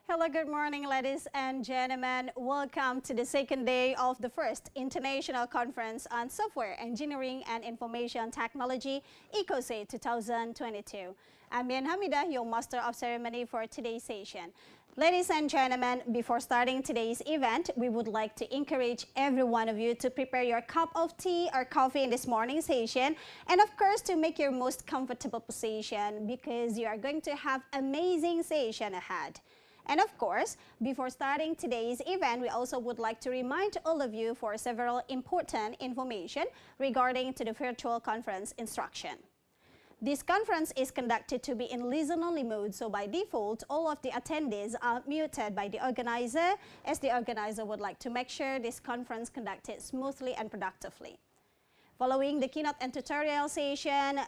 Hello, good morning, ladies and gentlemen. Welcome to the second day of the first International Conference on Software Engineering and Information Technology, ICoSEIT 2022. I'm Yan Hamida, your Master of Ceremony for today's session. Ladies and gentlemen, before starting today's event, we would like to encourage every one of you to prepare your cup of tea or coffee in this morning's session, and of course to make your most comfortable position because you are going to have amazing session ahead. And of course, before starting today's event, we also would like to remind all of you for several important information regarding to the virtual conference instruction. This conference is conducted to be in listen-only mode, so by default, all of the attendees are muted by the organizer, as the organizer would like to make sure this conference conducted smoothly and productively. Following the keynote and tutorial session,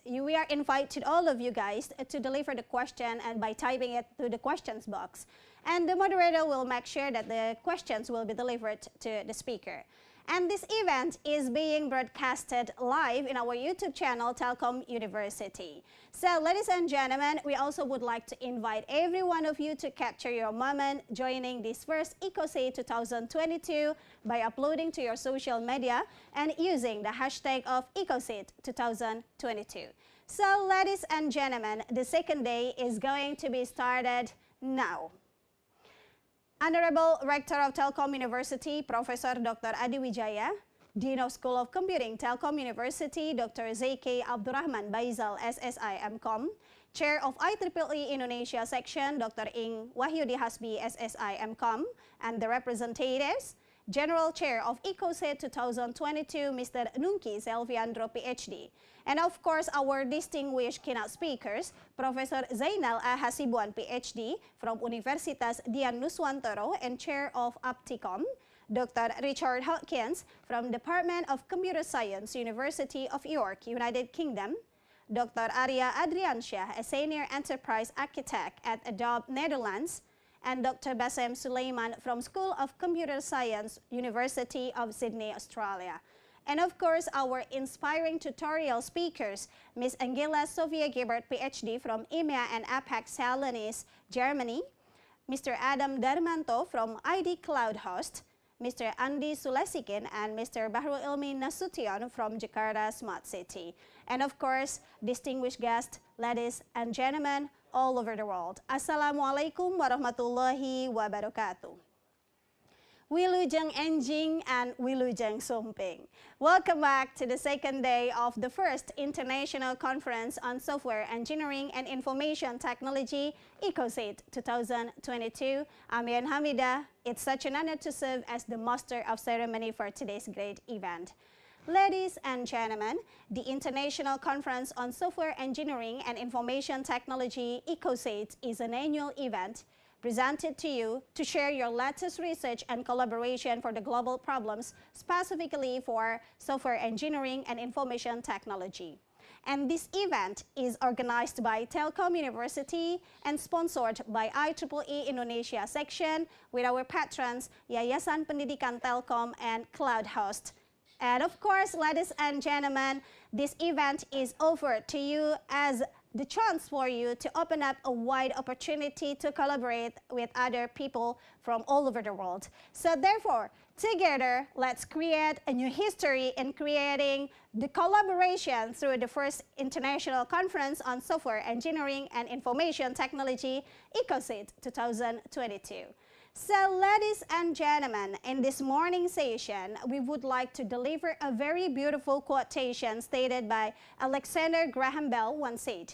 we are invited all of you guys to deliver the question and by typing it to the questions box. And the moderator will make sure that the questions will be delivered to the speaker. And this event is being broadcasted live in our YouTube channel, Telkom University. So, ladies and gentlemen, we also would like to invite every one of you to capture your moment joining this first ICoSEIT 2022 by uploading to your social media and using the hashtag of ICoSEIT 2022. So, ladies and gentlemen, the second day is going to be started now. Honorable Rector of Telkom University, Professor Dr. Adi Wijaya, Dean of School of Computing, Telkom University, Dr. Z.K. Abdurrahman Baizal, SSI MCom, Chair of IEEE Indonesia Section, Dr. Ing Wahyudi Hasbi, SSI MCom, and the representatives, General Chair of ICoSEIT 2022, Mr. Nungki Selviandro, PhD. And of course, our distinguished keynote speakers, Professor Zainal A. Hasibuan, PhD, from Universitas Dian Nuswantoro and Chair of Apticom, Dr. Richard Hawkins, from Department of Computer Science, University of York, United Kingdom, Dr. Arya Adriansyah, a Senior Enterprise Architect at Adobe, Netherlands, and Dr. Basem Sulaiman from School of Computer Science, University of Sydney, Australia. And of course, our inspiring tutorial speakers, Ms. Angela Sofia Gebert, PhD from EMEA and APAC Salonis, Germany, Mr. Adam Darmanto from ID Cloud Host, Mr. Andi Sulesikin, and Mr. Bahrul Ilmi Nasution from Jakarta Smart City. And of course, distinguished guests, ladies and gentlemen, all over the world. Assalamualaikum warahmatullahi wabarakatuh. Wilujeng Enjing and Wilujeng Sumping. Welcome back to the second day of the first International Conference on Software Engineering and Information Technology, ICoSEIT 2022. I'm Yan Hamida. It's such an honor to serve as the Master of Ceremony for today's great event. Ladies and gentlemen, the International Conference on Software Engineering and Information Technology, ICoSEIT, is an annual event presented to you to share your latest research and collaboration for the global problems, specifically for software engineering and information technology. And this event is organized by Telkom University and sponsored by IEEE Indonesia Section with our patrons, Yayasan Pendidikan Telkom and Cloud Host. And of course, ladies and gentlemen, this event is offered to you as the chance for you to open up a wide opportunity to collaborate with other people from all over the world. So therefore, together, let's create a new history in creating the collaboration through the first International Conference on Software Engineering and Information Technology, ICoSEIT 2022. So, ladies and gentlemen, in this morning session, we would like to deliver a very beautiful quotation stated by Alexander Graham Bell once said,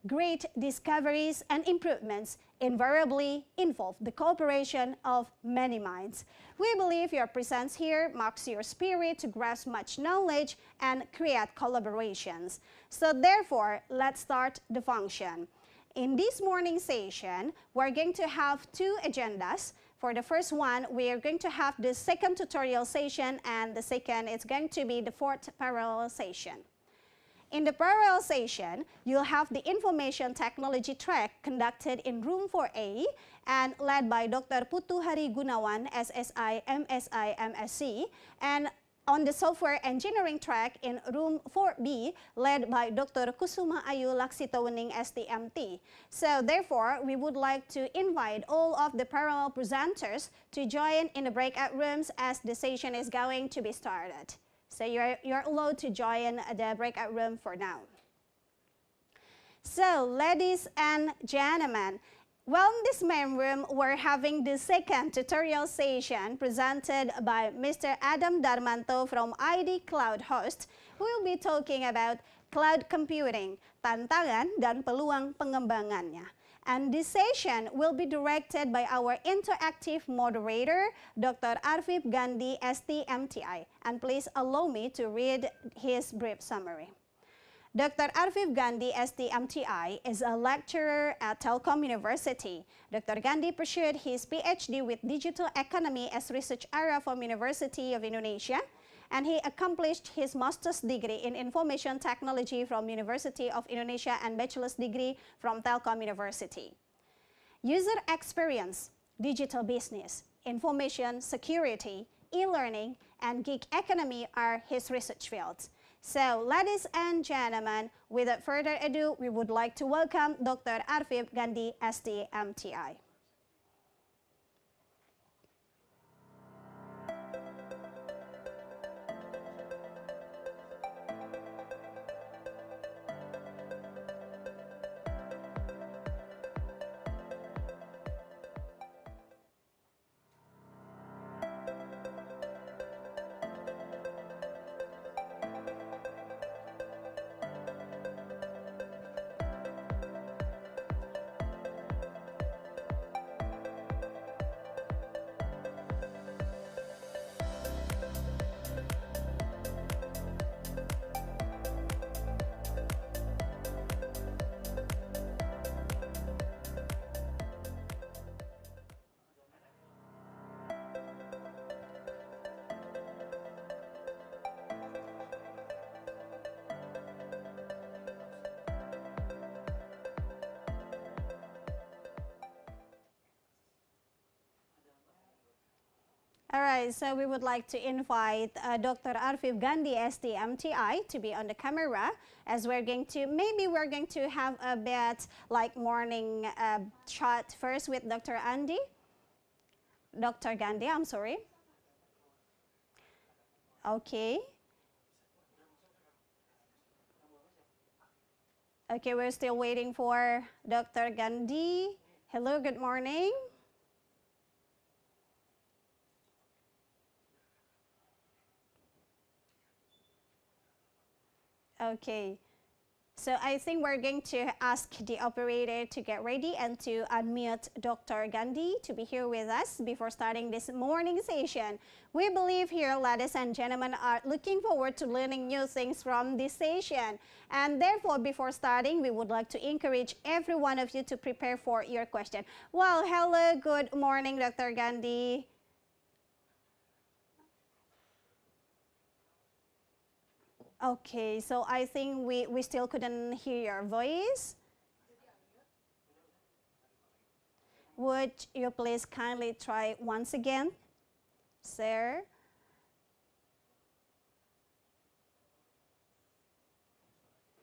"Great discoveries and improvements invariably involve the cooperation of many minds." We believe your presence here marks your spirit to grasp much knowledge and create collaborations. So therefore, let's start the function. In this morning session, we're going to have two agendas. For the first one, we are going to have the second tutorial session, and the second is going to be the fourth parallel session. In the parallel session, you'll have the information technology track conducted in room 4A and led by Dr. Putu Hari Gunawan, SSI, MSI, MSc, and on the software engineering track in room 4B, led by Dr. Kusuma Ayu Laksitawening STMT. So therefore, we would like to invite all of the parallel presenters to join in the breakout rooms as the session is going to be started. So you're allowed to join the breakout room for now. So, ladies and gentlemen, well, in this main room, we're having the second tutorial session presented by Mr. Adam Darmanto from ID Cloud Host, who will be talking about cloud computing, tantangan dan peluang pengembangannya. And this session will be directed by our interactive moderator, Dr. Arfif Gandhi, STMTI. And please allow me to read his brief summary. Dr. Arfif Gandhi, STMTI, is a lecturer at Telkom University. Dr. Gandhi pursued his PhD with Digital Economy as research area from University of Indonesia, and he accomplished his master's degree in Information Technology from University of Indonesia and bachelor's degree from Telkom University. User experience, digital business, information security, e-learning, and gig economy are his research fields. So, ladies and gentlemen, without further ado, we would like to welcome Dr. Arfif Gandhi, STMTI. All right, so we would like to invite Dr. Arfif Gandhi, STMTI, to be on the camera, as we're going to have a bit like morning chat first with Dr. Gandhi, I'm sorry. Okay. Okay, we're still waiting for Dr. Gandhi. Hello, good morning. Okay, so I think we're going to ask the operator to get ready and to unmute Dr. Gandhi to be here with us before starting this morning session. We believe here, ladies and gentlemen, are looking forward to learning new things from this session. And therefore, before starting, we would like to encourage every one of you to prepare for your question. Well, hello, good morning, Dr. Gandhi. Okay, so I think we still couldn't hear your voice. Would you please kindly try once again, sir?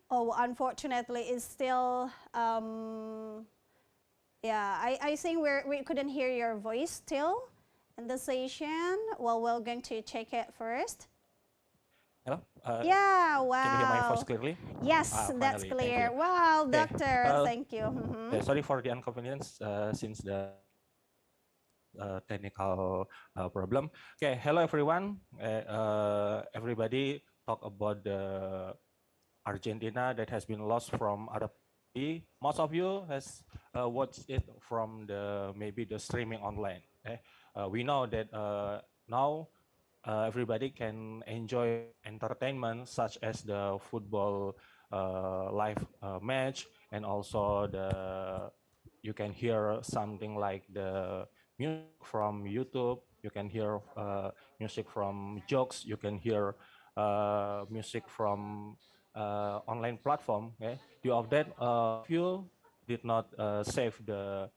Oh, unfortunately, it's still, yeah, I think we couldn't hear your voice still in the session. Well, we're going to check it first. Hello? Yeah, wow. Can you hear my voice clearly? Yes, that's clear. Wow, Okay. doctor, thank you. Sorry for the inconvenience since the technical problem. Okay, hello everyone. Everybody talk about the Argentina that has been lost from other country. Most of you has watched it from maybe the streaming online. Okay? We know that now everybody can enjoy entertainment such as the football live match, and also you can hear something like the music from YouTube. You can hear music from jokes. You can hear music from online platform. Okay? Few of that, few did not save the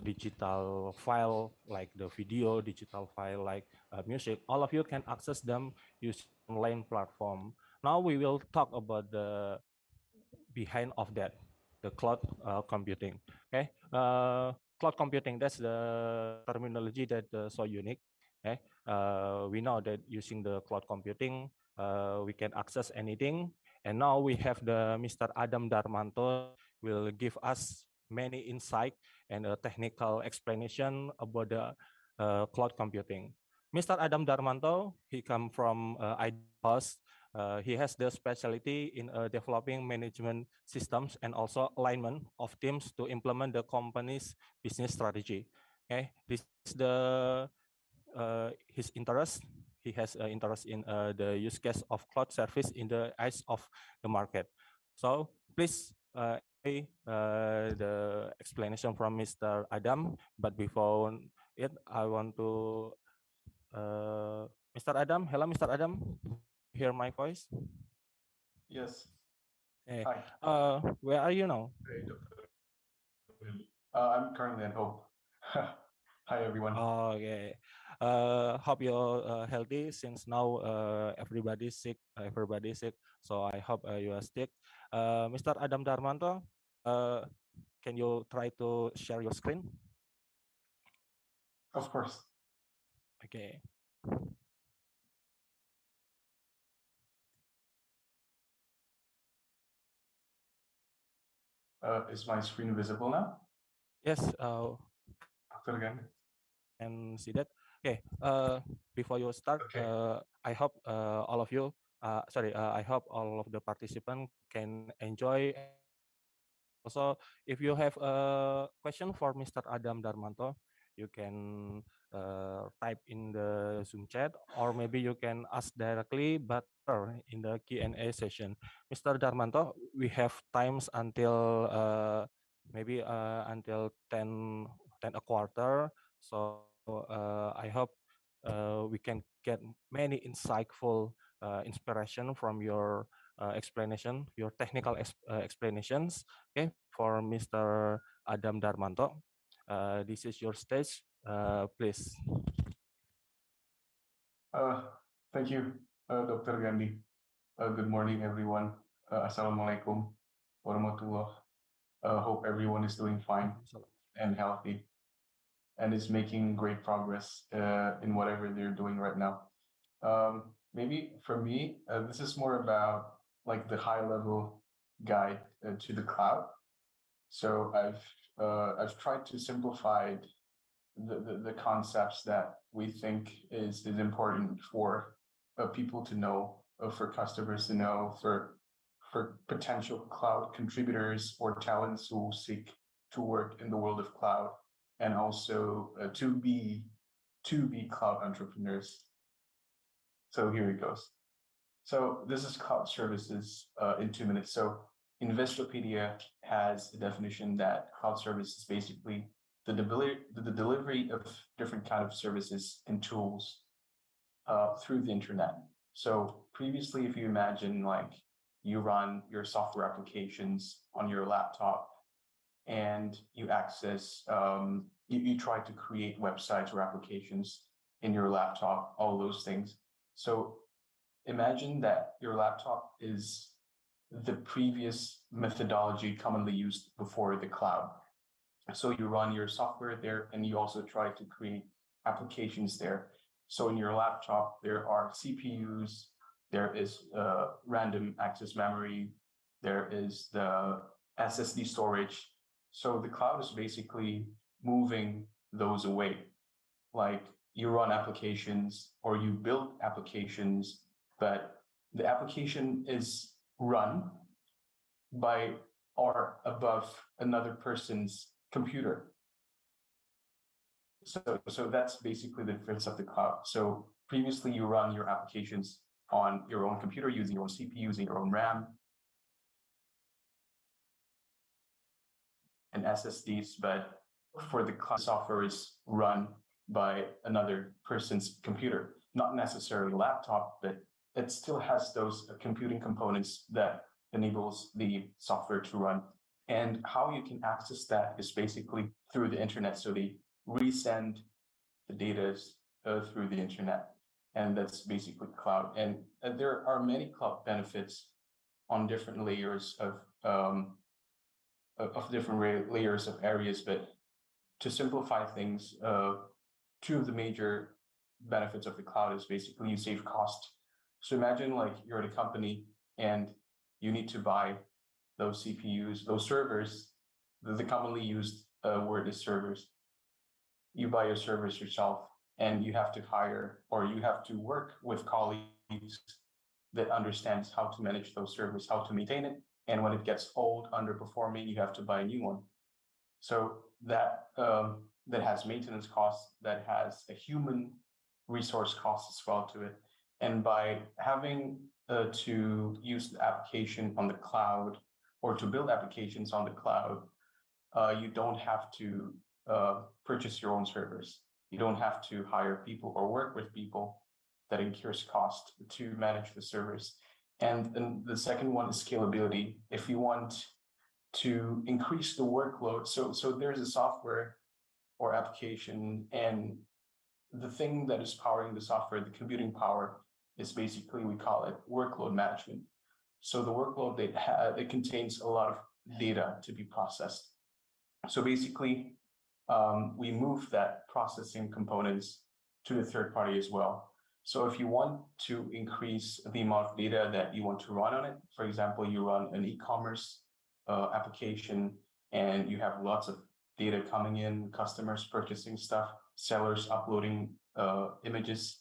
digital file like the video, digital file like music, all of you can access them using online platform. Now we will talk about the behind of that, the cloud computing. Okay, cloud computing, that's the terminology that so unique. Okay, we know that using the cloud computing, we can access anything. And now we have the Mr. Adam Darmanto will give us many insight and a technical explanation about the cloud computing. Mr. Adam Darmanto, he come from ICoSEIT. He has the specialty in developing management systems and also alignment of teams to implement the company's business strategy. Okay, this is the his interest. He has interest in the use case of cloud service in the eyes of the market. So please the explanation from Mr. Adam. But before it, I want to Mr. Adam. Hello, Mr. Adam. Hear my voice? Yes. Hey, Hi. where are you now? Hey, Dr. I'm currently at home. Hi, everyone. Okay. Hope you're healthy since now everybody's sick. Everybody's sick. So I hope you are sick. Mr. Adam Darmanto, can you try to share your screen? Of course. Okay. Is my screen visible now? Yes. Again. And see that. Okay. Before you start, Okay. I hope all of you. I hope all of the participants can enjoy. Also, if you have a question for Mr. Adam Darmanto, you can type in the Zoom chat, or maybe you can ask directly, but in the Q&A session. Mr. Darmanto, we have times until maybe until 10 a quarter. So I hope we can get many insightful inspiration from your explanation, your technical explanations. Okay, for Mr. Adam Darmanto, this is your stage. Please. Thank you, Dr. Gandhi. Good morning, everyone. Assalamualaikum warahmatullah. Hope everyone is doing fine and healthy and is making great progress in whatever they're doing right now. Maybe for me, this is more about like the high level guide to the cloud. So I've tried to simplify the concepts that we think is important for people to know, for customers to know, for potential cloud contributors or talents who seek to work in the world of cloud, and also to be cloud entrepreneurs. So here it goes. So this is cloud services in 2 minutes. So Investopedia has a definition that cloud service is basically the delivery of different kind of services and tools through the internet. So previously, if you imagine like you run your software applications on your laptop and you access, you try to create websites or applications in your laptop, all those things. So imagine that your laptop is the previous methodology commonly used before the cloud. So you run your software there and you also try to create applications there. So in your laptop, there are CPUs, there is random access memory, there is the SSD storage. So the cloud is basically moving those away. Like you run applications or you build applications, but the application is run by or above another person's computer. So that's basically the difference of the cloud. So previously you run your applications on your own computer using your own CPU, using your own RAM and SSDs, but for the cloud, software is run by another person's computer, not necessarily a laptop, but it still has those computing components that enables the software to run. And how you can access that is basically through the internet. So they resend the data through the internet, and that's basically cloud. And there are many cloud benefits on different layers of different layers of areas. But to simplify things, two of the major benefits of the cloud is basically you save cost. So imagine like you're at a company and you need to buy those CPUs, those servers. The commonly used word is servers. You buy your servers yourself, and you have to hire, or you have to work with colleagues that understands how to manage those servers, how to maintain it. And when it gets old, underperforming, you have to buy a new one. So that has maintenance costs, that has a human resource cost as well to it. And by having to use the application on the cloud, or to build applications on the cloud, you don't have to purchase your own servers. You don't have to hire people or work with people. That incurs cost to manage the servers. And the second one is scalability. If you want to increase the workload, so there's a software or application, and the thing that is powering the software, the computing power, is basically, we call it workload management. So the workload it contains a lot of data to be processed. So basically, we move that processing components to the third party as well. So if you want to increase the amount of data that you want to run on it, for example, you run an e-commerce application and you have lots of data coming in, customers purchasing stuff, sellers uploading images.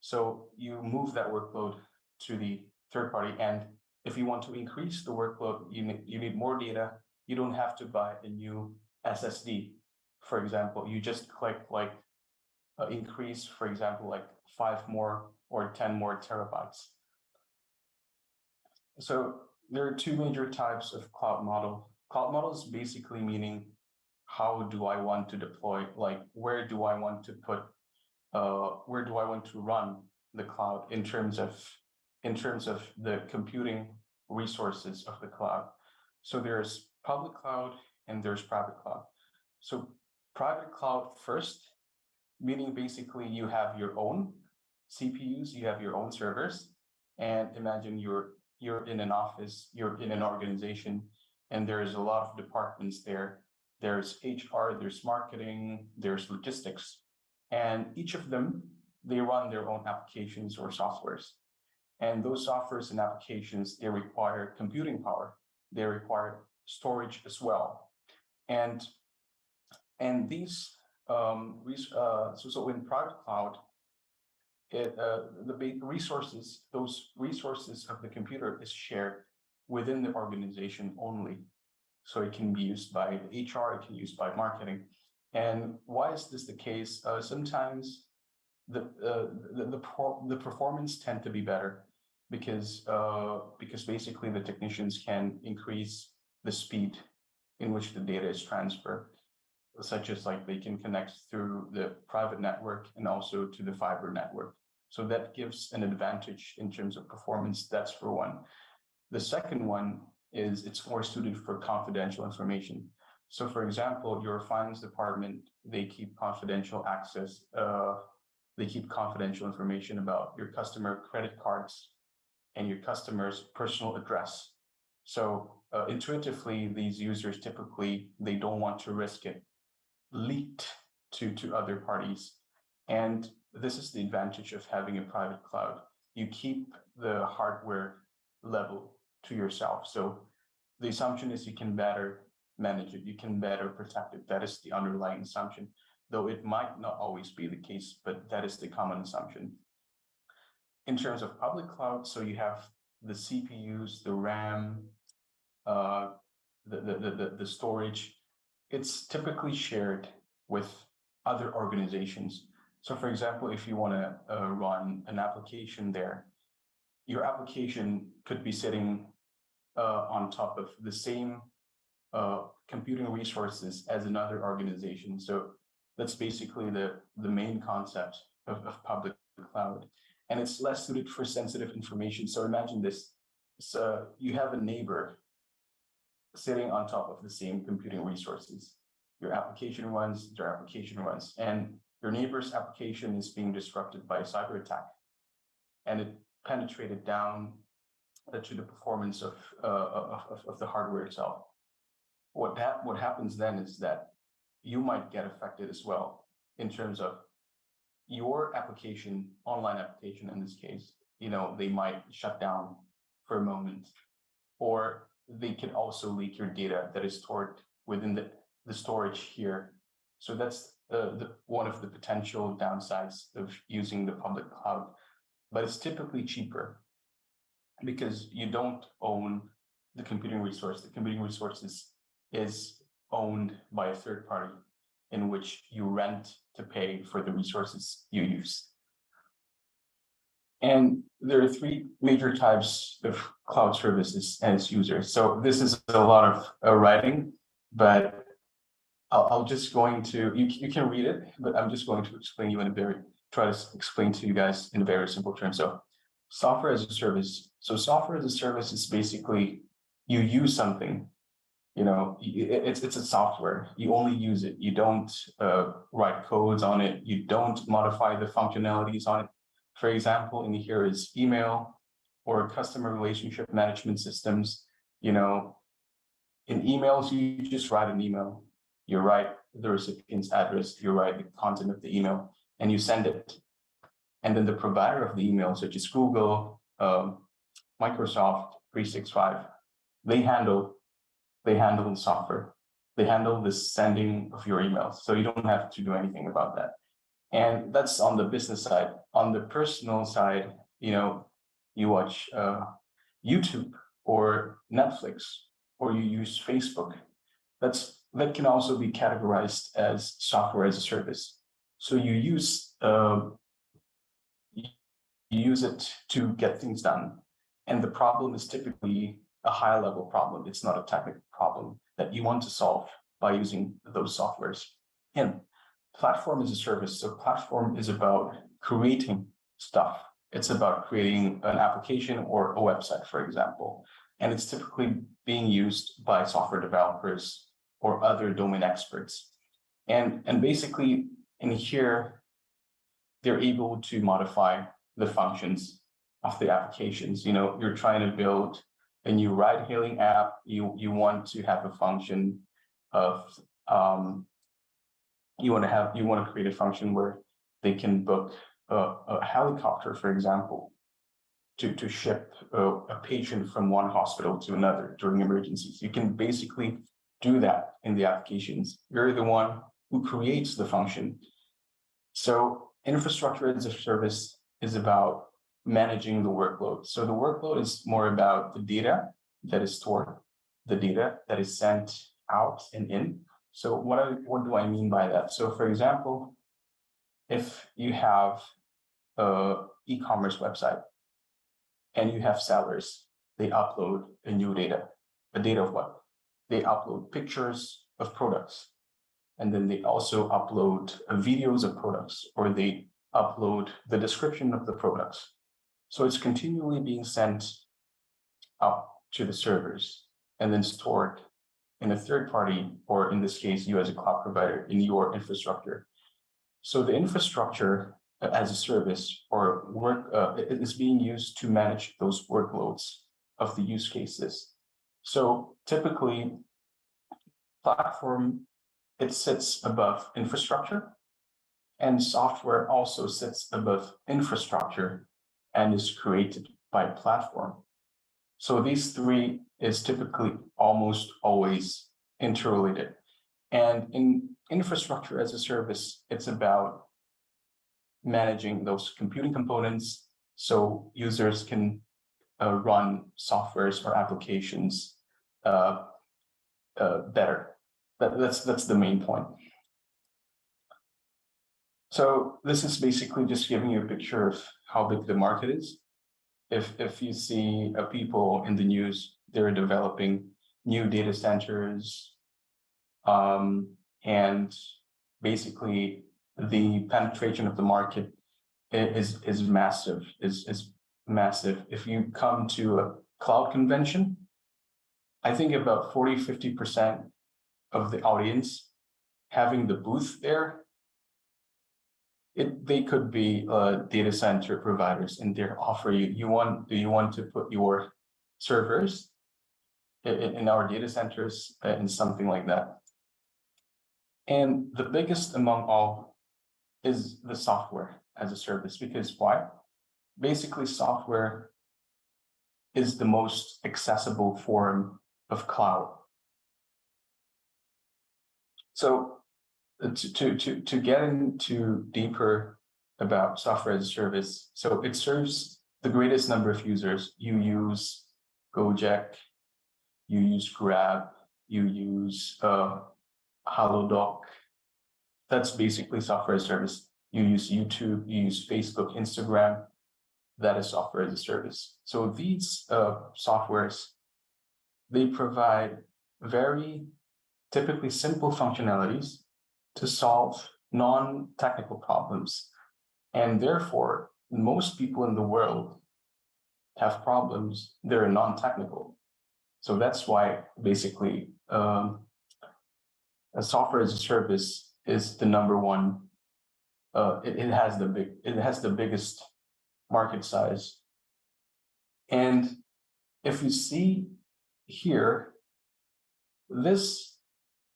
So you move that workload to the third party. And if you want to increase the workload, you need more data. You don't have to buy a new SSD. For example, you just click like increase, for example, like 5 more or 10 more terabytes. So there are two major types of cloud model. Cloud models basically meaning, how do I want to deploy? Like, where do I want to put? Where do I want to run the cloud in terms of the computing resources of the cloud? So there's public cloud and there's private cloud. So private cloud first, meaning basically you have your own CPUs, you have your own servers, and imagine you're in an office, you're in an organization, and there's a lot of departments there. There's HR, there's marketing, there's logistics, and each of them, they run their own applications or softwares. And those softwares and applications, they require computing power, they require storage as well. And these so in private cloud, the big resources, those resources of the computer is shared within the organization only. So it can be used by HR, it can be used by marketing. And why is this the case? Sometimes the performance tend to be better because basically the technicians can increase the speed in which the data is transferred, such as like they can connect through the private network and also to the fiber network. So that gives an advantage in terms of performance. That's for one. The second one is it's more suited for confidential information. So for example, your finance department, they keep confidential access, they keep confidential information about your customer credit cards and your customer's personal address. So intuitively, these users typically, they don't want to risk it leaked to other parties. And this is the advantage of having a private cloud. You keep the hardware level to yourself. So the assumption is you can better manage it, you can better protect it. That is the underlying assumption, though it might not always be the case, but that is the common assumption. In terms of public cloud, so you have the CPUs, the RAM, the storage. It's typically shared with other organizations. So for example, if you want to run an application there, your application could be sitting on top of the same computing resources as another organization. So that's basically the main concept of public cloud. And it's less suited for sensitive information. So imagine this. So you have a neighbor sitting on top of the same computing resources. Your application runs, their application runs, and your neighbor's application is being disrupted by a cyber attack, and it penetrated down to the performance of the hardware itself. What happens then is that you might get affected as well in terms of your application, online application in this case. They might shut down for a moment, or they can also leak your data that is stored within the storage here. So that's one of the potential downsides of using the public cloud. But it's typically cheaper because you don't own the computing resource. The computing resource is owned by a third party, in which you rent to pay for the resources you use. And there are three major types of cloud services and its users. So this is a lot of writing, but I'll just going to, you can read it, but I'm just going to explain you try to explain to you guys in a very simple terms. So software as a service. So software as a service is basically you use something, it's a software. You only use it. You don't write codes on it. You don't modify the functionalities on it. For example, in here is email or customer relationship management systems. In emails, you just write an email. You write the recipient's address, you write the content of the email, and you send it. And then the provider of the email, such as Google, Microsoft 365, they handle the software. They handle the sending of your emails. So you don't have to do anything about that. And that's on the business side. On the personal side, you watch YouTube or Netflix, or you use Facebook. That can also be categorized as software as a service. So you use it to get things done. And the problem is typically a high-level problem. It's not a technical problem that you want to solve by using those softwares. And platform as a service. So platform is about creating stuff. It's about creating an application or a website, for example. And it's typically being used by software developers or other domain experts. And basically in here, they're able to modify the functions of the applications. You're trying to build a new ride-hailing app. You want to have a function of you want to create a function where they can book a helicopter, for example, to ship a patient from one hospital to another during emergencies. You can basically do that in the applications. You're the one who creates the function. So infrastructure as a service is about managing the workload. So the workload is more about the data that is stored, the data that is sent out and in. So what do I mean by that? So for example, if you have an e-commerce website and you have sellers, they upload a new data. A data of what? They upload pictures of products, and then they also upload videos of products, or they upload the description of the products. So it's continually being sent up to the servers and then stored in a third party, or in this case, you as a cloud provider, in your infrastructure. So the infrastructure as a service or work is being used to manage those workloads of the use cases. So typically, platform, it sits above infrastructure, and software also sits above infrastructure and is created by platform. So these three is typically almost always interrelated. And in infrastructure as a service, it's about managing those computing components so users can run softwares or applications better. That's the main point. So this is basically just giving you a picture of how big the market is. If you see people in the news, they're developing new data centers, and basically the penetration of the market is massive. Is massive. If you come to a cloud convention, I think about 40–50% of the audience having the booth there, they could be data center providers, and they're offering do you want to put your servers in our data centers and something like that. And the biggest among all is the software as a service, because why? Basically, software is the most accessible form of cloud. So to get into deeper about software as a service, so it serves the greatest number of users. You use Gojek, you use Grab, you use Halodoc. That's basically software as a service. You use YouTube, you use Facebook, Instagram. That is software as a service. So these softwares, they provide very typically simple functionalities to solve non-technical problems. And therefore, most people in the world have problems that are non-technical. So that's why basically a software as a service is the number one. It has the biggest market size. And if you see here, this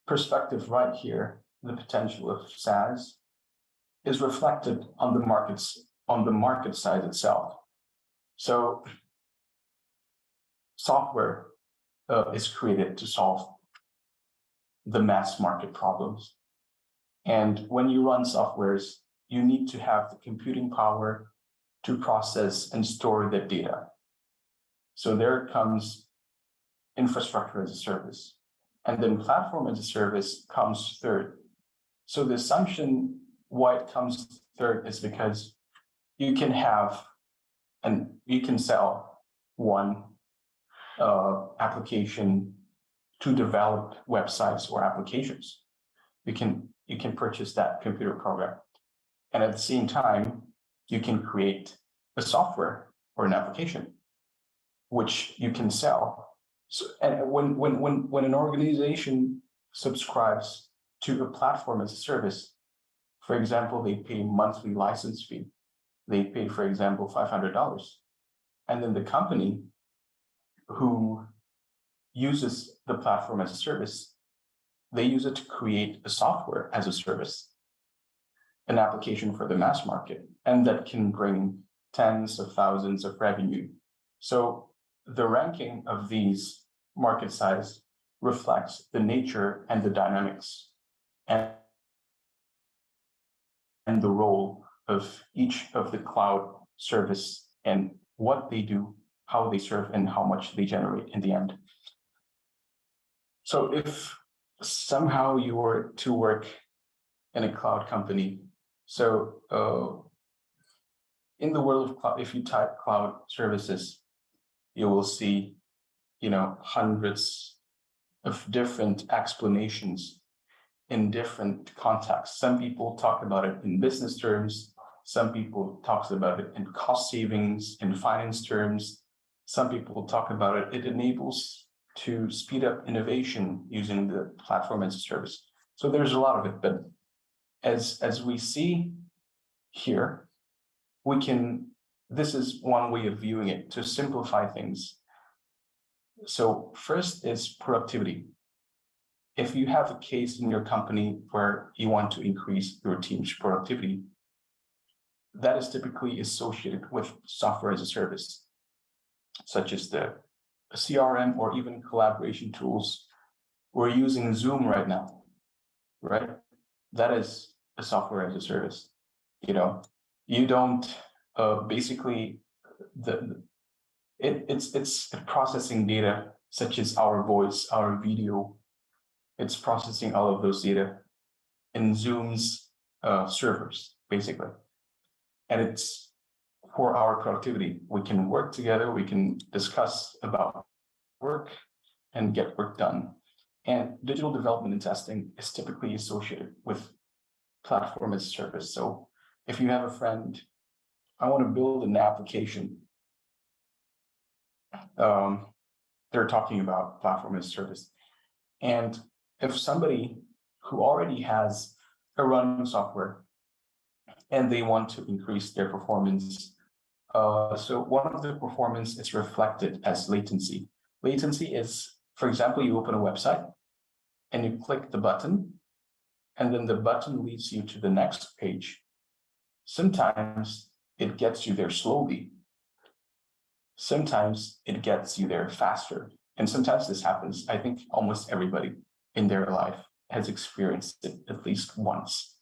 perspective right here, the potential of SaaS, is reflected on the market size itself. So software is created to solve the mass market problems. And when you run softwares, you need to have the computing power to process and store the data. So there comes infrastructure as a service. And then platform as a service comes third. So the assumption why it comes third is because you can have and you can sell one application to develop websites or applications. You can purchase that computer program. And at the same time, you can create a software or an application, which you can sell. So, and when an organization subscribes to a platform as a service, for example, they pay monthly license fee. They pay, for example, $500. And then the company who uses the platform as a service, they use it to create a software as a service, an application for the mass market, and that can bring tens of thousands of revenue. So the ranking of these market size reflects the nature and the dynamics and the role of each of the cloud service and what they do, how they serve, and how much they generate in the end. So if somehow you were to work in a cloud company, so in the world of cloud, if you type cloud services, you will see, hundreds of different explanations in different contexts. Some people talk about it in business terms. Some people talk about it in cost savings, in finance terms. Some people talk about it. It enables to speed up innovation using the platform as a service. So there's a lot of it, but as we see here, this is one way of viewing it to simplify things. So first is productivity. If you have a case in your company where you want to increase your team's productivity, that is typically associated with software as a service, such as the CRM or even collaboration tools. We're using Zoom right now, right? That is a software as a service. You don't basically it's processing data such as our voice, our video. It's processing all of those data in Zoom's servers, basically. And it's for our productivity. We can work together, we can discuss about work and get work done. And digital development and testing is typically associated with platform as a service. So if you have a friend, I want to build an application. they're talking about platform as a service. And if somebody who already has a running software and they want to increase their performance, so one of the performance is reflected as latency. Latency is, for example, you open a website and you click the button, and then the button leads you to the next page. Sometimes it gets you there slowly. Sometimes it gets you there faster. And sometimes this happens. I think almost everybody in their life has experienced it at least once.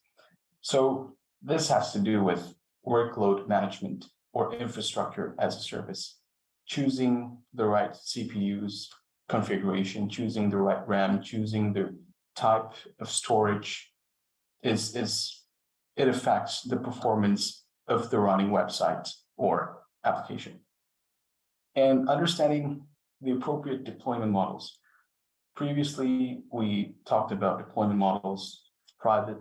So this has to do with workload management or infrastructure as a service, choosing the right CPUs configuration, choosing the right RAM, choosing the type of storage it affects the performance of the running website or application. And understanding the appropriate deployment models. Previously, we talked about deployment models, private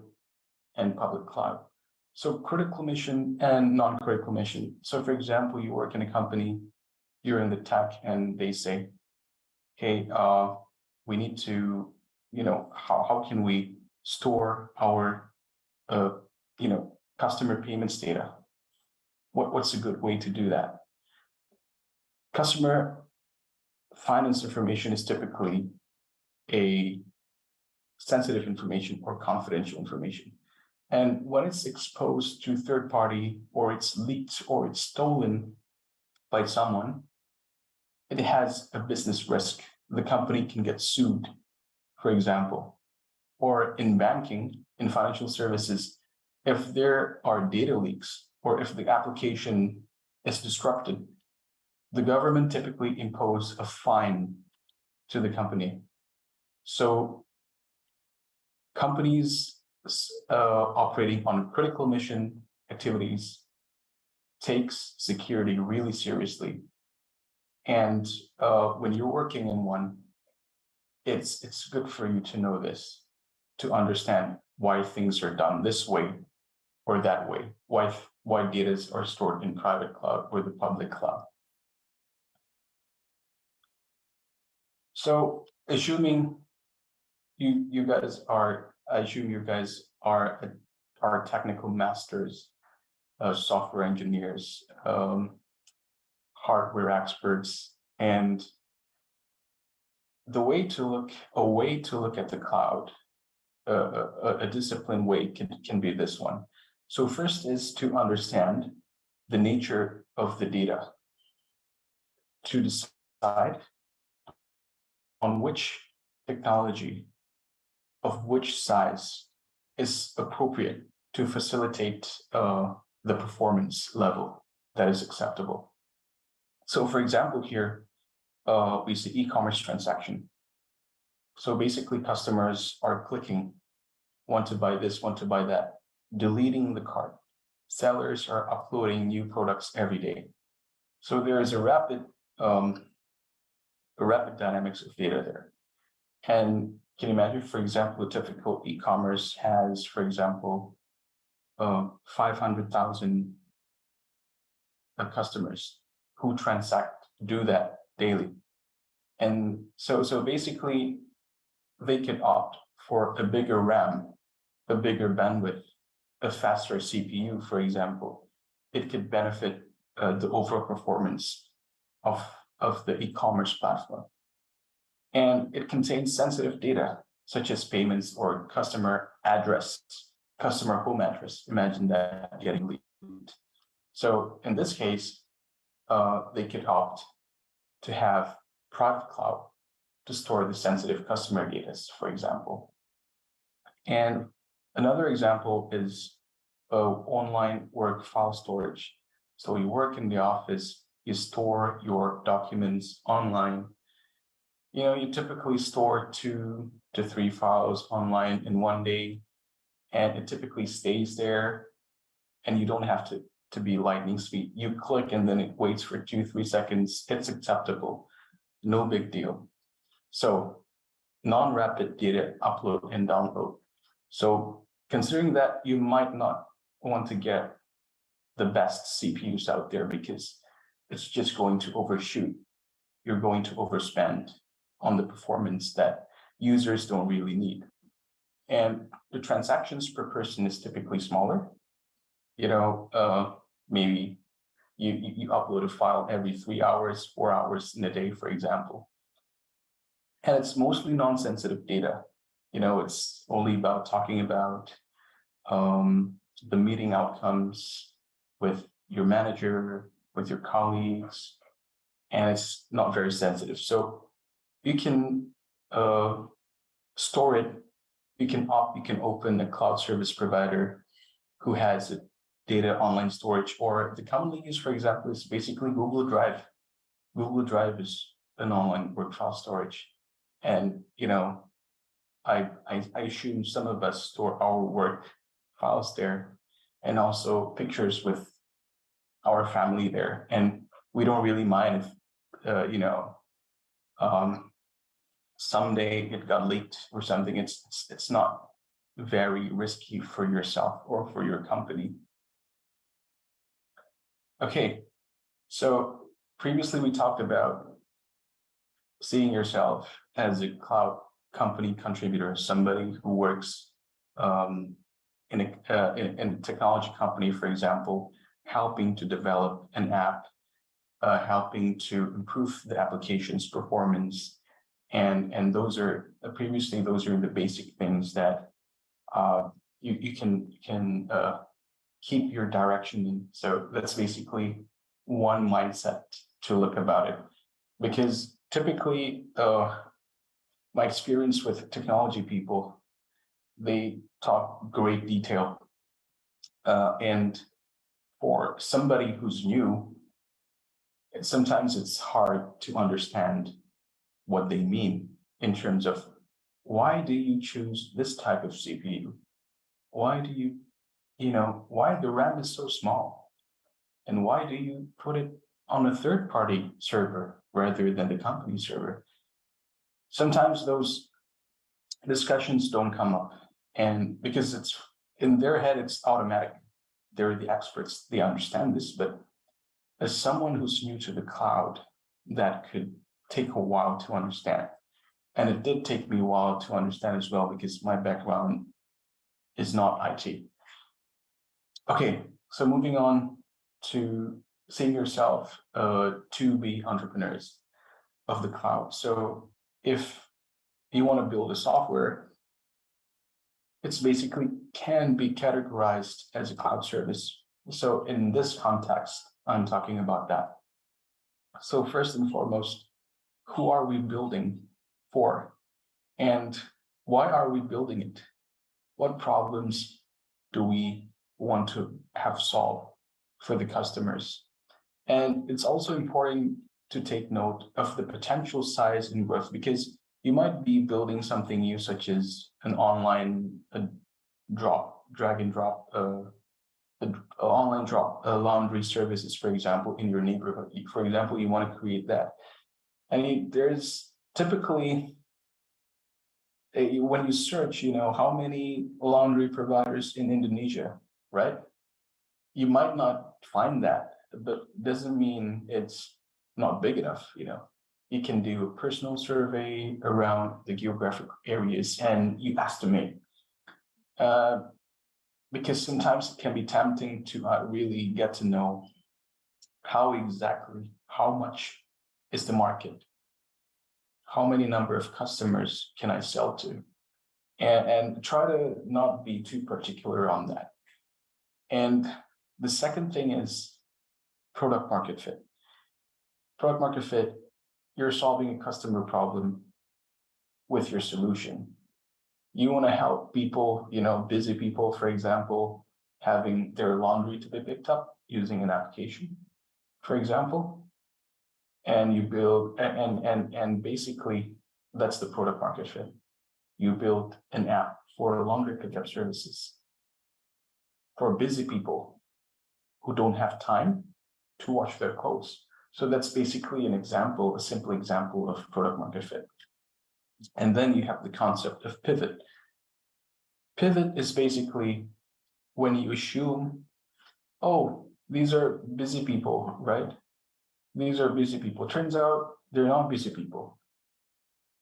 and public cloud. So critical mission and non-critical mission. So for example, you work in a company, you're in the tech, and they say, hey, we need to, how can we store our, customer payments data? What's a good way to do that? Customer finance information is typically a sensitive information or confidential information. And when it's exposed to third party, or it's leaked, or it's stolen by someone, it has a business risk. The company can get sued, for example. Or in banking, in financial services, if there are data leaks, or if the application is disrupted, the government typically impose a fine to the company. So companies operating on critical mission activities takes security really seriously. And when you're working in one, it's good for you to know this, to understand why things are done this way or that way, why data are stored in private cloud or the public cloud. So assuming you guys are technical masters, software engineers, hardware experts, and a way to look at the cloud, a disciplined way can be this one. So first is to understand the nature of the data, to decide on which technology of which size is appropriate to facilitate the performance level that is acceptable. So for example, here we see e-commerce transaction. So basically customers are clicking, want to buy this, want to buy that, deleting the cart. Sellers are uploading new products every day. So there is a rapid dynamics of data there. And can you imagine, for example, a typical e-commerce has, for example, 500,000 customers who do that daily. And so basically, they could opt for a bigger RAM, a bigger bandwidth, a faster CPU, for example. It could benefit the overall performance of the e-commerce platform. And it contains sensitive data, such as payments or customer address, customer home address. Imagine that getting leaked. So in this case, they could opt to have private cloud to store the sensitive customer data, for example. And another example is online work file storage. So you work in the office, you store your documents online. You typically store 2 to 3 files online in one day, and it typically stays there, and you don't have to be lightning speed. You click and then it waits for 2-3 seconds. It's acceptable, no big deal. So non-rapid data upload and download. So considering that you might not want to get the best CPUs out there because it's just going to overshoot you're going to overspend on the performance that users don't really need. And the transactions per person is typically smaller. Maybe you upload a file every 3 hours, 4 hours in a day, for example. And it's mostly non-sensitive data. It's only about talking about the meeting outcomes with your manager, with your colleagues, and it's not very sensitive. So you can store it. You can open a cloud service provider who has a data online storage, or the commonly used, for example, is basically Google Drive. Google Drive is an online work file storage. And, I assume some of us store our work files there, and also pictures with our family there. And we don't really mind if, someday it got leaked or something. It's not very risky for yourself or for your company. Okay, so previously we talked about seeing yourself as a cloud company contributor, somebody who works in a technology company, for example, helping to develop an app, helping to improve the application's performance. And those are previously, those are the basic things that you can keep your direction in. So that's basically one mindset to look about it. Because typically, my experience with technology people, they talk great detail. And for somebody who's new, sometimes it's hard to understand what they mean in terms of, why do you choose this type of CPU? Why do why the RAM is so small? And why do you put it on a third-party server rather than the company server? Sometimes those discussions don't come up, and because it's in their head, it's automatic. They're the experts, they understand this, but as someone who's new to the cloud, that could take a while to understand. And it did take me a while to understand as well, because my background is not IT. Okay, so moving on to seeing yourself to be entrepreneurs of the cloud. So if you want to build a software, it's basically can be categorized as a cloud service. So in this context, I'm talking about that. So first and foremost, who are we building for? And why are we building it? What problems do we want to have solved for the customers? And it's also important to take note of the potential size and growth, because you might be building something new, such as an online drag and drop, online drop laundry services, for example, in your neighborhood. For example, you want to create that. I mean, there's typically, when you search, how many laundry providers in Indonesia, right? You might not find that, but doesn't mean it's not big enough. You can do a personal survey around the geographic areas and you estimate. Because sometimes it can be tempting to really get to know how much is the market, how many number of customers can I sell to, and try to not be too particular on that. And the second thing is product market fit. Product market fit, you're solving a customer problem with your solution. You want to help people, busy people, for example, having their laundry to be picked up using an application, for example. And you build, and basically that's the product market fit. You build an app for laundry pickup services for busy people who don't have time to wash their clothes. So that's basically an example, a simple example of product market fit. And then you have the concept of pivot. Pivot is basically when you assume, oh, these are busy people, right? these are busy people. Turns out they're not busy people.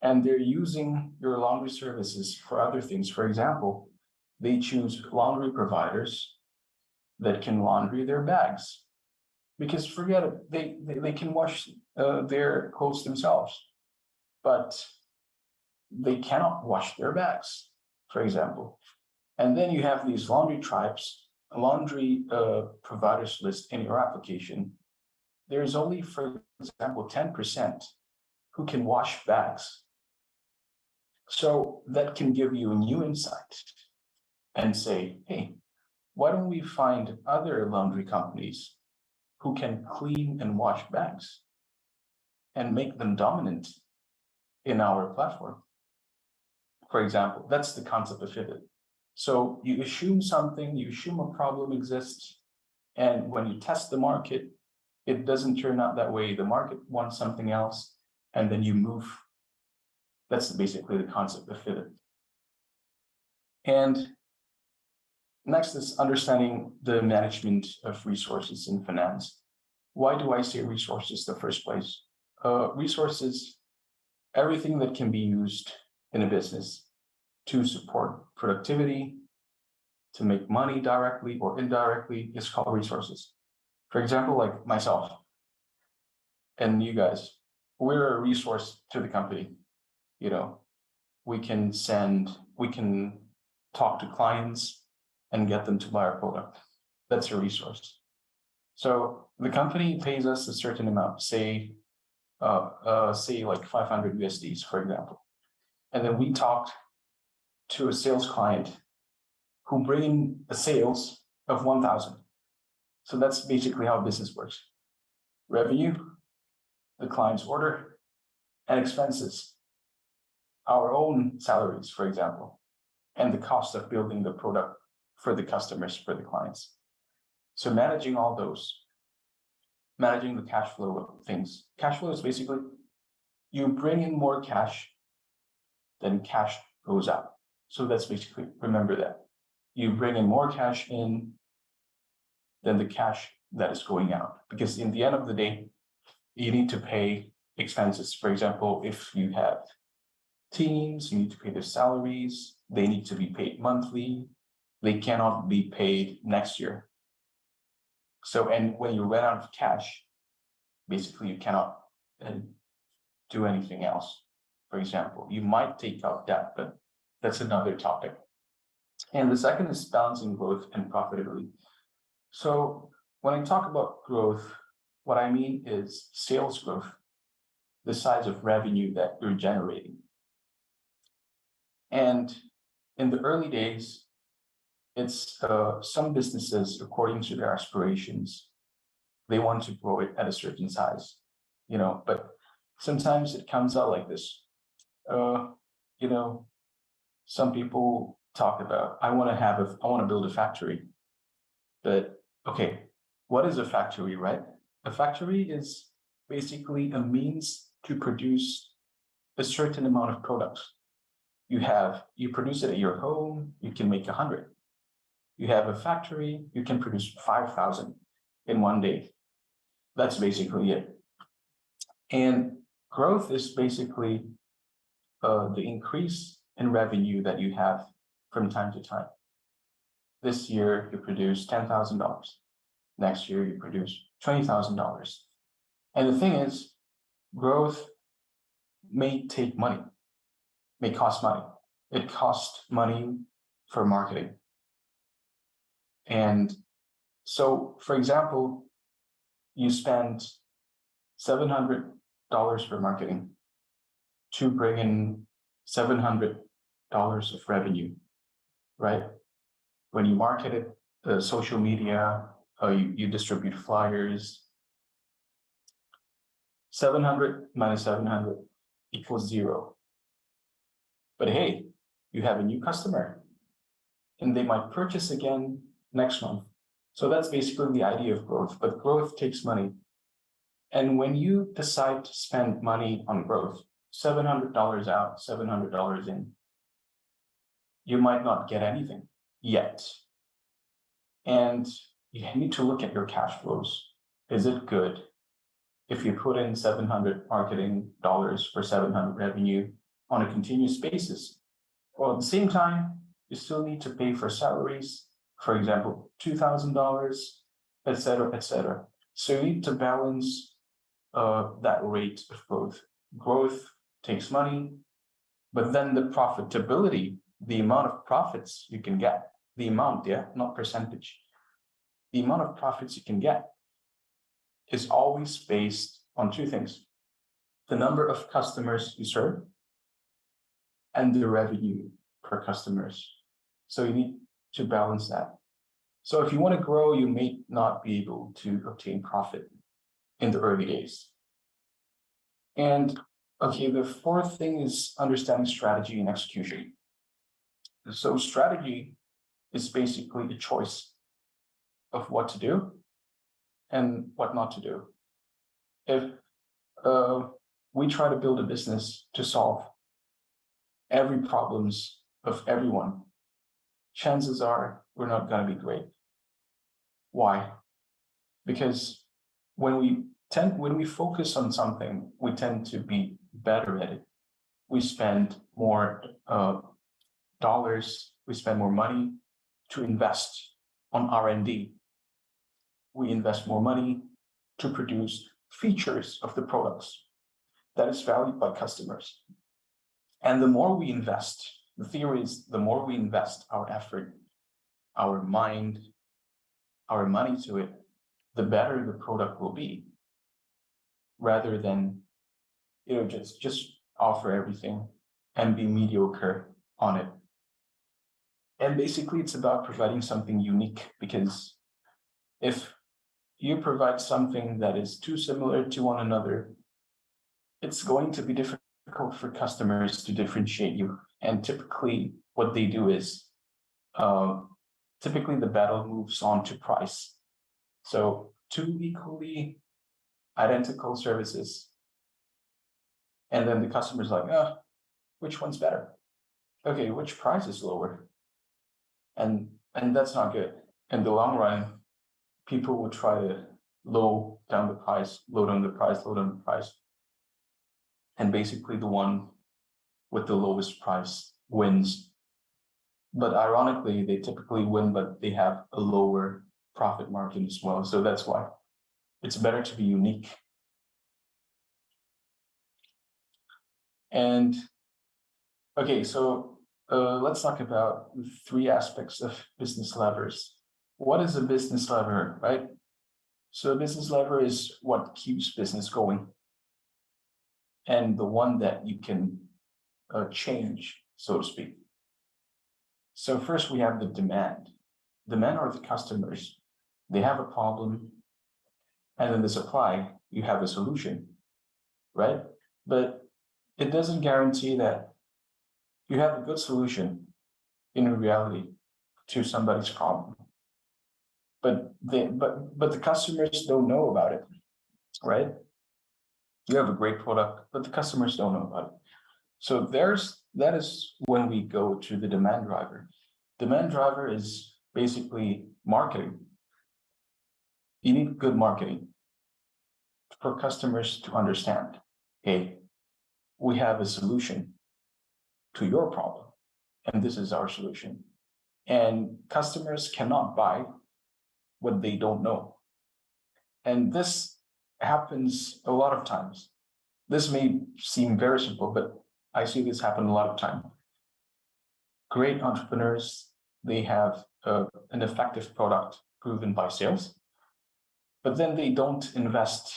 And they're using your laundry services for other things. For example, they choose laundry providers that can laundry their bags. Because forget it, they can wash their clothes themselves, but they cannot wash their bags, for example. And then you have these laundry tribes, laundry providers list in your application. There's only, for example, 10% who can wash bags. So that can give you a new insight and say, hey, why don't we find other laundry companies who can clean and wash bags and make them dominant in our platform? For example, that's the concept of pivot. So you assume something, you assume a problem exists, and when you test the market, it doesn't turn out that way. The market wants something else, and then you move. That's basically the concept of pivot. And next is understanding the management of resources in finance. Why do I say resources in the first place? Resources, everything that can be used in a business to support productivity, to make money directly or indirectly, is called resources. For example, like myself and you guys, we're a resource to the company. You know, we can talk to clients and get them to buy our product. That's a resource. So the company pays us a certain amount, say like 500 USDs, for example. And then we talked to a sales client who bring in a sales of 1,000. So that's basically how business works. Revenue, the client's order, and expenses, our own salaries, for example, and the cost of building the product for the customers, for the clients. So managing all those, managing the cash flow of things. Cash flow is basically, you bring in more cash than cash goes out. So that's basically, remember that. You bring in more cash in than the cash that is going out. Because in the end of the day, you need to pay expenses. For example, if you have teams, you need to pay their salaries, they need to be paid monthly, they cannot be paid next year. So, and when you run out of cash, basically you cannot do anything else. For example, you might take out debt, but that's another topic. And the second is balancing growth and profitability. So when I talk about growth, what I mean is sales growth, the size of revenue that you're generating. And in the early days, it's some businesses, according to their aspirations, they want to grow it at a certain size, you know, but sometimes it comes out like this. You know, some people talk about, I want to build a factory. But okay, what is a factory, right? A factory is basically a means to produce a certain amount of products. You produce it at your home, you can make 100. You have a factory, you can produce 5,000 in one day. That's basically it. And growth is basically the increase in revenue that you have from time to time. This year, you produce $10,000. Next year, you produce $20,000. And the thing is, growth may take money, may cost money. It costs money for marketing. And so, for example, you spend $700 for marketing to bring in $700 of revenue, right? When you market it, social media, you distribute flyers, 700 minus 700 equals 0. But hey, you have a new customer and they might purchase again next month. So that's basically the idea of growth, but growth takes money. And when you decide to spend money on growth, $700 out, $700 in, you might not get anything yet. And you need to look at your cash flows. Is it good? if you put in 700 marketing dollars for 700 revenue on a continuous basis, well, at the same time, you still need to pay for salaries, for example, $2,000, etc., etc. So you need to balance that rate of growth. Growth takes money, but then the profitability, the amount of profits you can get, the amount, yeah, not percentage, the amount of profits you can get is always based on two things: the number of customers you serve and the revenue per customers. So you need to balance that. So if you want to grow, you may not be able to obtain profit in the early days. And okay, the fourth thing is understanding strategy and execution. So strategy is basically a choice of what to do and what not to do. If we try to build a business to solve every problems of everyone, chances are we're not going to be great. Why? Because when we focus on something, we tend to be better at it. We spend more dollars, we spend more money to invest on R&D. We invest more money to produce features of the products that is valued by customers. And the more we invest, the theory is the more we invest our effort, our mind, our money to it, the better the product will be, rather than just offer everything and be mediocre on it. And basically it's about providing something unique, because if you provide something that is too similar to one another, it's going to be difficult for customers to differentiate you. And typically what they do is, typically the battle moves on to price. So two equally identical services, and then the customer's like, which one's better? Okay, which price is lower? And that's not good. In the long run, people will try to low down the price. And basically the one with the lowest price wins. But ironically, they typically win, but they have a lower profit margin as well. So that's why it's better to be unique. And okay, so let's talk about three aspects of business levers. What is a business lever, right? So a business lever is what keeps business going, and the one that you can change, so to speak. So first we have the demand. Demand are the customers. They have a problem, and then the supply, you have a solution, right? But it doesn't guarantee that you have a good solution in reality to somebody's problem. But the customers don't know about it, right? You have a great product, but the customers don't know about it. So that is when we go to the demand driver. Demand driver is basically marketing. You need good marketing for customers to understand, hey, we have a solution to your problem, and this is our solution. And customers cannot buy what they don't know. And this happens a lot of times. This may seem very simple, but I see this happen a lot of time. Great entrepreneurs, they have an effective product proven by sales, but then they don't invest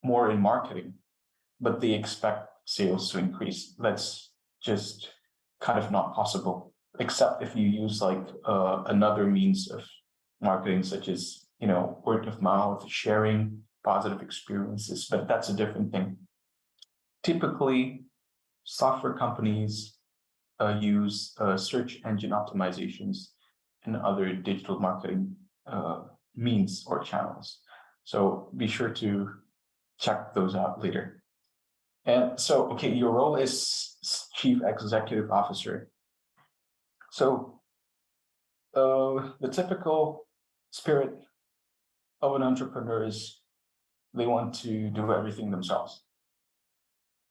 more in marketing, but they expect sales to increase. That's just kind of not possible, except if you use like another means of marketing, such as, word of mouth, sharing positive experiences, but that's a different thing. Typically, software companies use search engine optimizations and other digital marketing means or channels. So be sure to check those out later. And so, okay, your role is Chief Executive Officer. So the typical spirit of an entrepreneur is they want to do everything themselves.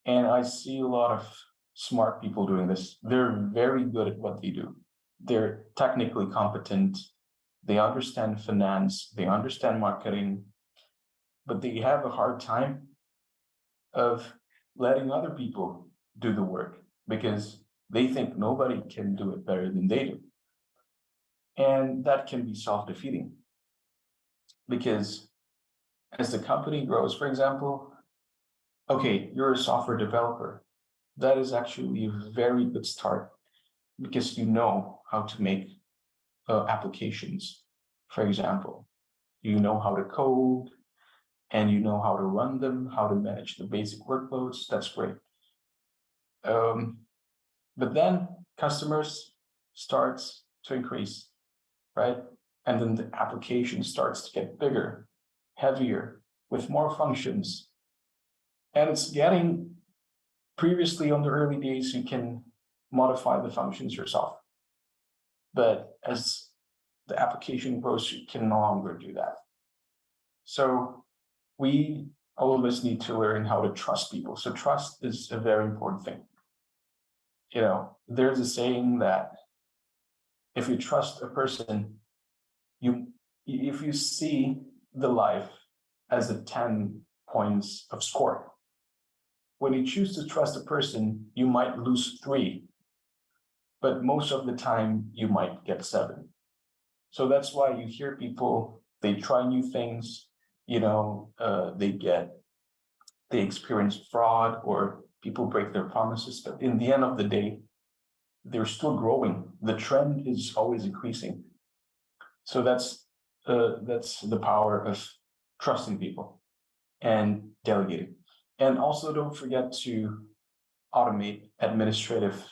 And I see a lot of smart people doing this. They're very good at what they do. They're technically competent. They understand finance. They understand marketing, but they have a hard time of letting other people do the work because they think nobody can do it better than they do. And that can be self-defeating because as the company grows, for example, okay, you're a software developer. That is actually a very good start because you know how to make applications, for example. You know how to code and you know how to run them, how to manage the basic workloads. That's great. But then customers starts to increase, right? And then the application starts to get bigger, heavier, with more functions. And it's getting, previously on the early days, you can modify the functions yourself. But as the application grows, you can no longer do that. So all of us need to learn how to trust people. So trust is a very important thing. You know, there's a saying that if you trust a person, if you see the life as a 10 points of score, when you choose to trust a person, you might lose 3, but most of the time you might get 7. So that's why you hear people, they try new things, you know, they experience fraud or people break their promises, but in the end of the day, they're still growing. The trend is always increasing. So that's the power of trusting people and delegating. And also don't forget to automate administrative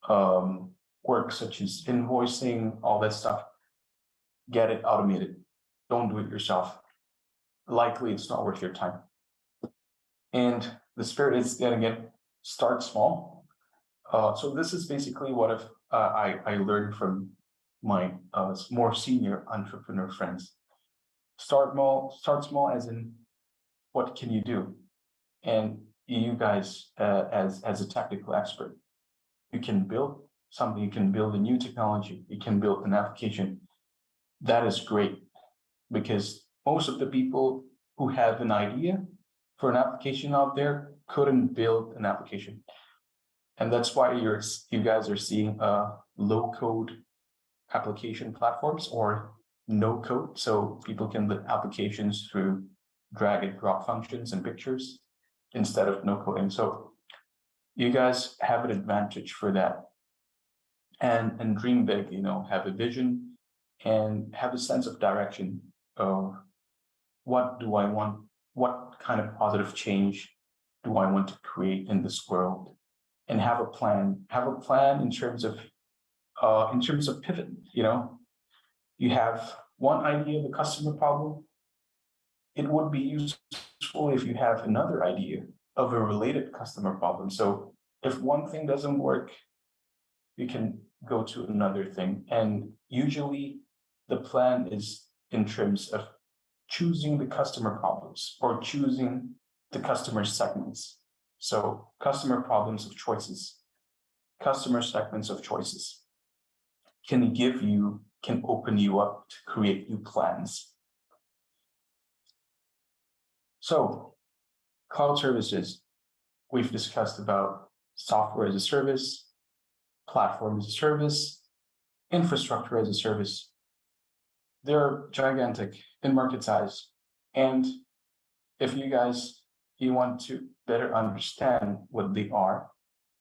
work such as invoicing, all that stuff. Get it automated. Don't do it yourself. Likely it's not worth your time. And the spirit is then again, start small. So this is basically what I learned from my more senior entrepreneur friends. Start small as in what can you do? And you guys, as a technical expert, you can build something, you can build a new technology, you can build an application. That is great because most of the people who have an idea for an application out there couldn't build an application. And that's why you guys are seeing low code application platforms or no code. So people can build applications through drag and drop functions and pictures instead of no coding. So you guys have an advantage for that. And dream big, you know, have a vision and have a sense of direction of what do I want, what kind of positive change do I want to create in this world, and have a plan in terms of pivot. You know, you have one idea of the customer problem. It would be useful if you have another idea of a related customer problem. So if one thing doesn't work, you can go to another thing. And usually the plan is in terms of choosing the customer problems or choosing the customer segments. So customer problems of choices, customer segments of choices can open you up to create new plans. So cloud services, we've discussed about software as a service, platform as a service, infrastructure as a service. They're gigantic in market size. And if you want to better understand what they are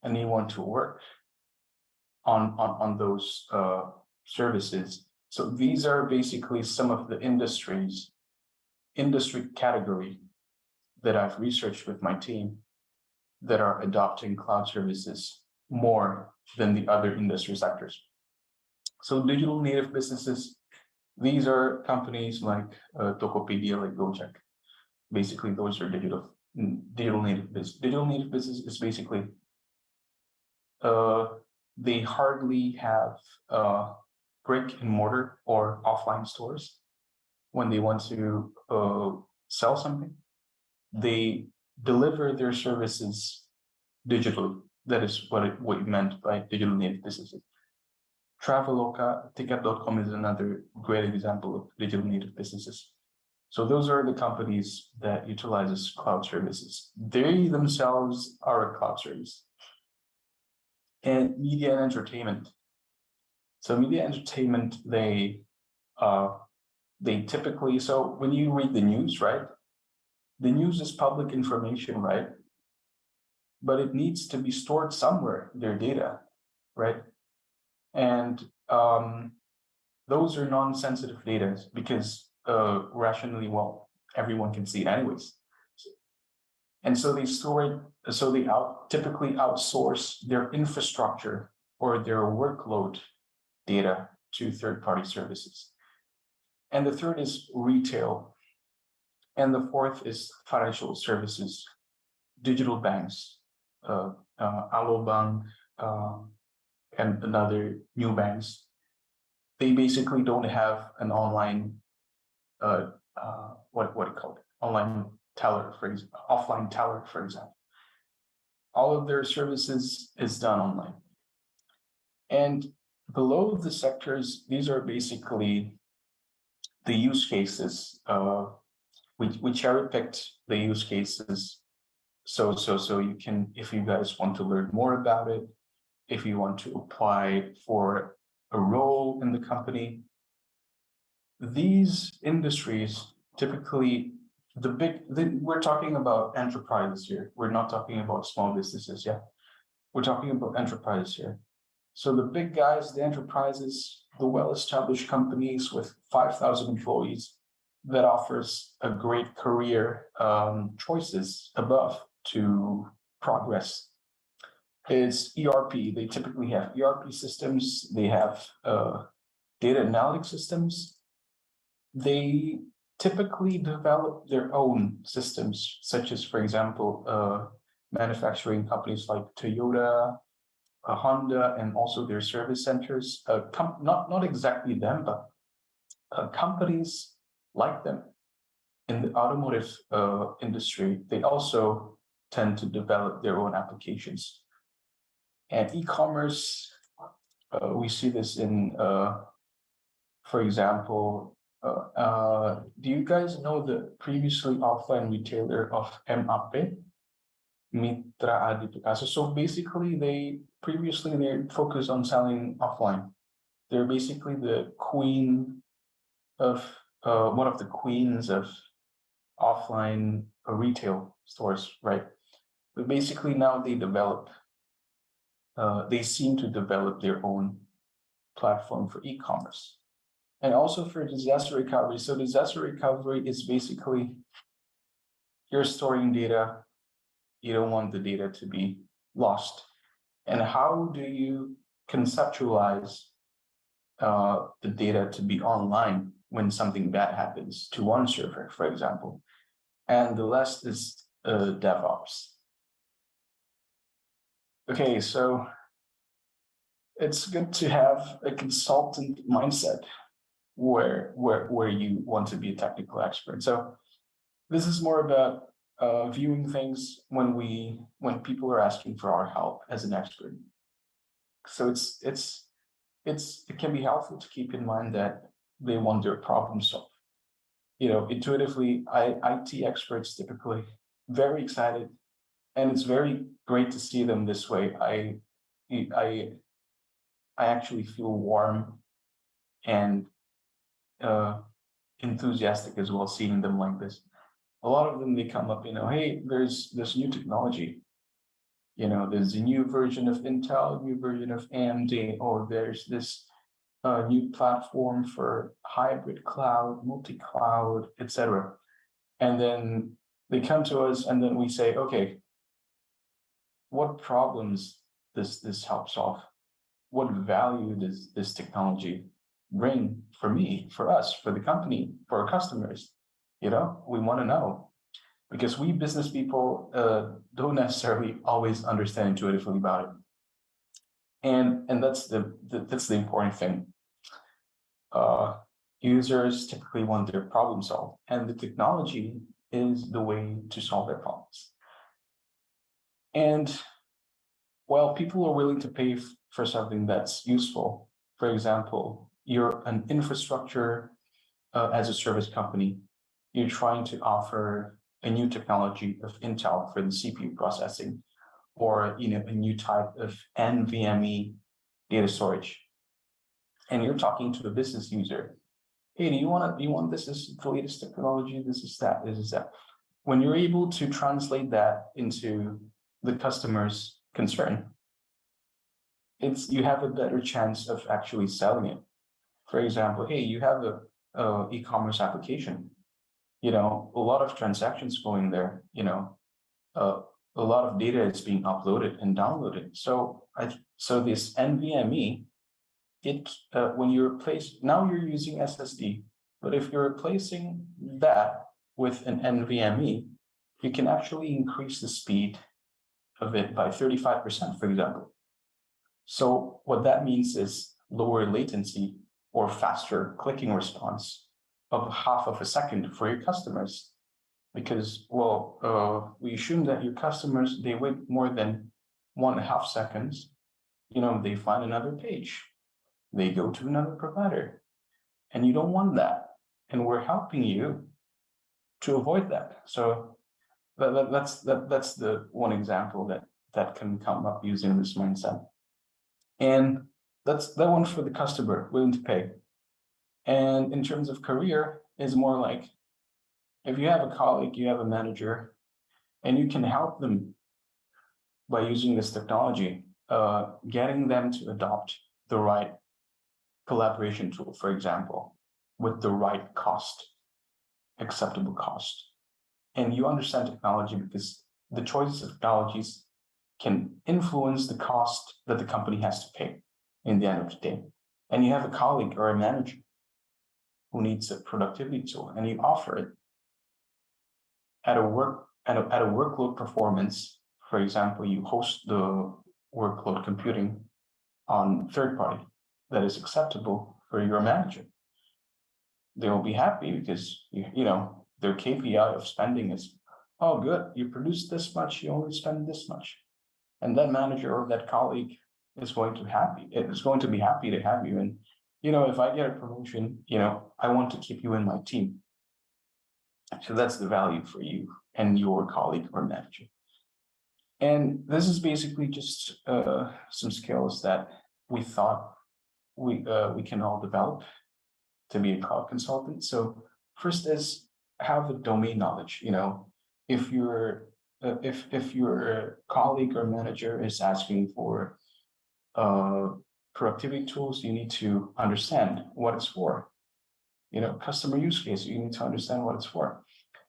and you want to work on those services. So these are basically some of the industry category that I've researched with my team that are adopting cloud services more than the other industry sectors. So digital native businesses, these are companies like Tokopedia, like Gojek. Basically, those are digital native business. Digital native business is basically they hardly have brick and mortar or offline stores when they want to sell something. they deliver their services digitally. That is what you meant by digital native businesses. Traveloka, Ticket.com is another great example of digital native businesses. So those are the companies that utilizes cloud services. They themselves are a cloud service. And media and entertainment. So media and entertainment, they typically, so when you read the news, right? The news is public information, right? But it needs to be stored somewhere, their data, right? And those are non-sensitive data because rationally, well, everyone can see it anyways. And so they store it, so they typically outsource their infrastructure or their workload data to third-party services. And the third is retail. And the fourth is financial services, digital banks, Alobank, and another new banks. They basically don't have an online, what do you call it? Online teller, for example, offline teller, for example. All of their services is done online. And below the sectors, these are basically the use cases. We cherry-picked the use cases. So you can, if you guys want to learn more about it, if you want to apply for a role in the company, these industries typically, we're talking about enterprises here. We're not talking about small businesses, yeah? We're talking about enterprises here. So the big guys, the enterprises, the well-established companies with 5,000 employees that offers a great career choices above to progress is ERP. They typically have ERP systems. They have data analytics systems. They typically develop their own systems, such as, for example, manufacturing companies like Toyota, Honda, and also their service centers. Not exactly them, but companies like them in the automotive industry, they also tend to develop their own applications. And e-commerce, we see this in, for example, do you guys know the previously offline retailer of MAP, Mitra Adi Picasso? So basically, they focused on selling offline. They're basically the queen of one of the queens of offline retail stores, right? But basically now they seem to develop their own platform for e-commerce. And also for disaster recovery. So disaster recovery is basically you're storing data, you don't want the data to be lost. And how do you conceptualize the data to be online when something bad happens to one server, for example? And the last is DevOps. Okay, so it's good to have a consultant mindset where you want to be a technical expert. So this is more about viewing things when people are asking for our help as an expert. So it can be helpful to keep in mind that they want their problem solved. You know, intuitively, IT experts typically very excited, and it's very great to see them this way. I actually feel warm and enthusiastic as well seeing them like this. A lot of them, they come up, you know, hey, there's this new technology. You know, there's a new version of Intel, new version of AMD, or there's this new platform for hybrid cloud, multi-cloud, etc. And then they come to us, and then we say, okay, what problems does this help solve? What value does this technology bring for me, for us, for the company, for our customers? You know, we want to know, because we business people don't necessarily always understand intuitively about it. And that's the important thing. Users typically want their problem solved, and the technology is the way to solve their problems. And while people are willing to pay for something that's useful, for example, you're an infrastructure as a service company, you're trying to offer a new technology of Intel for the CPU processing, or a new type of NVMe data storage, and you're talking to a business user. Hey, do you want this is the latest technology? This is that. This is that. When you're able to translate that into the customer's concern, you have a better chance of actually selling it. For example, hey, you have a e-commerce application. A lot of transactions going there. A lot of data is being uploaded and downloaded. So this NVMe, when you replace, now you're using SSD, but if you're replacing that with an NVMe, you can actually increase the speed of it by 35%, for example. So what that means is lower latency or faster clicking response of half of a second for your customers. Because, we assume that your customers, they wait more than 1.5 seconds. They find another page. They go to another provider. And you don't want that. And we're helping you to avoid that. So that's the one example that can come up using this mindset. And that's that one for the customer willing to pay. And in terms of career, is more like, if you have a colleague, you have a manager, and you can help them by using this technology, getting them to adopt the right collaboration tool, for example, with the right acceptable cost. And you understand technology because the choices of technologies can influence the cost that the company has to pay in the end of the day. And you have a colleague or a manager who needs a productivity tool, and you offer it at a workload performance. For example, you host the workload computing on third party that is acceptable for your manager. They will be happy because their KPI of spending is, oh, good, you produce this much, you only spend this much, and that manager or that colleague is going to be happy to have you. And if I get a promotion, I want to keep you in my team. So that's the value for you and your colleague or manager. And this is basically just some skills that we thought we can all develop to be a cloud consultant. So first is have the domain knowledge. If your colleague or manager is asking for productivity tools, you need to understand what it's for. Customer use case, you need to understand what it's for.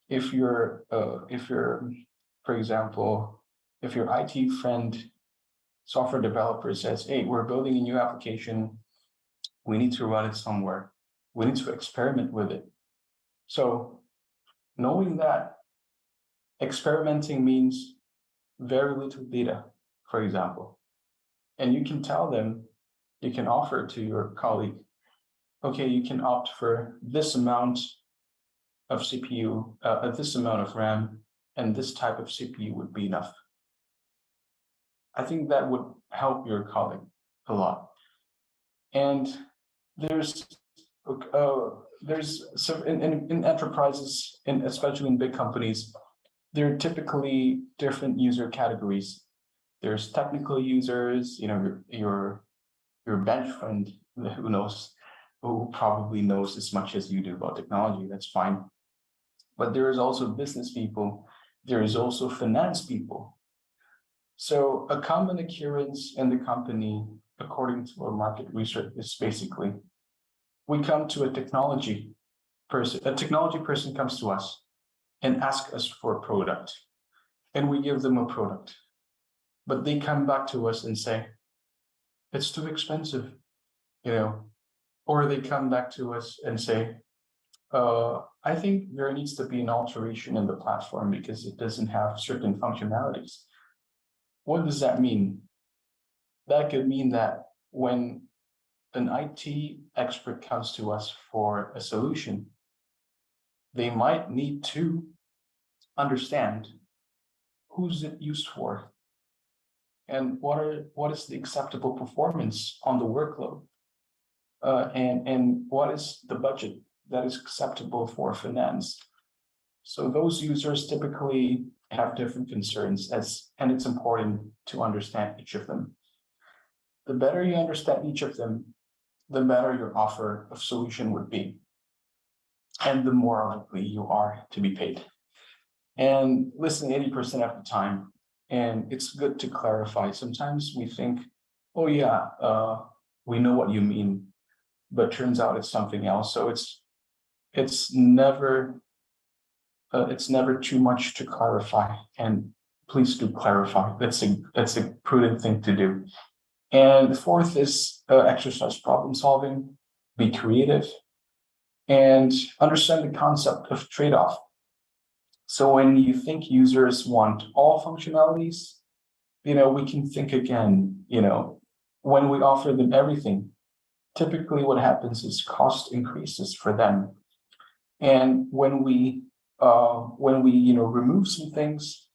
If your IT friend, software developer says, hey, we're building a new application, we need to run it somewhere, we need to experiment with it. So knowing that experimenting means very little data, for example, and you can tell them, you can offer to your colleague, okay, you can opt for this amount of CPU, this amount of RAM, and this type of CPU would be enough. I think that would help your colleague a lot. And there's so in enterprises, and especially in big companies, there are typically different user categories. There's technical users, your bench friend who probably knows as much as you do about technology, that's fine. But there is also business people, there is also finance people. So a common occurrence in the company, according to our market research, is basically, we come to a technology person comes to us and asks us for a product, and we give them a product. But they come back to us and say, it's too expensive, or they come back to us and say, I think there needs to be an alteration in the platform because it doesn't have certain functionalities. What does that mean? That could mean that when an IT expert comes to us for a solution, they might need 2 understand who's it used for, and what is the acceptable performance on the workload, and what is the budget that is acceptable for finance. So those users typically have different concerns, and it's important to understand each of them. The better you understand each of them, the better your offer of solution would be, and the more likely you are to be paid. And listen 80% of the time, and it's good to clarify. Sometimes we think, oh yeah, we know what you mean, but turns out it's something else. So it's never too much to clarify, and please do clarify. That's a prudent thing to do. And the fourth is exercise problem solving, be creative, and understand the concept of trade-off. So when you think users want all functionalities, we can think again, when we offer them everything, typically what happens is cost increases for them. And when we remove some things,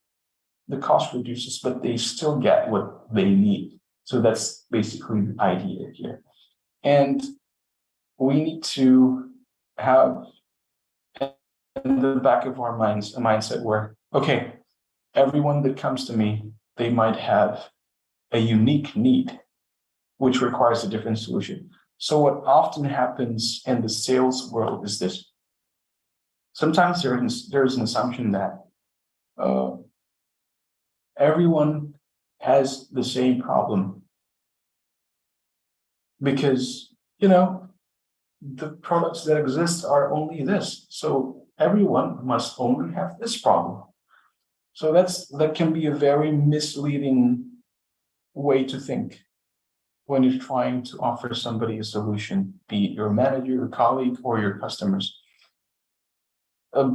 the cost reduces, but they still get what they need. So that's basically the idea here. And we need to have in the back of our minds a mindset where, okay, everyone that comes to me, they might have a unique need, which requires a different solution. So what often happens in the sales world is this. Sometimes there is an assumption that everyone has the same problem because, the products that exist are only this. So everyone must only have this problem. So that can be a very misleading way to think when you're trying to offer somebody a solution, be it your manager, your colleague, or your customers. A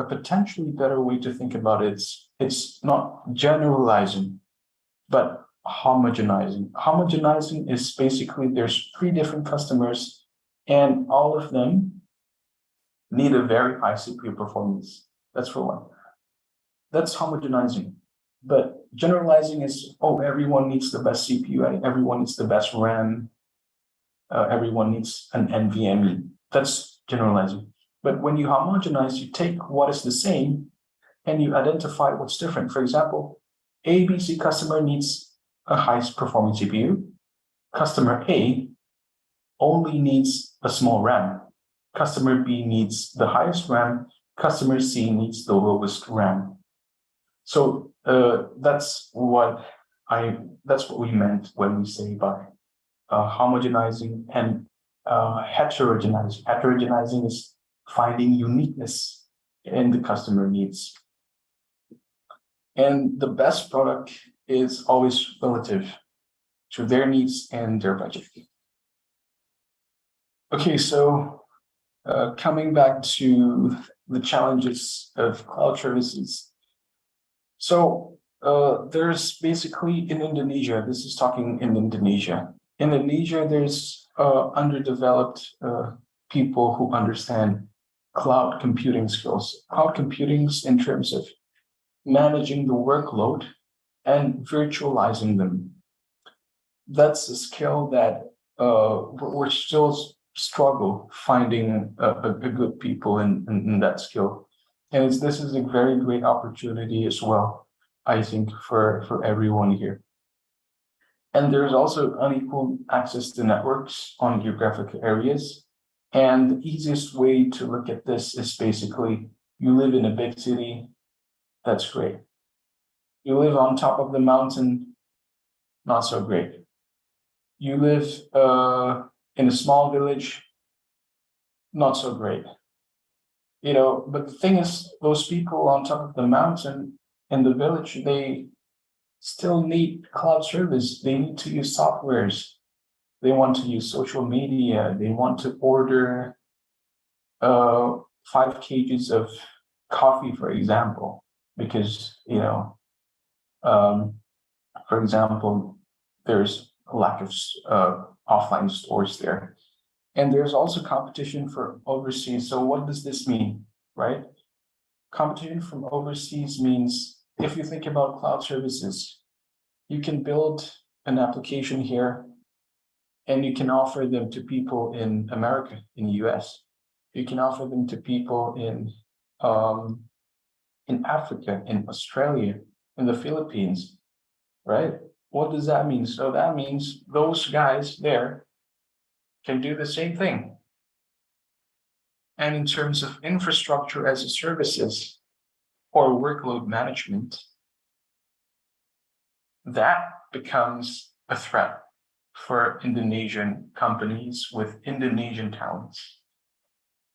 potentially better way to think about it is it's not generalizing, but homogenizing. Homogenizing is basically there's 3 different customers and all of them need a very high CPU performance. That's for one. That's homogenizing. But generalizing is, everyone needs the best CPU, everyone needs the best RAM, everyone needs an NVMe. That's generalizing. But when you homogenize, you take what is the same and you identify what's different. For example, ABC customer needs a high performing CPU. Customer A only needs a small RAM. Customer B needs the highest RAM. Customer C needs the lowest RAM. So that's what we meant when we say by homogenizing and heterogenizing. Heterogenizing is finding uniqueness in the customer needs. And the best product is always relative to their needs and their budget. Okay, so coming back to the challenges of cloud services. So there's basically in Indonesia, this is talking in Indonesia. In Indonesia, there's underdeveloped people who understand cloud computing skills. Cloud computing in terms of managing the workload and virtualizing them. That's a skill that we're still struggle finding a good people in that skill. And this is a very great opportunity as well, I think, for everyone here. And there's also unequal access to networks on geographic areas. And the easiest way to look at this is basically, you live in a big city, that's great. You live on top of the mountain, not so great. You live in a small village, not so great. But the thing is, those people on top of the mountain in the village, they still need cloud service. They need to use softwares. They want to use social media. They want to order 5 kgs of coffee, for example, because, for example, there's a lack of offline stores there. And there's also competition for overseas. So what does this mean, right? Competition from overseas means if you think about cloud services, you can build an application here and you can offer them to people in America, in the US. You can offer them to people in Africa, in Australia, in the Philippines, right? What does that mean? So that means those guys there can do the same thing. And in terms of infrastructure as a services or workload management, that becomes a threat for Indonesian companies with Indonesian talents.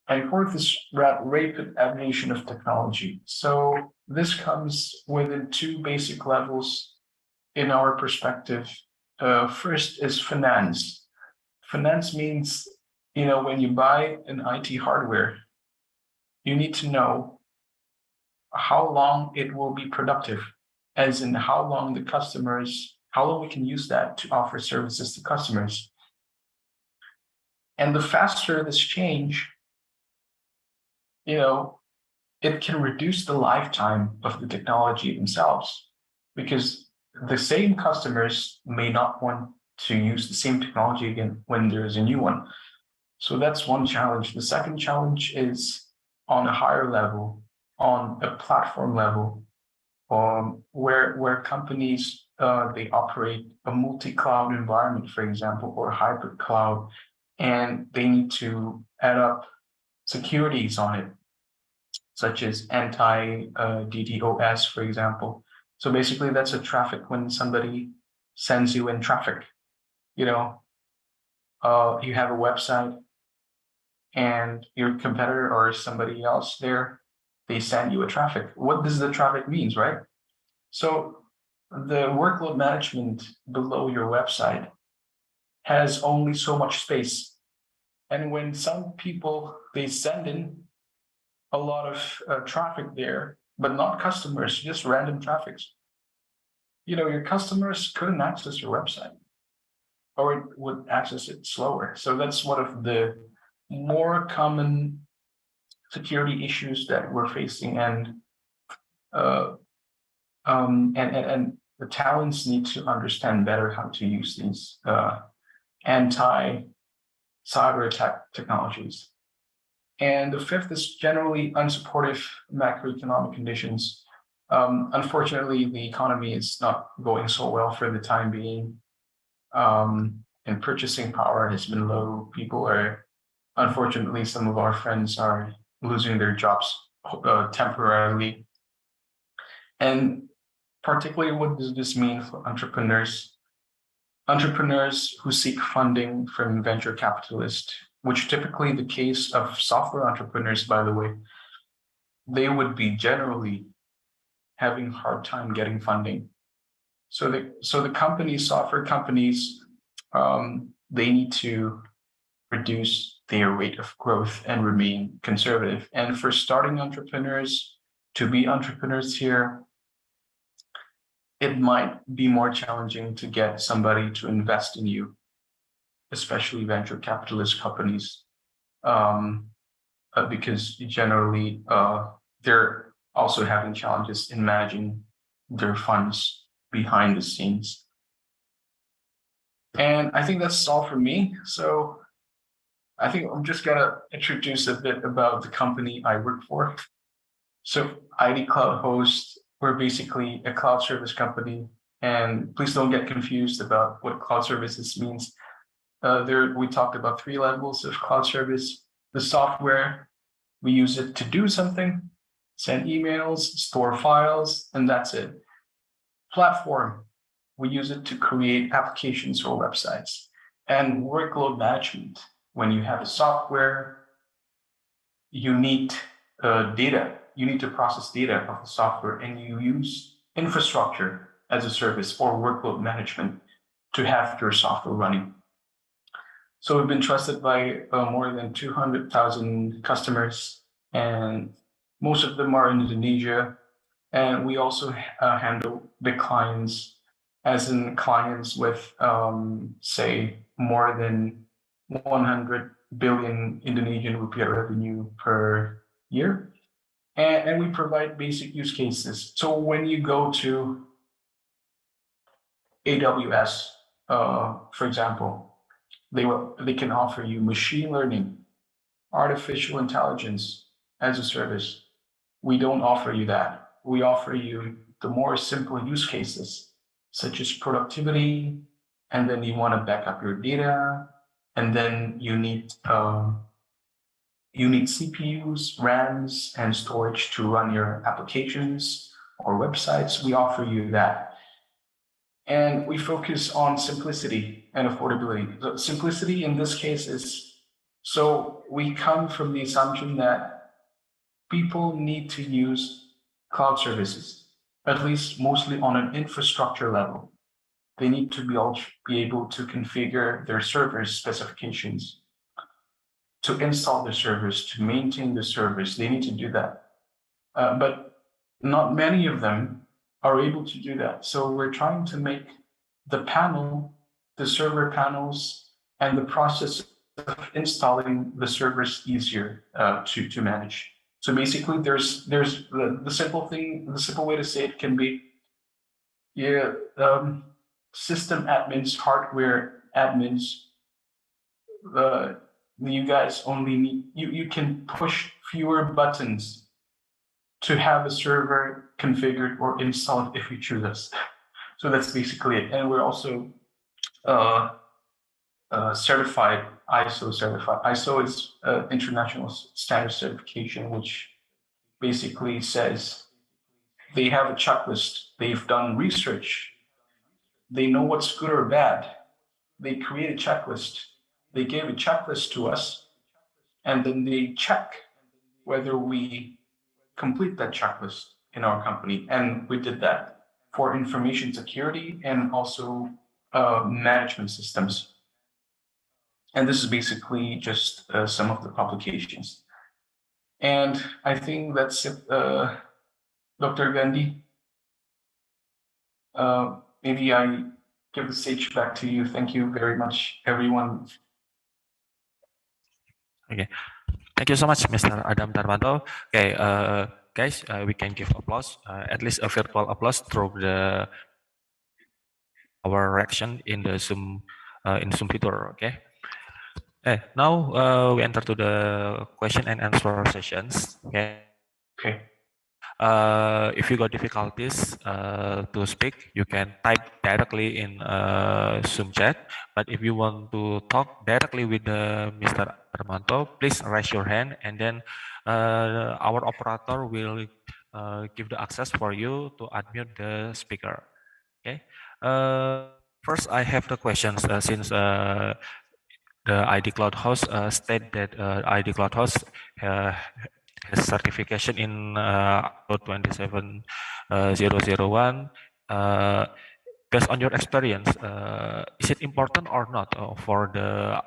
And fourth is rapid evolution of technology. So this comes within two basic levels in our perspective. First is finance. Finance means, when you buy an IT hardware, you need to know how long it will be productive, as in how long we can use that to offer services to customers. And the faster this change, it can reduce the lifetime of the technology themselves, because the same customers may not want to use the same technology again when there's a new one. So that's one challenge. The second challenge is on a higher level, on a platform level, where companies they operate a multi-cloud environment, for example, or hybrid cloud, and they need to add up securities on it, such as anti-DDoS, for example. So basically, that's a traffic when somebody sends you in traffic. You have a website, and your competitor or somebody else there, they send you a traffic. What does the traffic means, right? So the workload management below your website has only so much space. And when some people, they send in a lot of traffic there, but not customers, just random traffics, your customers couldn't access your website, or it would access it slower. So that's one of the more common security issues that we're facing, and the talents need to understand better how to use these anti-cyber attack technologies. And the fifth is generally unsupportive macroeconomic conditions. Unfortunately, the economy is not going so well for the time being, and purchasing power has been low. Unfortunately, some of our friends are losing their jobs temporarily. And particularly, what does this mean for entrepreneurs? Entrepreneurs who seek funding from venture capitalists, which typically the case of software entrepreneurs, by the way, they would be generally having a hard time getting funding. So the software companies, they need to reduce their rate of growth and remain conservative. And for starting entrepreneurs to be entrepreneurs here, it might be more challenging to get somebody to invest in you, especially venture capitalist companies, because generally they're also having challenges in managing their funds behind the scenes. And I think that's all for me. So I think I'm just gonna introduce a bit about the company I work for. So ID Cloud Host, we're basically a cloud service company, and please don't get confused about what cloud services means. We talked about 3 levels of cloud service. The software, we use it to do something, send emails, store files, and that's it. Platform, we use it to create applications or websites. And workload management, when you have a software, you need data. You need to process data of the software, and you use infrastructure as a service or workload management to have your software running. So we've been trusted by more than 200,000 customers, and most of them are in Indonesia. And we also handle big clients, as in clients with, say, more than 100 billion Indonesian rupiah revenue per year. and we provide basic use cases. So when you go to AWS, for example, they can offer you machine learning, artificial intelligence as a service. We don't offer you that. We offer you the more simple use cases, such as productivity, and then you want to back up your data, and then you need CPUs, RAMs, and storage to run your applications or websites. We offer you that. And we focus on simplicity and affordability. The simplicity in this case is, so we come from the assumption that people need to use cloud services, at least mostly on an infrastructure level. They need to be able to configure their servers specifications, to install the servers, to maintain the servers. They need to do that. But not many of them are able to do that. So we're trying to make the panel, the server panels, and the process of installing the servers easier to manage. So basically, there's the simple thing, the simple way to say it can be, system admins, hardware admins. You guys only need, you can push fewer buttons to have a server configured or installed if you choose us. So that's basically it. And we're also certified, ISO certified. ISO is international standard certification, which basically says they have a checklist. They've done research. They know what's good or bad. They create a checklist. They gave a checklist to us, and then they check whether we complete that checklist in our company. And we did that for information security and also management systems. And this is basically just some of the publications. And I think that's it, Dr. Gandhi. Maybe I give the stage back to you. Thank you very much, everyone. Okay, thank you so much, Mr. Adam Darmanto. Okay, guys, we can give applause, at least a virtual applause through our reaction in the Zoom feature. Okay. Now we enter to the question and answer sessions. Okay. Okay. If you got difficulties to speak, you can type directly in Zoom chat. But if you want to talk directly with Mr. Armanto, please raise your hand, and then our operator will give the access for you to unmute the speaker. Okay. First, I have the questions since the ID Cloud Host state that ID Cloud Host has certification in ISO 27001. Based on your experience, is it important or not for the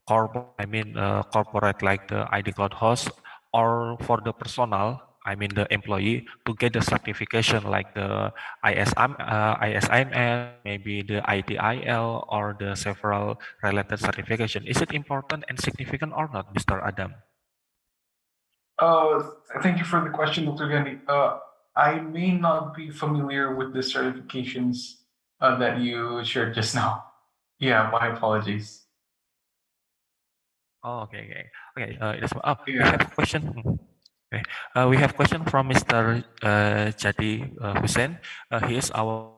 corporate like the ID Cloud Host, or for the personal, the employee, to get the certification like the ISIMS, maybe the ITIL, or the several related certification? Is it important and significant or not, Mr. Adam? Thank you for the question, Dr. Gandhi. I may not be familiar with the certifications that you shared just now. Yeah, my apologies. Oh, okay. We have a question. Okay. We have a question from Mr. Jadi Hussein. He is our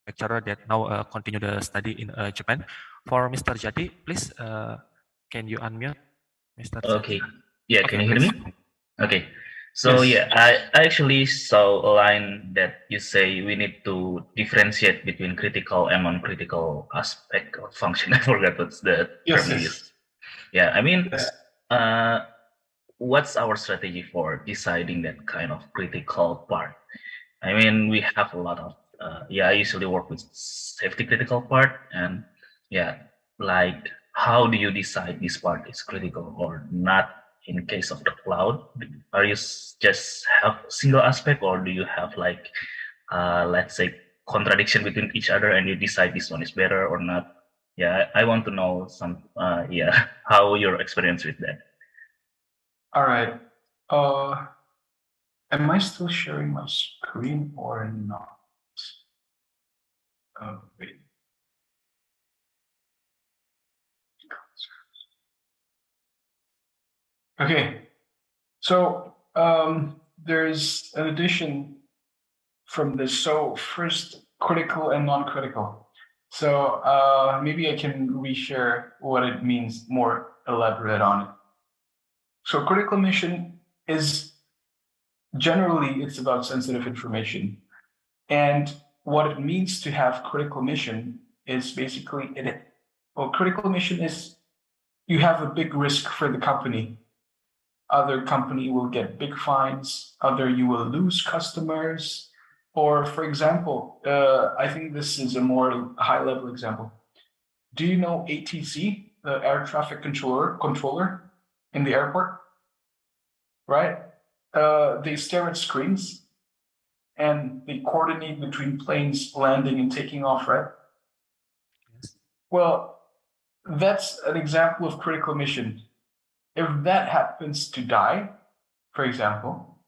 lecturer that now continue the study in Japan. For Mr. Jadi, please, can you unmute, Mr. Okay. Jadi? Yeah, Okay, can you hear please. me? Okay. So Yes. yeah, I actually saw a line that you say we need to differentiate between critical and non-critical aspect of function. I forgot what's the term you used. Yeah, I mean, Yes. what's our strategy for deciding that kind of critical part? I mean, we have a lot of, I usually work with safety critical part, and like, how do you decide this part is critical or not? In case of the cloud, are you just have a single aspect, or do you have like, let's say, contradiction between each other, and you decide this one is better or not? Yeah, I want to know some, how your experience with that. All right. Am I still sharing my screen or not? Wait. Okay, so there's an addition from this. So first, critical and non-critical. So maybe I can reshare what it means, more elaborate on it. So critical mission is generally, it's about sensitive information. And what it means to have critical mission is basically critical mission is you have a big risk for the company. Other company will get big fines, other you will lose customers. Or for example, I think this is a more high level example. Do you know ATC, the air traffic controller in the airport? Right? They stare at screens and they coordinate between planes landing and taking off, right? Yes. Well, that's an example of critical mission. If that happens to die, for example,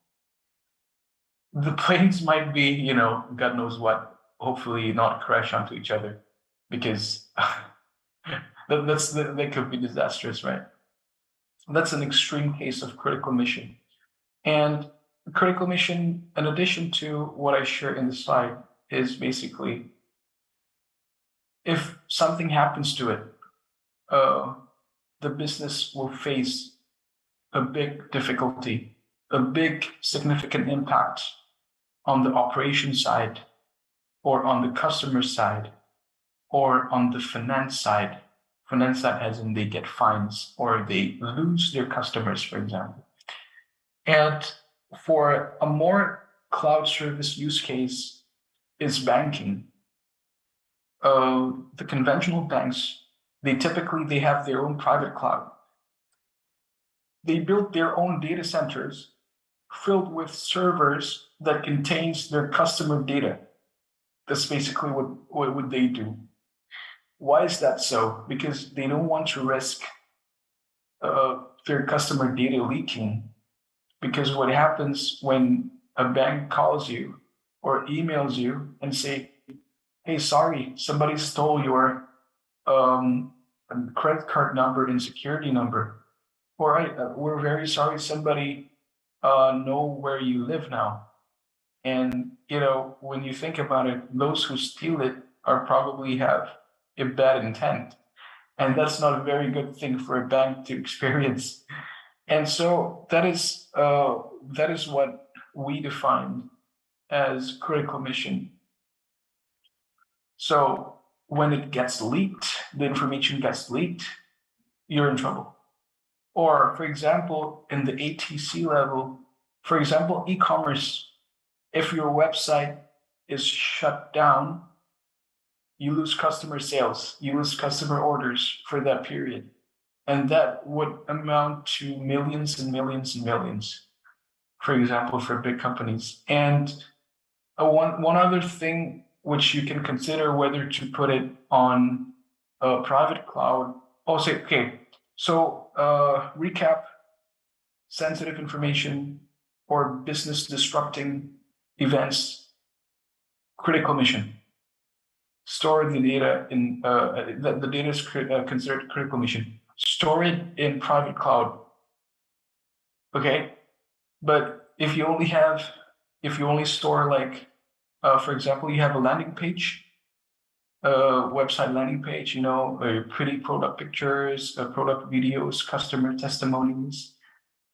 the planes might be, God knows what, hopefully not crash onto each other, because that could be disastrous, right? That's an extreme case of critical mission. And critical mission, in addition to what I share in the slide, is basically if something happens to it, the business will face a big difficulty, a big significant impact on the operation side, or on the customer side, or on the finance side. Finance side as in they get fines or they lose their customers, for example. And for a more cloud service use case is banking. The conventional banks, they have their own private cloud. They built their own data centers filled with servers that contains their customer data. That's basically what would they do. Why is that so? Because they don't want to risk their customer data leaking. Because what happens when a bank calls you or emails you and say, hey, sorry, somebody stole your credit card number and security number. All right, we're very sorry, somebody know where you live now. And, when you think about it, those who steal it are probably have a bad intent. And that's not a very good thing for a bank to experience. And so that is what we define as critical mission. So when it gets leaked, the information gets leaked, you're in trouble. Or for example, in the ATC level, for example, e-commerce, if your website is shut down, you lose customer sales, you lose customer orders for that period. And that would amount to millions and millions and millions, for example, for big companies. And one other thing which you can consider whether to put it on a private cloud. So recap, sensitive information or business disrupting events, critical mission. Store the data in, the data is considered critical mission. Store it in private cloud. Okay, but if you only store like, for example, you have a landing page, website landing page, pretty product pictures, product videos, customer testimonies.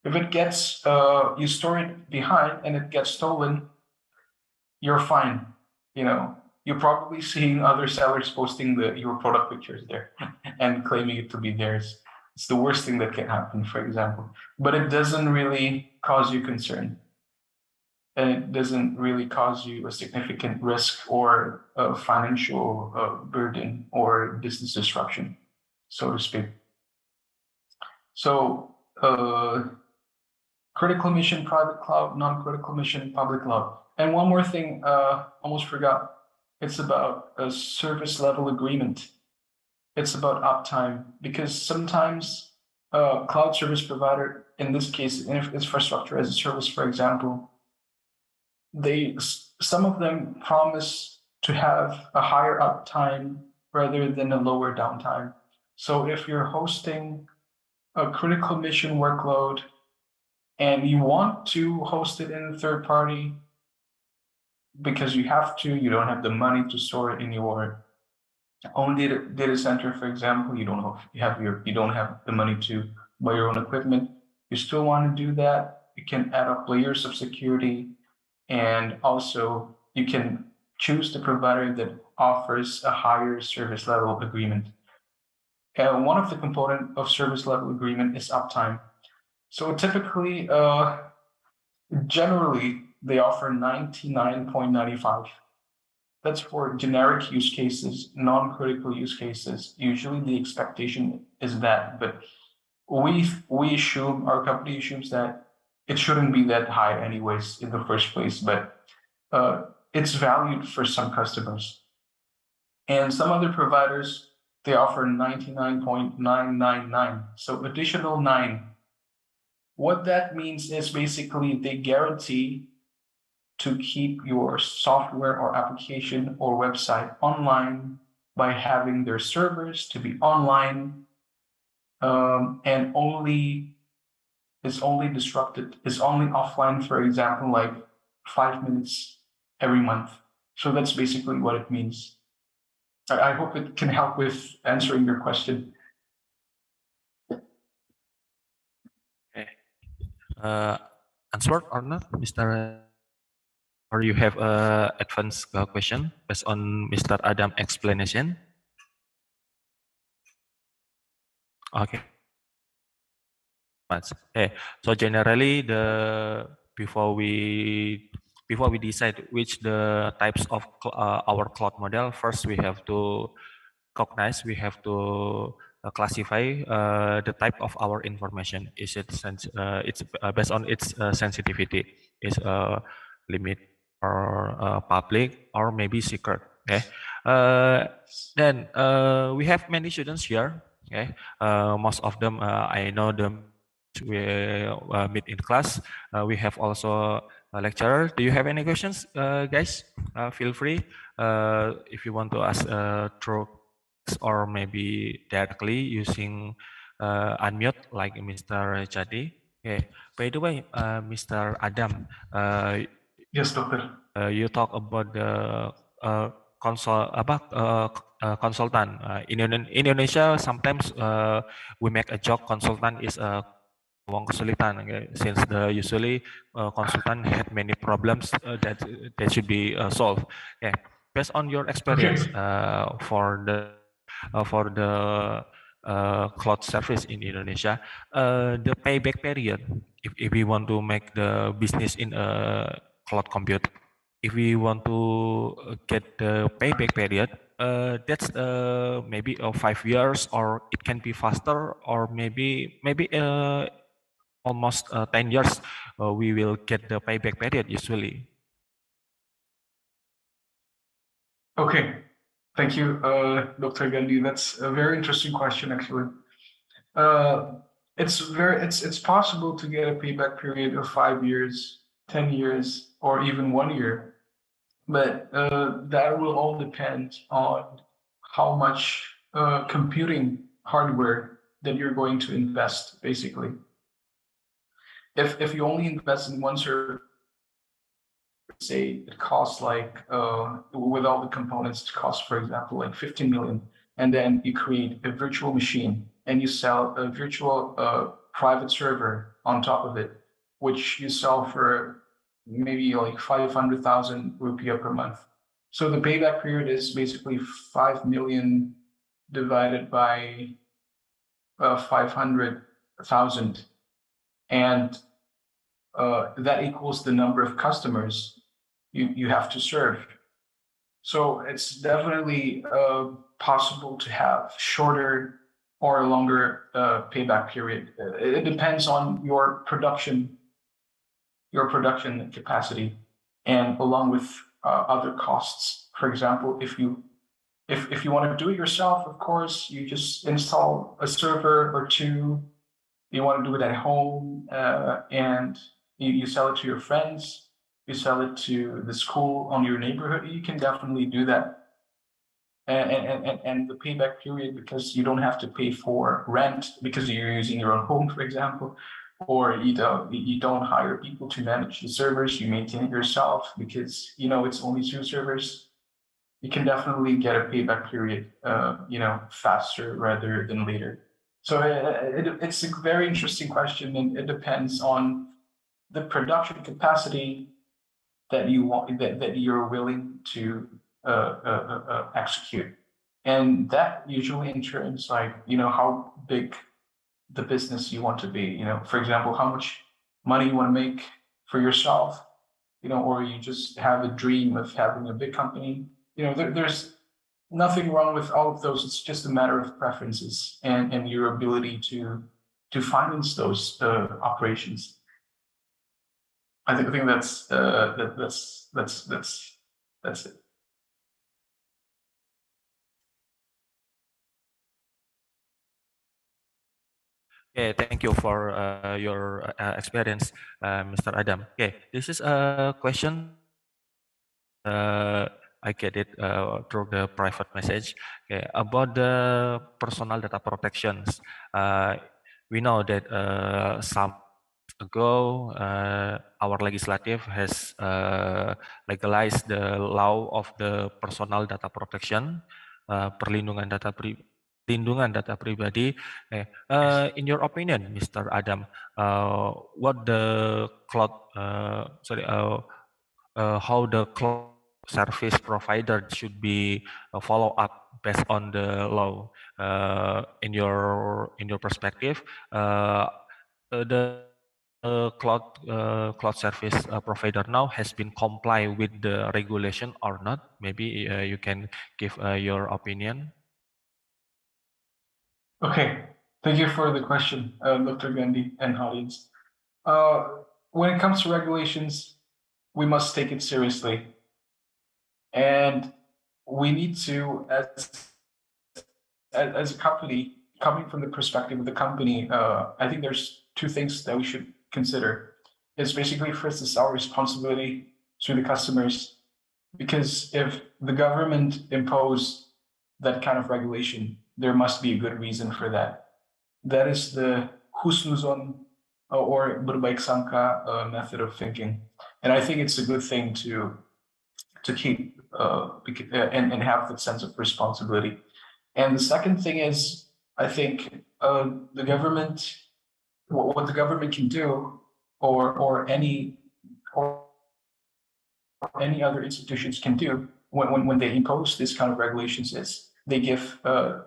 If it gets, you store it behind and it gets stolen, you're fine. You're probably seeing other sellers posting your product pictures there and claiming it to be theirs. It's the worst thing that can happen, for example. But it doesn't really cause you concern. And it doesn't really cause you a significant risk or a financial burden or business disruption, so to speak. So critical mission, private cloud, non-critical mission, public cloud. And one more thing, almost forgot. It's about a service level agreement. It's about uptime, because sometimes cloud service provider, in this case, infrastructure as a service, for example, some of them promise to have a higher uptime rather than a lower downtime. So if you're hosting a critical mission workload and you want to host it in a third party because you have to, you don't have the money to store it in your own data center, for example, you don't have the money to buy your own equipment, you still want to do that, you can add up layers of security, and also you can choose the provider that offers a higher service level agreement. And one of the components of service level agreement is uptime. So typically, generally, they offer 99.95. That's for generic use cases, non-critical use cases. Usually the expectation is that, but our company assumes that it shouldn't be that high anyways in the first place, but it's valued for some customers. And some other providers, they offer 99.999, so additional 9. What that means is basically they guarantee to keep your software or application or website online by having their servers to be online, and is only offline, for example, like 5 minutes every month. So that's basically what it means. I hope it can help with answering your question. Okay. Answered or not, Mr. Or you have a advanced question based on Mr. Adam explanation? Okay. Okay. So generally, before we decide which the types of our cloud model, first we have to classify the type of our information. Is it it's based on its sensitivity? Is limit or public or maybe secret? Okay. Then we have many students here. Okay. Most of them I know them. We meet in class. We have also a lecturer. Do you have any questions, guys? Feel free. If you want to ask through or maybe directly using unmute like Mr. Jadi. Okay. By the way, Mr. Adam. Yes, Doctor. You talk about the consultant. In Indonesia, sometimes we make a joke. Consultant is a uang kesulitan, okay? Since usually consultant had many problems that should be solved. Okay. Based on your experience for the cloud service in Indonesia, the payback period, if we want to make the business in a cloud compute, if we want to get the payback period, that's maybe 5 years, or it can be faster, or maybe almost 10 years, we will get the payback period usually. Okay, thank you, Dr. Gandhi. That's a very interesting question, actually. It's possible to get a payback period of 5 years, 10 years, or even 1 year, but that will all depend on how much computing hardware that you're going to invest, basically. If you only invest in one server, say it costs like with all the components, it costs, for example, like 15 million, and then you create a virtual machine and you sell a virtual private server on top of it, which you sell for maybe like 500,000 rupiah per month. So the payback period is basically 5 million divided by 500,000. And that equals the number of customers you have to serve. So it's definitely possible to have shorter or longer payback period. It depends on your production capacity, and along with other costs. For example, if you want to do it yourself, of course, you just install a server or two you want to do it at home, and you sell it to your friends, you sell it to the school on your neighborhood, you can definitely do that. And the payback period, because you don't have to pay for rent because you're using your own home, for example, or you don't hire people to manage the servers, you maintain it yourself because it's only 2 servers. You can definitely get a payback period, faster rather than later. So it's a very interesting question, and it depends on the production capacity that you want, that you're willing to execute, and that usually in terms how big the business you want to be. For example, how much money you want to make for yourself, or you just have a dream of having a big company. There's nothing wrong with all of those. It's just a matter of preferences and your ability to finance those operations. I think that's it. Okay, thank you for your experience, Mr. Adam. Okay, this is a question. I get it through the private message. Okay, about the personal data protections. We know that some ago our legislative has legalized the law of the personal data protection, perlindungan data pribadi. In your opinion, Mr. Adam, what the cloud how the cloud service provider should be follow up based on the law, in your perspective, the cloud service provider now has been comply with the regulation or not? Maybe you can give your opinion. Okay, thank you for the question, Dr. Gandhi and audience. When it comes to regulations, we must take it seriously. And we need to, as a company, coming from the perspective of the company, I think there's 2 things that we should consider. It's basically, first, it's our responsibility to the customers, because if the government impose that kind of regulation, there must be a good reason for that. That is the husnuzon or berbaik sangka method of thinking. And I think it's a good thing to keep and have that sense of responsibility. And the second thing is, I think the government, what the government can do, or any other institutions can do when they impose this kind of regulations is they give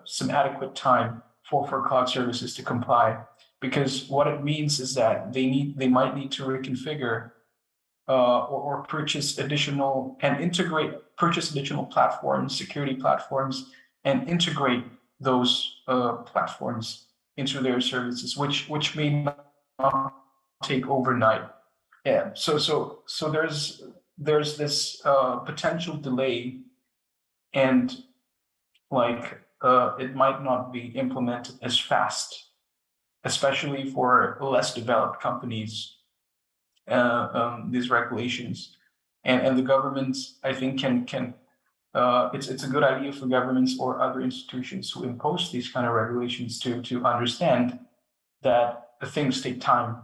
some adequate time for cloud services to comply. Because what it means is that they might need to reconfigure or purchase additional platforms, security platforms, and integrate those platforms into their services, which may not take overnight. Yeah. So there's this potential delay, and it might not be implemented as fast, especially for less developed companies. These regulations, and the governments, I think, can it's a good idea for governments or other institutions who impose these kind of regulations to understand that things take time,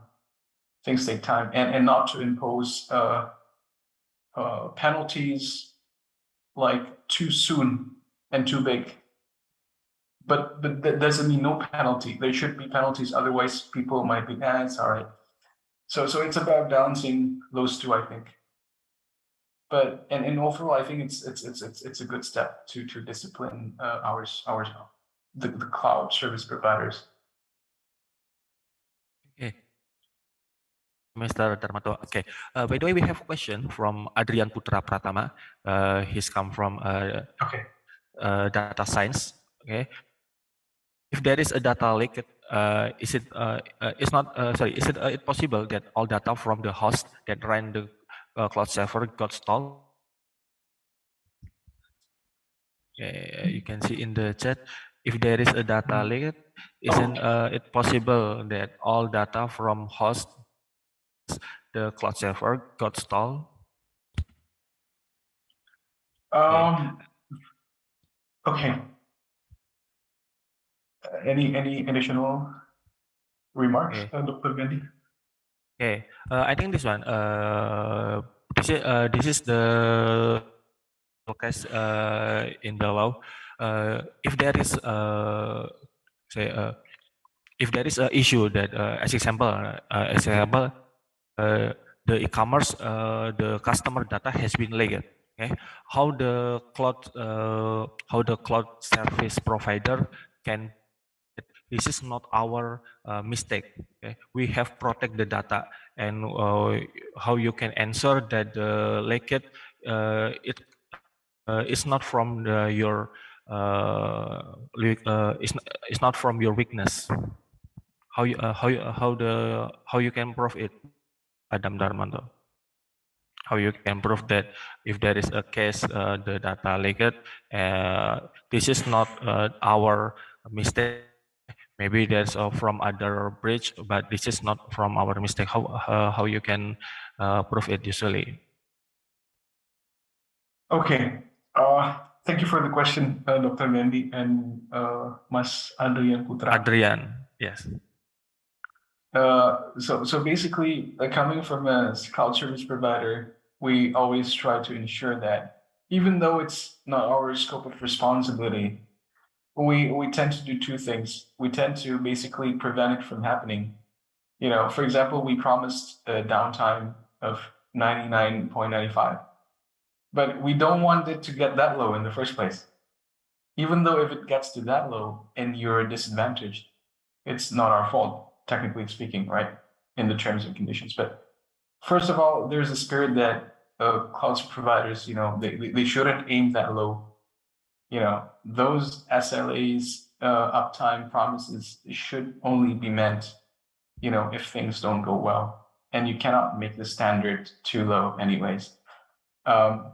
and not to impose penalties too soon and too big. But that doesn't mean no penalty. There should be penalties, otherwise people might be, it's all right. So it's about balancing those 2, I think. But and overall, I think it's a good step to discipline the cloud service providers. Okay, Mr. Darmato. Okay. By the way, we have a question from Adrian Putra Pratama. He's come from data science. Okay. If there is a data leak, is it possible that all data from the host that ran the cloud server got stalled? You can see in the chat, if there is a data leak, Isn't it possible that all data from host the cloud server got stalled? Okay. Any additional remarks, Dr. Gandhi? Okay, I think this one. This is the case in the law. If there is say if there is an issue that, as example, the e-commerce, the customer data has been leaked. Okay, how the cloud service provider can. This is not our mistake. Okay? We have protect the data, and how you can answer that the leakage it's not from your it's not from your weakness. How you can prove it, Adam Darmanto? How you can prove that if there is a case the data leaked, this is not our mistake. Maybe there's from other bridge, but this is not from our mistake. How you can prove it usually? Okay. Thank you for the question, Dr. Gandhi and Mas Adrian Putra. Adrian, yes. So basically, coming from a cloud service provider, we always try to ensure that even though it's not our scope of responsibility, we tend to do two things. We tend to basically prevent it from happening. You know, for example, we promised a downtime of 99.95, but we don't want it to get that low in the first place. Even though if it gets to that low and you're disadvantaged, it's not our fault, technically speaking, right? In the terms and conditions. But first of all, there's a spirit that cloud providers, you know, they shouldn't aim that low. You know, those SLAs, uptime promises should only be meant, you know, if things don't go well, and you cannot make the standard too low anyways. And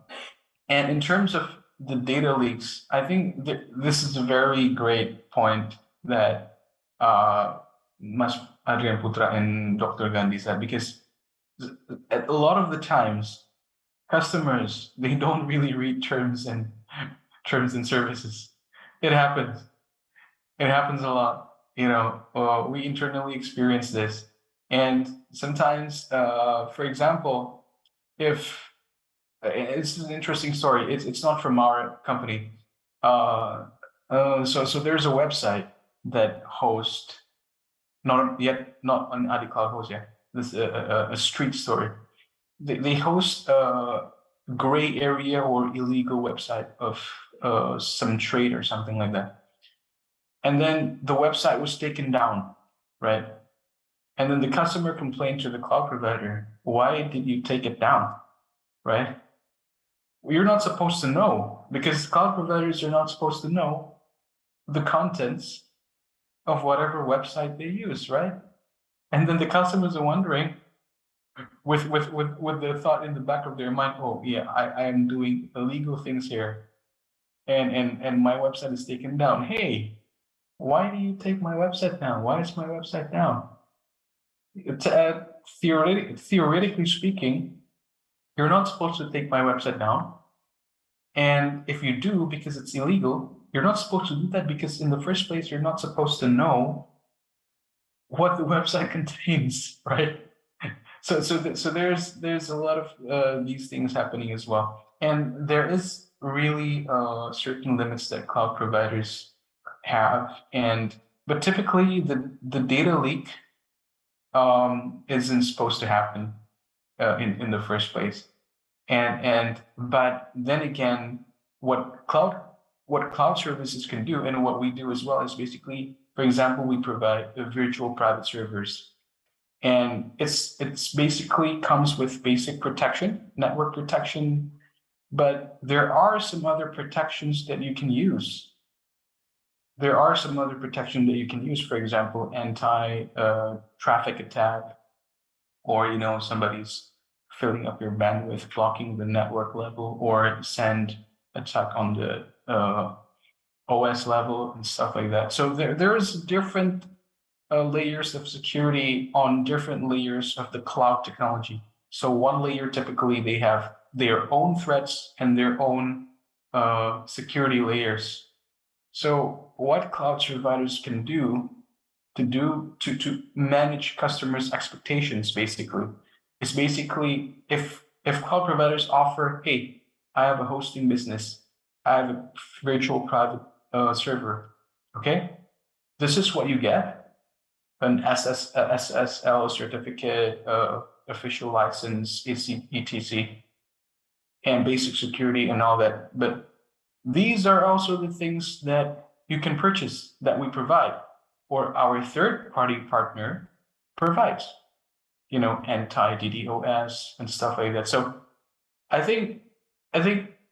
in terms of the data leaks, I think this is a very great point that Mas Adrian Putra and Dr. Gandhi said, because a lot of the times, customers, they don't really read terms and services. It happens. It happens a lot. You know, we internally experience this. And sometimes, for example, if it's an interesting story, it's not from our company. So there's a website that hosts, not on AdiCloud host yet. This a street story. They host a gray area or illegal website of some trade or something like that. And then the website was taken down, right? And then the customer complained to the cloud provider, why did you take it down, right? You're not supposed to know, because cloud providers are not supposed to know the contents of whatever website they use, right? And then the customers are wondering, with the thought in the back of their mind, oh yeah, I am doing illegal things here, and my website is taken down. Hey, why do you take my website down? Why is my website down? Theoretically speaking, you're not supposed to take my website down. And if you do, because it's illegal, you're not supposed to do that, because in the first place, you're not supposed to know what the website contains, right? So there's a lot of these things happening as well. And there is really certain limits that cloud providers have, but typically the data leak isn't supposed to happen in the first place. But then again, what cloud services can do, and what we do as well, is basically, for example, we provide virtual private servers, and it's basically comes with basic protection, network protection, but there are some other protections that you can use. There are some other protection that you can use, for example, anti-traffic attack, or, you know, somebody's filling up your bandwidth, blocking the network level, or send attack on the OS level and stuff like that. So there's different layers of security on different layers of the cloud technology. So one layer, typically they have their own threats and their own security layers. So what cloud providers can do to manage customers' expectations basically is basically if cloud providers offer, hey, I have a hosting business, I have a virtual private server, okay, this is what you get: an SSL certificate, official license, etc., and basic security and all that. But these are also the things that you can purchase that we provide, or our third-party partner provides, you know, anti-DDoS and stuff like that. So I think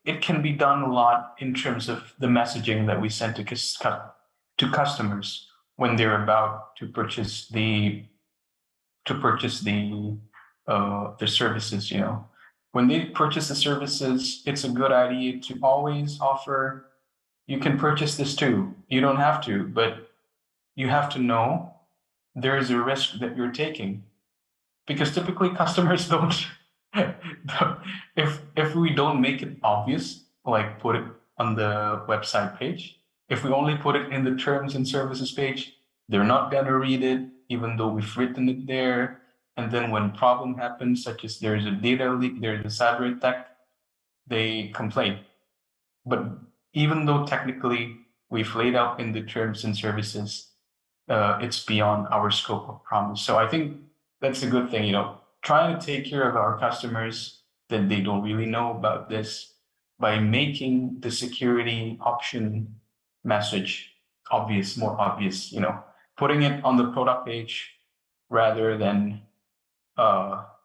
it can be done a lot in terms of the messaging that we send to customers when they're about to purchase the services. You know, when they purchase the services, it's a good idea to always offer, you can purchase this too. You don't have to, but you have to know there is a risk that you're taking, because typically customers don't. If we don't make it obvious, like put it on the website page, if we only put it in the terms and services page, they're not gonna read it, even though we've written it there. And then when problem happens, such as there's a data leak, there's a cyber attack, they complain. But even though technically we've laid out in the terms and services, it's beyond our scope of promise. So I think that's a good thing, you know, trying to take care of our customers that they don't really know about this by making the security option message obvious, more obvious, you know, putting it on the product page rather than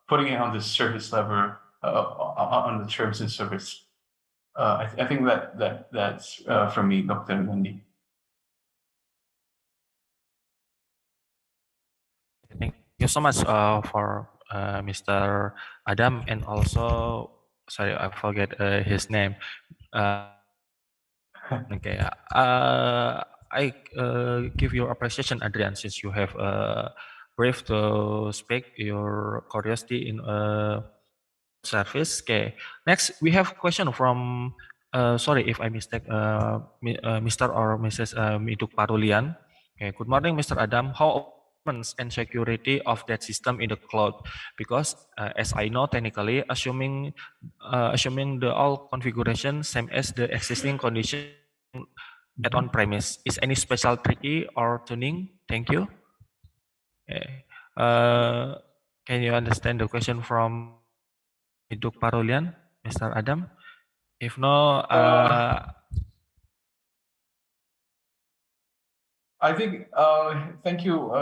putting it on the service level, on the terms and service. I think that's from me, Dr. Gandhi. Thank you so much for Mr. Adam, and also, sorry, I forget his name. Okay, I give your appreciation, Adrian, since you have brief to speak your curiosity in service. Okay, next we have question from, sorry if I mistake, Mr. or Mrs. Miduk Parulian. Okay, good morning, Mr. Adam. How and security of that system in the cloud? Because as I know, technically, assuming the all configuration same as the existing condition at on premise, is any special tricky or tuning? Thank you. Okay. Can you understand the question from Miduk Parulian, Mr. Adam? If no, I think, thank you,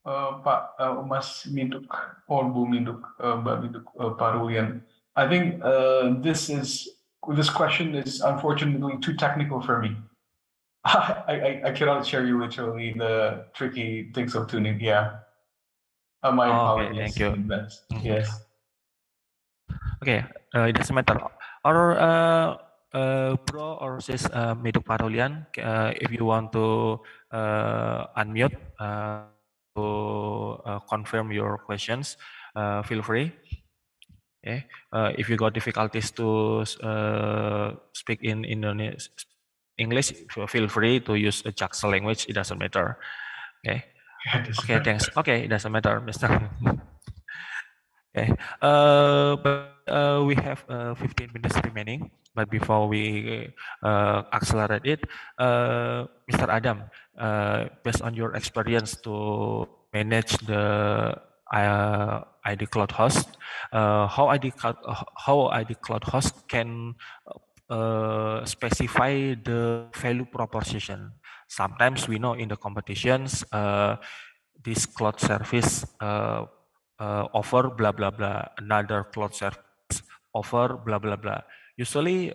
Pak Mas Miduk or Bu Miduk, Mbak Miduk Parulian. I think this question is unfortunately too technical for me. I cannot share you literally the tricky things of tuning. Yeah. My apologies. Okay, thank you. Yes. Okay, it doesn't matter. Or bro or sis Miduk Parulian, if you want to unmute to confirm your questions, feel free. Okay. If you got difficulties to speak in English, feel free to use a Jaksel language. It doesn't matter. Okay. Okay, thanks. Okay, it doesn't matter, Mr. Okay. But we have 15 minutes remaining. But before we accelerate it, Mr. Adam, based on your experience to manage the ID Cloud host, how ID Cloud host can specify the value proposition. Sometimes we know in the competitions, this cloud service offer blah blah blah, another cloud service offer blah blah blah. Usually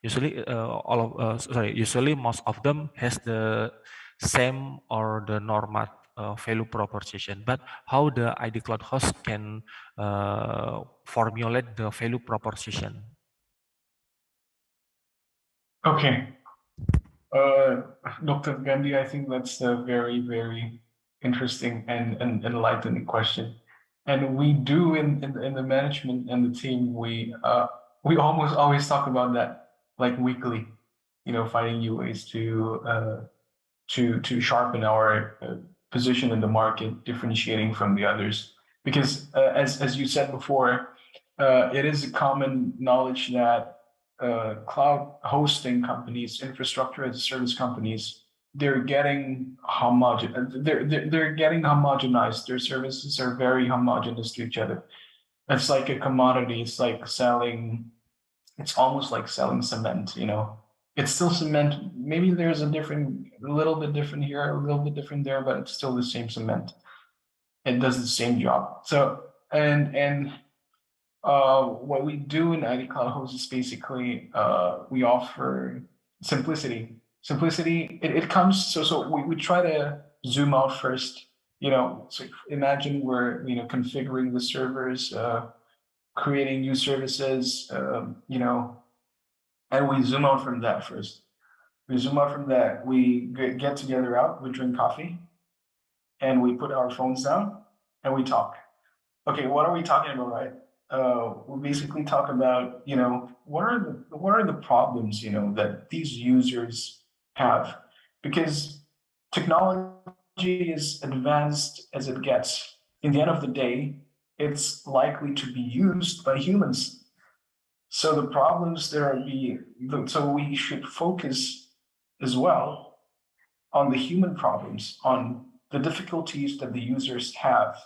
usually most of them has the same or the normal value proposition. But how the ID Cloud host can formulate the value proposition? Okay. Dr. Gandhi, I think that's a very, very interesting and enlightening question. And we do in the management and the team, we almost always talk about that like weekly, finding new ways to sharpen our position in the market, differentiating from the others. Because as you said before, it is a common knowledge that cloud hosting companies, infrastructure as a service companies, they're getting they're getting homogenized. Their services are very homogenous to each other. It's like a commodity. It's like selling. It's almost like selling cement. It's still cement. Maybe there's a little bit different here, a little bit different there, but it's still the same cement. It does the same job. So and what we do in ID Cloud Host is basically we offer simplicity. Simplicity, it comes, so we try to zoom out first, so imagine we're, configuring the servers, creating new services, and we zoom out from that first. We zoom out from that, we get together out, we drink coffee, and we put our phones down, and we talk. Okay, what are we talking about, right? We basically talk about, what are the problems, that these users have, because technology is advanced as it gets. In the end of the day, it's likely to be used by humans. So the problems so we should focus as well on the human problems, on the difficulties that the users have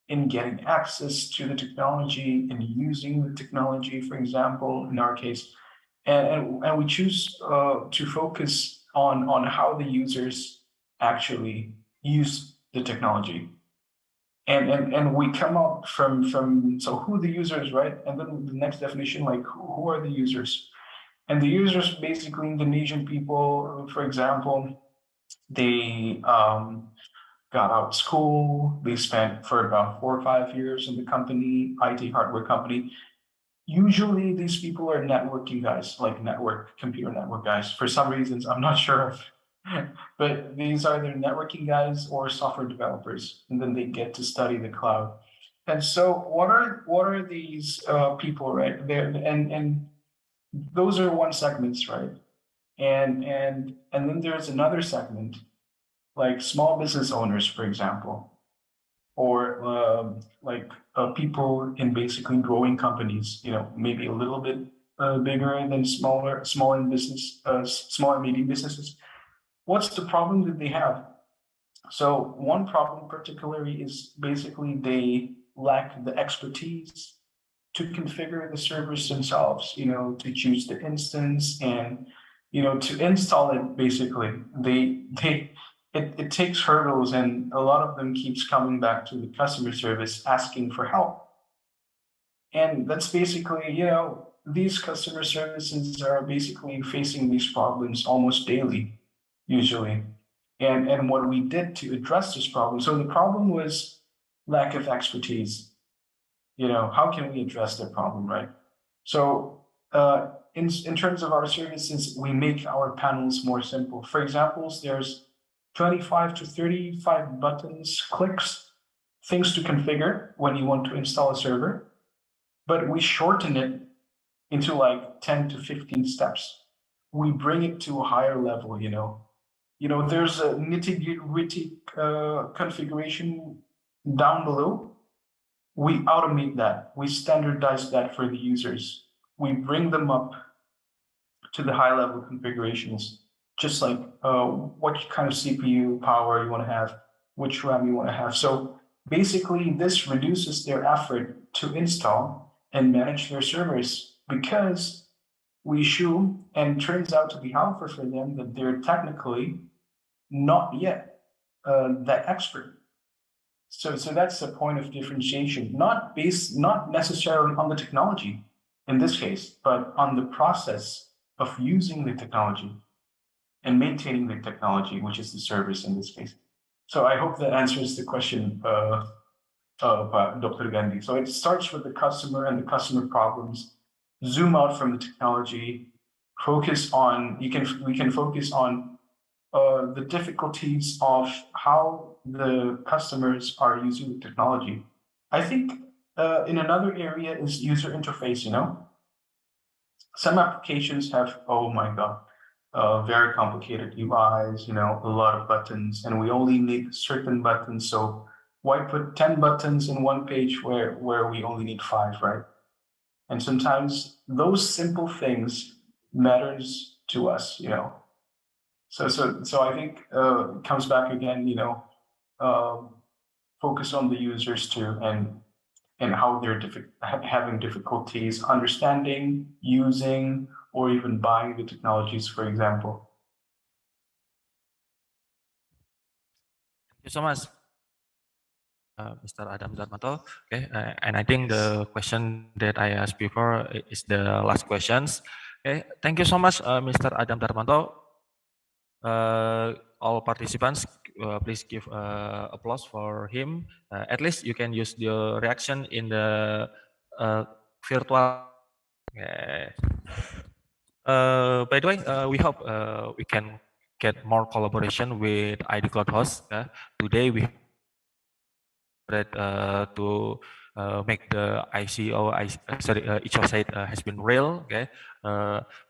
in getting access to the technology and using the technology, for example, in our case. And we choose to focus on how the users actually use the technology. And we come up from so who the users, right? And then the next definition, like who are the users? And the users, basically Indonesian people, for example, they got out of school. They spent for about 4 or 5 years in the company, IT hardware company. Usually these people are networking guys, like computer network guys. For some reasons, I'm not sure if, but these are either networking guys or software developers, and then they get to study the cloud. And so what are these people, right? And those are one segments, right? And then there's another segment, like small business owners, for example, or people in basically growing companies, maybe a little bit bigger than small and medium businesses. What's the problem that they have? So one problem particularly is basically they lack the expertise to configure the servers themselves, to choose the instance and, to install it. Basically, it takes hurdles, and a lot of them keeps coming back to the customer service asking for help. And that's basically, these customer services are basically facing these problems almost daily, usually. And what we did to address this problem, so the problem was lack of expertise. How can we address that problem, right? So in terms of our services, we make our panels more simple. For example, there's 25 to 35 buttons, clicks, things to configure when you want to install a server, but we shorten it into like 10 to 15 steps. We bring it to a higher level, there's a nitty-gritty configuration down below. We automate that. We standardize that for the users. We bring them up to the high-level configurations, just like what kind of CPU power you want to have, which RAM you want to have. So basically, this reduces their effort to install and manage their servers, because we assume, and turns out to be helpful for them, that they're technically not yet that expert. So that's the point of differentiation, not necessarily on the technology in this case, but on the process of using the technology and maintaining the technology, which is the service in this case. So I hope that answers the question of Dr. Gandhi. So it starts with the customer and the customer problems, zoom out from the technology, we can focus on the difficulties of how the customers are using the technology. I think in another area is user interface. Some applications have, oh my God, very complicated UIs, a lot of buttons, and we only need certain buttons. So why put 10 buttons in one page where we only need 5, right? And sometimes those simple things matters to us. So I think it comes back again, focus on the users too, and how they're having difficulties understanding, using, or even buying the technologies, for example. Thank you so much, Mr. Adam Darmanto. Okay, and I think the question that I asked before is the last questions. Okay, thank you so much, Mr. Adam Darmanto. All participants, please give applause for him. At least you can use the reaction in the virtual. Okay. By the way, we hope we can get more collaboration with ID Cloud Host. Today we to make the ICoSEIT has been real. Okay,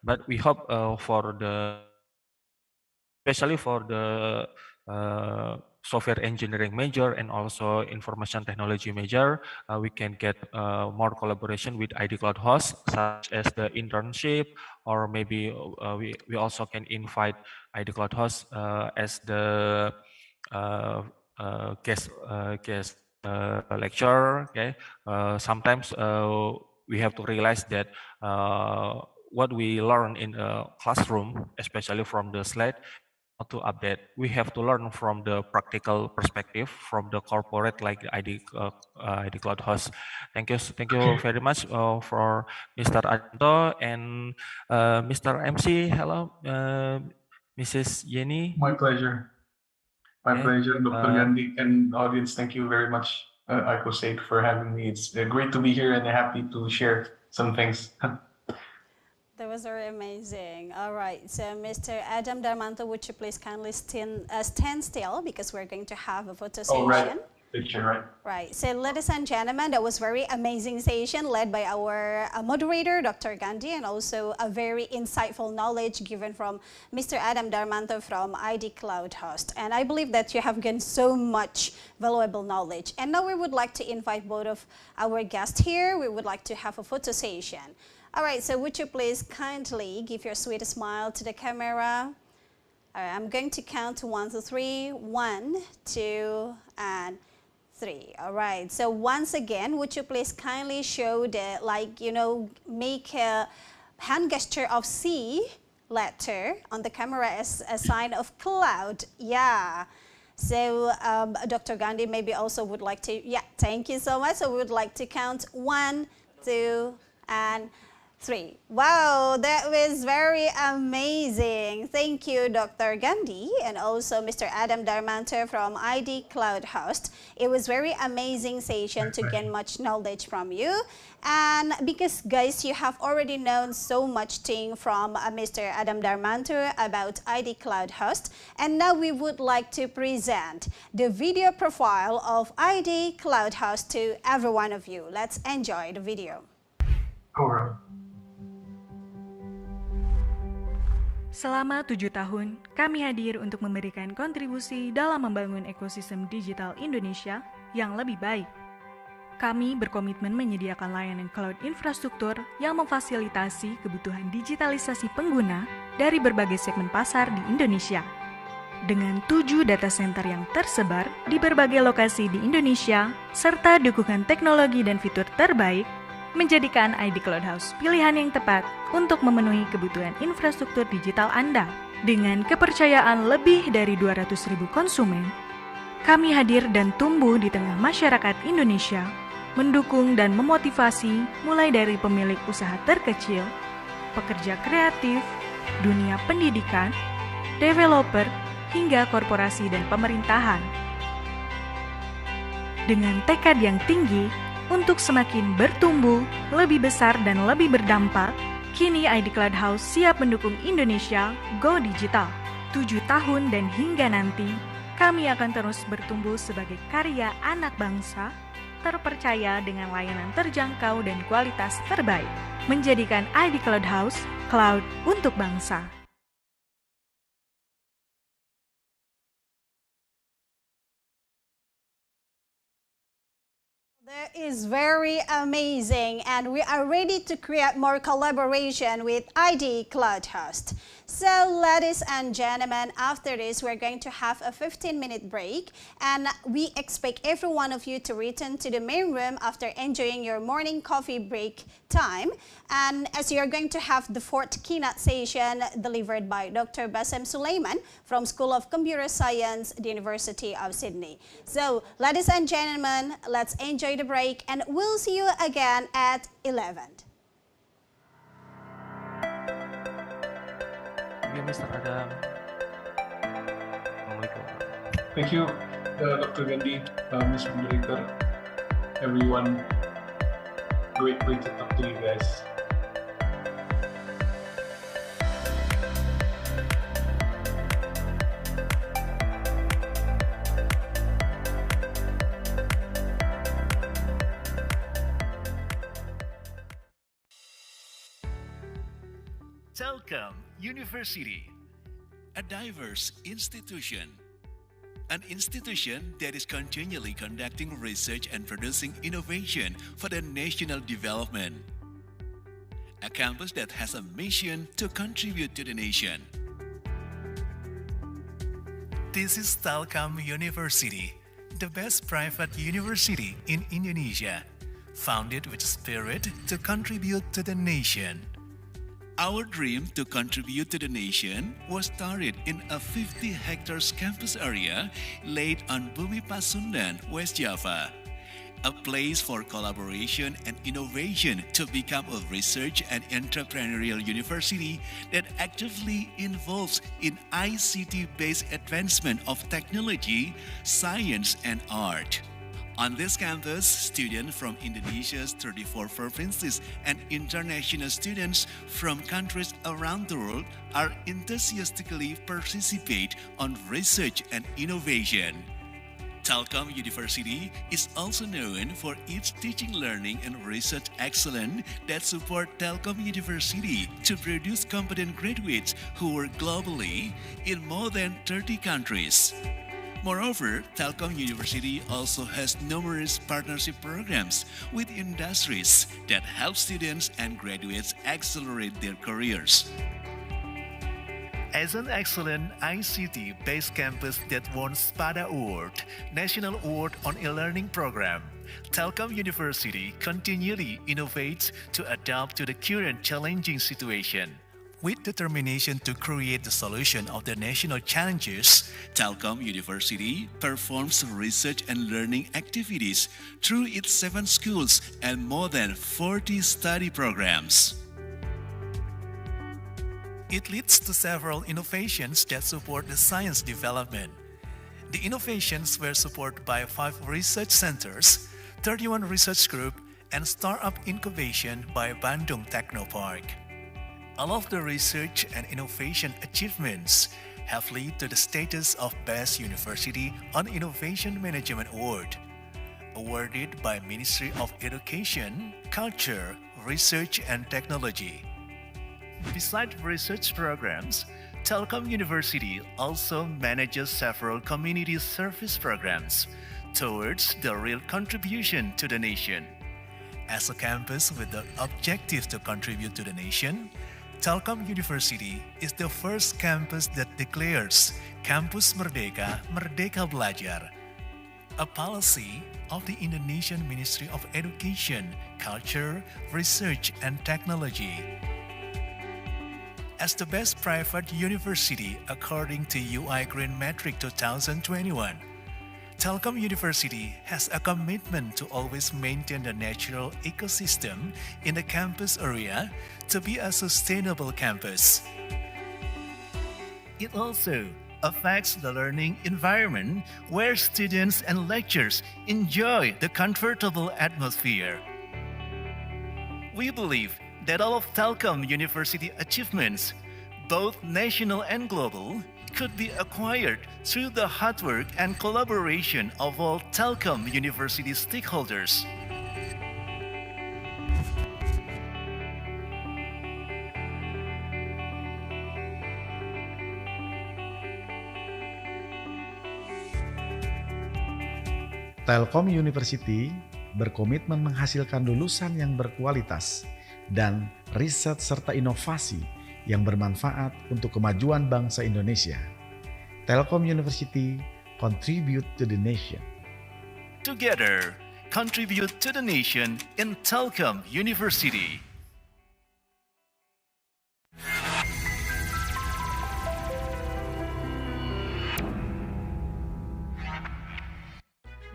but we hope for especially for the software engineering major and also information technology major, we can get more collaboration with ID Cloud Host, such as the internship, or maybe we also can invite ID Cloud Host as the guest lecturer. Okay, sometimes we have to realize that what we learn in a classroom, especially from the slide, to update, we have to learn from the practical perspective from the corporate like ID Cloud Host. Thank you very much for Mr. Adito and Mr. MC. Hello, Mrs. Yeni. My pleasure. My pleasure, Dr. Gandhi and audience. Thank you very much, ICoSEIT, for having me. It's great to be here and happy to share some things. That was very amazing. All right, so Mr. Adam Darmanto, would you please kindly stand still, because we're going to have a photo session. Oh, right. Picture, right. Right, so ladies and gentlemen, that was very amazing session led by our moderator, Dr. Gandhi, and also a very insightful knowledge given from Mr. Adam Darmanto from ID Cloud Host. And I believe that you have gained so much valuable knowledge. And now we would like to invite both of our guests here. We would like to have a photo session. All right, so would you please kindly give your sweet smile to the camera? All right, I'm going to count to 1 to 3. 1, 2, and 3. All right, so once again, would you please kindly show the, make a hand gesture of C letter on the camera as a sign of cloud. Yeah. So Dr. Gandhi maybe also would like to, thank you so much. So we would like to count 1, 2, and 3. Wow, that was very amazing. Thank you, Dr. Gandhi, and also Mr. Adam Darmanto from ID Cloud Host. It was very amazing session to gain much knowledge from you. And because, guys, you have already known so much thing from Mr. Adam Darmanto about ID Cloud Host. And now we would like to present the video profile of ID Cloud Host to every one of you. Let's enjoy the video. All right. Selama 7 tahun, kami hadir untuk memberikan kontribusi dalam membangun ekosistem digital Indonesia yang lebih baik. Kami berkomitmen menyediakan layanan cloud infrastruktur yang memfasilitasi kebutuhan digitalisasi pengguna dari berbagai segmen pasar di Indonesia. Dengan 7 data center yang tersebar di berbagai lokasi di Indonesia, serta dukungan teknologi dan fitur terbaik, menjadikan ID Cloud House pilihan yang tepat untuk memenuhi kebutuhan infrastruktur digital Anda. Dengan kepercayaan lebih dari 200.000 konsumen, kami hadir dan tumbuh di tengah masyarakat Indonesia, mendukung dan memotivasi mulai dari pemilik usaha terkecil, pekerja kreatif, dunia pendidikan, developer, hingga korporasi dan pemerintahan. Dengan tekad yang tinggi, untuk semakin bertumbuh, lebih besar dan lebih berdampak, Kini ID Cloud House siap mendukung Indonesia Go Digital. 7 tahun dan hingga nanti, kami akan terus bertumbuh sebagai karya anak bangsa, terpercaya dengan layanan terjangkau dan kualitas terbaik. Menjadikan ID Cloud House, cloud untuk bangsa. That is very amazing, and we are ready to create more collaboration with ID Cloud Host. So, ladies and gentlemen, after this, we're going to have a 15-minute break, and we expect every one of you to return to the main room after enjoying your morning coffee break time. And as you're going to have the 4th keynote session delivered by Dr. Bassem Sulaiman from School of Computer Science, the University of Sydney. So, ladies and gentlemen, let's enjoy the break, and we'll see you again at 11. Mr. Adam. Assalamualaikum. Thank you, Dr. Gandhi, Ms. Moderator, everyone. Great to talk to you guys. Telkom University, a diverse institution. An institution that is continually conducting research and producing innovation for the national development. A campus that has a mission to contribute to the nation. This is Telkom University, the best private university in Indonesia, founded with spirit to contribute to the nation. Our dream to contribute to the nation was started in a 50 hectares campus area laid on Bumi Pasundan, West Java. A place for collaboration and innovation to become a research and entrepreneurial university that actively involves in ICT-based advancement of technology, science, and art. On this campus, students from Indonesia's 34 provinces and international students from countries around the world are enthusiastically participate on research and innovation. Telkom University is also known for its teaching, learning, and research excellence that support Telkom University to produce competent graduates who work globally in more than 30 countries. Moreover, Telkom University also has numerous partnership programs with industries that help students and graduates accelerate their careers. As an excellent ICT-based campus that won SPADA Award, National Award on e-learning program, Telkom University continually innovates to adapt to the current challenging situation. With determination to create the solution of the national challenges, Telkom University performs research and learning activities through its 7 schools and more than 40 study programs. It leads to several innovations that support the science development. The innovations were supported by 5 research centers, 31 research groups, and startup incubation by Bandung Technopark. All of the research and innovation achievements have led to the status of Best University on Innovation Management Award, awarded by Ministry of Education, Culture, Research and Technology. Besides research programs, Telkom University also manages several community service programs towards the real contribution to the nation. As a campus with the objective to contribute to the nation, Telkom University is the first campus that declares Kampus Merdeka, Merdeka Belajar, a policy of the Indonesian Ministry of Education, Culture, Research and Technology. As the best private university according to UI Green Metric 2021, Telkom University has a commitment to always maintain the natural ecosystem in the campus area to be a sustainable campus. It also affects the learning environment where students and lecturers enjoy the comfortable atmosphere. We believe that all of Telkom University achievements, both national and global, could be acquired through the hard work and collaboration of all Telkom University stakeholders. Telkom University berkomitmen menghasilkan lulusan yang berkualitas dan riset serta inovasi yang bermanfaat untuk kemajuan bangsa Indonesia. Telkom University contribute to the nation. Together, contribute to the nation in Telkom University.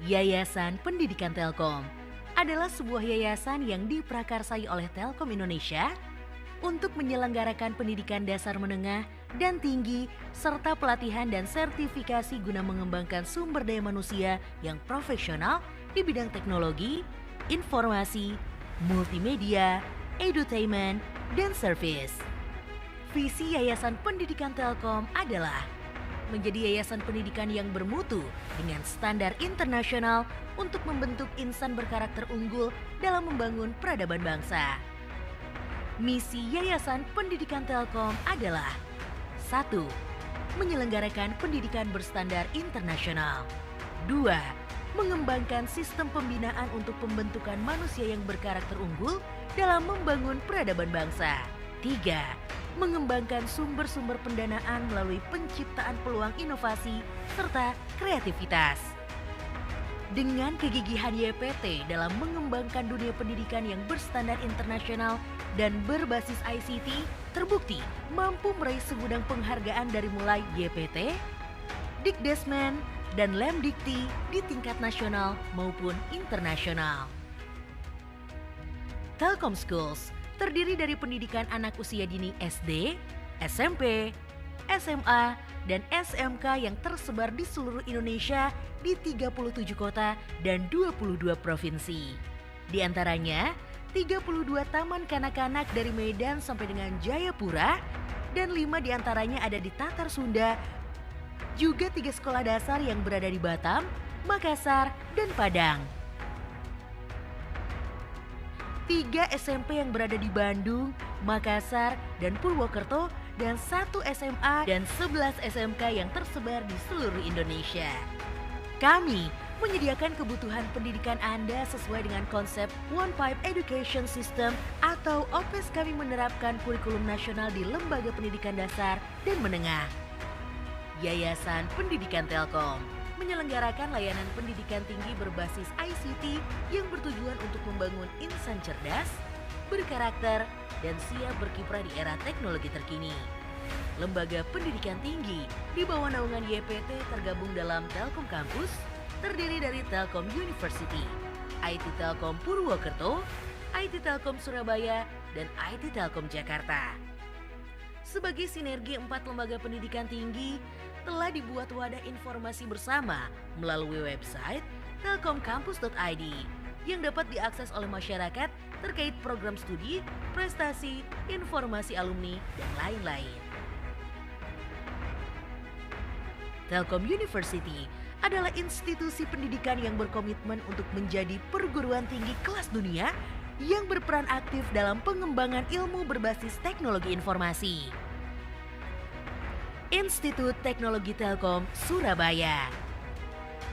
Yayasan Pendidikan Telkom adalah sebuah yayasan yang diprakarsai oleh Telkom Indonesia untuk menyelenggarakan pendidikan dasar menengah dan tinggi serta pelatihan dan sertifikasi guna mengembangkan sumber daya manusia yang profesional di bidang teknologi, informasi, multimedia, edutainment, dan service. Visi Yayasan Pendidikan Telkom adalah menjadi yayasan pendidikan yang bermutu dengan standar internasional untuk membentuk insan berkarakter unggul dalam membangun peradaban bangsa. Misi Yayasan Pendidikan Telkom adalah 1. Menyelenggarakan pendidikan berstandar internasional. 2. Mengembangkan sistem pembinaan untuk pembentukan manusia yang berkarakter unggul dalam membangun peradaban bangsa. 3. Mengembangkan sumber-sumber pendanaan melalui penciptaan peluang inovasi serta kreativitas. Dengan kegigihan YPT dalam mengembangkan dunia pendidikan yang berstandar internasional dan berbasis ICT, terbukti mampu meraih segudang penghargaan dari mulai YPT, Dikdesmen, dan Lemdikti di tingkat nasional maupun internasional. Telkom Schools terdiri dari pendidikan anak usia dini SD, SMP, SMA, dan SMK yang tersebar di seluruh Indonesia di 37 kota dan 22 provinsi. Di antaranya, 32 taman kanak-kanak dari Medan sampai dengan Jayapura, dan 5 di antaranya ada di Tatar Sunda, juga 3 sekolah dasar yang berada di Batam, Makassar, dan Padang. 3 SMP yang berada di Bandung, Makassar, dan Purwokerto, dan 1 SMA dan 11 SMK yang tersebar di seluruh Indonesia. Kami menyediakan kebutuhan pendidikan Anda sesuai dengan konsep One Pipe Education System atau OPES. Kami menerapkan kurikulum nasional di lembaga pendidikan dasar dan menengah. Yayasan Pendidikan Telkom menyelenggarakan layanan pendidikan tinggi berbasis ICT yang bertujuan untuk membangun insan cerdas, berkarakter, dan siap berkiprah di era teknologi terkini. Lembaga pendidikan tinggi di bawah naungan YPT tergabung dalam Telkom Campus, terdiri dari Telkom University, IT Telkom Purwokerto, IT Telkom Surabaya, dan IT Telkom Jakarta. Sebagai sinergi 4 lembaga pendidikan tinggi, telah dibuat wadah informasi bersama melalui website telkomcampus.id yang dapat diakses oleh masyarakat terkait program studi, prestasi, informasi alumni, dan lain-lain. Telkom University adalah institusi pendidikan yang berkomitmen untuk menjadi perguruan tinggi kelas dunia yang berperan aktif dalam pengembangan ilmu berbasis teknologi informasi. Institut Teknologi Telkom Surabaya.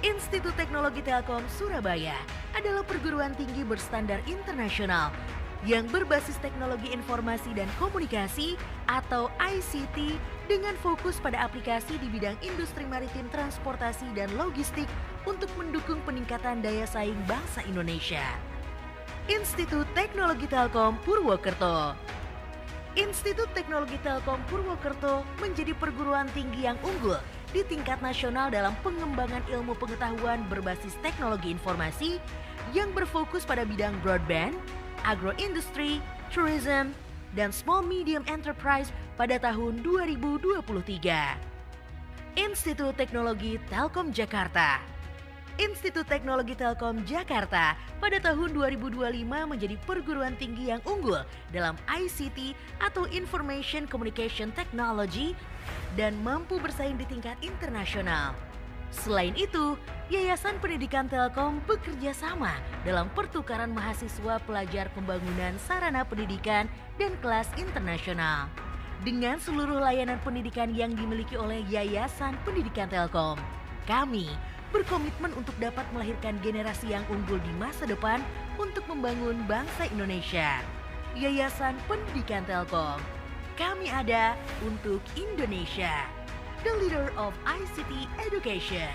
Institut Teknologi Telkom Surabaya adalah perguruan tinggi berstandar internasional yang berbasis teknologi informasi dan komunikasi atau ICT dengan fokus pada aplikasi di bidang industri maritim, transportasi, dan logistik untuk mendukung peningkatan daya saing bangsa Indonesia. Institut Teknologi Telkom Purwokerto. Institut Teknologi Telkom Purwokerto menjadi perguruan tinggi yang unggul di tingkat nasional dalam pengembangan ilmu pengetahuan berbasis teknologi informasi yang berfokus pada bidang broadband, agroindustri, tourism, dan small medium enterprise pada tahun 2023. Institut Teknologi Telkom Jakarta. Institut Teknologi Telkom Jakarta pada tahun 2025 menjadi perguruan tinggi yang unggul dalam ICT atau Information Communication Technology dan mampu bersaing di tingkat internasional. Selain itu, Yayasan Pendidikan Telkom bekerja sama dalam pertukaran mahasiswa pelajar pembangunan sarana pendidikan dan kelas internasional. Dengan seluruh layanan pendidikan yang dimiliki oleh Yayasan Pendidikan Telkom, kami berkomitmen untuk dapat melahirkan generasi yang unggul di masa depan untuk membangun bangsa Indonesia. Yayasan Pendidikan Telkom, kami ada untuk Indonesia. The leader of ICT education.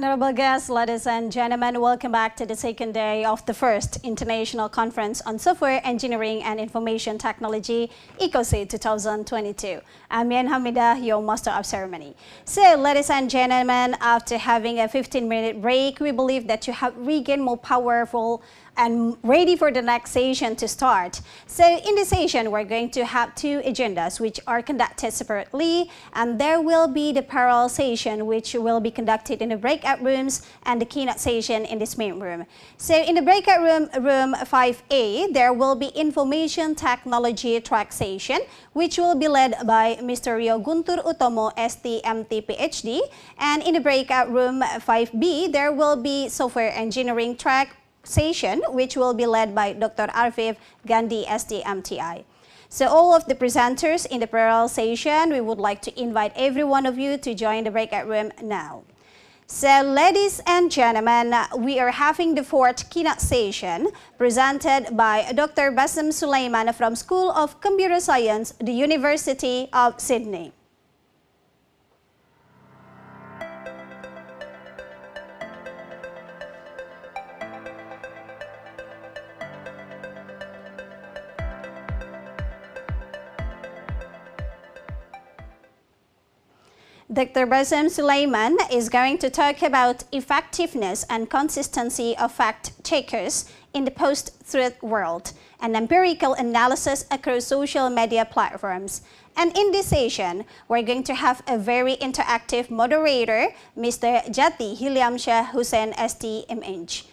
Honorable guests, ladies and gentlemen, welcome back to the second day of the first International Conference on Software Engineering and Information Technology, ICoSEIT 2022. I'm Yan Hamidah, your Master of Ceremony. So, ladies and gentlemen, after having a 15-minute break, we believe that you have regained more powerful and ready for the next session to start. So in this session, we're going to have two agendas which are conducted separately, and there will be the parallel session which will be conducted in the breakout rooms and the keynote session in this main room. So in the breakout room, room 5A, there will be information technology track session which will be led by Mr. Rio Guntur Utomo, STMT PhD, and in the breakout room 5B, there will be software engineering track session which will be led by Dr. Arfif Gandhi, STMTI. So all of the presenters in the parallel session, we would like to invite every one of you to join the breakout room now. So ladies and gentlemen, we are having the fourth keynote session presented by Dr. Basim Sulaiman from School of Computer Science, the University of Sydney. Dr. Basim Sulaiman is going to talk about effectiveness and consistency of fact-checkers in the post-truth world, and empirical analysis across social media platforms. And in this session, we're going to have a very interactive moderator, Mr. Jati Hilyamsyah Hussein, STMH.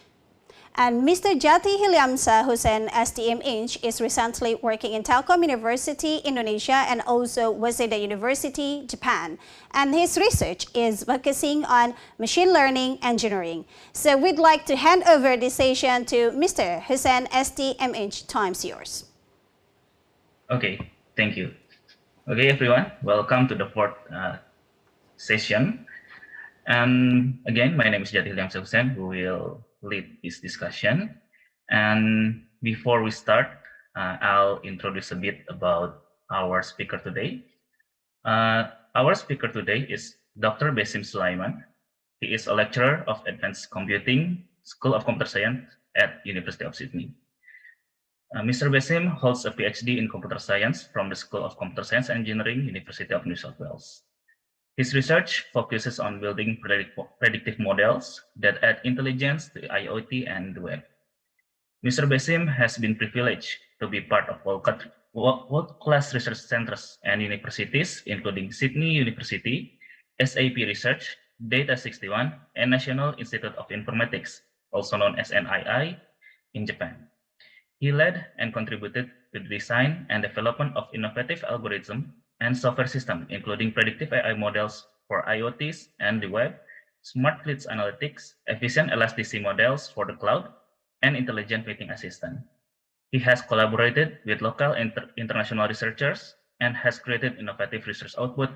And Mr. Jati Hilyamsyah Hussein, STMH, is recently working in Telkom University, Indonesia, and also Waseda University, Japan. And his research is focusing on machine learning engineering. So we'd like to hand over this session to Mr. Hussein, STMH. Time's yours. Okay, thank you. Okay, everyone, welcome to the fourth session. And again, my name is Jati Hilyamsyah Hussein, who will lead this discussion. And before we start, I'll introduce a bit about our speaker today. Our speaker today is Dr. Basim Sulaiman. He is a lecturer of Advanced Computing, School of Computer Science at University of Sydney. Mr. Basim holds a PhD in Computer Science from the School of Computer Science and Engineering, University of New South Wales. His research focuses on building predictive models that add intelligence to IoT and the web. Mr. Basim has been privileged to be part of world-class research centers and universities, including Sydney University, SAP Research, Data61, and National Institute of Informatics, also known as NII, in Japan. He led and contributed to the design and development of innovative algorithms and software systems, including predictive AI models for IoTs and the web, smart fleets analytics, efficient elasticity models for the cloud, and intelligent meeting assistant. He has collaborated with local and international researchers and has created innovative research output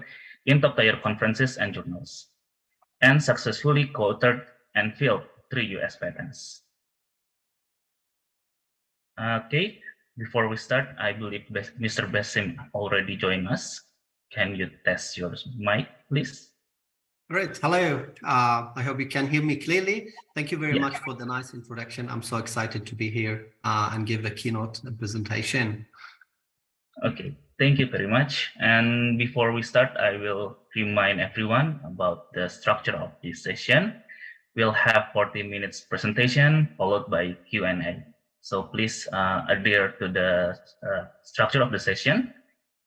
in top-tier conferences and journals, and successfully co-authored and filed 3 US patents. Okay. Before we start, I believe Mr. Basim already joined us. Can you test your mic, please? Great. Hello. I hope you can hear me clearly. Thank you very much for the nice introduction. I'm so excited to be here and give the keynote presentation. Okay. Thank you very much. And before we start, I will remind everyone about the structure of this session. We'll have 40 minutes presentation followed by Q&A. So please adhere to the structure of the session.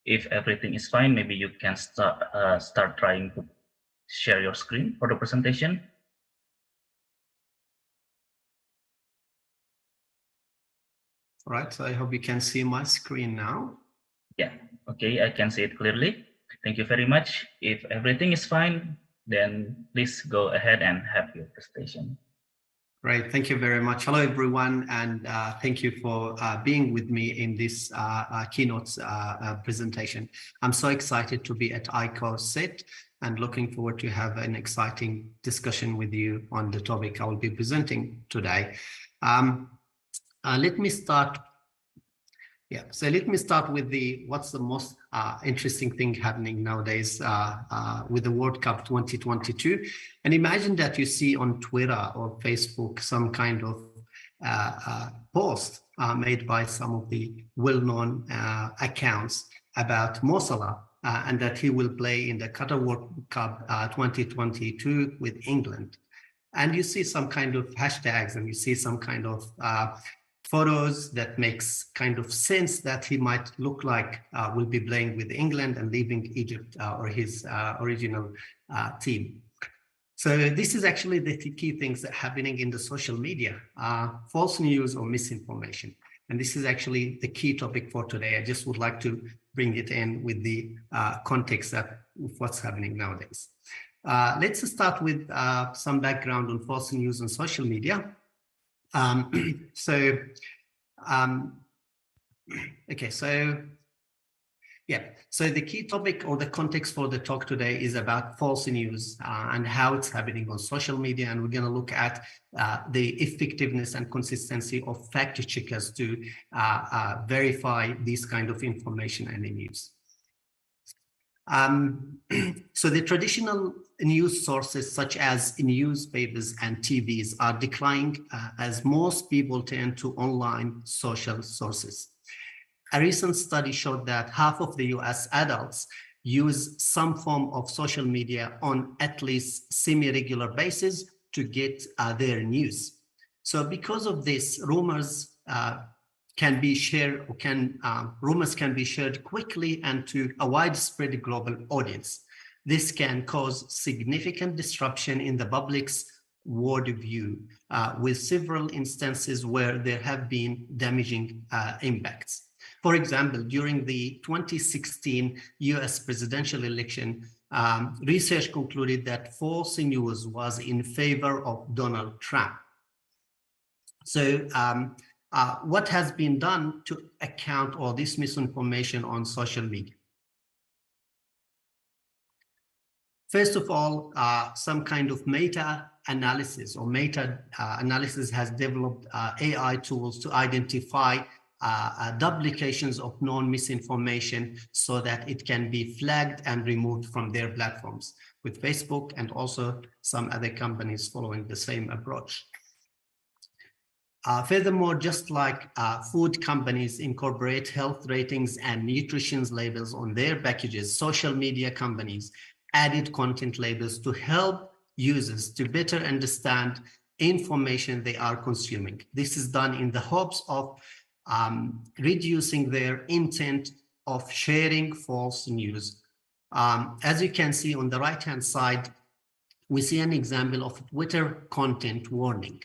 If everything is fine, maybe you can start trying to share your screen for the presentation. All right, so I hope you can see my screen now. Yeah, okay, I can see it clearly. Thank you very much. If everything is fine, then please go ahead and have your presentation. Great, thank you very much. Hello, everyone, and thank you for being with me in this keynote presentation. I'm so excited to be at ICoSEIT and looking forward to have an exciting discussion with you on the topic I will be presenting today. Let me start Yeah, so let me start with what's the most interesting thing happening nowadays with the World Cup 2022. And imagine that you see on Twitter or Facebook some kind of post made by some of the well-known accounts about Mo Salah and that he will play in the Qatar World Cup 2022 with England. And you see some kind of hashtags and you see some kind of photos that makes kind of sense that he might look like will be playing with England and leaving Egypt or his original team. So this is actually the key things that are happening in the social media, false news or misinformation. And this is actually the key topic for today. I just would like to bring it in with the context of what's happening nowadays. Let's start with some background on false news on social media. So the key topic or the context for the talk today is about false news and how it's happening on social media. And we're going to look at the effectiveness and consistency of fact checkers to verify this kind of information and the news. So the traditional news sources such as newspapers and TVs are declining as most people turn to online social sources. A recent study showed that half of the US adults use some form of social media on at least semi-regular basis to get their news. So because of this, rumors can be shared quickly and to a widespread global audience. This can cause significant disruption in the public's worldview, with several instances where there have been damaging impacts. For example, during the 2016 US presidential election, research concluded that false news was in favor of Donald Trump. So what has been done to account all this misinformation on social media? First of all, some kind of meta-analysis or meta-analysis has developed AI tools to identify duplications of known misinformation so that it can be flagged and removed from their platforms, with Facebook and also some other companies following the same approach. Furthermore, just like food companies incorporate health ratings and nutrition labels on their packages, social media companies added content labels to help users to better understand information they are consuming. This is done in the hopes of reducing their intent of sharing false news. As you can see on the right-hand side, we see an example of Twitter content warning.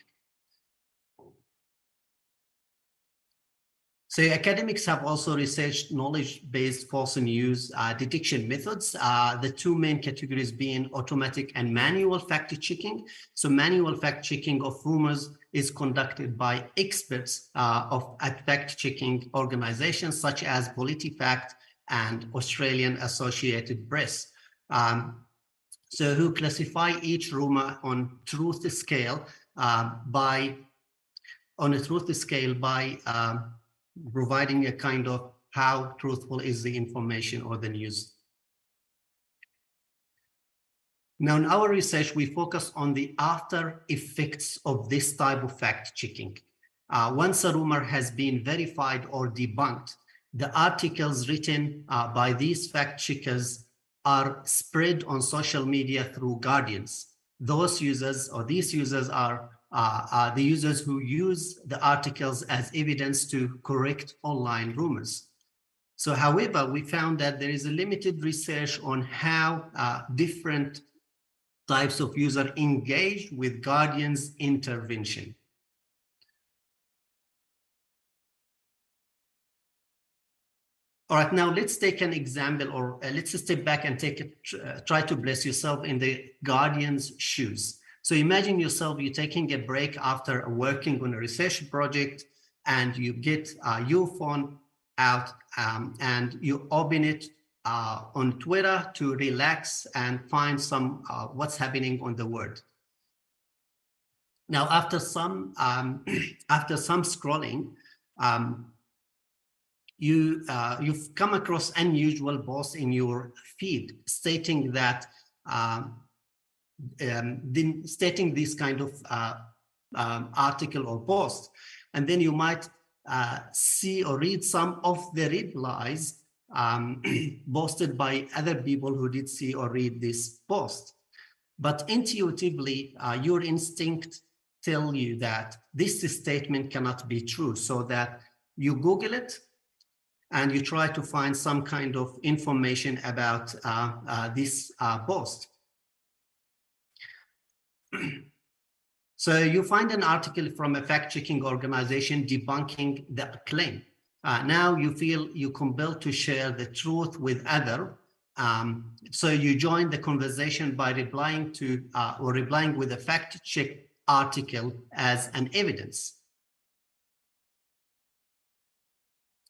So academics have also researched knowledge-based false news detection methods, the two main categories being automatic and manual fact-checking. So manual fact-checking of rumors is conducted by experts of fact-checking organizations such as PolitiFact and Australian Associated Press. So who classify each rumor on truth scale by providing a kind of how truthful is the information or the news. Now, in our research, we focus on the after effects of this type of fact checking. Once a rumor has been verified or debunked, the articles written by these fact checkers are spread on social media through guardians. These users are the users who use the articles as evidence to correct online rumors. So, however, we found that there is a limited research on how different types of users engage with Guardian's intervention. All right, now let's take an example, or let's step back and try to place yourself in the Guardian's shoes. So imagine yourself, you're taking a break after working on a research project, and you get your phone out and you open it on Twitter to relax and find some what's happening on the world. Now, after some scrolling, you've come across unusual posts in your feed stating that stating this kind of article or post, and then you might see or read some of the replies posted by other people who did see or read this post. But intuitively, your instinct tell you that this statement cannot be true, so that you Google it and you try to find some kind of information about this post. So you find an article from a fact-checking organization debunking the claim. Now you feel you compelled to share the truth with others. So you join the conversation by replying to or replying with a fact-check article as an evidence.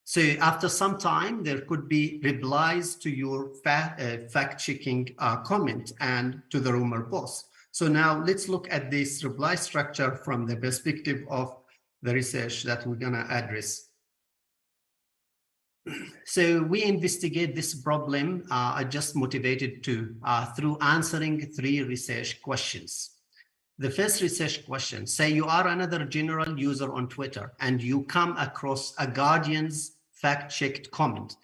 So after some time, there could be replies to your fact-checking comment and to the rumor post. So now let's look at this reply structure from the perspective of the research that we're going to address. So we investigate this problem, are just motivated to through answering 3 research questions. The first research question, say you are another general user on Twitter and you come across a Guardian's fact-checked comment.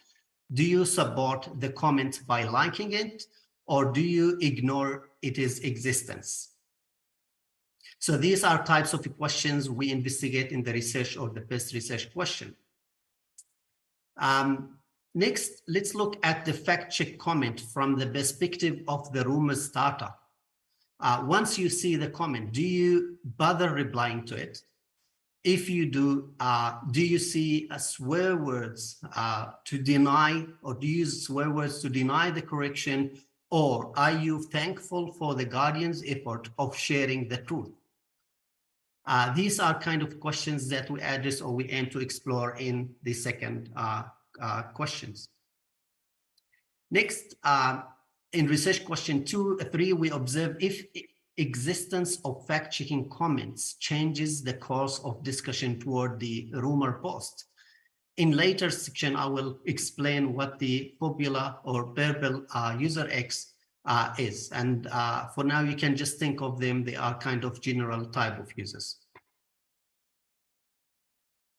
Do you support the comment by liking it, or do you ignore its existence? So these are types of questions we investigate in the research or the first research question. Next, let's look at the fact-check comment from the perspective of the rumor starter. Once you see the comment, do you bother replying to it? If you do you see swear words to deny, or do you use swear words to deny the correction, or are you thankful for the Guardian's effort of sharing the truth? These are kind of questions that we address or we aim to explore in the second questions. Next, in research question 3, we observe if existence of fact-checking comments changes the course of discussion toward the rumor post. In later section, I will explain what the popular or purple user X is. And for now, you can just think of them. They are kind of general type of users.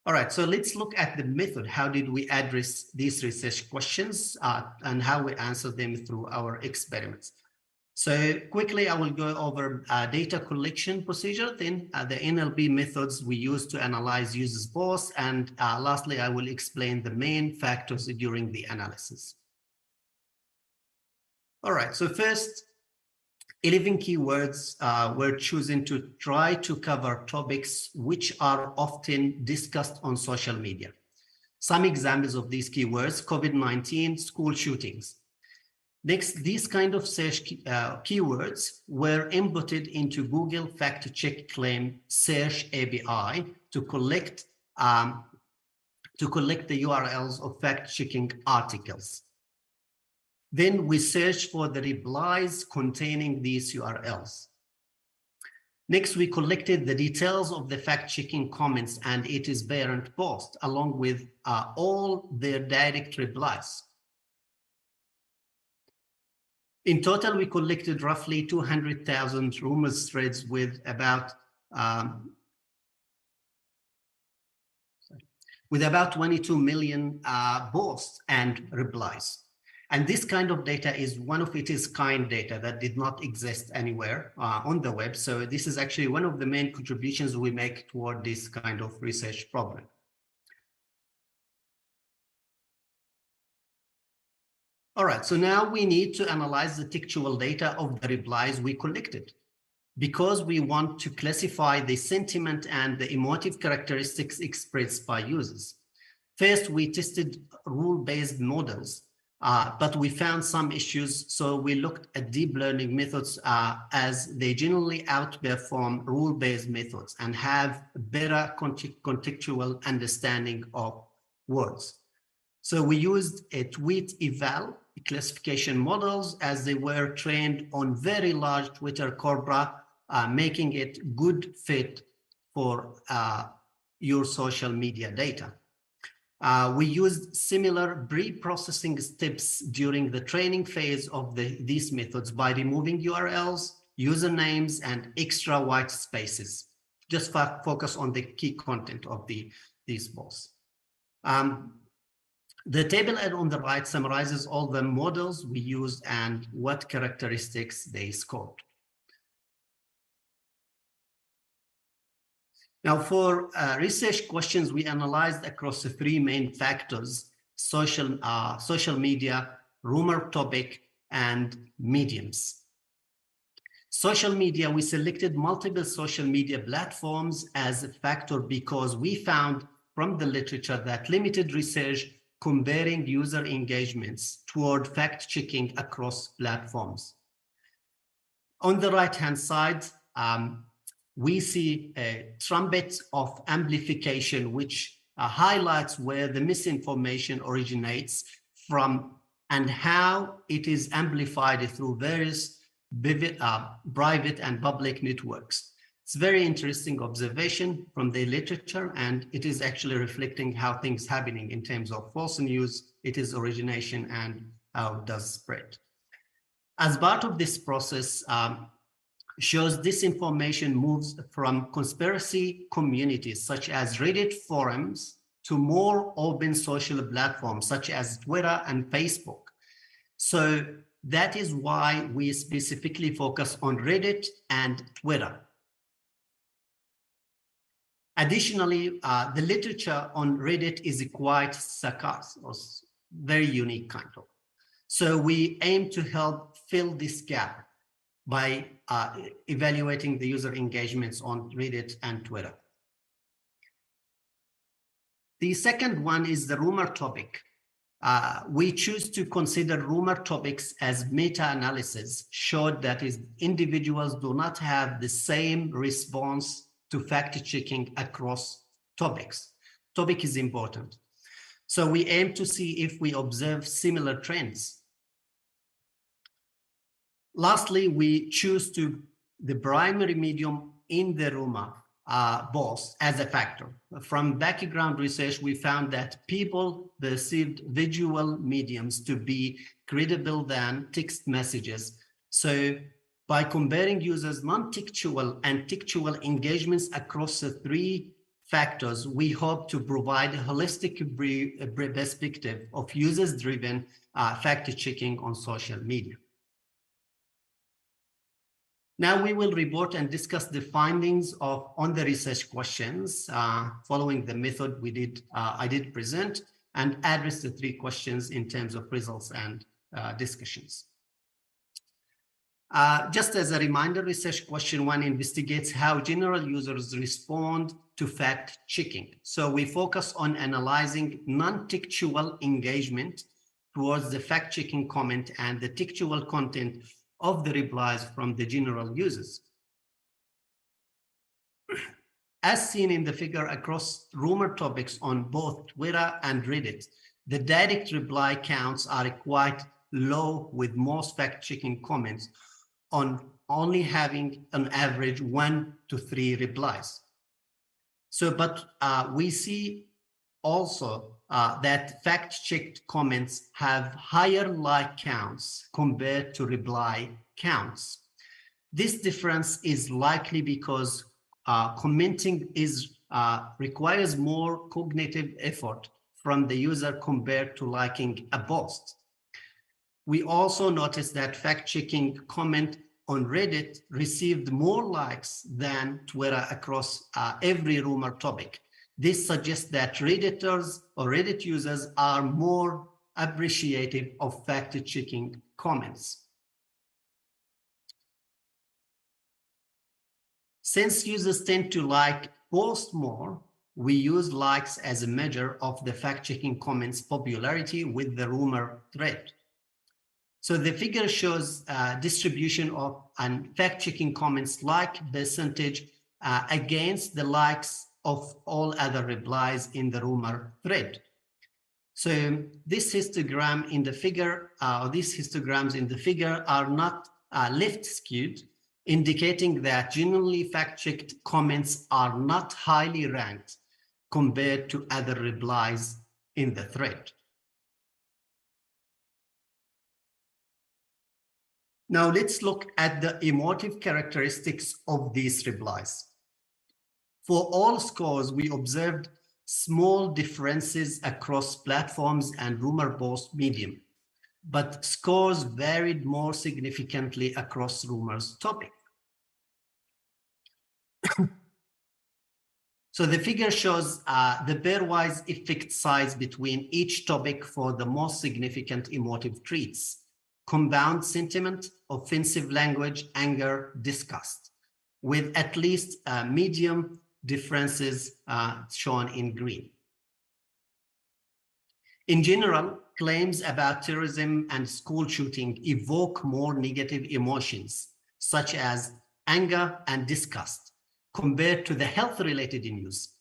All right, so let's look at the method. How did we address these research questions and how we answer them through our experiments? So quickly, I will go over data collection procedure, then the NLP methods we use to analyze users' posts, and lastly, I will explain the main factors during the analysis. All right, so first, 11 keywords were chosen to try to cover topics which are often discussed on social media. Some examples of these keywords: COVID-19, school shootings. Next, these kind of search keywords were inputted into Google fact-check claim search API to collect the URLs of fact-checking articles. Then we search for the replies containing these URLs. Next, we collected the details of the fact-checking comments and its parent post, along with all their direct replies. In total, we collected roughly 200,000 rumors threads with about 22 million posts and replies. And this kind of data is one of its kind data that did not exist anywhere on the web. So this is actually one of the main contributions we make toward this kind of research problem. All right, so now we need to analyze the textual data of the replies we collected, because we want to classify the sentiment and the emotive characteristics expressed by users. First, we tested rule-based models, but we found some issues, so we looked at deep learning methods as they generally outperform rule-based methods and have better contextual understanding of words. So we used a tweet eval classification models as they were trained on very large Twitter corpora, making it good fit for your social media data. We used similar pre-processing steps during the training phase of these methods by removing URLs, usernames, and extra white spaces. Just focus on the key content of these balls. The table on the right summarizes all the models we used and what characteristics they scored. Now, for research questions, we analyzed across the three main factors: social media, rumor topic, and mediums. Social media, we selected multiple social media platforms as a factor because we found from the literature that limited research comparing user engagements toward fact-checking across platforms. On the right-hand side, we see a trumpet of amplification, which highlights where the misinformation originates from and how it is amplified through various private and public networks. It's a very interesting observation from the literature, and it is actually reflecting how things happening in terms of false news, its origination, and how it does spread. As part of this process, shows this information moves from conspiracy communities such as Reddit forums to more open social platforms such as Twitter and Facebook. So that is why we specifically focus on Reddit and Twitter. Additionally, the literature on Reddit is quite scarce, or very unique kind of. So we aim to help fill this gap by evaluating the user engagements on Reddit and Twitter. The second one is the rumor topic. We choose to consider rumor topics as meta-analysis showed that individuals do not have the same response to fact-checking across topics. Topic is important. So we aim to see if we observe similar trends. Lastly, we choose the primary medium in the rumor boss as a factor. From background research, we found that people perceived visual mediums to be credible than text messages. So by comparing users' non-textual and textual engagements across the three factors, we hope to provide a holistic perspective of users-driven fact-checking on social media. Now we will report and discuss the findings on the research questions following the method I did present, and address the three questions in terms of results and discussions. Just as a reminder, research question 1 investigates how general users respond to fact checking. So we focus on analyzing non-textual engagement towards the fact checking comment and the textual content of the replies from the general users. As seen in the figure across rumor topics on both Twitter and Reddit, the direct reply counts are quite low, with most fact-checking comments on only having an average 1 to 3 replies. So, but we see also that fact-checked comments have higher like counts compared to reply counts. This difference is likely because commenting requires more cognitive effort from the user compared to liking a post. We also noticed that fact-checking comment on Reddit received more likes than Twitter across every rumor topic. This suggests that Redditors or Reddit users are more appreciative of fact-checking comments. Since users tend to like posts more, we use likes as a measure of the fact-checking comments popularity with the rumor thread. So the figure shows distribution of fact-checking comments like percentage against the likes of all other replies in the rumor thread. So this histogram in the figure, these histograms in the figure are not left skewed, indicating that genuinely fact-checked comments are not highly ranked compared to other replies in the thread. Now let's look at the emotive characteristics of these replies. For all scores, we observed small differences across platforms and rumor-based medium, but scores varied more significantly across rumors topic. So the figure shows the pairwise effect size between each topic for the most significant emotive traits: compound sentiment, offensive language, anger, disgust, with at least medium differences shown in green. In general, claims about terrorism and school shooting evoke more negative emotions, such as anger and disgust, compared to the health-related news.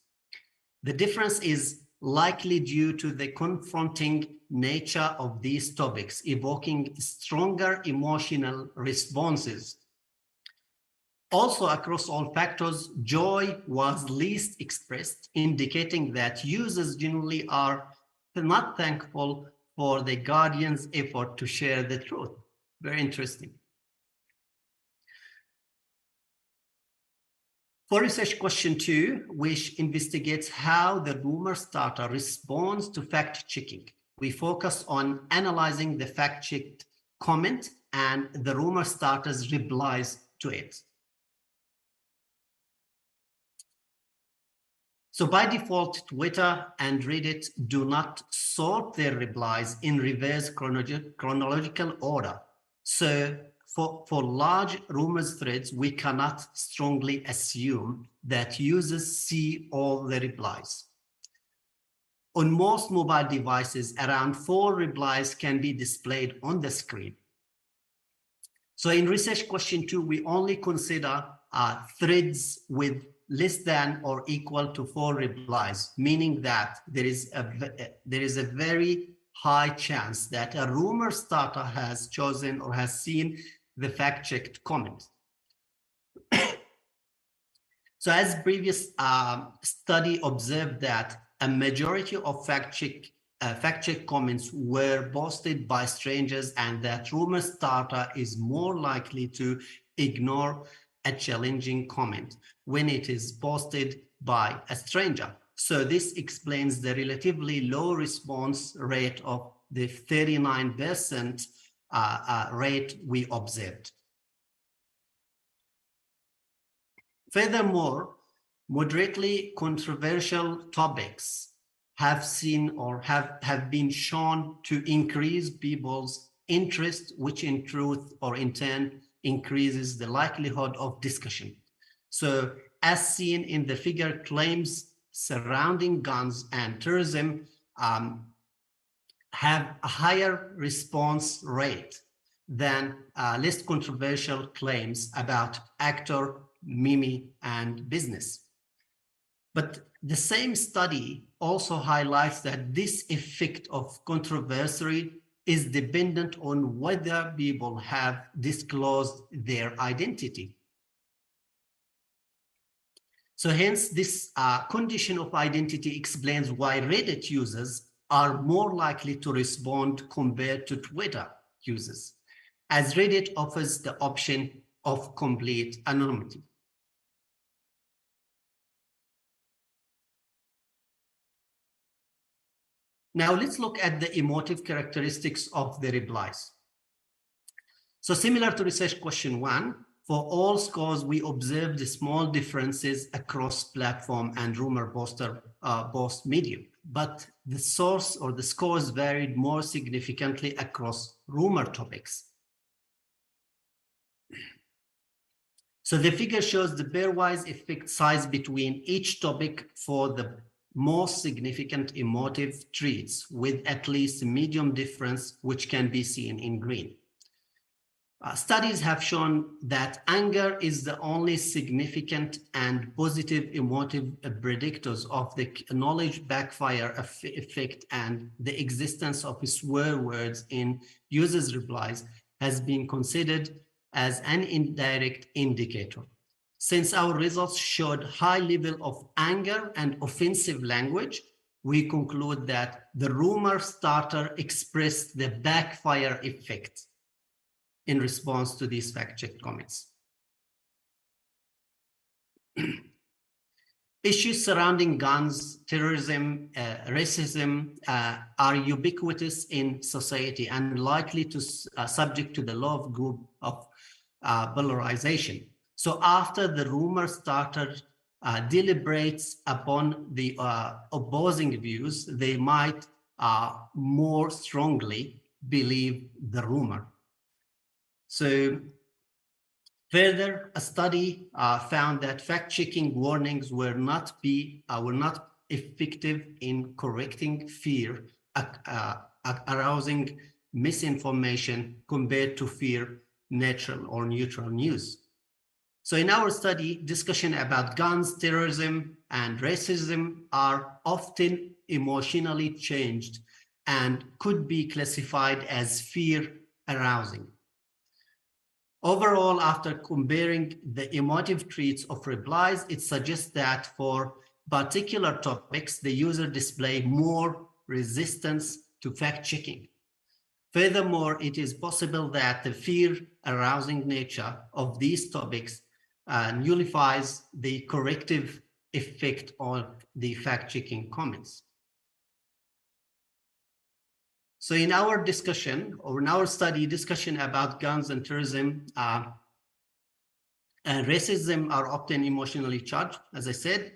The difference is likely due to the confronting nature of these topics, evoking stronger emotional responses. Also, across all factors, joy was least expressed, indicating that users generally are not thankful for the guardian's effort to share the truth. Very interesting. For research question 2, which investigates how the rumor starter responds to fact-checking, we focus on analyzing the fact-checked comment and the rumor starter's replies to it. So by default, Twitter and Reddit do not sort their replies in reverse chronological order. So for large rumors threads, we cannot strongly assume that users see all the replies. On most mobile devices, around 4 replies can be displayed on the screen. So in research question 2, we only consider threads with less than or equal to 4 replies, meaning that there is a very high chance that a rumor starter has chosen or has seen the fact-checked comment. So as previous study observed that a majority of fact-check comments were posted by strangers, and that rumor starter is more likely to ignore a challenging comment when it is posted by a stranger. So this explains the relatively low response rate of the 39% rate we observed. Furthermore, moderately controversial topics have seen or have been shown to increase people's interest, which in truth or in turn increases the likelihood of discussion. So as seen in the figure, claims surrounding guns and terrorism have a higher response rate than less controversial claims about actor, meme, and business. But the same study also highlights that this effect of controversy is dependent on whether people have disclosed their identity. So hence this condition of identity explains why Reddit users are more likely to respond compared to Twitter users, as Reddit offers the option of complete anonymity. Now let's look at the emotive characteristics of the replies. So similar to research question 1, for all scores, we observed small differences across platform and rumor post medium, but the source or the scores varied more significantly across rumor topics. So the figure shows the pairwise effect size between each topic for the most significant emotive traits, with at least a medium difference, which can be seen in green. Studies have shown that anger is the only significant and positive emotive predictors of the knowledge backfire effect, and the existence of swear words in users' replies has been considered as an indirect indicator. Since our results showed high level of anger and offensive language, we conclude that the rumor starter expressed the backfire effect in response to these fact-check comments. Issues surrounding guns, terrorism, racism are ubiquitous in society and likely to subject to the law of group of polarization. So after the rumor starter deliberates upon the opposing views, they might more strongly believe the rumor. So further, a study found that fact-checking warnings were not effective in correcting fear, arousing misinformation compared to fear, natural or neutral news. So in our study, discussion about guns, terrorism, and racism are often emotionally changed and could be classified as fear arousing. Overall, after comparing the emotive traits of replies, it suggests that for particular topics, the user display more resistance to fact-checking. Furthermore, it is possible that the fear-arousing nature of these topics nullifies the corrective effect of the fact-checking comments. So in our discussion, or in our study, discussion about guns and terrorism and racism are often emotionally charged, as I said.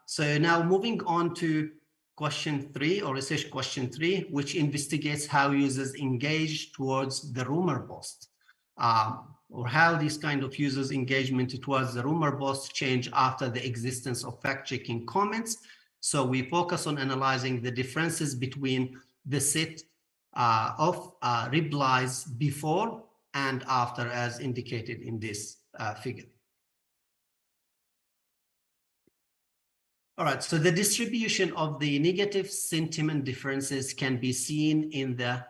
So now moving on to question 3, or research question 3, which investigates how users engage towards the rumor post, or how these kind of users' engagement towards the rumor post change after the existence of fact-checking comments. So we focus on analyzing the differences between the set of replies before and after, as indicated in this figure. All right, so the distribution of the negative sentiment differences can be seen in the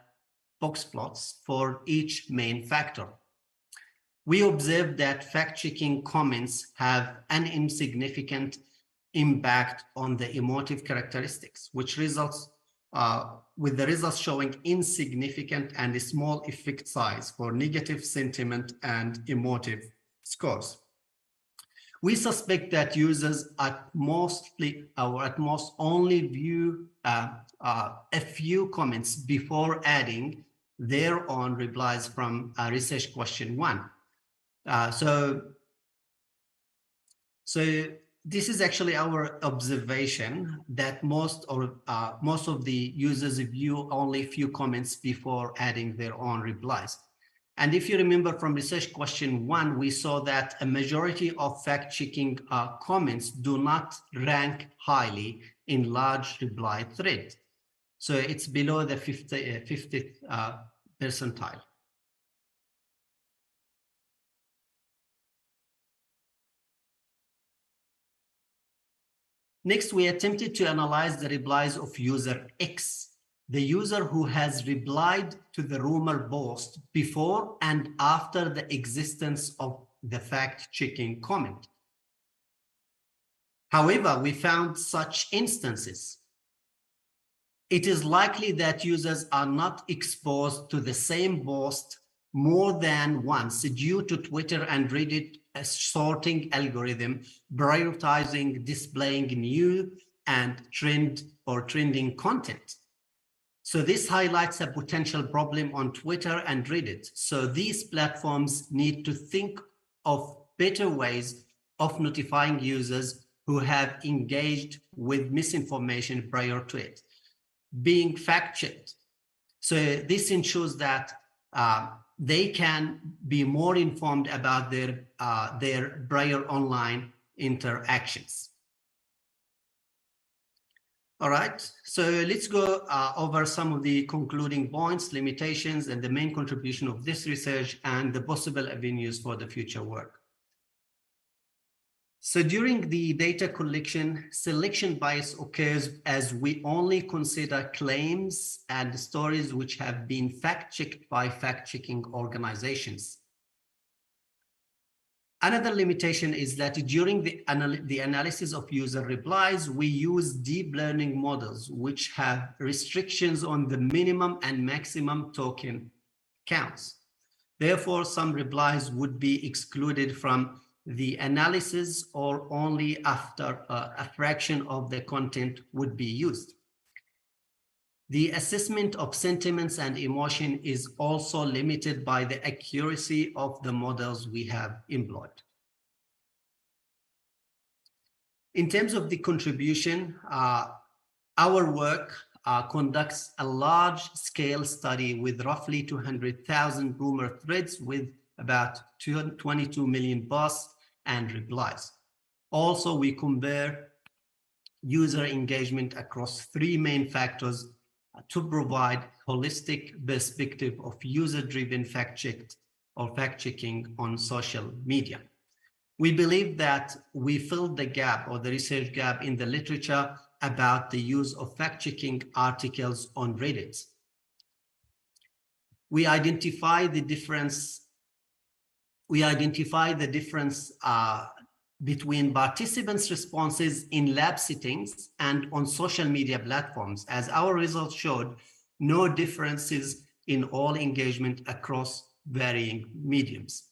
box plots for each main factor. We observed that fact-checking comments have an insignificant impact on the emotive characteristics, which results with the results showing insignificant and a small effect size for negative sentiment and emotive scores. We suspect that users at most only view a few comments before adding their own replies from research question 1. So this is actually our observation, that most of the users view only a few comments before adding their own replies. And if you remember from research question 1, we saw that a majority of fact-checking comments do not rank highly in large reply thread. So it's below the 50th percentile. Next, we attempted to analyze the replies of user X, the user who has replied to the rumor post before and after the existence of the fact-checking comment. However, we found such instances. It is likely that users are not exposed to the same post more than once due to Twitter and Reddit sorting algorithm prioritizing displaying new and trending content. So this highlights a potential problem on Twitter and Reddit. So these platforms need to think of better ways of notifying users who have engaged with misinformation prior to it being fact-checked. So this ensures that they can be more informed about their prior online interactions. All right, so let's go over some of the concluding points, limitations, and the main contribution of this research and the possible avenues for the future work. So during the data collection, selection bias occurs as we only consider claims and stories which have been fact-checked by fact-checking organizations. Another limitation is that during the analysis of user replies, we use deep learning models, which have restrictions on the minimum and maximum token counts. Therefore, some replies would be excluded from the analysis or only after a fraction of the content would be used. The assessment of sentiments and emotion is also limited by the accuracy of the models we have employed. In terms of the contribution, our work conducts a large-scale study with roughly 200,000 rumor threads with about 22 million posts and replies. Also, we compare user engagement across 3 main factors to provide holistic perspective of user-driven fact-checking on social media. We believe that we filled the gap or the research gap in the literature about the use of fact-checking articles on Reddit. We identify the difference between participants' responses in lab settings and on social media platforms. As our results showed, no differences in all engagement across varying mediums.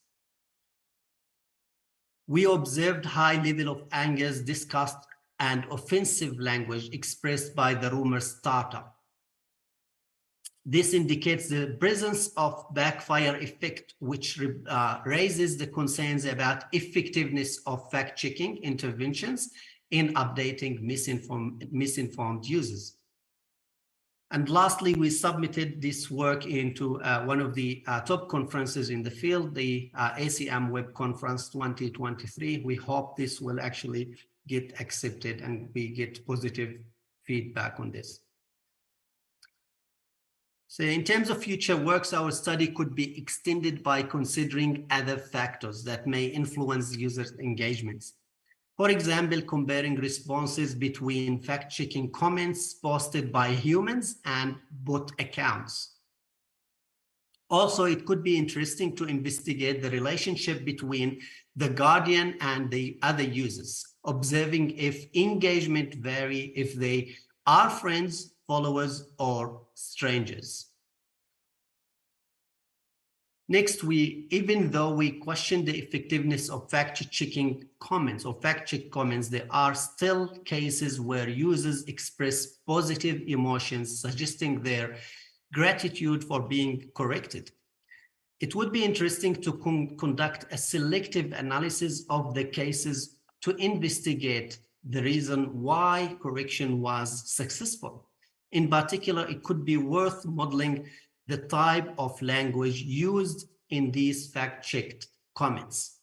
We observed high level of anger, disgust, and offensive language expressed by the rumor starter. This indicates the presence of backfire effect, which raises the concerns about effectiveness of fact-checking interventions in updating misinformed users. And lastly, we submitted this work into one of the top conferences in the field, the ACM Web Conference 2023. We hope this will actually get accepted and we get positive feedback on this. So in terms of future works, our study could be extended by considering other factors that may influence users' engagements. For example, comparing responses between fact-checking comments posted by humans and bot accounts. Also, it could be interesting to investigate the relationship between the guardian and the other users, observing if engagement vary if they are friends, followers, or strangers. Next, even though we question the effectiveness of fact-checking comments or fact-check comments, there are still cases where users express positive emotions, suggesting their gratitude for being corrected. It would be interesting to conduct a selective analysis of the cases to investigate the reason why correction was successful. In particular, it could be worth modeling the type of language used in these fact-checked comments.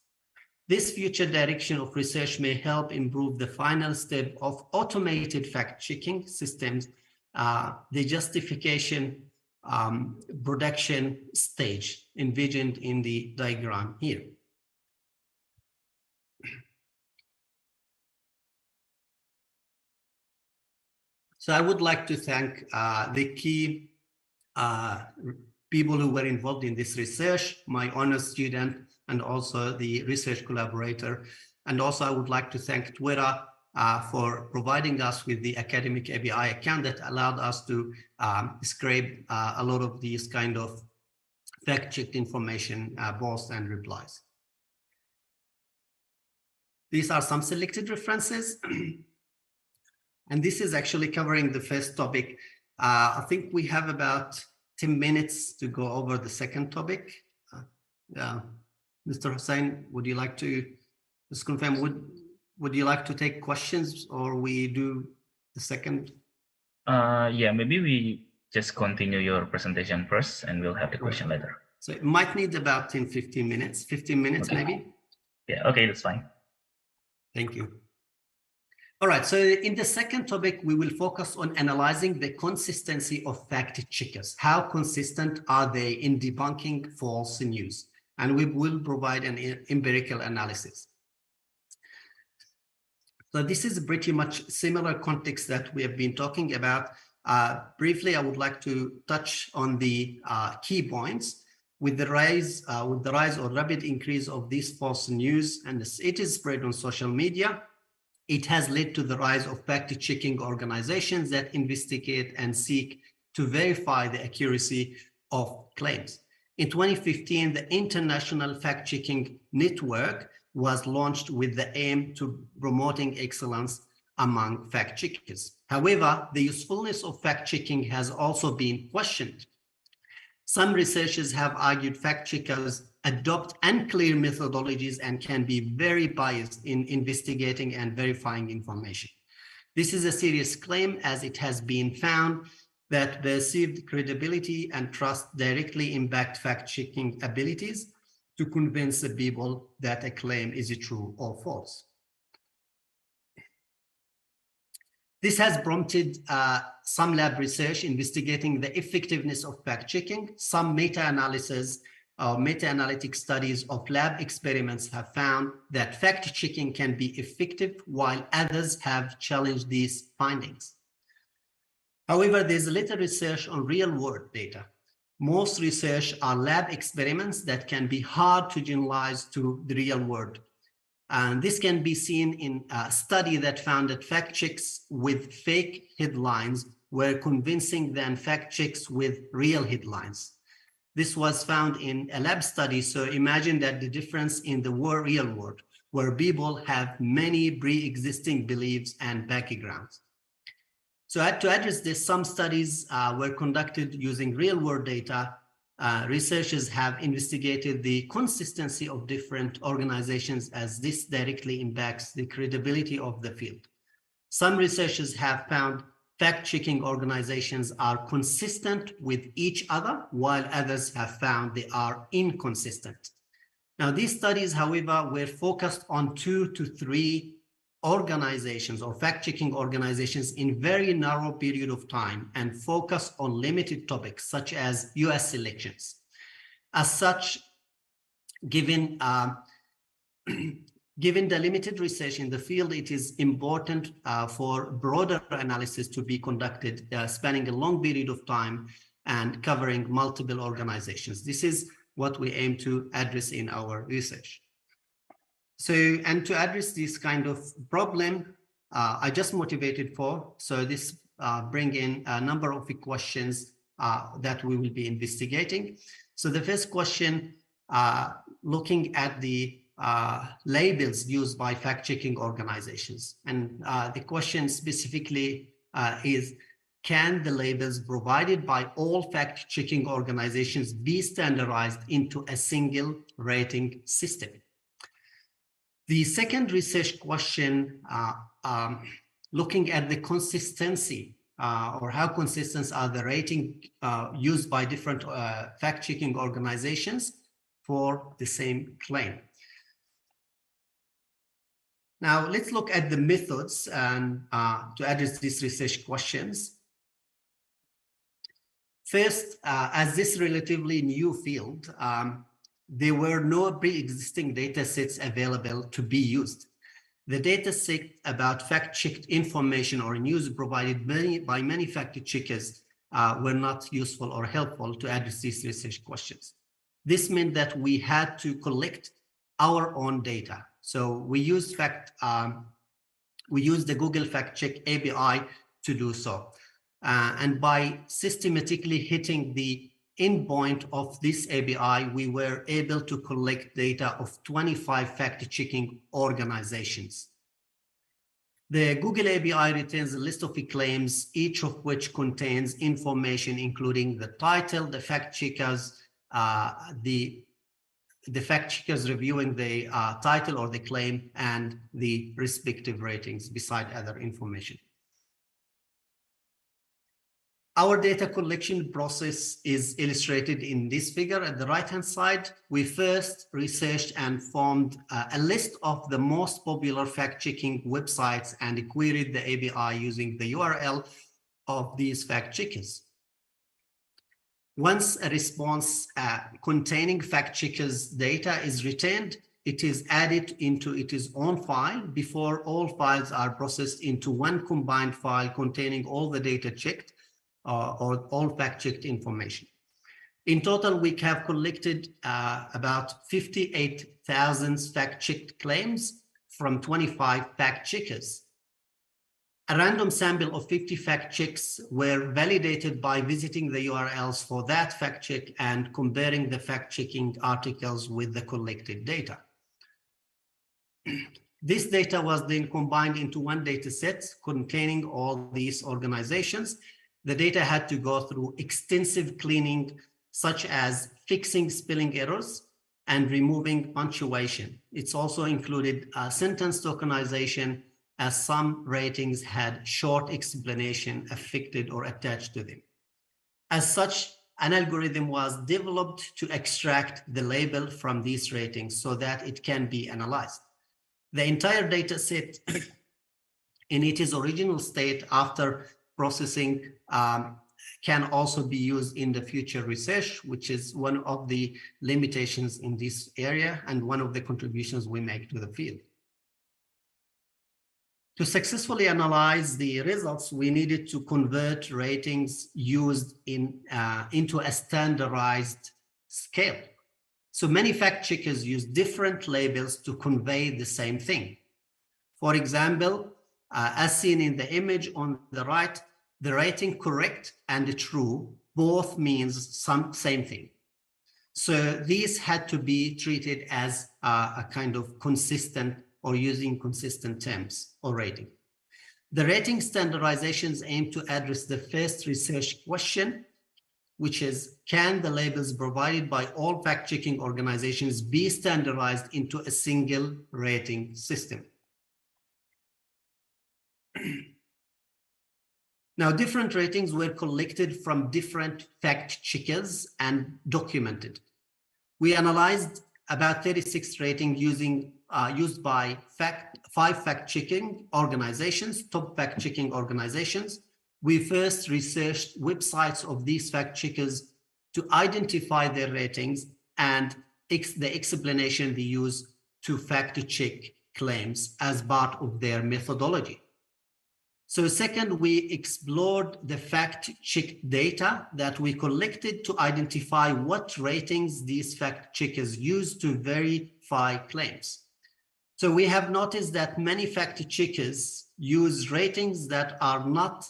This future direction of research may help improve the final step of automated fact-checking systems, the justification production stage envisioned in the diagram here. So I would like to thank the key people who were involved in this research, my honors student, and also the research collaborator. And also I would like to thank Twitter for providing us with the academic API account that allowed us to scrape a lot of these kind of fact-checked information, posts and replies. These are some selected references. And this is actually covering the first topic. I think we have about 10 minutes to go over the second topic. Mr. Hussain, would you like to just confirm, would you like to take questions or we do the second? Yeah, maybe we just continue your presentation first and we'll have the question later. So it might need about 15 minutes, 15 minutes okay. Maybe? Yeah, okay, that's fine. Thank you. All right, so in the second topic, we will focus on analyzing the consistency of fact checkers. How consistent are they in debunking false news? And we will provide an empirical analysis. So this is pretty much similar context that we have been talking about. Briefly, I would like to touch on the key points. with the rise or rapid increase of this false news and it is spread on social media, it has led to the rise of fact-checking organizations that investigate and seek to verify the accuracy of claims. In 2015, the International Fact-Checking Network was launched with the aim to promoting excellence among fact-checkers. However, the usefulness of fact-checking has also been questioned. Some researchers have argued fact-checkers adopt unclear methodologies and can be very biased in investigating and verifying information. This is a serious claim, as it has been found that perceived credibility and trust directly impact fact-checking abilities to convince the people that a claim is true or false. This has prompted some lab research investigating the effectiveness of fact-checking. Some meta-analysis or meta-analytic studies of lab experiments have found that fact-checking can be effective, while others have challenged these findings. However, there's little research on real-world data. Most research are lab experiments that can be hard to generalize to the real world. And this can be seen in a study that found that fact checks with fake headlines were convincing than fact checks with real headlines. This was found in a lab study. So imagine that the difference in the real world, where people have many pre-existing beliefs and backgrounds. So to address this, some studies were conducted using real-world data. Researchers have investigated the consistency of different organizations, as this directly impacts the credibility of the field. Some researchers have found fact-checking organizations are consistent with each other, while others have found they are inconsistent. Now, these studies, however, were focused on 2 to 3 organizations or fact-checking organizations in very narrow period of time and focus on limited topics such as US elections. As such, given the limited research in the field, it is important for broader analysis to be conducted spanning a long period of time and covering multiple organizations. This is what we aim to address in our research. So, and to address this kind of problem, I just motivated for, so this bring in a number of questions that we will be investigating. So the first question, looking at the labels used by fact-checking organizations. And the question specifically is, can the labels provided by all fact-checking organizations be standardized into a single rating system? The second research question, looking at the consistency or how consistent are the rating used by different fact-checking organizations for the same claim. Now, let's look at the methods and to address these research questions. First, as this relatively new field, there were no pre-existing data sets available to be used. The data set about fact-checked information or news provided by many fact-checkers were not useful or helpful to address these research questions. This meant that we had to collect our own data. So we used the Google Fact Check API to do so. And by systematically hitting the endpoint of this API, we were able to collect data of 25 fact-checking organizations. The Google API retains a list of claims, each of which contains information including the title, the fact-checkers, the fact-checkers reviewing the title or the claim, and the respective ratings beside other information. Our data collection process is illustrated in this figure. At the right-hand side, we first researched and formed a list of the most popular fact-checking websites and queried the API using the URL of these fact-checkers. Once a response containing fact-checkers data is returned, it is added into its own file before all files are processed into one combined file containing all the data checked or all fact-checked information. In total, we have collected about 58,000 fact-checked claims from 25 fact-checkers. A random sample of 50 fact-checks were validated by visiting the URLs for that fact-check and comparing the fact-checking articles with the collected data. This data was then combined into one data set containing all these organizations. The data had to go through extensive cleaning, such as fixing spelling errors and removing punctuation. It's also included sentence tokenization, as some ratings had short explanation affixed or attached to them. As such, an algorithm was developed to extract the label from these ratings so that it can be analyzed. The entire data set in its original state after processing can also be used in the future research, which is one of the limitations in this area and one of the contributions we make to the field. To successfully analyze the results, we needed to convert ratings used into a standardized scale. So many fact checkers use different labels to convey the same thing. For example, as seen in the image on the right, the rating correct and true both means same thing. So these had to be treated as a kind of consistent or using consistent terms or rating. The rating standardizations aim to address the first research question, which is, can the labels provided by all fact-checking organizations be standardized into a single rating system? Now, different ratings were collected from different fact checkers and documented. We analyzed about 36 ratings used by 5 fact-checking organizations, top fact-checking organizations. We first researched websites of these fact-checkers to identify their ratings and the explanation they use to fact-check claims as part of their methodology. So second, we explored the fact-check data that we collected to identify what ratings these fact-checkers use to verify claims. So we have noticed that many fact-checkers use ratings that are not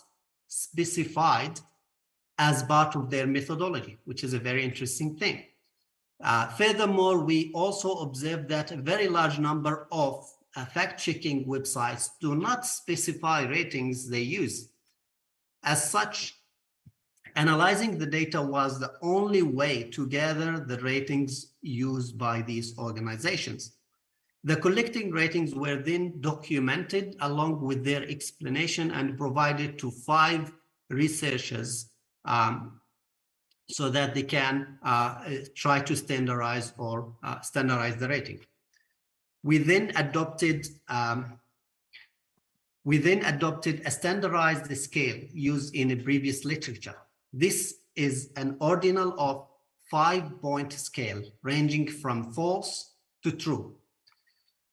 specified as part of their methodology, which is a very interesting thing. Furthermore, we also observed that a very large number of fact-checking websites do not specify ratings they use. As such, analyzing the data was the only way to gather the ratings used by these organizations. The collecting ratings were then documented along with their explanation and provided to 5 researchers so that they can try to standardize the rating. We then adopted a standardized scale used in a previous literature. This is an ordinal of 5-point scale ranging from false to true.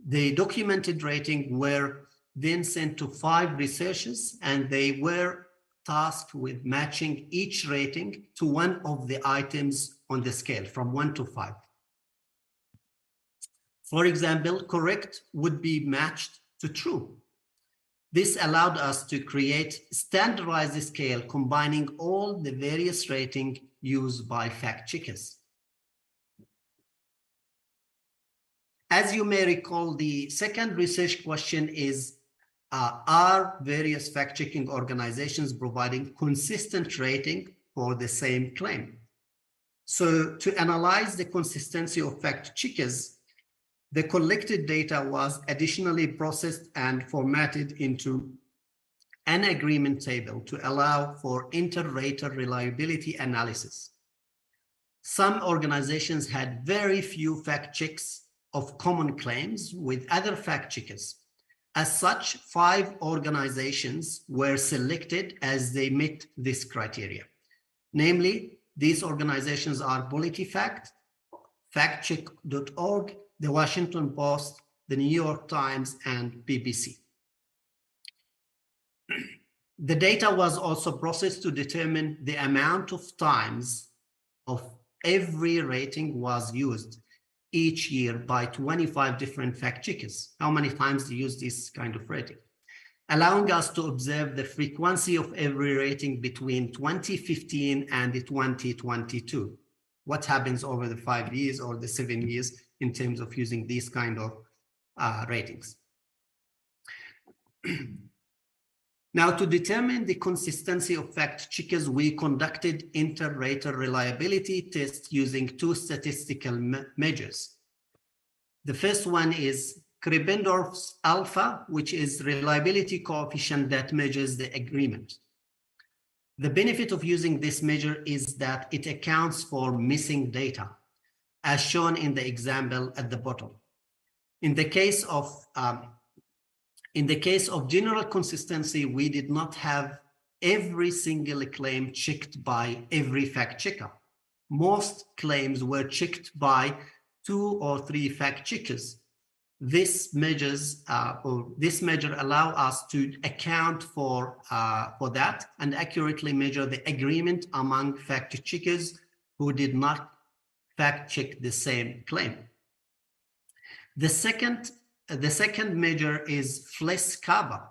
The documented rating were then sent to 5 researchers, and they were tasked with matching each rating to one of the items on the scale from 1 to 5. For example, correct would be matched to true. This allowed us to create standardized scale combining all the various ratings used by fact checkers. As you may recall, the second research question is, are various fact-checking organizations providing consistent rating for the same claim? So to analyze the consistency of fact checkers, the collected data was additionally processed and formatted into an agreement table to allow for inter-rater reliability analysis. Some organizations had very few fact checks of common claims with other fact checkers. As such, 5 organizations were selected as they met this criteria. Namely, these organizations are PolitiFact, FactCheck.org, The Washington Post, The New York Times, and BBC. The data was also processed to determine the amount of times of every rating was used each year by 25 different fact checkers. How many times they use this kind of rating? Allowing us to observe the frequency of every rating between 2015 and 2022. What happens over the 5 years or the 7 years in terms of using these kind of ratings. Now, to determine the consistency of fact checkers, we conducted inter-rater reliability tests using two statistical measures. The first one is Krippendorff's alpha, which is reliability coefficient that measures the agreement. The benefit of using this measure is that it accounts for missing data, as shown in the example at the bottom. In the case of general consistency, we did not have every single claim checked by every fact checker. Most claims were checked by 2 or 3 fact checkers. This measure allow us to account for that and accurately measure the agreement among fact checkers who did not fact check the same claim. The second measure is FLES-CABA,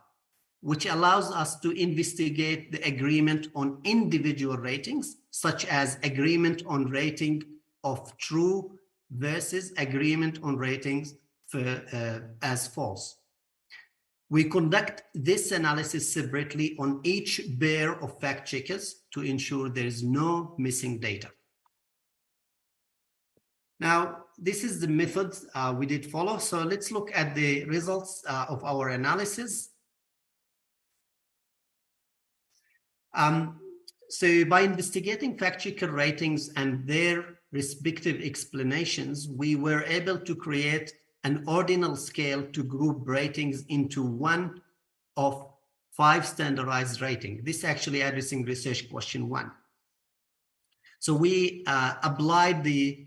which allows us to investigate the agreement on individual ratings, such as agreement on rating of true versus agreement on ratings as false. We conduct this analysis separately on each pair of fact checkers to ensure there is no missing data. Now, this is the method we did follow. So let's look at the results of our analysis. So by investigating fact checker ratings and their respective explanations, we were able to create an ordinal scale to group ratings into one of 5 standardized ratings. This actually addressing research question 1. So we applied the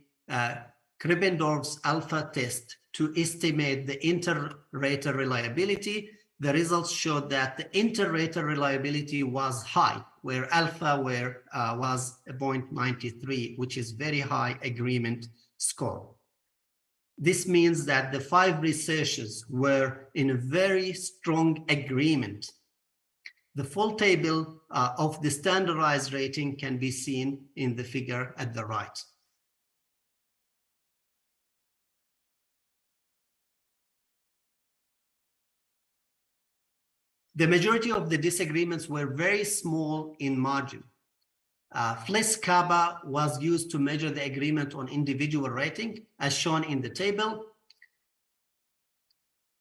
Krippendorff's alpha test to estimate the inter-rater reliability. The results showed that the inter-rater reliability was high, where alpha was 0.93, which is very high agreement score. This means that the 5 researchers were in a very strong agreement. The full table of the standardized rating can be seen in the figure at the right. The majority of the disagreements were very small in margin. FLES-CABA was used to measure the agreement on individual rating, as shown in the table.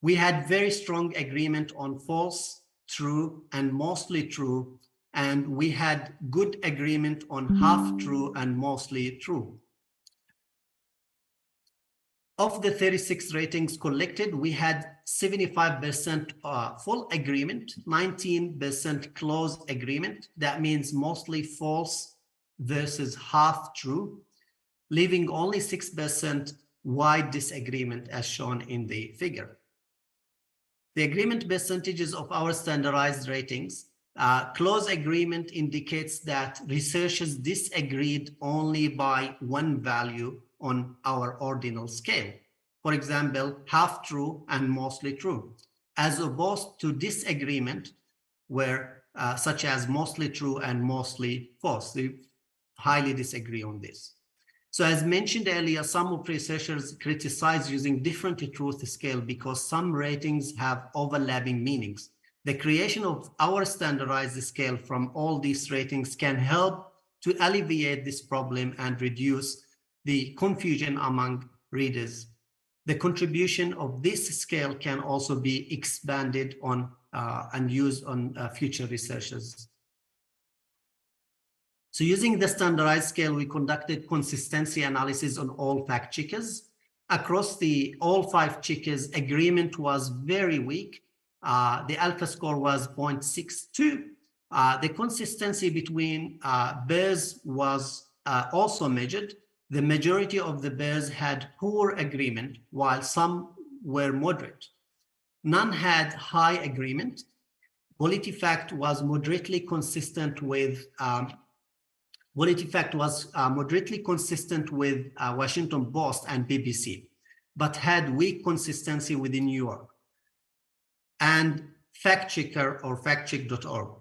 We had very strong agreement on false, true, and mostly true, and we had good agreement on half true and mostly true. Of the 36 ratings collected, we had 75% full agreement, 19% close agreement. That means mostly false versus half true, leaving only 6% wide disagreement as shown in the figure. The agreement percentages of our standardized ratings, close agreement indicates that researchers disagreed only by one value on our ordinal scale. For example, half true and mostly true, as opposed to disagreement where such as mostly true and mostly false. They highly disagree on this. So as mentioned earlier, some of researchers criticize using different truth scale because some ratings have overlapping meanings. The creation of our standardized scale from all these ratings can help to alleviate this problem and reduce the confusion among readers. The contribution of this scale can also be expanded on and used on future researchers. So using the standardized scale, we conducted consistency analysis on all fact checkers. Across all 5 checkers, agreement was very weak. The alpha score was 0.62. The consistency between pairs was also measured. The majority of the pairs had poor agreement, while some were moderate. None had high agreement. PolitiFact was moderately consistent with PolitiFact was moderately consistent with Washington Post and BBC, but had weak consistency with the New York and FactChecker or factcheck.org.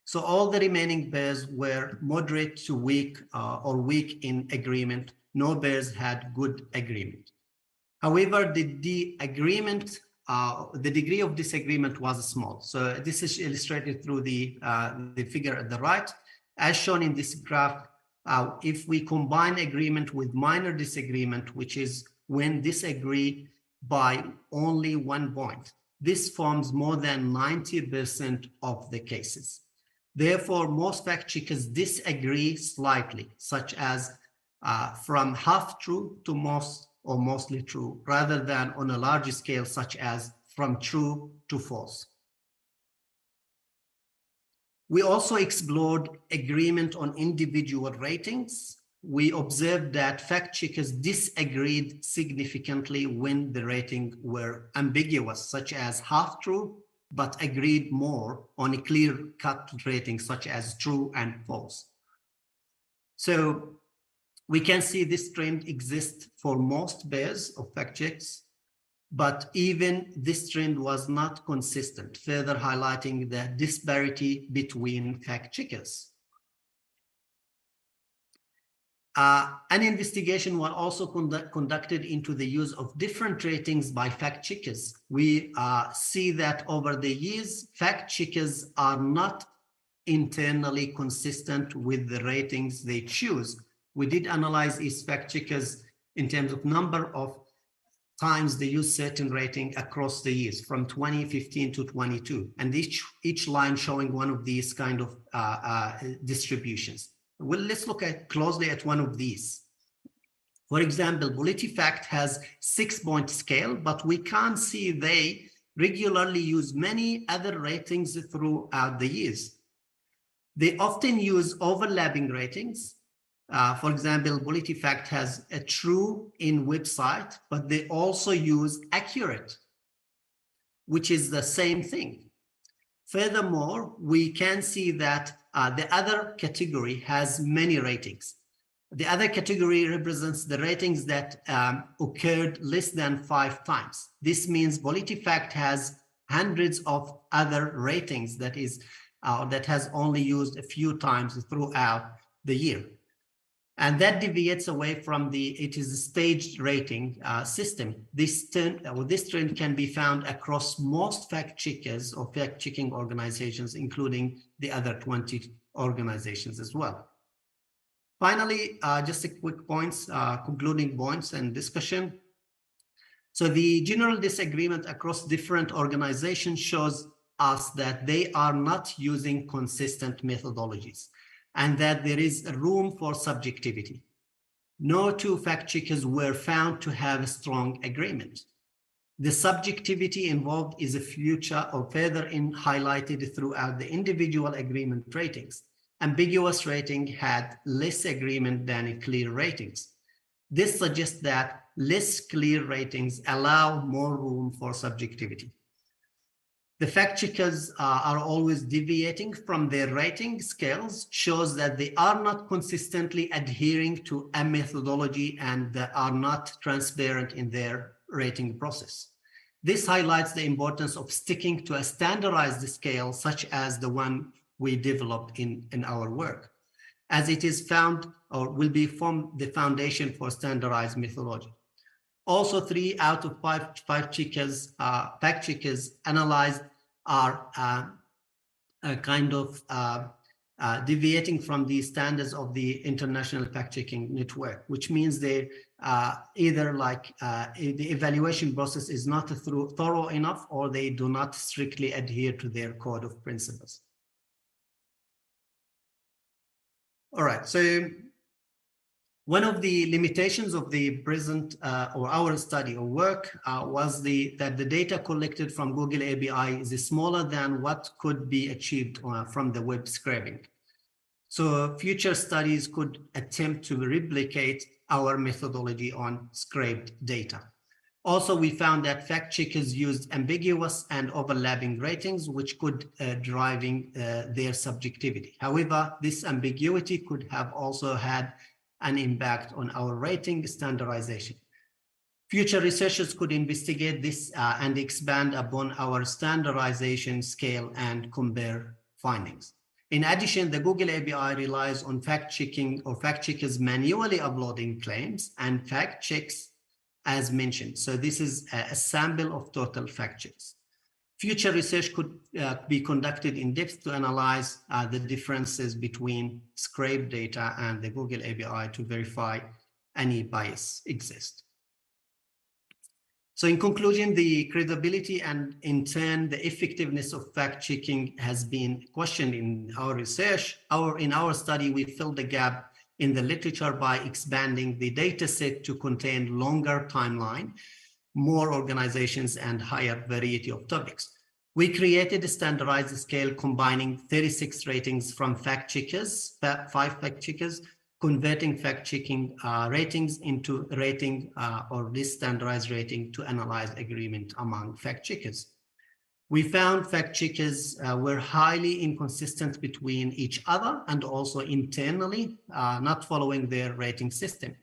So all the remaining bears were moderate to weak or weak in agreement. No bears had good agreement. However, the degree of disagreement was small. So this is illustrated through the figure at the right. As shown in this graph, if we combine agreement with minor disagreement, which is when disagree by only 1 point, this forms more than 90% of the cases. Therefore, most fact checkers disagree slightly, such as from half true to most or mostly true, rather than on a larger scale, such as from true to false. We also explored agreement on individual ratings. We observed that fact checkers disagreed significantly when the ratings were ambiguous, such as half true, but agreed more on a clear-cut rating, such as true and false. So we can see this trend exists for most bears of fact checks, but even this trend was not consistent, further highlighting the disparity between fact checkers. An investigation was also conducted into the use of different ratings by fact checkers. We see that over the years, fact checkers are not internally consistent with the ratings they choose. We did analyze these fact checkers in terms of number of times they use certain rating across the years from 2015 to 22, and each line showing one of these kind of distributions. Well, let's look closely at one of these. For example, PolitiFact has 6-point scale, but we can't see they regularly use many other ratings throughout the years. They often use overlapping ratings. For example, PolitiFact has a true in website, but they also use accurate, which is the same thing. Furthermore, we can see that the other category has many ratings. The other category represents the ratings that occurred less than 5 times. This means PolitiFact has hundreds of other ratings that has only used a few times throughout the year. And that deviates away from it is a staged rating system. This trend can be found across most fact checkers or fact checking organizations, including the other 20 organizations as well. Finally, just a quick points, concluding points and discussion. So the general disagreement across different organizations shows us that they are not using consistent methodologies, and that there is room for subjectivity. No two fact checkers were found to have a strong agreement. The subjectivity involved is a future or further highlighted throughout the individual agreement ratings. Ambiguous rating had less agreement than clear ratings. This suggests that less clear ratings allow more room for subjectivity. The fact checkers are always deviating from their rating scales, shows that they are not consistently adhering to a methodology and are not transparent in their rating process. This highlights the importance of sticking to a standardized scale, such as the one we developed in our work, as it is found or will be formed the foundation for standardized methodology. Also, 3 out of 5 fact checkers analyzed are kind of deviating from the standards of the International Fact-Checking Network, which means they either the evaluation process is not thorough enough, or they do not strictly adhere to their code of principles. All right, so one of the limitations of the present or our study or work was that the data collected from Google API is smaller than what could be achieved from the web scraping. So future studies could attempt to replicate our methodology on scraped data. Also, we found that fact checkers used ambiguous and overlapping ratings, which could driving their subjectivity. However, this ambiguity could have also had an impact on our rating standardization. Future researchers could investigate this and expand upon our standardization scale and compare findings. In addition, the Google API relies on fact-checking or fact checkers manually uploading claims and fact checks as mentioned. So this is a sample of total fact checks. Future research could be conducted in depth to analyze the differences between scraped data and the Google API to verify any bias exists. So in conclusion, the credibility and in turn the effectiveness of fact-checking has been questioned in our research. In our study, we filled the gap in the literature by expanding the data set to contain longer timeline, more organizations, and higher variety of topics. We created a standardized scale combining 36 ratings from fact checkers, 5 fact checkers, converting fact-checking ratings into rating or this standardized rating to analyze agreement among fact checkers. We found fact checkers were highly inconsistent between each other and also internally, not following their rating system.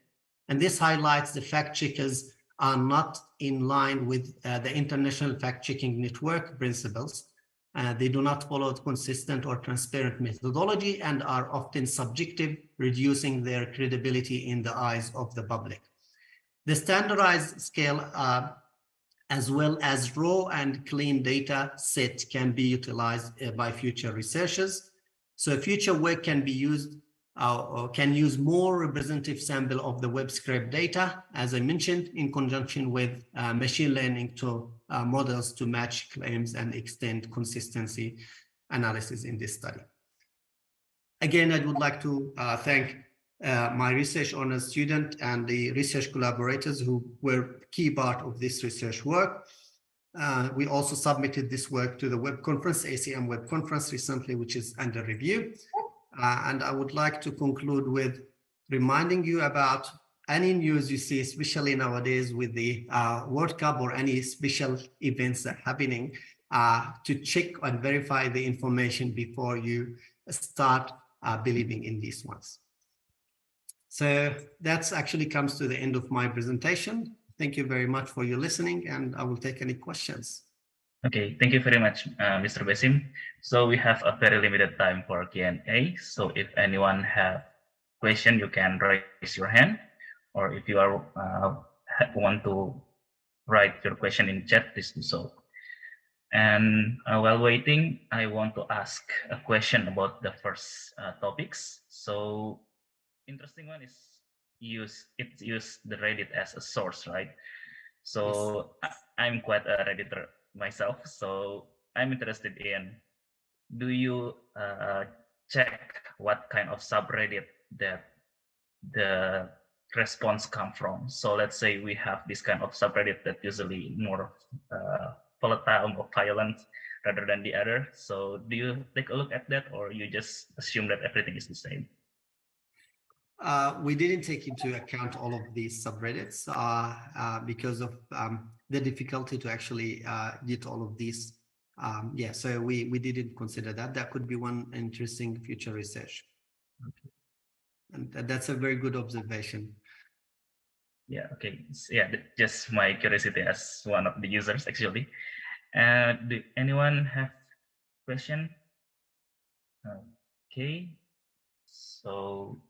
And this highlights the fact checkers are not in line with the International Fact-Checking Network principles. They do not follow consistent or transparent methodology and are often subjective, reducing their credibility in the eyes of the public. The standardized scale as well as raw and clean data set can be utilized by future researchers. So future work can be used or can use more representative sample of the web scrape data, as I mentioned, in conjunction with machine learning to models to match claims and extend consistency analysis in this study. Again, I would like to thank my research honors student and the research collaborators who were key part of this research work. We also submitted this work to the web conference, ACM web conference recently, which is under review. And I would like to conclude with reminding you about any news you see, especially nowadays with the World Cup or any special events that are happening, to check and verify the information before you start believing in these ones. So that's actually comes to the end of my presentation. Thank you very much for your listening, and I will take any questions. Okay, thank you very much, Mr. Basim. So we have a very limited time for Q&A. So if anyone have question, you can raise your hand, or if you are want to write your question in chat, please do so. And while waiting, I want to ask a question about the first topics. So interesting one is use the Reddit as a source, right? So yes. I'm quite a Redditor myself, so I'm interested in, do you check what kind of subreddit that the response come from? So let's say we have this kind of subreddit that usually more volatile or violent rather than the other. So do you take a look at that, or you just assume that everything is the same? We didn't take into account all of these subreddits because of the difficulty to actually get all of these. Yeah, so we didn't consider that. That could be one interesting future research. Okay. And that's a very good observation. Yeah, okay. Yeah, just my curiosity as one of the users, actually. Do anyone have question? Okay, so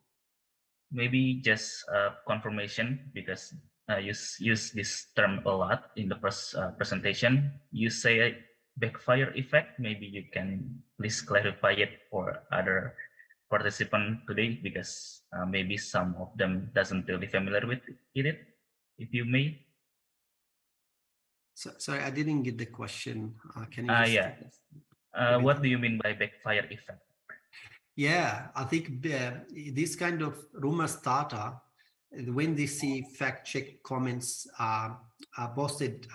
maybe just confirmation, because I use this term a lot in the first presentation. You say backfire effect. Maybe you can please clarify it for other participants today, because maybe some of them doesn't really familiar with it, if you may. So, sorry, I didn't get the question. Can you what do you mean by backfire effect? Yeah, I think this kind of rumor starter, when they see fact check comments posted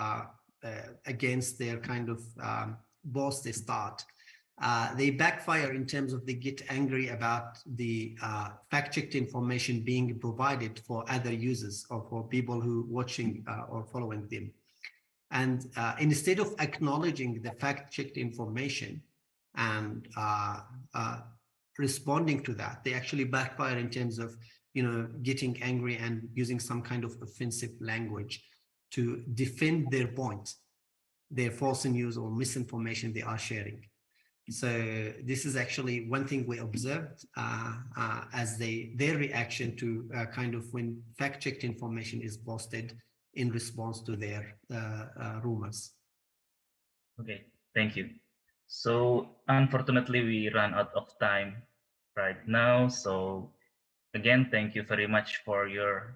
against their kind of boss they start, they backfire in terms of they get angry about the fact-checked information being provided for other users or for people who watching or following them. And instead of acknowledging the fact-checked information and responding to that, they actually backfire in terms of, getting angry and using some kind of offensive language to defend their point, their false news or misinformation they are sharing. So this is actually one thing we observed as their reaction to kind of when fact-checked information is posted in response to their rumors. Okay, thank you. So unfortunately, we run out of time right now. So again, thank you very much for your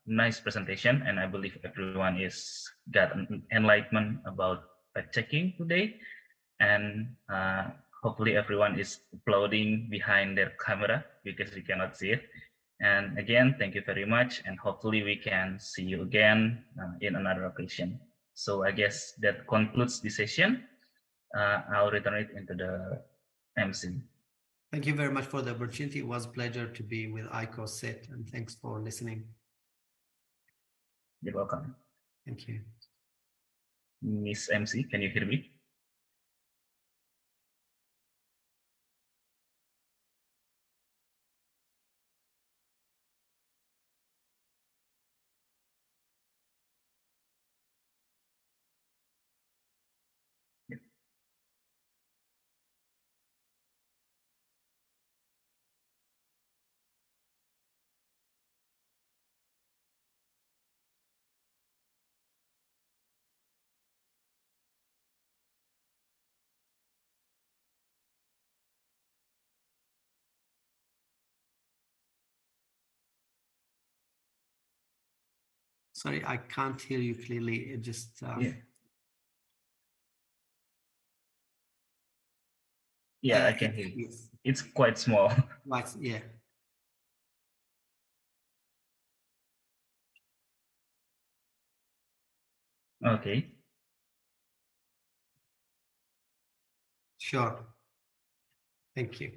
nice presentation. And I believe everyone is got an enlightenment about fact checking today. And hopefully everyone is applauding behind their camera because we cannot see it. And again, thank you very much. And hopefully we can see you again in another occasion. So I guess that concludes the session. I'll return it into the MC. Thank you very much for the opportunity. It was a pleasure to be with ICoSEIT, and thanks for listening. You're welcome. Thank you. Miss MC, can you hear me? Sorry, I can't hear you clearly. It just Yeah, I can hear you. Yes. It's quite small. Right, yeah. Okay. Sure. Thank you.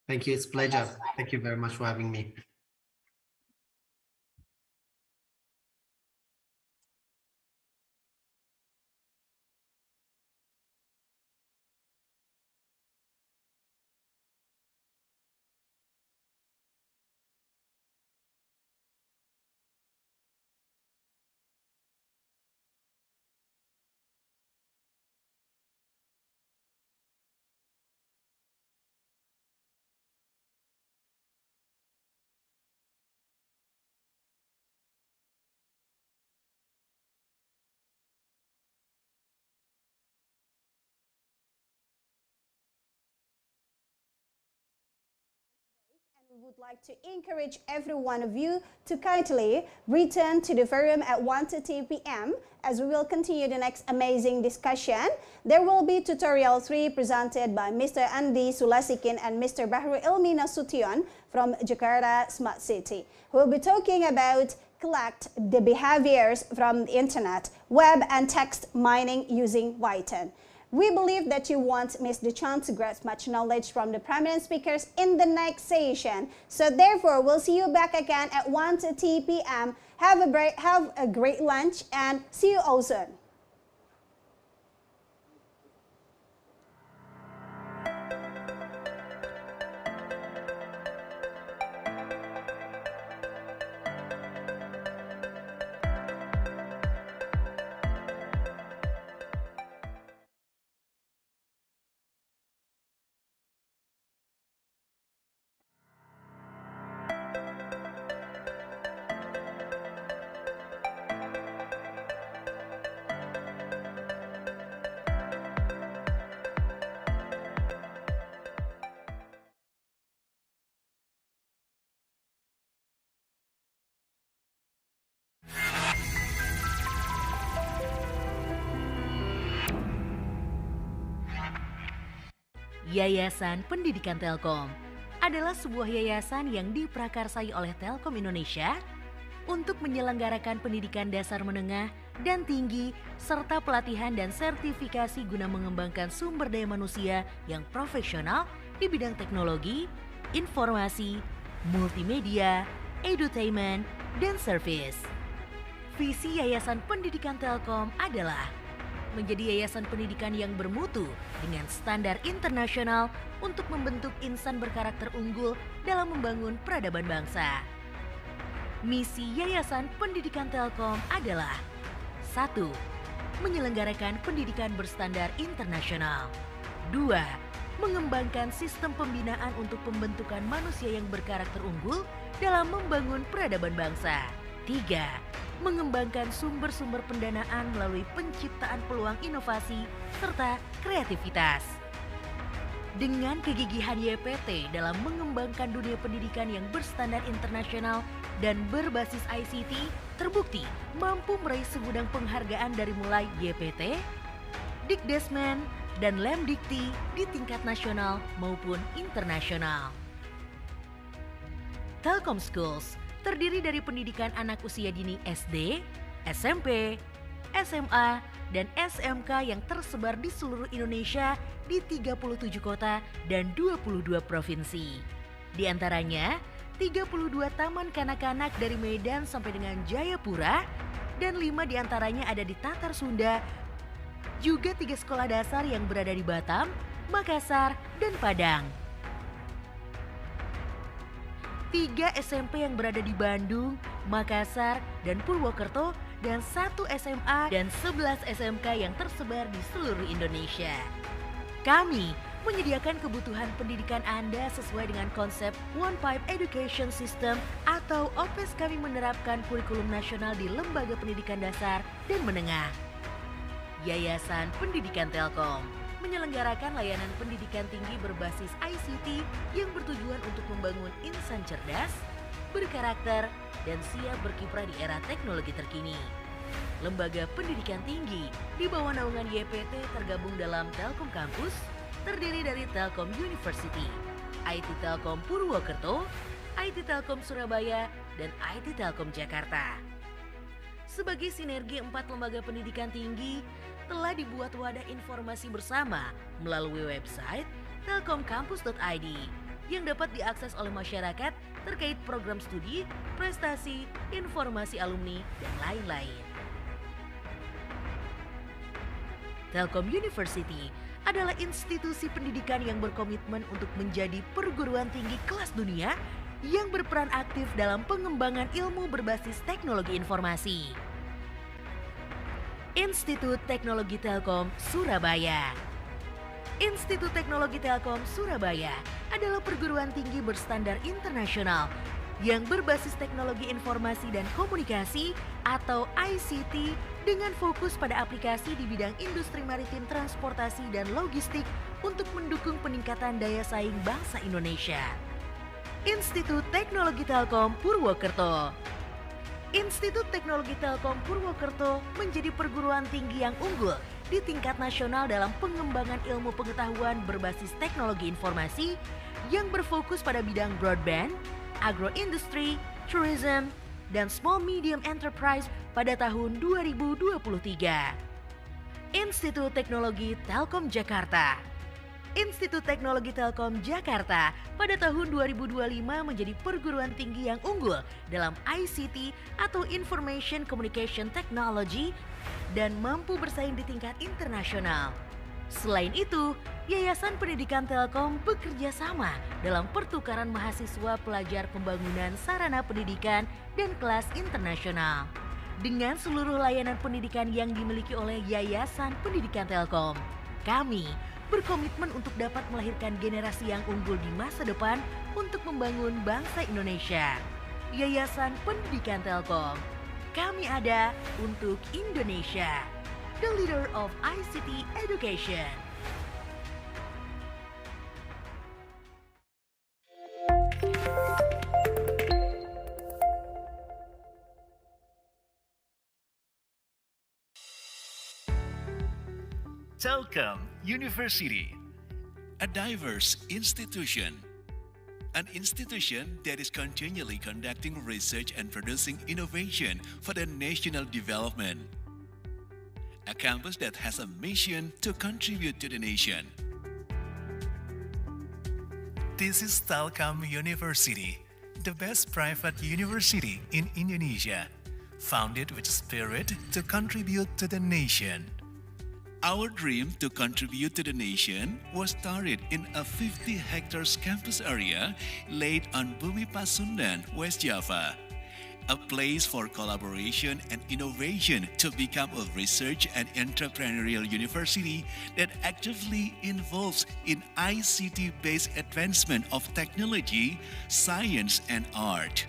Thank you. It's a pleasure. Thank you very much for having me. We would like to encourage every one of you to kindly return to the forum at 1:30 p.m. as we will continue the next amazing discussion. There will be tutorial 3 presented by Mr. Andi Sulasikin and Mr. Bahru Ilmi Nasution from Jakarta Smart City, who will be talking about collect the behaviors from the internet, web and text mining using Python. We believe that you won't miss the chance to grasp much knowledge from the prominent speakers in the next session. So therefore, we'll see you back again at 1:30 p.m. Have a great lunch and see you all soon. Yayasan Pendidikan Telkom adalah sebuah yayasan yang diprakarsai oleh Telkom Indonesia untuk menyelenggarakan pendidikan dasar menengah dan tinggi serta pelatihan dan sertifikasi guna mengembangkan sumber daya manusia yang profesional di bidang teknologi, informasi, multimedia, edutainment, dan service. Visi Yayasan Pendidikan Telkom adalah menjadi yayasan pendidikan yang bermutu dengan standar internasional untuk membentuk insan berkarakter unggul dalam membangun peradaban bangsa. Misi Yayasan Pendidikan Telkom adalah 1. Menyelenggarakan pendidikan berstandar internasional. 2. Mengembangkan sistem pembinaan untuk pembentukan manusia yang berkarakter unggul dalam membangun peradaban bangsa. 3. Mengembangkan sumber-sumber pendanaan melalui penciptaan peluang inovasi serta kreativitas. Dengan kegigihan YPT dalam mengembangkan dunia pendidikan yang berstandar internasional dan berbasis ICT, terbukti mampu meraih segudang penghargaan dari mulai YPT, Dikdesmen, dan Lemdikti di tingkat nasional maupun internasional. Telkom Schools terdiri dari pendidikan anak usia dini SD, SMP, SMA, dan SMK yang tersebar di seluruh Indonesia di 37 kota dan 22 provinsi. Di antaranya, 32 taman kanak-kanak dari Medan sampai dengan Jayapura, dan 5 di antaranya ada di Tatar Sunda, juga 3 sekolah dasar yang berada di Batam, Makassar, dan Padang. 3 SMP yang berada di Bandung, Makassar, dan Purwokerto, dan 1 SMA dan 11 SMK yang tersebar di seluruh Indonesia. Kami menyediakan kebutuhan pendidikan Anda sesuai dengan konsep One Pipe Education System atau OPES. Kami menerapkan kurikulum nasional di lembaga pendidikan dasar dan menengah. Yayasan Pendidikan Telkom menyelenggarakan layanan pendidikan tinggi berbasis ICT yang bertujuan untuk membangun insan cerdas, berkarakter, dan siap berkiprah di era teknologi terkini. Lembaga pendidikan tinggi di bawah naungan YPT tergabung dalam Telkom Campus, terdiri dari Telkom University, IT Telkom Purwokerto, IT Telkom Surabaya, dan IT Telkom Jakarta. Sebagai sinergi 4 lembaga pendidikan tinggi, telah dibuat wadah informasi bersama melalui website telkomcampus.id yang dapat diakses oleh masyarakat terkait program studi, prestasi, informasi alumni, dan lain-lain. Telkom University adalah institusi pendidikan yang berkomitmen untuk menjadi perguruan tinggi kelas dunia yang berperan aktif dalam pengembangan ilmu berbasis teknologi informasi. Institut Teknologi Telkom Surabaya. Institut Teknologi Telkom Surabaya adalah perguruan tinggi berstandar internasional yang berbasis teknologi informasi dan komunikasi atau ICT dengan fokus pada aplikasi di bidang industri maritim, transportasi, dan logistik untuk mendukung peningkatan daya saing bangsa Indonesia. Institut Teknologi Telkom Purwokerto. Institut Teknologi Telkom Purwokerto menjadi perguruan tinggi yang unggul di tingkat nasional dalam pengembangan ilmu pengetahuan berbasis teknologi informasi yang berfokus pada bidang broadband, agroindustri, tourism, dan small medium enterprise pada tahun 2023. Institut Teknologi Telkom Jakarta. Institut Teknologi Telkom Jakarta pada tahun 2025 menjadi perguruan tinggi yang unggul dalam ICT atau Information Communication Technology dan mampu bersaing di tingkat internasional. Selain itu, Yayasan Pendidikan Telkom bekerja sama dalam pertukaran mahasiswa pelajar pembangunan sarana pendidikan dan kelas internasional. Dengan seluruh layanan pendidikan yang dimiliki oleh Yayasan Pendidikan Telkom, kami berkomitmen untuk dapat melahirkan generasi yang unggul di masa depan untuk membangun bangsa Indonesia. Yayasan Pendidikan Telkom, kami ada untuk Indonesia. The leader of ICT education. Telkom University, a diverse institution. An institution that is continually conducting research and producing innovation for the national development. A campus that has a mission to contribute to the nation. This is Telkom University, the best private university in Indonesia, founded with spirit to contribute to the nation. Our dream to contribute to the nation was started in a 50 hectares campus area laid on Bumi Pasundan, West Java. A place for collaboration and innovation to become a research and entrepreneurial university that actively involves in ICT-based advancement of technology, science, and art.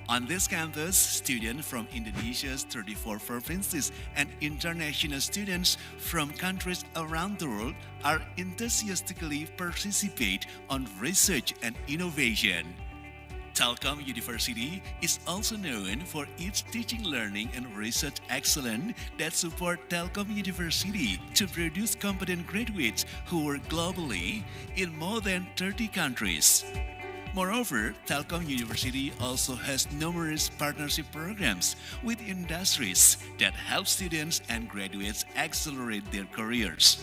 On this campus, students from Indonesia's 34 provinces and international students from countries around the world are enthusiastically participate on research and innovation. Telkom University is also known for its teaching, learning, and research excellence that support Telkom University to produce competent graduates who work globally in more than 30 countries. Moreover, Telkom University also has numerous partnership programs with industries that help students and graduates accelerate their careers.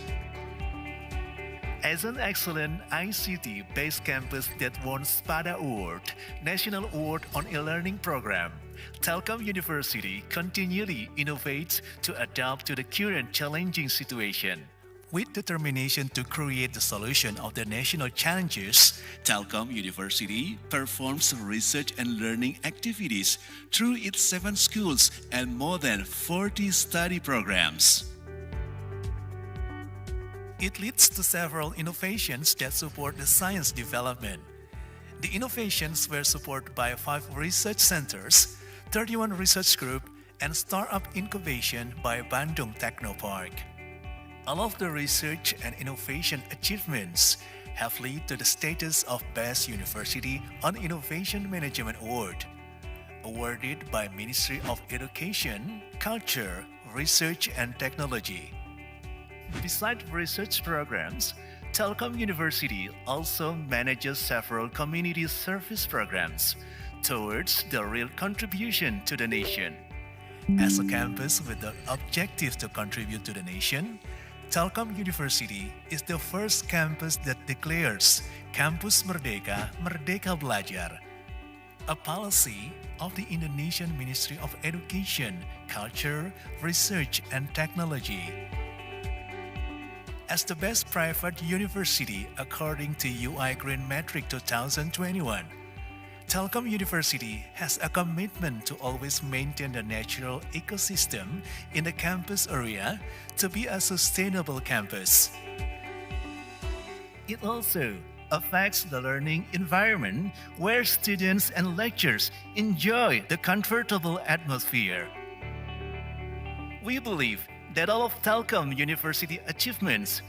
As an excellent ICT-based campus that won SPADA Award, National Award on E-Learning Program, Telkom University continually innovates to adapt to the current challenging situation. With determination to create the solution of the national challenges, Telkom University performs research and learning activities through its 7 schools and more than 40 study programs. It leads to several innovations that support the science development. The innovations were supported by 5 research centers, 31 research groups, and startup incubation by Bandung Technopark. All of the research and innovation achievements have led to the status of Best University on Innovation Management Award, awarded by Ministry of Education, Culture, Research and Technology. Besides research programs, Telkom University also manages several community service programs towards the real contribution to the nation. As a campus with the objective to contribute to the nation, Telkom University is the first campus that declares Kampus Merdeka, Merdeka Belajar, a policy of the Indonesian Ministry of Education, Culture, Research and Technology. As the best private university according to UI Green Metric 2021, Telkom University has a commitment to always maintain the natural ecosystem in the campus area to be a sustainable campus. It also affects the learning environment where students and lecturers enjoy the comfortable atmosphere. We believe that all of Telkom University achievements,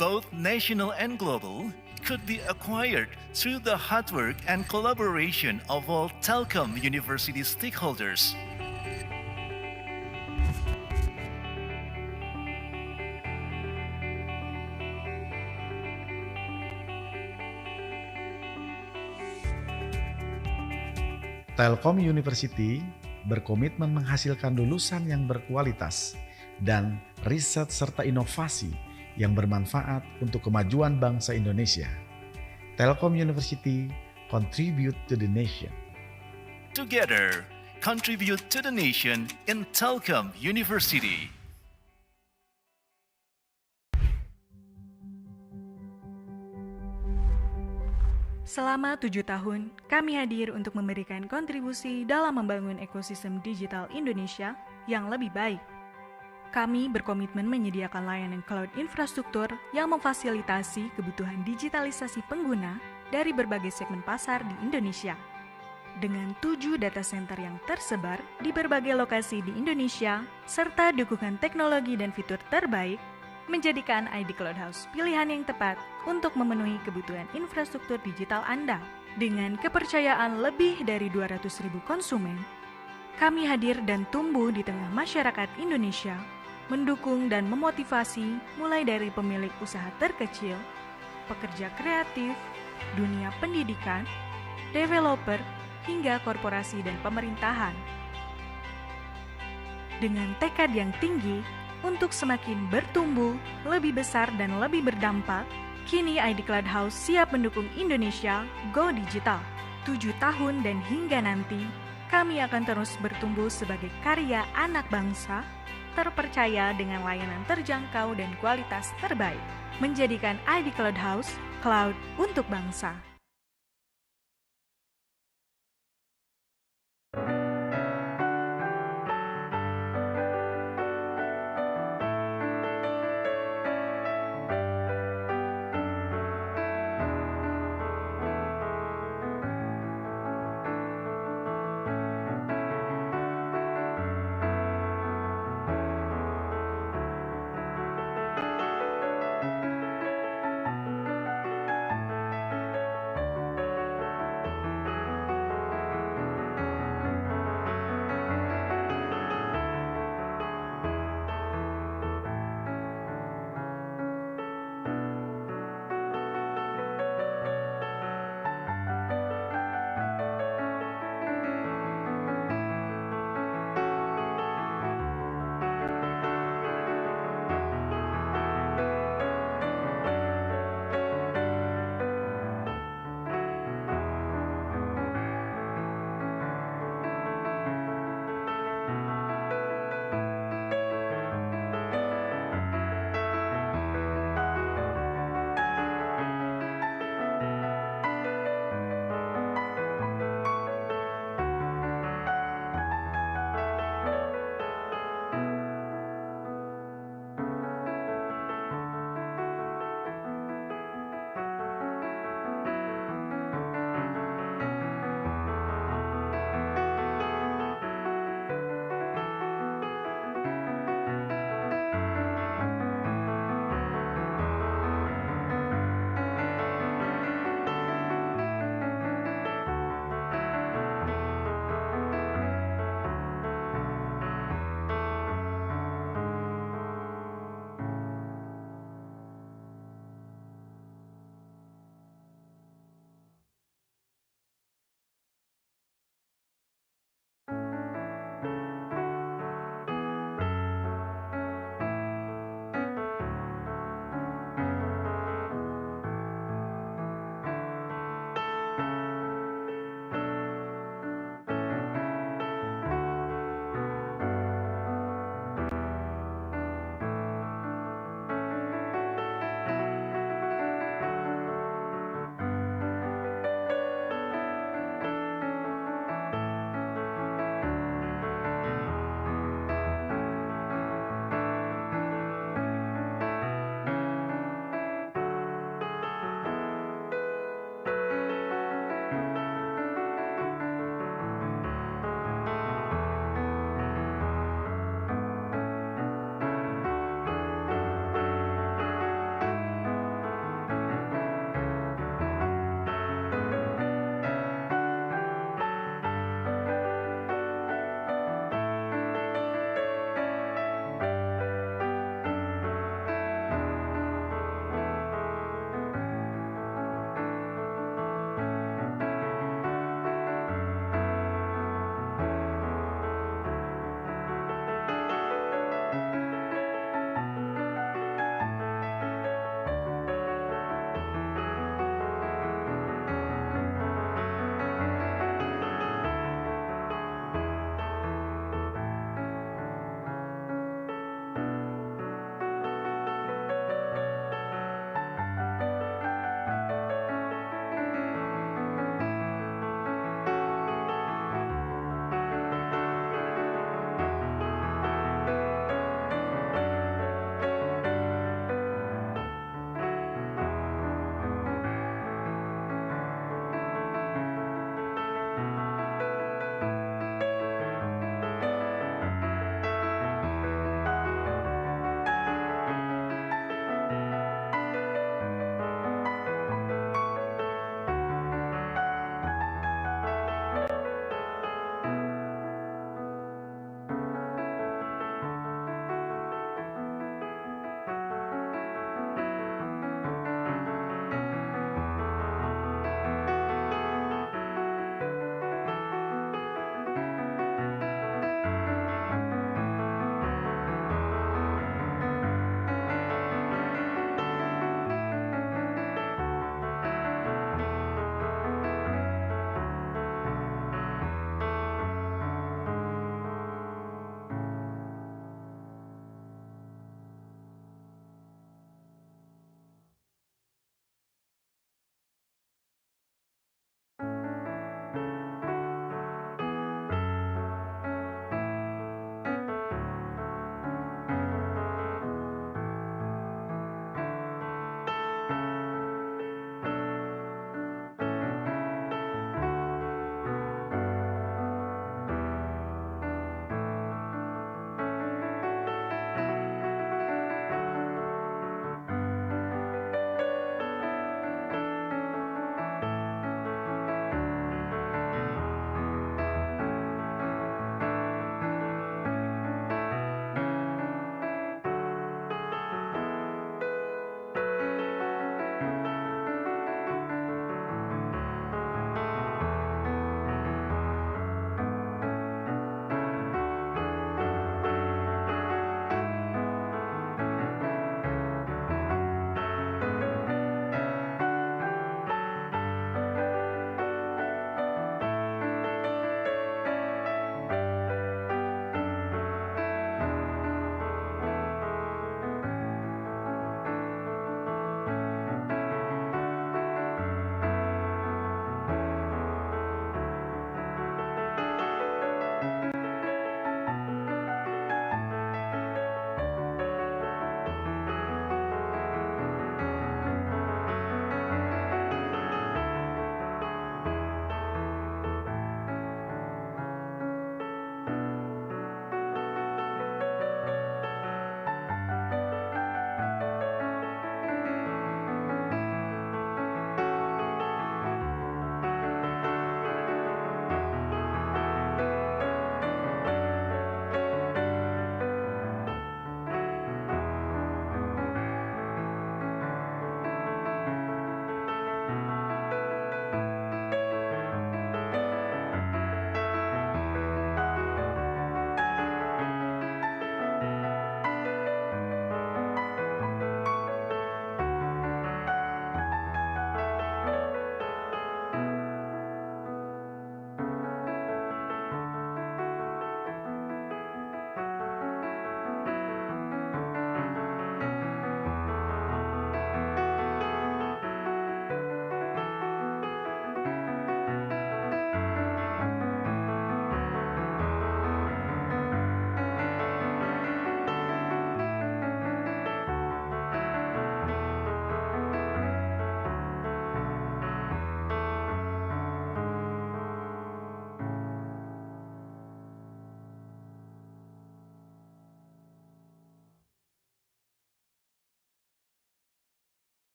both national and global, could be acquired through the hard work and collaboration of all Telkom University stakeholders. Telkom University berkomitmen menghasilkan lulusan yang berkualitas dan riset serta inovasi yang bermanfaat untuk kemajuan bangsa Indonesia. Telkom University contribute to the nation. Together, contribute to the nation in Telkom University. Selama 7 tahun, kami hadir untuk memberikan kontribusi dalam membangun ekosistem digital Indonesia yang lebih baik. Kami berkomitmen menyediakan layanan cloud infrastruktur yang memfasilitasi kebutuhan digitalisasi pengguna dari berbagai segmen pasar di Indonesia. Dengan 7 data center yang tersebar di berbagai lokasi di Indonesia, serta dukungan teknologi dan fitur terbaik, menjadikan ID Cloud House pilihan yang tepat untuk memenuhi kebutuhan infrastruktur digital Anda. Dengan kepercayaan lebih dari 200.000 konsumen, kami hadir dan tumbuh di tengah masyarakat Indonesia, mendukung dan memotivasi mulai dari pemilik usaha terkecil, pekerja kreatif, dunia pendidikan, developer, hingga korporasi dan pemerintahan. Dengan tekad yang tinggi untuk semakin bertumbuh, lebih besar dan lebih berdampak, kini ID Cloud House siap mendukung Indonesia Go Digital. 7 tahun dan hingga nanti, kami akan terus bertumbuh sebagai karya anak bangsa, terpercaya dengan layanan terjangkau dan kualitas terbaik, menjadikan ID Cloud House, cloud untuk bangsa.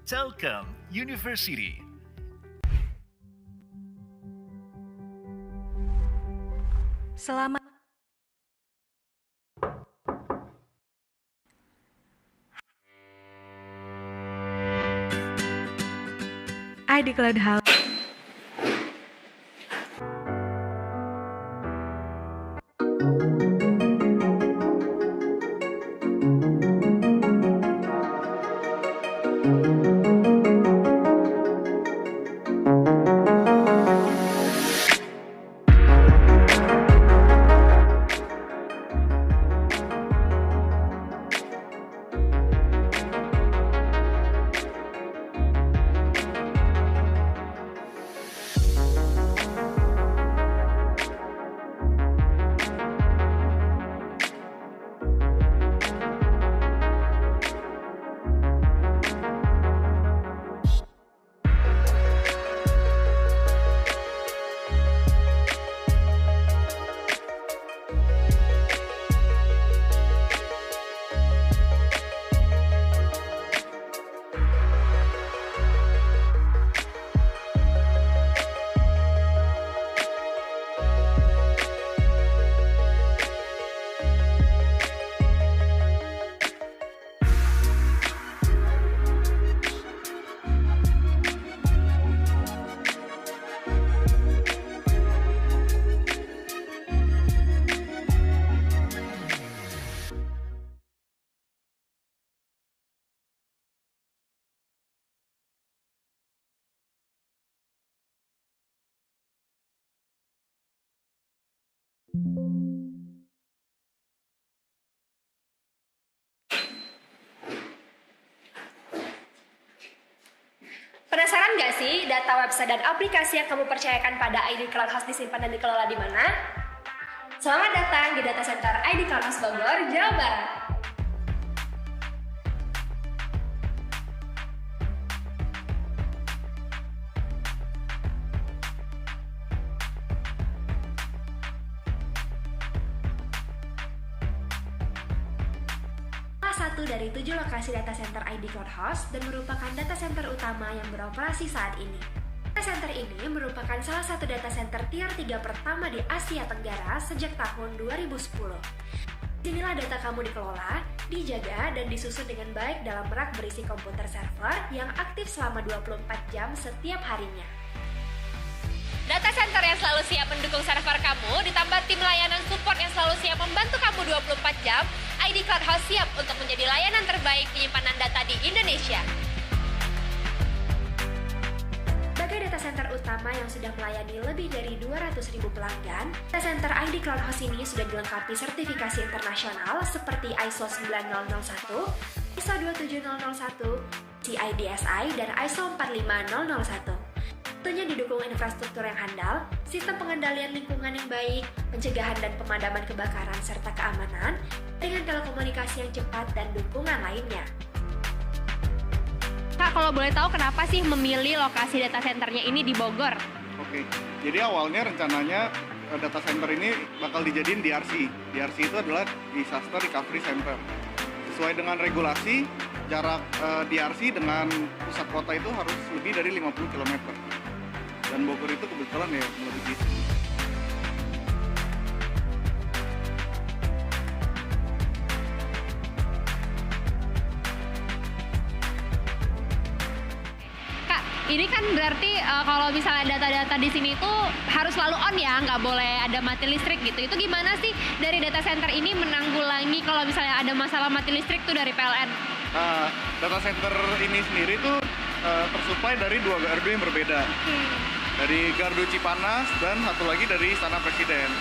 Telkom University. Selamat ID Cloud Hub. Penasaran nggak sih data website dan aplikasi yang kamu percayakan pada ID Cloud Host disimpan dan dikelola di mana? Selamat datang di data center ID Cloud Host Bogor, Jawa Barat. Satu dari 7 lokasi data center ID Cloud Host dan merupakan data center utama yang beroperasi saat ini. Data center ini merupakan salah satu data center tier 3 pertama di Asia Tenggara sejak tahun 2010. Disinilah data kamu dikelola, dijaga, dan disusun dengan baik dalam rak berisi komputer server yang aktif selama 24 jam setiap harinya. Data center yang selalu siap mendukung server kamu, ditambah tim layanan support yang selalu siap membantu kamu 24 jam, ID Cloud Host siap untuk menjadi layanan terbaik penyimpanan data di Indonesia. Sebagai data center utama yang sudah melayani lebih dari 200.000 pelanggan, data center ID Cloud Host ini sudah dilengkapi sertifikasi internasional seperti ISO 9001, ISO 27001, CIDSI, dan ISO 45001. Tentunya didukung infrastruktur yang handal, sistem pengendalian lingkungan yang baik, pencegahan dan pemadaman kebakaran, serta keamanan, dengan telekomunikasi yang cepat dan dukungan lainnya. Kak, kalau boleh tahu kenapa sih memilih lokasi data centernya ini di Bogor? Oke, jadi awalnya rencananya data center ini bakal dijadiin DRC. DRC itu adalah Disaster Recovery Center. Sesuai dengan regulasi, jarak DRC dengan pusat kota itu harus lebih dari 50 km. Dan Bogor itu kebetulan ya melebihi. Kak, ini kan berarti kalau misalnya data-data di sini tuh harus selalu on ya, nggak boleh ada mati listrik gitu. Itu gimana sih dari data center ini menanggulangi kalau misalnya ada masalah mati listrik tuh dari PLN? Data center ini sendiri tuh tersuplai dari 2 gardu yang berbeda. Dari gardu Cipanas dan satu lagi dari Istana Presiden.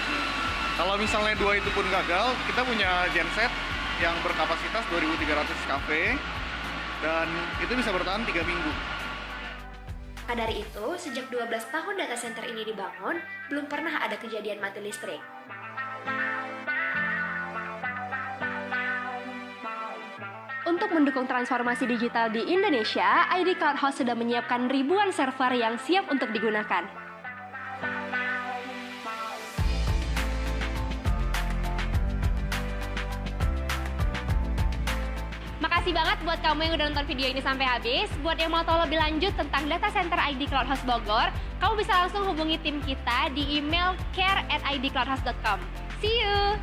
Kalau misalnya 2 itu pun gagal, kita punya genset yang berkapasitas 2.300 kV dan itu bisa bertahan 3 minggu. Nah, dari itu, sejak 12 tahun data center ini dibangun, belum pernah ada kejadian mati listrik. Untuk mendukung transformasi digital di Indonesia, ID Cloud Host sudah menyiapkan ribuan server yang siap untuk digunakan. Makasih Makasih banget buat kamu yang udah nonton video ini sampai habis. Buat yang mau tahu lebih lanjut tentang data center ID Cloud House Bogor, kamu bisa langsung hubungi tim kita di email care@idcloudhouse.com. See you!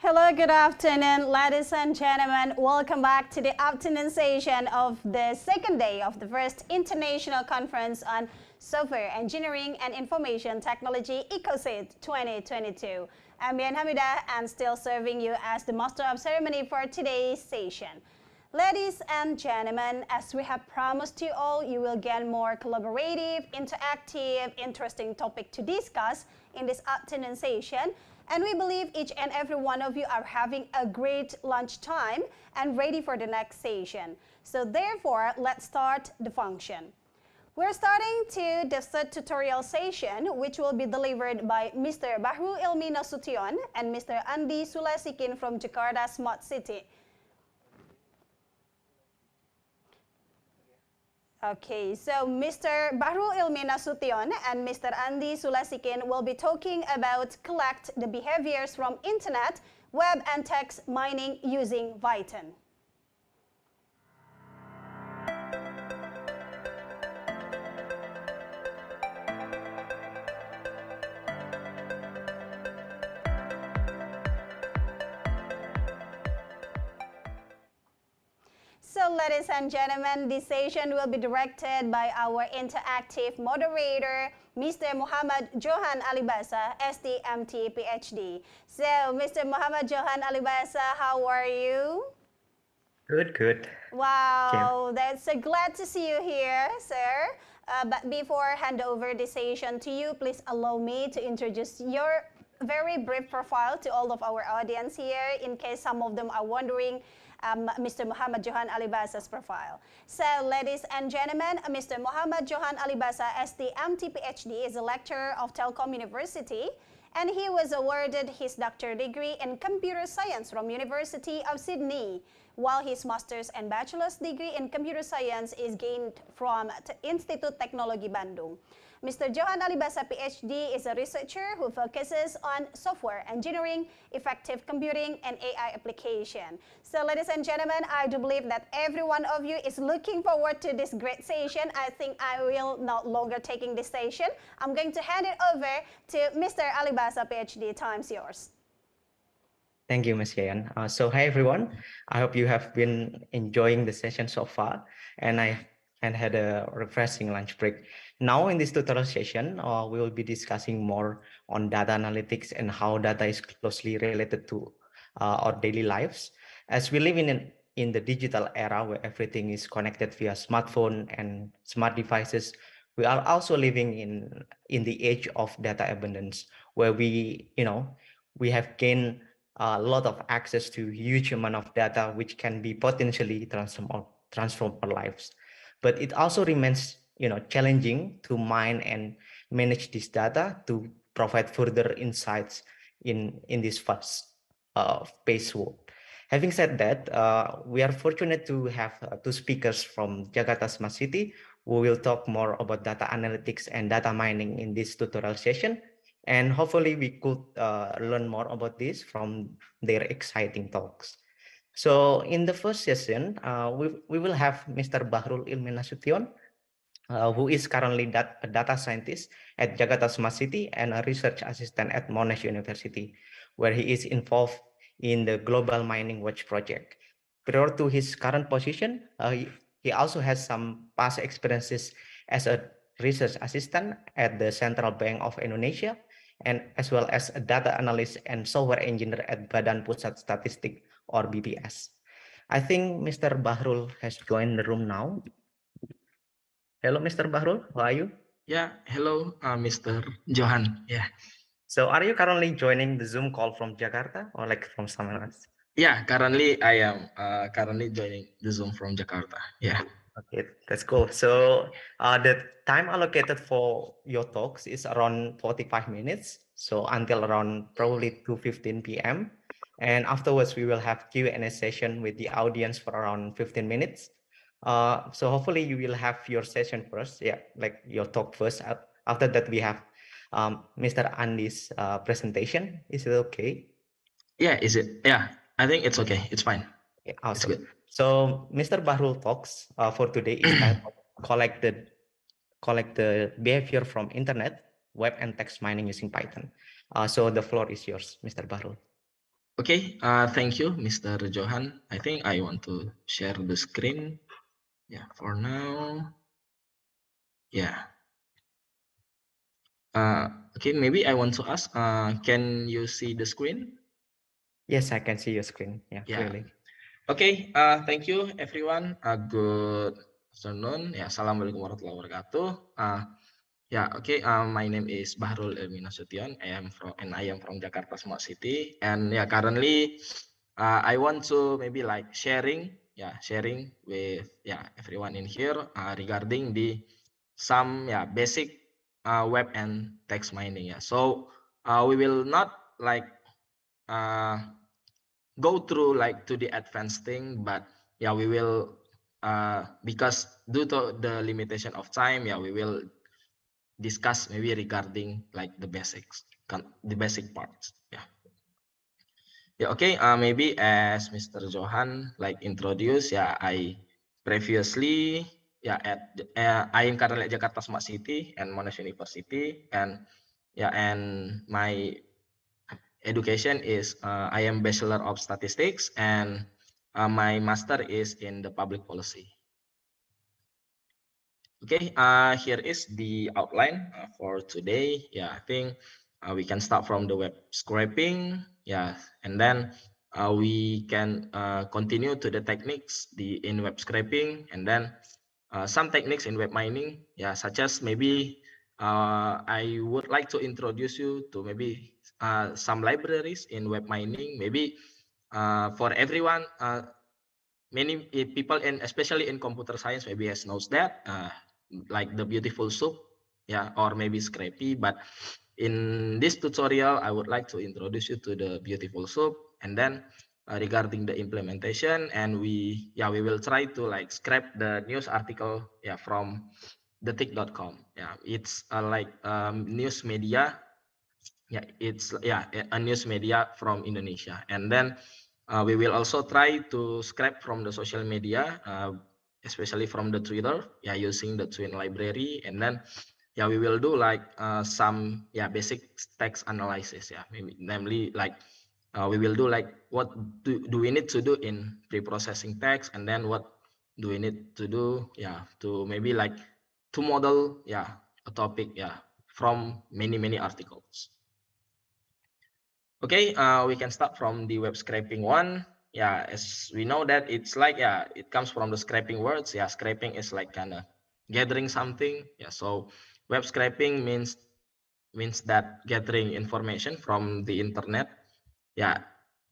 Hello, good afternoon, ladies and gentlemen. Welcome back to the afternoon session of the second day of the first International Conference on Software Engineering and Information Technology ICoSEIT 2022. I'm Bian Hamida and still serving you as the Master of Ceremony for today's session. Ladies and gentlemen, as we have promised you all, you will get more collaborative, interactive, interesting topic to discuss in this afternoon session. And we believe each and every one of you are having a great lunch time and ready for the next session. So therefore, let's start the function. We're starting to the third tutorial session, which will be delivered by Mr. Bahrul Ilmi Nasution and Mr. Andi Sulasikin from Jakarta Smart City. Okay, so Mr. Bahrul Ilmi Nasution and Mr. Andi Sulasikin will be talking about collect the behaviors from internet, web and text mining using Python. So ladies and gentlemen, this session will be directed by our interactive moderator, Mr. Muhammad Johan Alibasa, STMT PhD. So Mr. Muhammad Johan Alibasa, how are you? Good. Wow, that's so glad to see you here, sir. But before I hand over the session to you, please allow me to introduce your very brief profile to all of our audience here, in case some of them are wondering Mr. Muhammad Johan Alibasa's profile. So, ladies and gentlemen, Mr. Muhammad Johan Alibasa, STMT PhD, is a lecturer of Telkom University, and he was awarded his doctorate degree in computer science from University of Sydney, while his master's and bachelor's degree in computer science is gained from Institut Teknologi Bandung. Mr. Johan Alibasa PhD is a researcher who focuses on software engineering, effective computing, and AI application. So ladies and gentlemen, I do believe that every one of you is looking forward to this great session. I think I will not longer taking this session. I'm going to hand it over to Mr. Alibasa PhD. Time's yours. Thank you, Ms. Yayan. So hi everyone. I hope you have been enjoying the session so far, and had a refreshing lunch break. Now in this tutorial session, we will be discussing more on data analytics and how data is closely related to our daily lives. As we live in the digital era where everything is connected via smartphone and smart devices, we are also living in the age of data abundance, where we have gained a lot of access to huge amount of data, which can be potentially transform our lives. But it also remains challenging to mine and manage this data to provide further insights in this fast-paced world. Having said that, we are fortunate to have two speakers from Jakarta Smart City who will talk more about data analytics and data mining in this tutorial session. And hopefully we could learn more about this from their exciting talks. So in the first session, we will have Mr. Bahrul Ilmi Nasution, who is currently a data scientist at Jakarta Smart City and a research assistant at Monash University, where he is involved in the Global Mining Watch project. Prior to his current position, he also has some past experiences as a research assistant at the Central Bank of Indonesia, and as well as a data analyst and software engineer at Badan Pusat Statistik or BPS. I think Mr. Bahrul has joined the room now. Hello, Mr. Bahrul, how are you? Yeah, hello, Mr. Johan. Yeah. So are you currently joining the Zoom call from Jakarta or like from somewhere else? Yeah, currently I am currently joining the Zoom from Jakarta. Yeah. Okay, that's cool. So the time allocated for your talks is around 45 minutes. So until around probably 2:15 p.m. And afterwards, we will have Q&A session with the audience for around 15 minutes. So hopefully you will have your session first. Yeah, like your talk first. After that, we have Mr. Andy's presentation. Is it okay? Yeah, is it? Yeah, I think it's okay. It's fine. Yeah, awesome. It's good. So Mr. Bahrul talks for today is titled collect the behavior from internet, web and text mining using Python. So the floor is yours, Mr. Bahrul. Okay, thank you, Mr. Johan. I think I want to share the screen. Yeah, for now. Yeah. Okay, maybe I want to ask, can you see the screen? Yes, I can see your screen. Yeah, Yeah. clearly. Okay, thank you everyone. Good afternoon. Ya, assalamualaikum warahmatullahi wabarakatuh. Yeah, okay. My name is Bahrul Elmi Nasution. I am from Jakarta Smart City. And yeah, currently, I want to maybe like sharing with everyone in here regarding some basic web and text mining. Yeah, so we will not like go through like to the advanced thing, but yeah, we will because due to the limitation of time, we will discuss maybe regarding like the basics, the basic parts. Okay. Maybe as Mr. Johan like introduced, I previously I am currently at Jakarta Smart City and Monash University, and my education is I am Bachelor of Statistics, and my master is in the public policy. Okay, here is the outline for today. I think we can start from the web scraping, and then we can continue to the techniques in web scraping, and then some techniques in web mining, such as maybe I would like to introduce you to maybe some libraries in web mining, maybe for everyone. Many people, and especially in computer science, maybe knows that like the beautiful soup, or maybe scrappy. But in this tutorial, I would like to introduce you to the beautiful soup, and then regarding the implementation, and we will try to like scrape the news article from detik.com. It's like news media. It's a news media from Indonesia, and then we will also try to scrape from the social media, especially from the Twitter, using the Twin library, and then we will do like some basic text analysis, namely like we will do like what do we need to do in pre-processing text, and then what do we need to do to maybe like to model a topic from many articles. Okay, we can start from the web scraping one. As we know that it's like, it comes from the scraping words. Scraping is like kind of gathering something. So web scraping means that gathering information from the internet.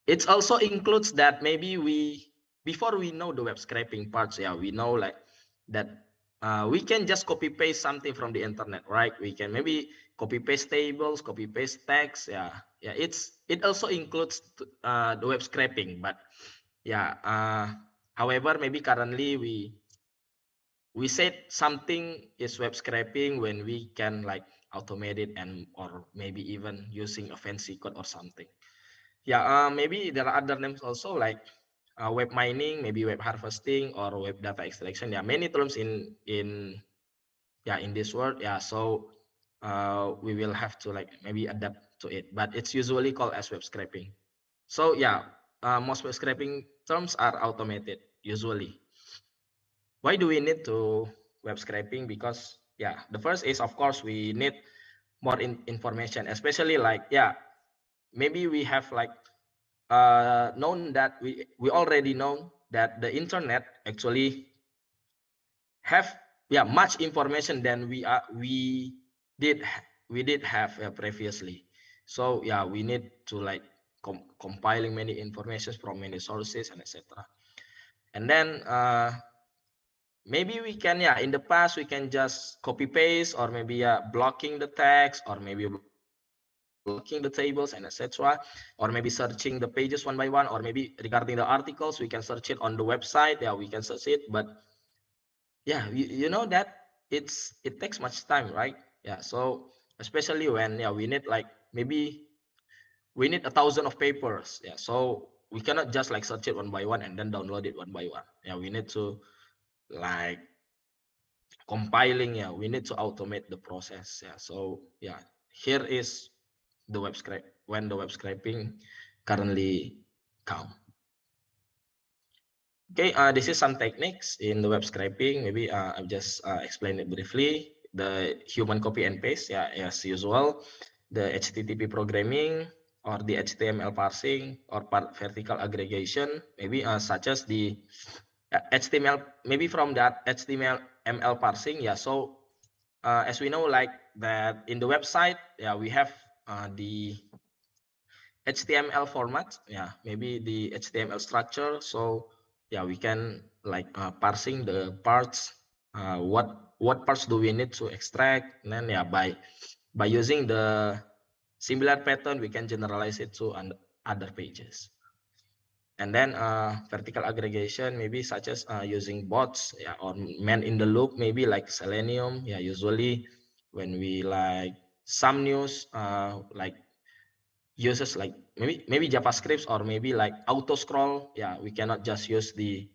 It also includes that maybe before we know the web scraping parts, we know like that we can just copy paste something from the internet, right? We can maybe copy paste tables, copy paste text. It also includes the web scraping, but however, maybe currently we said something is web scraping when we can like automate it, and or maybe even using a fancy code or something. Maybe there are other names also like web mining, maybe web harvesting, or web data extraction. Many terms in this word. So we will have to like maybe adapt to it, but it's usually called as web scraping. So most web scraping terms are automated usually. Why do we need to web scraping? Because the first is, of course, we need more information, especially like maybe we have like known that we already know that the internet actually have much information than we did have previously. So we need to like compiling many informations from many sources and etc. And then maybe we can in the past we can just copy paste, or maybe blocking the text, or maybe blocking the tables and etc., or maybe searching the pages one by one, or maybe regarding the articles we can search it on the website. We can search it, but you know that it takes much time, right? So especially when we need like maybe we need 1,000 of papers. So we cannot just like search it one by one and then download it one by one. We need to like compiling. We need to automate the process. So here is the web scrape when the web scraping currently come. Okay, this is some techniques in the web scraping. Maybe I'll just explain it briefly. The human copy and paste, yeah, as usual. The HTTP programming or the HTML parsing or vertical aggregation, maybe such as the HTML, maybe from that HTML parsing, yeah. So as we know, like that in the website, yeah, we have the HTML format, yeah, maybe the HTML structure. So yeah, we can like parsing the parts. What parts do we need to extract? And then yeah, by using the similar pattern, we can generalize it to other pages. And then vertical aggregation, maybe such as using bots, yeah, or man in the loop, maybe like Selenium. Yeah, usually when we like some news, like uses like maybe JavaScript or maybe like auto scroll. Yeah, we cannot just use the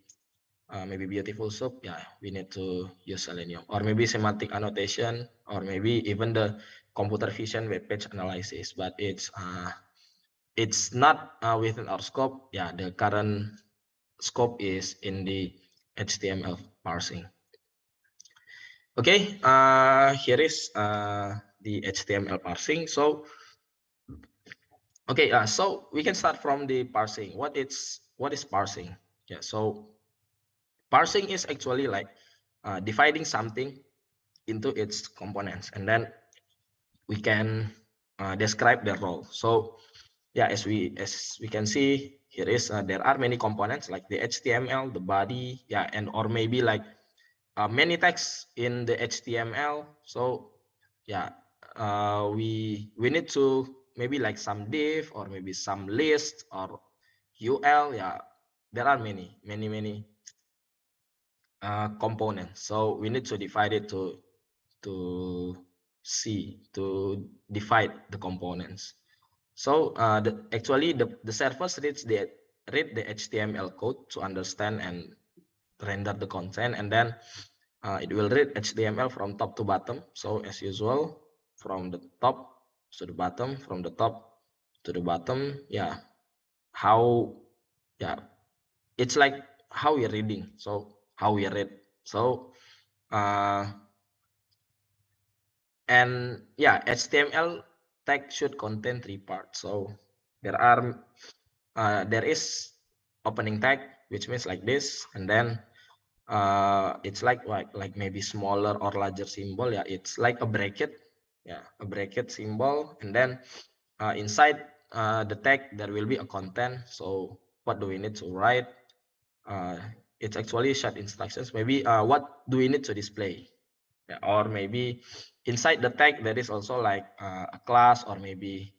maybe beautiful soup. Yeah, we need to use Selenium, or maybe semantic annotation, or maybe even the computer vision web page analysis. But it's not within our scope. Yeah, the current scope is in the HTML parsing. Okay, here is the HTML parsing. So okay, so we can start from the parsing. What is parsing? Yeah, so parsing is actually like dividing something into its components, and then we can describe their role. So yeah, as we can see here is there are many components like the HTML, the body, yeah, and or maybe like many texts in the HTML. So yeah, we need to maybe like some div or maybe some list or UL. Yeah, there are many components. So we need to divide it to divide the components. So actually the servers read the HTML code to understand and render the content, and then it will read HTML from top to bottom. So as usual, from the top to the bottom, from the top to the bottom. Yeah, it's like how we're reading. So how we read. So and yeah, HTML tag should contain 3 parts. So there is opening tag, which means like this, and then it's like maybe smaller or larger symbol. Yeah, it's like a bracket. Yeah, a bracket symbol, and then inside the tag there will be a content. So what do we need to write? It's actually short instructions. Maybe what do we need to display? Yeah, or maybe inside the tag there is also like a class or maybe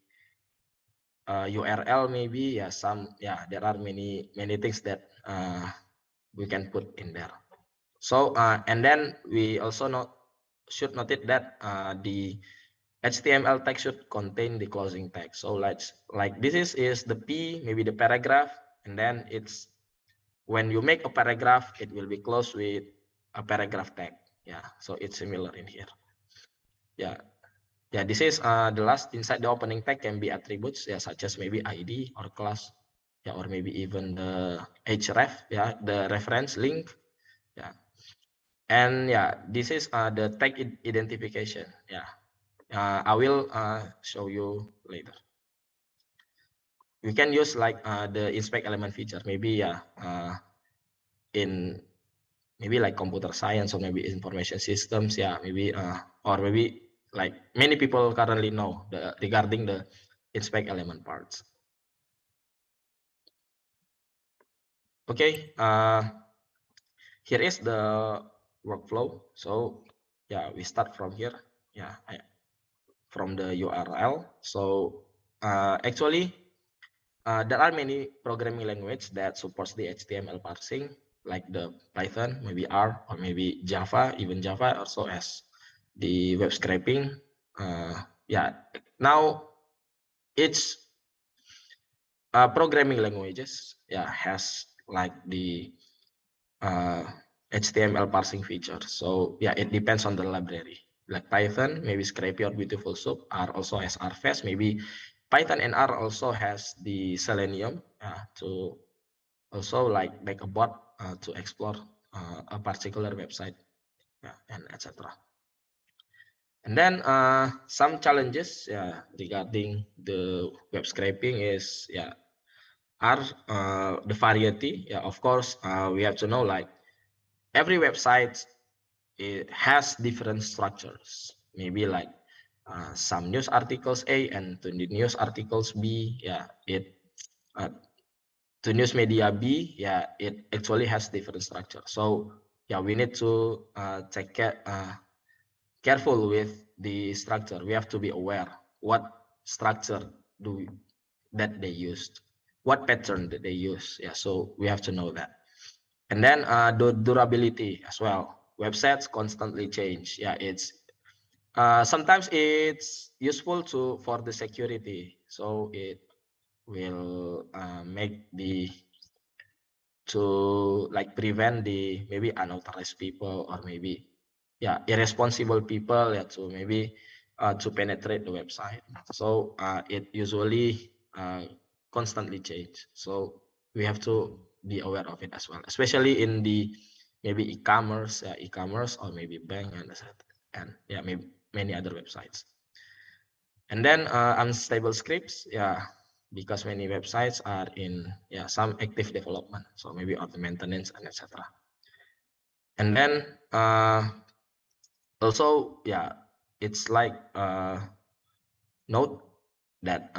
URL, maybe. Yeah, there are many things that we can put in there. So and then we also should note that the HTML tag should contain the closing tag. So like this is the P, maybe the paragraph, and then it's when you make a paragraph, it will be closed with a paragraph tag. Yeah, so it's similar in here. Yeah, this is the last. Inside the opening tag can be attributes, yeah, such as maybe ID or class, yeah, or maybe even the href, yeah, the reference link, yeah. And yeah, this is the tag identification. Yeah, I will show you later. We can use like the inspect element feature, maybe, yeah, in maybe like computer science or maybe information systems, yeah, maybe or maybe like many people currently know regarding the inspect element parts. Okay, here is the workflow. So yeah, we start from here. Yeah, from the URL. So actually there are many programming language that supports the HTML parsing, like the Python, maybe R, or maybe Java, even Java also as the web scraping. Yeah, now each programming languages, yeah, has like the HTML parsing feature. So yeah, it depends on the library. Like Python, maybe Scrapy or Beautiful Soup are also as RFS. Maybe Python and R also has the Selenium to also like make a bot to explore a particular website, and etc. And then some challenges regarding the web scraping is are the variety. Of course, we have to know like every website it has different structures. Maybe like some news articles A and to the news articles B. To news media B, it actually has different structure. So we need to take care. Careful with the structure. We have to be aware what structure that they used, what pattern that they use. So we have to know that. And then the durability as well. Websites constantly change. It's sometimes it's useful for the security. So it will make to like prevent the maybe unauthorized people or maybe irresponsible people to maybe to penetrate the website. So it usually constantly change. So we have to be aware of it as well, especially in the maybe e-commerce or maybe bank and maybe many other websites. And then unstable scripts, because many websites are in some active development, so maybe auto maintenance and etc. And then also it's like note that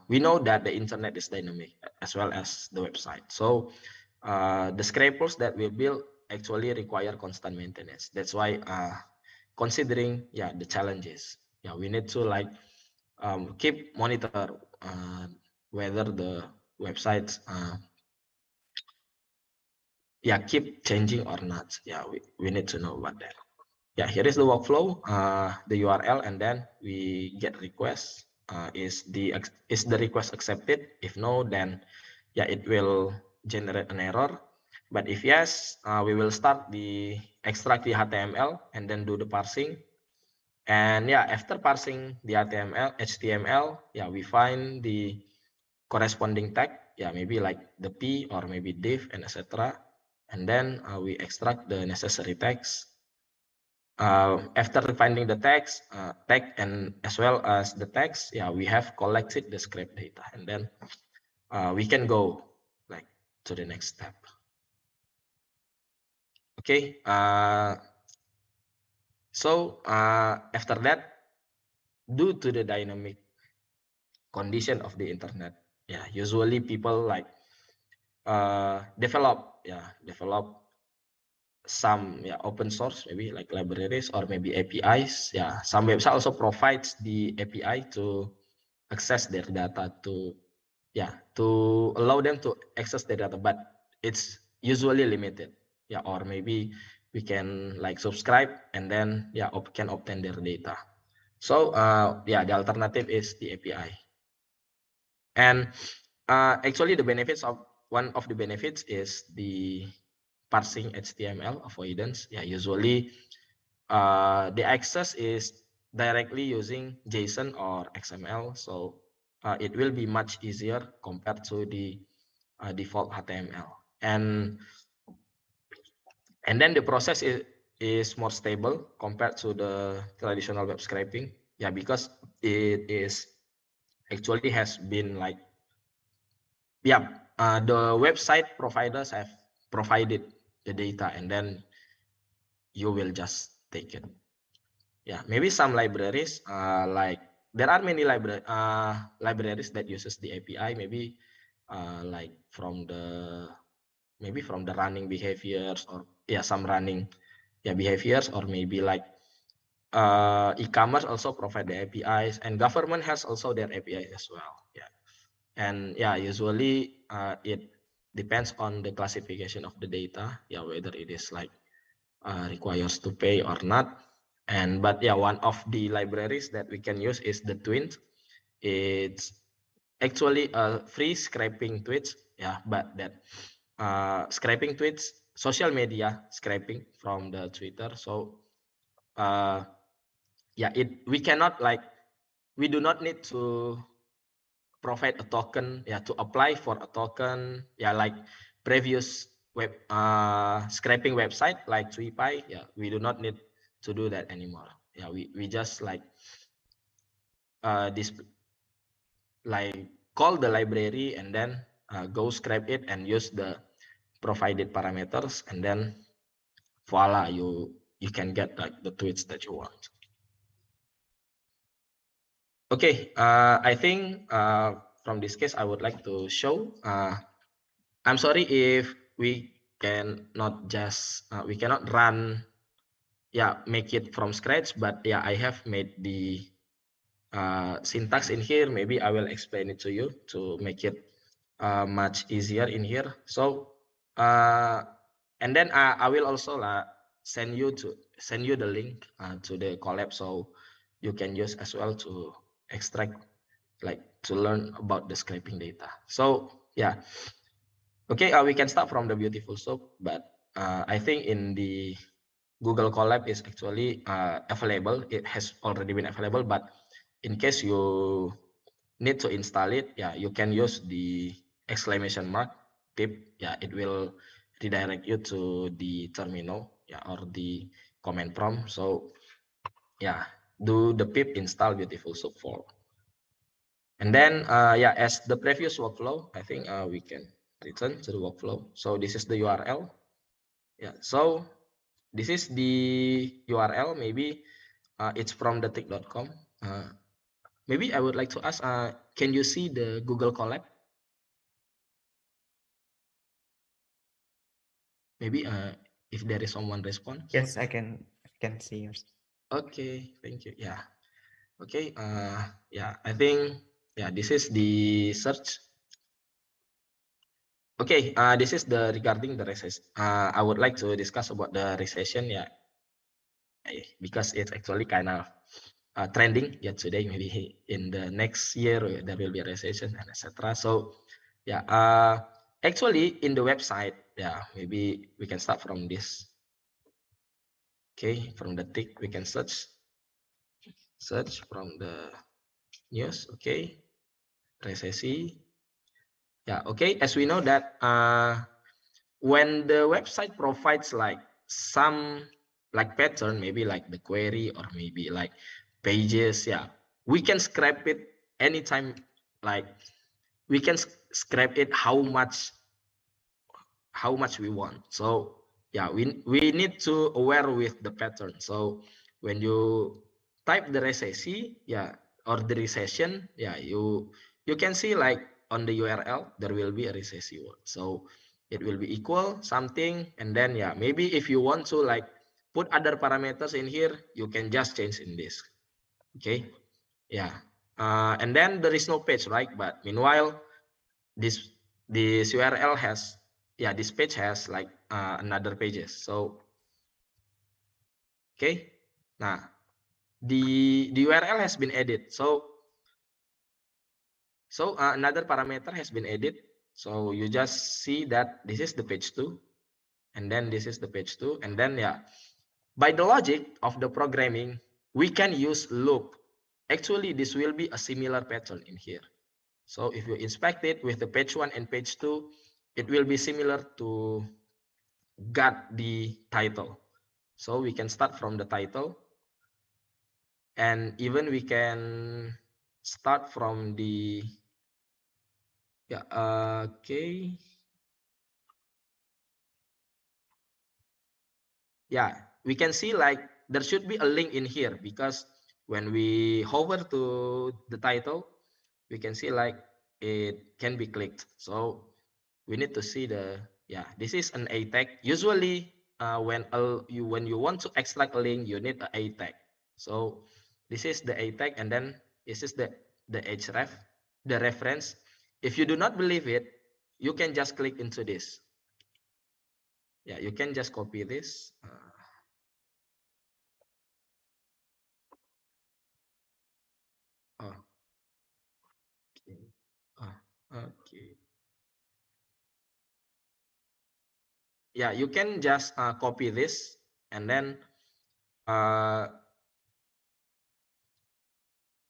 we know that the internet is dynamic as well as the website. So the scrapers that we build actually require constant maintenance. That's why considering the challenges, we need to like keep monitor whether the websites keep changing or not. We need to know about that. Here is the workflow, the URL, and then we get requests. Is the request accepted? If no, then it will generate an error. But if yes, we will start the extract the HTML and then do the parsing. And after parsing the HTML, we find the corresponding tag, maybe like the P or maybe div and etc. And then we extract the necessary tags. After finding the tags, tag and as well as the tags, we have collected the scrape data, and then we can go like to the next step. Okay. So after that, due to the dynamic condition of the internet, usually people like develop some open source, maybe like libraries or maybe APIs. Some website also provides the API to access their data to allow them to access their data, but it's usually limited. Or maybe we can like subscribe and then can obtain their data. So the alternative is the API. And actually the benefits of one of the benefits is the parsing HTML avoidance. Usually the access is directly using JSON or XML, so it will be much easier compared to the default HTML. And then the process is more stable compared to the traditional web scraping. Because it is actually has been like the website providers have provided the data, and then you will just take it. Maybe some libraries like there are many libraries that uses the API, maybe like from the running behaviors or some running behaviors, or maybe like e-commerce also provide the APIs, and government has also their APIs as well. And usually it depends on the classification of the data, whether it is like requires to pay or not. And but one of the libraries that we can use is the Twint. It's actually a free scraping tweets, but that scraping tweets, social media scraping from the Twitter. So we cannot like, we do not need to provide a token, yeah, to apply for a token, yeah, like previous web scraping website like TweePie, yeah, we do not need to do that anymore. Yeah, we just like this, like call the library and then go scrape it and use the provided parameters, and then voila, you can get like the tweets that you want. Okay, I think from this case I would like to show. I'm sorry if we cannot just we cannot run, yeah, make it from scratch, but yeah, I have made the syntax in here. Maybe I will explain it to you to make it much easier in here. So and then I will also send you the link to the collab, so you can use as well to extract, like to learn about the scraping data. So yeah, okay, we can start from the beautiful soap, but I think in the Google Colab is actually available. It has already been available, but in case you need to install it, yeah, you can use the exclamation mark pip. Yeah, it will redirect you to the terminal, yeah, or the command prompt. So yeah, do the pip install beautiful soap 4. And then yeah, as the previous workflow, I think we can return to the workflow. So this is the URL. Yeah, so this is the URL. Maybe it's from thetik.com. Maybe I would like to ask, can you see the Google Colab? Maybe if there is someone respond. Yes, I can see yours. Okay, thank you. Yeah. Okay. Yeah, I think yeah, this is the search. Okay. This is the regarding the recession. I would like to discuss about the recession. Yeah, because it's actually kind of trending yet today. Maybe in the next year there will be a recession and etc. So yeah, actually in the website, yeah, maybe we can start from this. Okay, from the tick we can search from the news. Okay, recession. Yeah, okay, as we know that when the website provides like some like pattern, maybe like the query or maybe like pages, yeah, we can scrape it anytime. Like we can scrape it how much we want. So yeah, we need to aware with the pattern. So when you type the recession, yeah, or the recession, yeah, you can see like on the URL there will be a recession word. So it will be equal something, and then yeah, maybe if you want to like put other parameters in here, you can just change in this. Okay, yeah, and then there is no page, right? But meanwhile, this URL has, yeah, this page has like another pages. So okay, now the URL has been added. So another parameter has been added. So you just see that this is the page 2, and then this is the page 2, and then yeah, by the logic of the programming, we can use loop. Actually, this will be a similar pattern in here. So if you inspect it with the page 1 and page 2, it will be similar to get the title. So we can start from the title, and even we can start from the, yeah, okay. Yeah, we can see like there should be a link in here, because when we hover to the title, we can see like it can be clicked. So we need to see the, yeah, this is an A tag. Usually when you want to extract a link, you need an A tag. So this is the A tag, and then this is the href, the reference. If you do not believe it, you can just click into this. Yeah, you can just copy this. Okay. Yeah, you can just copy this, and then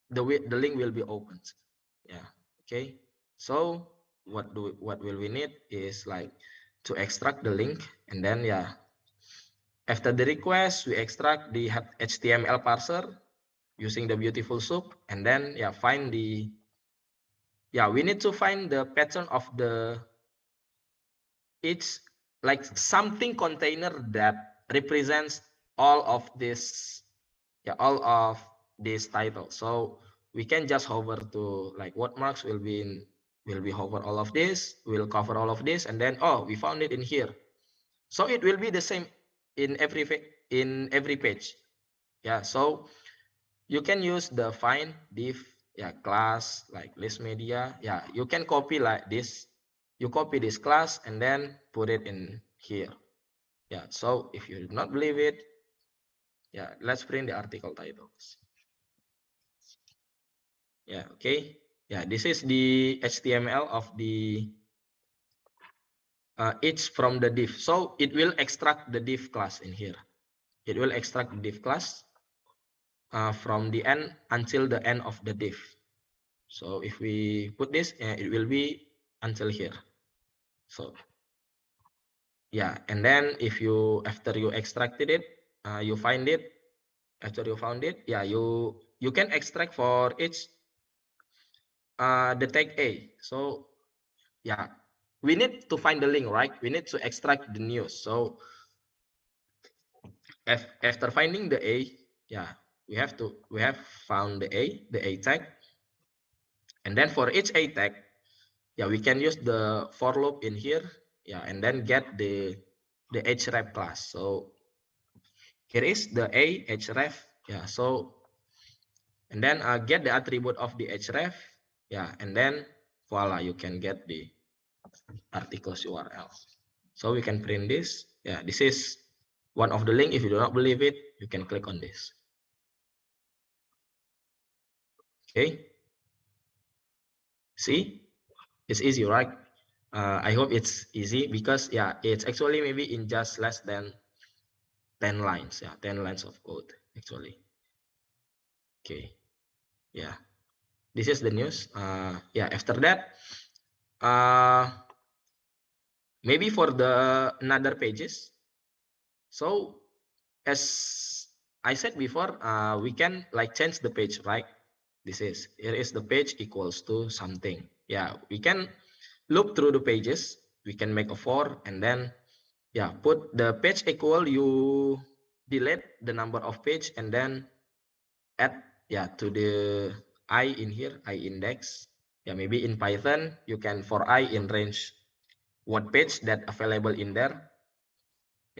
the link will be opened. Yeah. Okay, so what will we need is like to extract the link, and then after the request we extract the HTML parser using the beautiful soup, and then find the we need to find the pattern of the each, like something container that represents all of this title. So we can just hover to like watermarks will be hover all of this, will cover all of this, and then we found it in here. So it will be the same in every page. So you can use the find div class like list media. You can copy like this. You copy this class and then put it in here. So if you do not believe it, let's print the article titles. Okay. This is the HTML of the each from the div. So it will extract the div class in here. It will extract the div class from the end until the end of the div. So if we put this, it will be until here. So and then if you after you extracted it, you find it. After you found it, you can extract for each the tag A. So we need to find the link, right? We need to extract the news. So after finding the A, we have found the A tag, and then for each A tag, we can use the for loop in here, and then get the href class. So here is the A href, so and then get the attribute of the href, and then voila, you can get the articles URL. So we can print this. This is one of the link. If you do not believe it, you can click on this. Okay. See, it's easy, right? I hope it's easy because it's actually maybe in just less than 10 lines. 10 lines of code actually. Okay. This is the news. After that, maybe for the another pages. So as I said before, we can like change the page, right? Here is the page equals to something. We can look through the pages. We can make a for, and then put the page equal, you delete the number of page, and then add to the I in here, I index. Maybe in Python you can for I in range what page that available in there.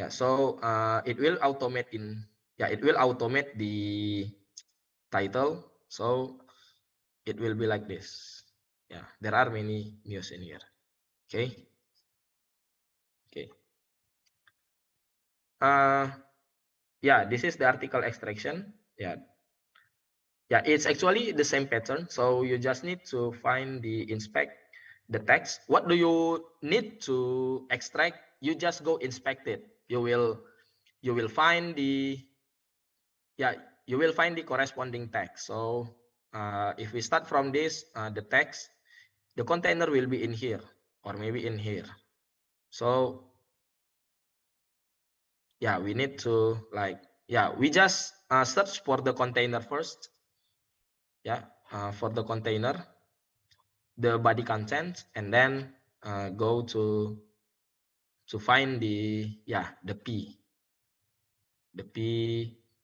So it will automate it will automate the title. So it will be like this. There are many news in here. Okay. This is the article extraction. It's actually the same pattern. So you just need to find the inspect the text. What do you need to extract? You just go inspect it. You will find the you will find the corresponding text. So if we start from this, the text, the container will be in here or maybe in here. So we need to like we just search for the container first. For the container, the body content, and then go to find the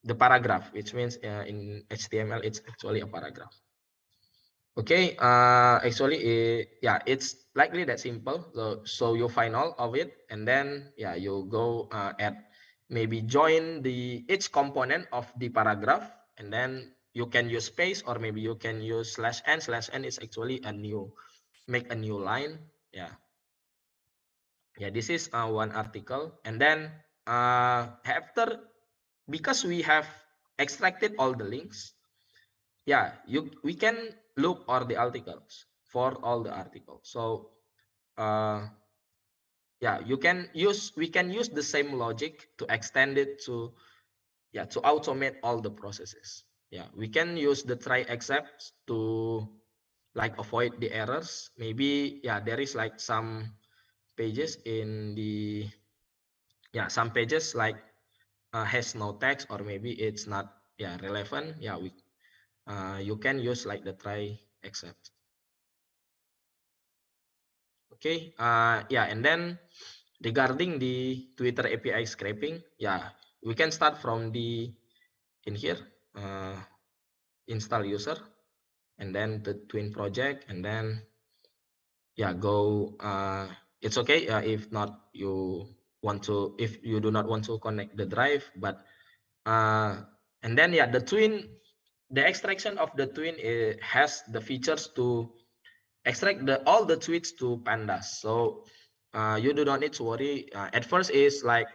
the paragraph, which means in HTML it's actually a paragraph. Okay, actually it's likely that simple. So you find all of it, and then you go at maybe join each component of the paragraph, and then you can use space, or maybe you can use /n. /n is actually make a new line. This is one article, and then because we have extracted all the links, we can look all the articles for all the articles. So we can use the same logic to extend it to automate all the processes. We can use the try except to like avoid the errors. Maybe there is like some pages in the some pages like has no text, or maybe it's not relevant. You can use like the try except. Okay, and then regarding the Twitter API scraping, we can start from in here, install user, and then the twin project, and then go. It's okay if not you if you do not want to connect the drive, but and then the extraction of the twin has the features to extract all the tweets to pandas. So you do not need to worry. At first is like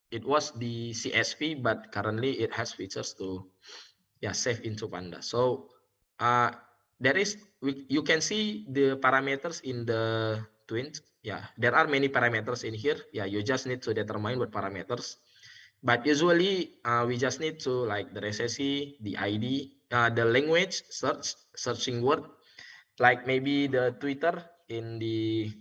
it was the CSV, but currently it has features to save into pandas. So you can see the parameters in the twins. There are many parameters in here. You just need to determine what parameters. But usually we just need to like the RSSI, the ID, the language, searching word, like maybe the Twitter in the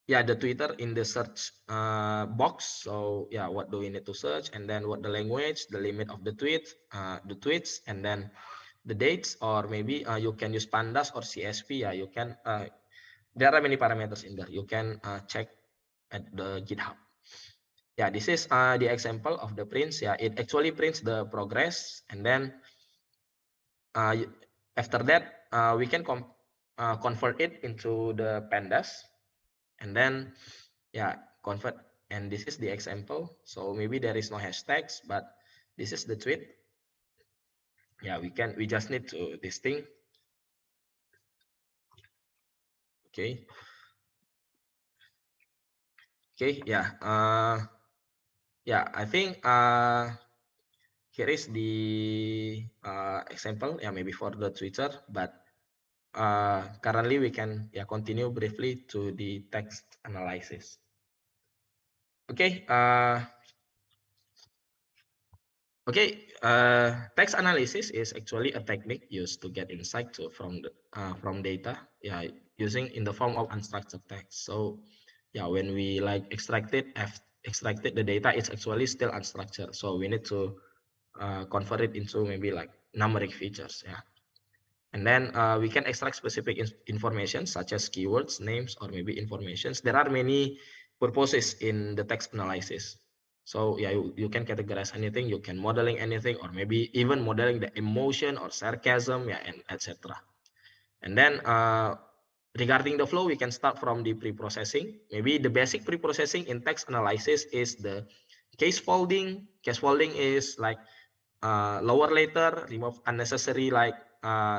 Twitter in the search box. So what do we need to search, and then what the language, the limit of the tweets, and then the dates, or maybe you can use pandas or CSV. You can there are many parameters in there. You can check at the GitHub. This is the example of the prints. It actually prints the progress, and then after that we can convert it into the pandas, and then convert. And this is the example. So maybe there is no hashtags, but this is the tweet. We just need to this thing. Okay. I think here is the example, maybe for the Twitter, but currently we can continue briefly to the text analysis. Okay. Text analysis is actually a technique used to get insight from data, using in the form of unstructured text. So when we like extracted the data, it's actually still unstructured. So we need to convert it into maybe like numeric features. And then we can extract specific information such as keywords, names, or maybe informations. There are many purposes in the text analysis. So you can categorize anything, you can modeling anything, or maybe even modeling the emotion or sarcasm, and etc. And then regarding the flow, we can start from the pre-processing. Maybe the basic pre-processing in text analysis is the case folding. Case folding is like lower letter, remove unnecessary like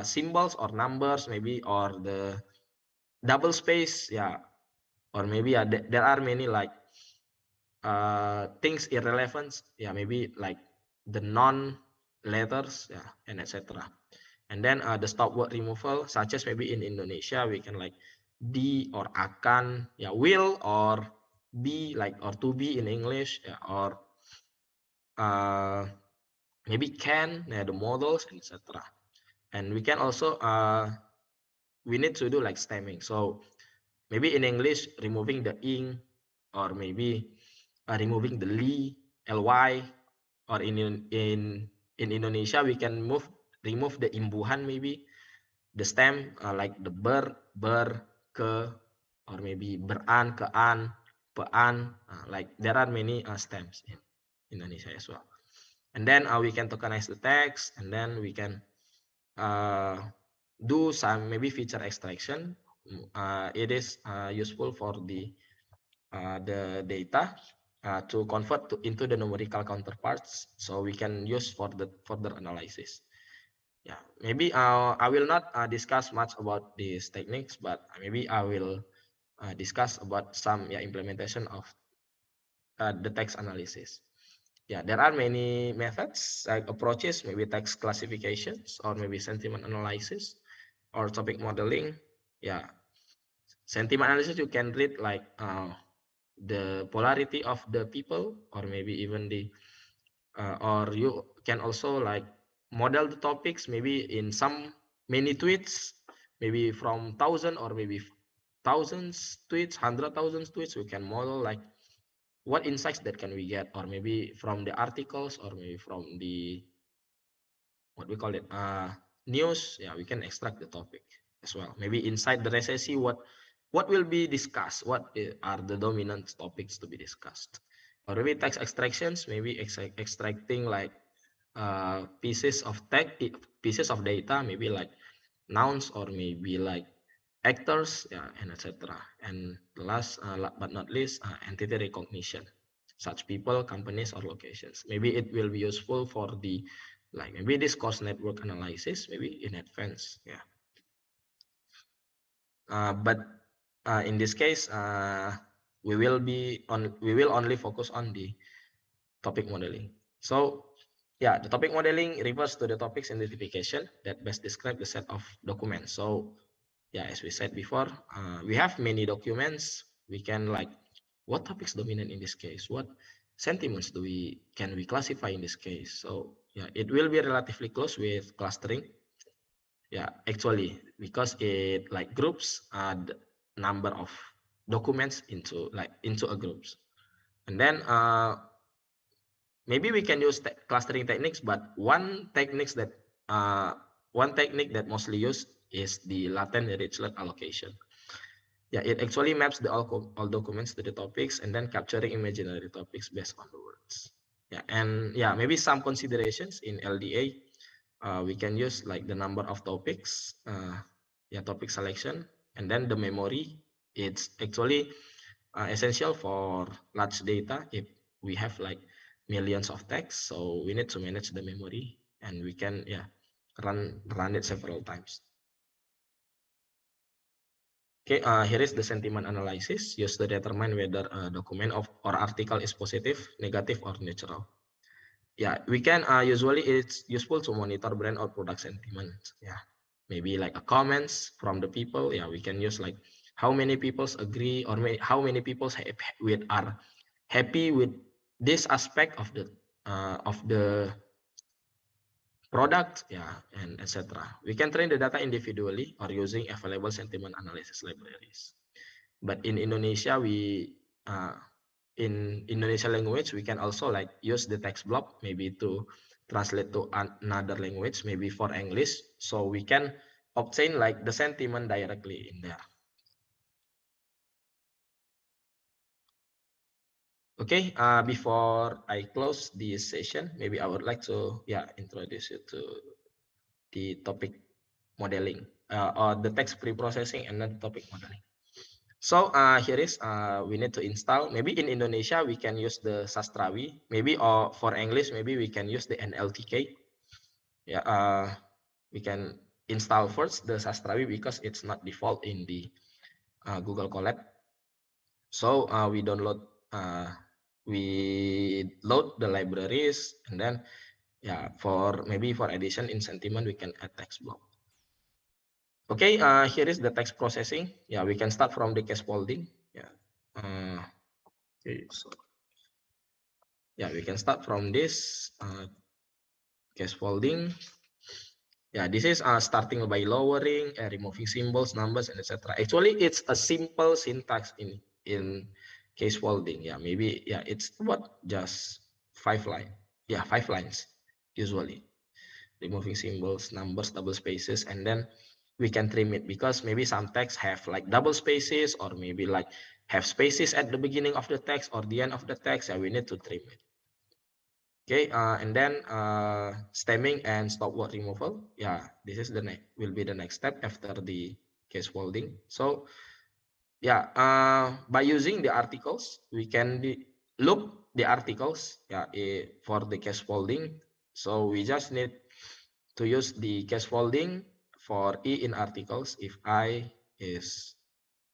symbols or numbers, maybe, or the double space, or maybe there are many like things irrelevant, maybe like the non letters, and etc. And then the stop word removal, such as maybe in Indonesia we can like di or akan, will or be, like, or to be in English, or maybe can, the models, etc. And we can also we need to do like stemming. So maybe in English removing the ing, or maybe removing the ly, or in Indonesia we can remove the imbuhan, maybe the stem, like the ber, ke, or maybe beran, kean, pean, like there are many stems in Indonesia as well. And then we can tokenize the text, and then we can do some maybe feature extraction. It is useful for the data to convert into the numerical counterparts, so we can use for the further analysis. Maybe I will not discuss much about these techniques, but maybe I will discuss about some implementation of the text analysis. There are many methods, like approaches, maybe text classifications, or maybe sentiment analysis, or topic modeling. Sentiment analysis, you can read like the polarity of the people, or maybe even the or you can also like model the topics, maybe in some many tweets, maybe from 1,000 or maybe thousands tweets, 100,000 tweets, we can model like what insights that can we get, or maybe from the articles, or maybe from the what we call it news. Yeah, we can extract the topic as well. Maybe inside the RSSI, what will be discussed, what are the dominant topics to be discussed, or maybe text extractions, maybe extracting like pieces of text, pieces of data, maybe like nouns or maybe like actors, yeah, and etc. And last but not least, entity recognition, such people, companies, or locations. Maybe it will be useful for the like maybe this course network analysis, maybe in advance, yeah. But in this case, we will only focus on the topic modeling. So yeah, the topic modeling refers to the topics identification that best describe the set of documents. So yeah, as we said before, we have many documents. We can like, what topics dominant in this case? What sentiments can we classify in this case? So yeah, it will be relatively close with clustering. Yeah, actually, because it like groups the number of documents into a groups, and then maybe we can use clustering techniques, but one technique that mostly used is the latent Dirichlet allocation. Yeah, it actually maps all documents to the topics and then capturing imaginary topics based on the words. Yeah, and yeah, maybe some considerations in LDA. We can use like the number of topics, topic selection, and then the memory. It's actually essential for large data. If we have like millions of text, so we need to manage the memory, and we can run it several times. Okay, here is the sentiment analysis used to determine whether a document or article is positive, negative, or neutral. Yeah, we can usually it's useful to monitor brand or product sentiment. Yeah, maybe like a comments from the people. Yeah, we can use like how many people agree, or how many people are happy with this aspect of the product, yeah, and etc. We can train the data individually or using available sentiment analysis libraries. But in Indonesia, in Indonesian language, we can also like use the text block maybe to translate to another language, maybe for English, so we can obtain like the sentiment directly in there. Okay, before I close this session, maybe I would like to introduce you to the topic modeling or the text pre-processing and then topic modeling. So here is we need to install. Maybe in Indonesia we can use the Sastrawi. Maybe or for English maybe we can use the NLTK. Yeah, we can install first the Sastrawi because it's not default in the Google Colab. So we load the libraries, and then for addition in sentiment we can add text block. Okay, here is the text processing. Yeah, we can start from the case folding. Yeah, okay, so yeah, we can start from this case folding. Yeah, this is starting by lowering, removing symbols, numbers, and etc. Actually, it's a simple syntax in case folding. Yeah, maybe it's what just 5 lines. Yeah, 5 lines usually. Removing symbols, numbers, double spaces, and then we can trim it because maybe some text have like double spaces, or maybe like have spaces at the beginning of the text or the end of the text. Yeah, we need to trim it. Okay, and then stemming and stop word removal. Yeah, this is will be the next step after the case folding. So yeah, by using the articles, we can loop the articles for the case folding. So we just need to use the case folding for E in articles if I is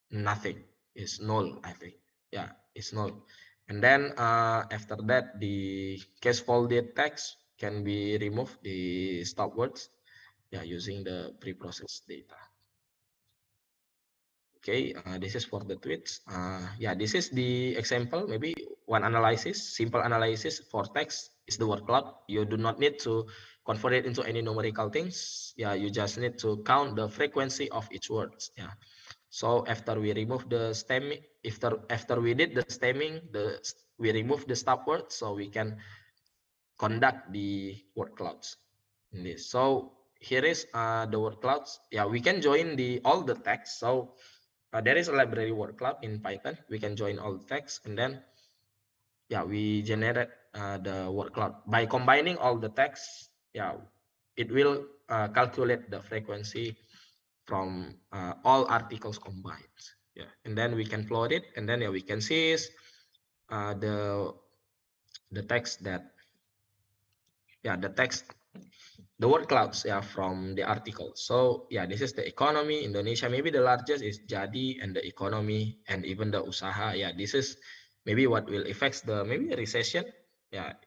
nothing, is null, I think. Yeah, it's null. And then after that, the case folded text can be removed, the stop words, using the pre-processed data. Okay, this is for the tweets. This is the example. Maybe one analysis, simple analysis for text is the word cloud. You do not need to convert it into any numerical things, yeah, you just need to count the frequency of each words. Yeah. So after we remove the stemming, after we did the stemming, we remove the stop word, so we can conduct the word clouds in this. So here is the word clouds. Yeah, we can join all the text. So there is a library word cloud in Python. We can join all the text, and then yeah, we generate the word cloud by combining all the text. Yeah, it will calculate the frequency from all articles combined. Yeah, and then we can plot it, and then yeah, we can see is the text that the word clouds from the article. So yeah, this is the economy Indonesia. Maybe the largest is jadi, and the economy, and even the usaha. Yeah, this is maybe what will affect the maybe recession. Yeah,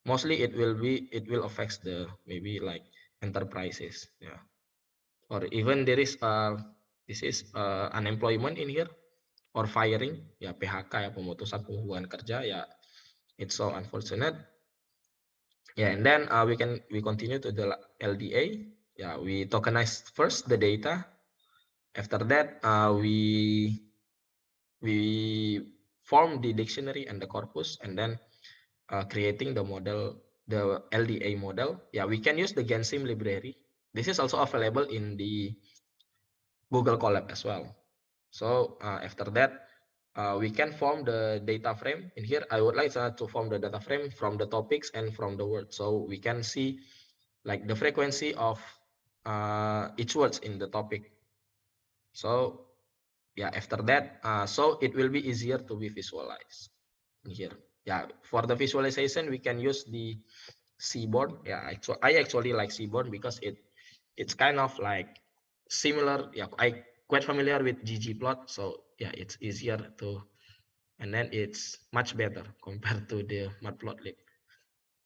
mostly it will affect the maybe like enterprises. Yeah, or even there is this is unemployment in here, or firing. Ya, PHK, ya, pemutusan hubungan kerja. Ya, it's so unfortunate. Yeah, and then we continue to the LDA. Yeah, we tokenize first the data. After that, we form the dictionary and the corpus, and then creating the model, the LDA model. Yeah, we can use the Gensim library. This is also available in the Google Colab as well. So after that, we can form the data frame. In here, I would like to form the data frame from the topics and from the word. So we can see like the frequency of each words in the topic. So yeah, after that, so it will be easier to be visualized in here. Yeah, for the visualization, we can use the Seaborn. Yeah, I actually like Seaborn because it's kind of like similar. Yeah, I quite familiar with ggplot, so yeah, it's easier to, and then it's much better compared to the matplotlib.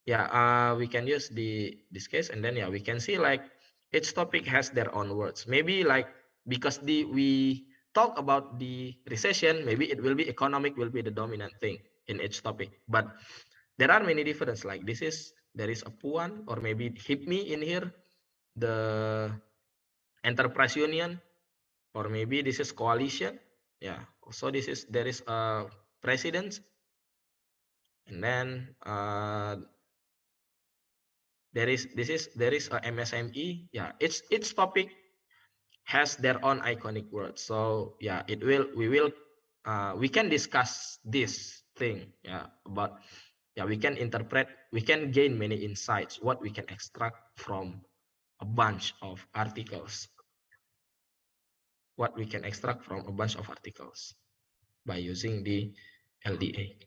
Yeah, we can use this case, and then yeah, we can see like each topic has their own words. Maybe like because we talk about the recession, maybe it will be economic will be the dominant thing in each topic. But there are many differences. Like there is a Puan, or maybe HIPMI in here, the enterprise union, or maybe this is coalition. Yeah. So there is a president, and then there is a MSME. Yeah, each topic has their own iconic words. So yeah, we can discuss this thing. Yeah, about we can interpret, we can gain many insights what we can extract from a bunch of articles. What we can extract from a bunch of articles by using the LDA.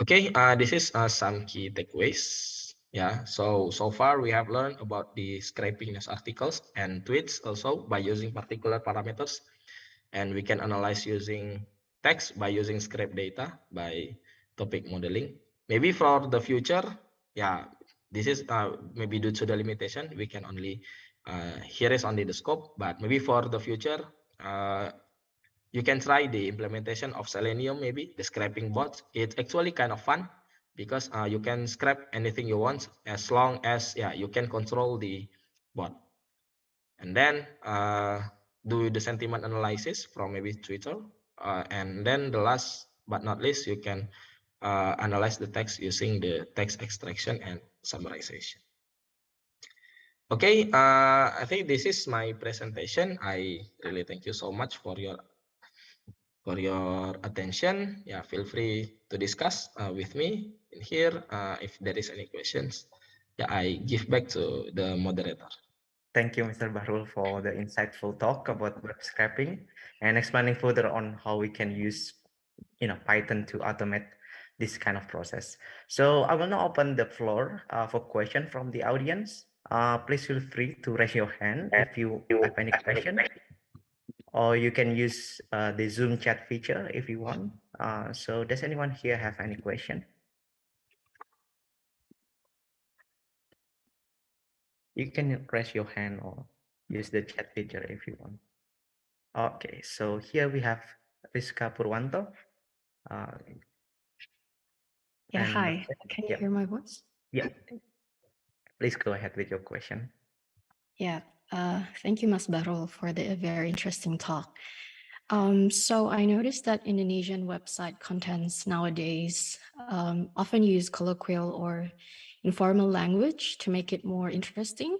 Okay, this is some key takeaways. Yeah, so far we have learned about the scraping news articles and tweets also by using particular parameters, and we can analyze using text by using scrape data by topic modeling. Maybe for the future, yeah, this is maybe due to the limitation, we can only here is only the scope, but maybe for the future, you can try the implementation of Selenium, maybe the scraping bots. It's actually kind of fun because you can scrape anything you want as long as you can control the bot. And then do the sentiment analysis from maybe Twitter. And then the last but not least, you can analyze the text using the text extraction and summarization. Okay, I think this is my presentation. I really thank you so much for your attention. Yeah, feel free to discuss with me in here if there is any questions. Yeah, I give back to the moderator. Thank you, Mr. Bahrul, for the insightful talk about web scraping and explaining further on how we can use Python to automate this kind of process. So I will now open the floor for question from the audience. Please feel free to raise your hand if you have any question, or you can use the Zoom chat feature if you want. So does anyone here have any question? You can raise your hand or use the chat feature if you want. Okay, so here we have Rizka Purwanto. Yeah, And hi. Can you yeah, hear my voice? yeah. Please go ahead with your question. Yeah, thank you, Mas Barul, for the very interesting talk. So I noticed that Indonesian website contents nowadays often use colloquial or informal language to make it more interesting.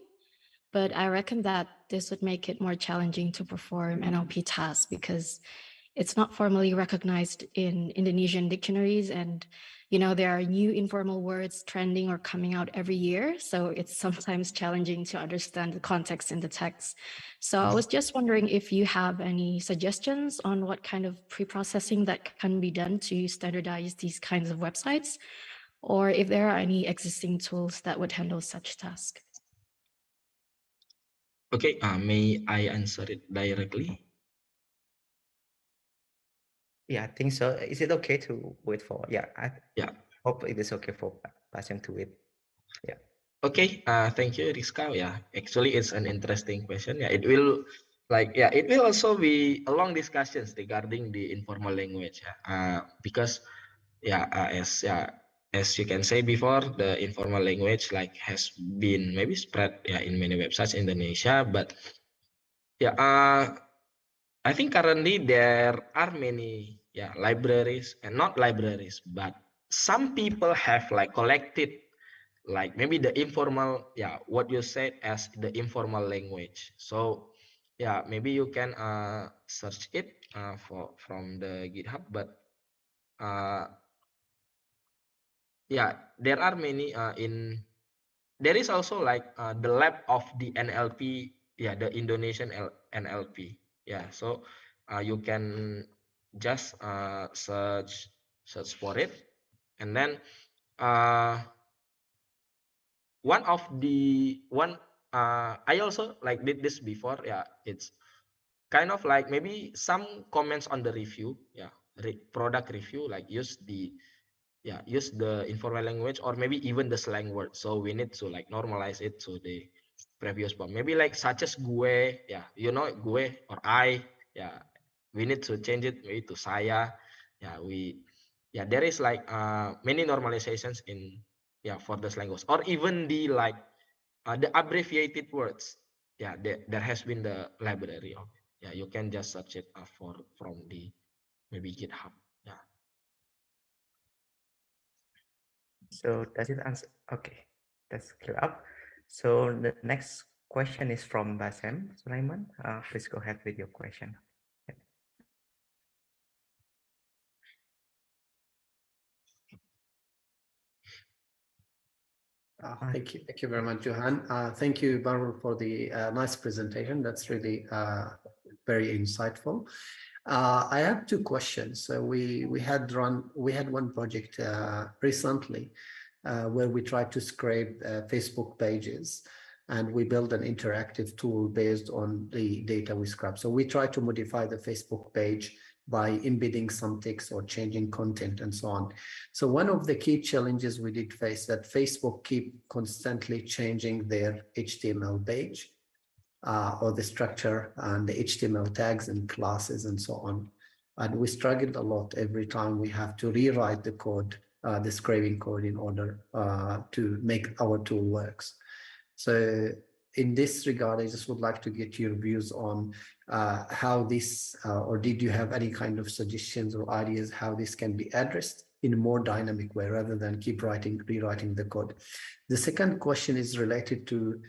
But I reckon that this would make it more challenging to perform NLP tasks because it's not formally recognized in Indonesian dictionaries. And, there are new informal words trending or coming out every year. So it's sometimes challenging to understand the context in the text. So I was just wondering if you have any suggestions on what kind of pre-processing that can be done to standardize these kinds of websites, or if there are any existing tools that would handle such tasks. Okay, may I answer it directly? Yeah, I think so. Is it okay to wait for? Yeah, I hope it is okay for Basim to wait. Yeah. Okay, thank you, Rizka. Yeah, actually, it's an interesting question. Yeah, it will also be a long discussions regarding the informal language. Because as you can say before, the informal language has been maybe spread in many websites in Indonesia, but I think currently there are many libraries, and not libraries, but some people have collected maybe the informal, what you said as the informal language. So maybe you can search it from the GitHub, but there are many there is also the lab of the NLP, the Indonesian NLP. So you can just search for it, and then I also did this before. It's kind of maybe some comments on the review, product review, use the informal language or maybe even the slang word. So we need to normalize it to the previous form. Maybe such as gue, gue or I, we need to change it maybe to saya. There is many normalizations in for the slang words, or even the the abbreviated words. There has been the library of it. You can just search it from the maybe GitHub. So does it answer? Okay, that's clear up. So the next question is from Basem Sulaiman. Please go ahead with your question. Thank you very much, Johan. Thank you, Barul, for the nice presentation. That's really very insightful. I have two questions. So we had one project recently where we tried to scrape Facebook pages, and we built an interactive tool based on the data we scraped. So we tried to modify the Facebook page by embedding some text or changing content and so on. So one of the key challenges we did face that Facebook keep constantly changing their HTML page or the structure and the HTML tags and classes and so on. And we struggled a lot every time we have to rewrite the code, the scraping code in order to make our tool works. So in this regard, I just would like to get your views on how this, or did you have any kind of suggestions or ideas how this can be addressed in a more dynamic way rather than keep rewriting the code. The second question is related to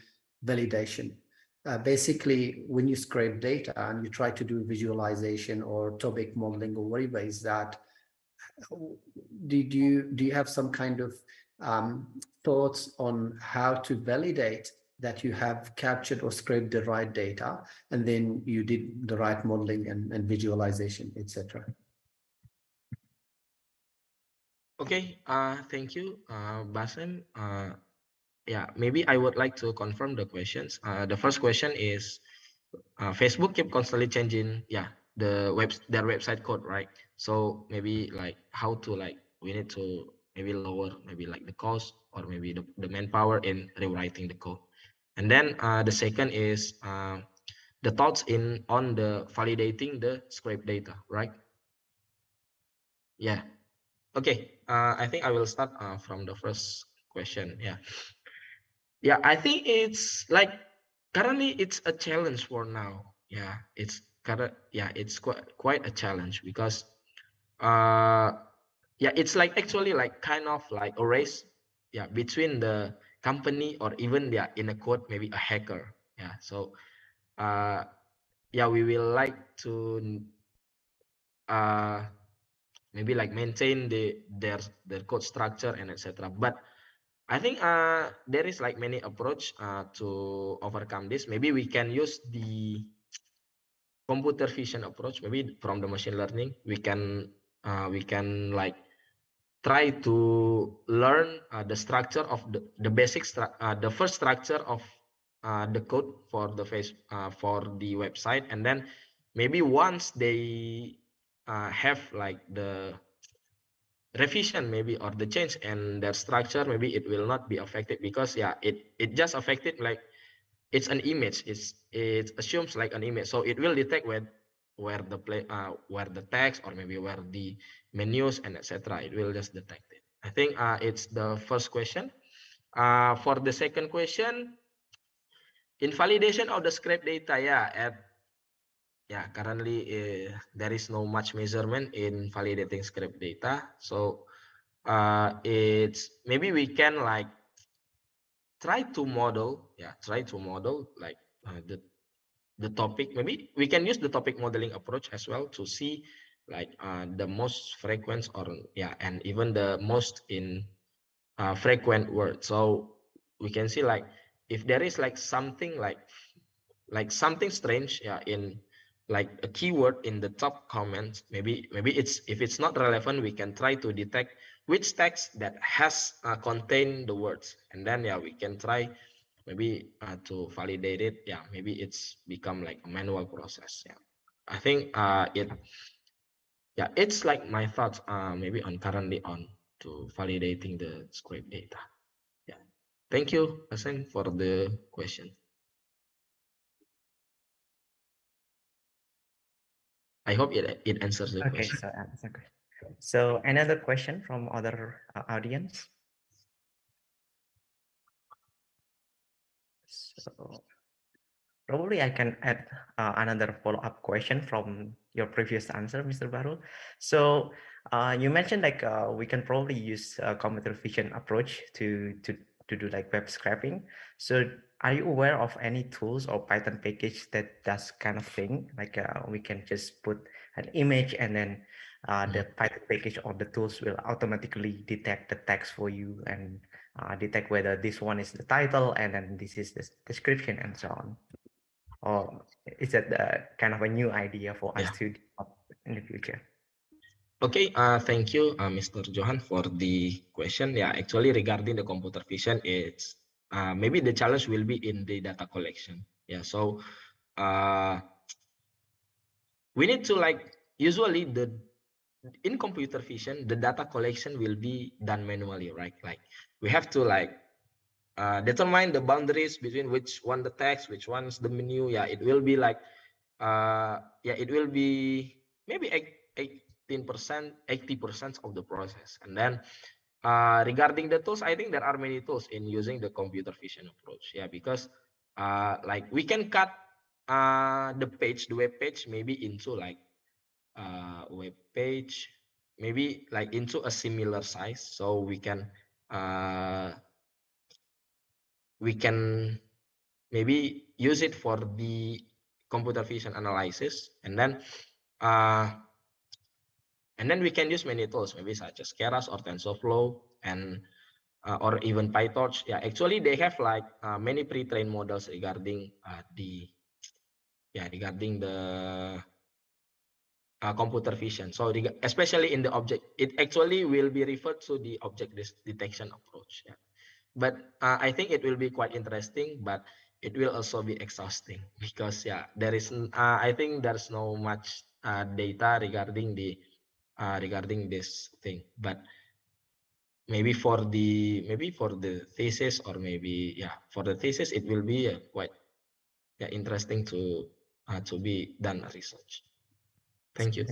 validation. Basically, when you scrape data and you try to do visualization or topic modeling or whatever is that, do you have some kind of thoughts on how to validate that you have captured or scraped the right data and then you did the right modeling and visualization, etc.? Okay, thank you, Basem. Maybe I would like to confirm the questions. The first question is, Facebook keep constantly changing, their website code, right? So maybe how to we need to maybe lower maybe the cost or maybe the manpower in rewriting the code. And then the second is the thoughts on the validating the scrape data, right? Yeah. Okay, I think I will start from the first question. Yeah, I think it's like currently it's a challenge for now. Yeah, it's quite a challenge because it's like actually like kind of like a race between the company or even in a quote maybe a hacker. So we will like to maybe like maintain their code structure and etc. But I think there is like many approach to overcome this. Maybe we can use the computer vision approach. Maybe from the machine learning, we can like try to learn the structure of the basic the first structure of the code for the for the website, and then maybe once they have like the revision maybe or the change and their structure, maybe it will not be affected because it just affected like it's an image, it assumes like an image, so it will detect where the text or maybe where the menus and etc. It will just detect it. I think it's the first question. For the second question, invalidation of the scrape data, currently there is no much measurement in validating scrape data, so it's maybe we can like try to model like the topic. Maybe we can use the topic modeling approach as well to see like the most frequent or and even the most in frequent words. So we can see like if there is like something like something strange in like a keyword in the top comments, maybe it's, if it's not relevant, we can try to detect which text that has contained the words, and then we can try maybe to validate it. Maybe it's become like a manual process. I think it's like my thoughts maybe on currently on to validating the scrape data. Thank you, Hassan, for the question. I hope it answers the question. So another question from other audience. So probably I can add another follow-up question from your previous answer, Mr. Barul. So you mentioned like we can probably use a computer vision approach to do like web scraping. So are you aware of any tools or Python package that does kind of thing? Like we can just put an image and then the Python package or the tools will automatically detect the text for you and detect whether this one is the title and then this is the description and so on. Or is that kind of a new idea for us to develop in the future? Okay, thank you, Mr. Johan, for the question. Actually, regarding the computer vision, it's maybe the challenge will be in the data collection. So we need to like usually in computer vision, the data collection will be done manually, right? Like we have to like determine the boundaries between which one the text, which one's the menu. It will be like it will be maybe 18%, 80% of the process. And then regarding the tools, I think there are many tools in using the computer vision approach. Because like we can cut the web page maybe into like web page maybe like into a similar size, so we can maybe use it for the computer vision analysis, and then we can use many tools maybe such as Keras or TensorFlow and or even PyTorch. Actually they have like many pre-trained models regarding the computer vision. So especially in the object, it actually will be referred to the object detection approach. But I think it will be quite interesting, but it will also be exhausting because there is I think there's no much data regarding the regarding this thing. But maybe for the thesis, or maybe for the thesis, it will be quite interesting to be done research. Thank you.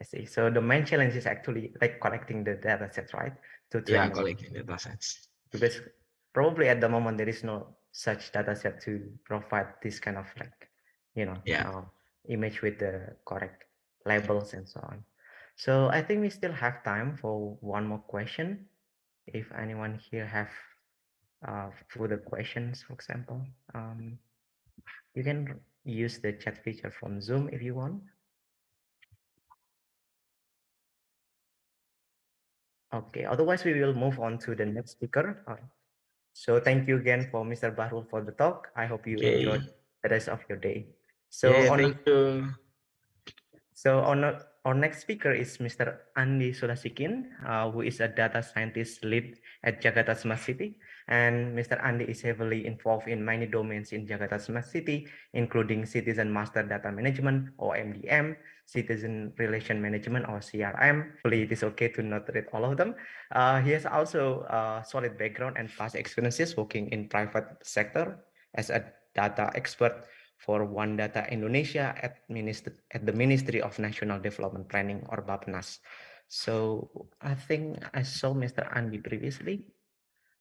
I see. So the main challenge is actually like collecting the data sets, right? To Yeah, train them. collecting data sets. Because probably at the moment there is no such data set to provide this kind of like, image with the correct labels and so on. So I think we still have time for one more question. If anyone here have further questions, for example, you can use the chat feature from Zoom if you want. Okay, otherwise we will move on to the next speaker. So thank you again for Mr. Bahrul for the talk. I hope you enjoyed the rest of your day. So Thank you. So our next speaker is Mr. Andi Sulasikin, who is a data scientist lead at Jakarta Smart City. And Mr. Andi is heavily involved in many domains in Jakarta Smart City, including Citizen Master Data Management or MDM, Citizen Relation Management or CRM. Hopefully it is okay to not read all of them. He has also a solid background and past experiences working in private sector as a data expert for One Data Indonesia at the Ministry of National Development Planning or Bappenas. So I think I saw Mr. Andi previously.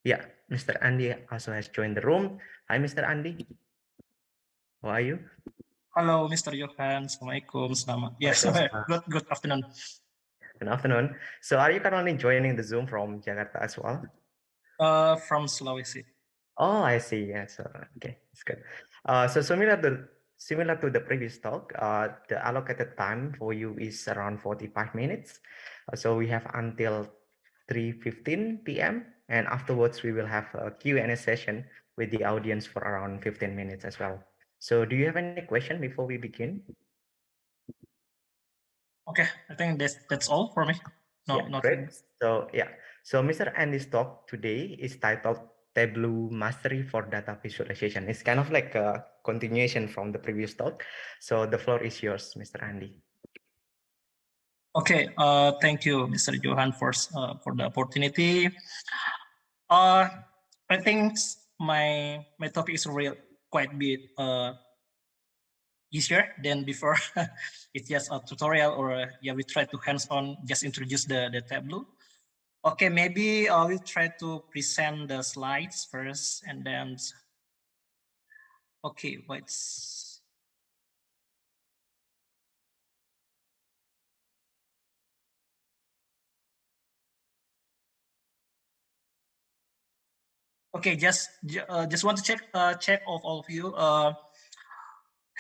Yeah, Mr. Andi also has joined the room. Hi, Mr. Andi. How are you? Hello, Mr. Johan. Assalamualaikum. Selamat. Yes, good afternoon. Good afternoon. So are you currently joining the Zoom from Jakarta as well? From Sulawesi. Oh, I see. Yeah, so okay, it's good. So similar to the previous talk, the allocated time for you is around 45 minutes. So we have until 3:15 p.m. and afterwards we will have a Q&A session with the audience for around 15 minutes as well. So do you have any question before we begin? Okay, I think that's all for me. No, yeah, great. So Mr. Andy's talk today is titled Tableau Mastery for Data Visualization. It's kind of like a continuation from the previous talk. So the floor is yours, Mr. Andy. Okay, thank you, Mr. Johan, for the opportunity. I think my topic is quite bit easier than before. It's just a tutorial, or we try to hands-on just introduce the Tableau. Okay, maybe I will try to present the slides first and then, okay, what's, okay, just want to check of all of you.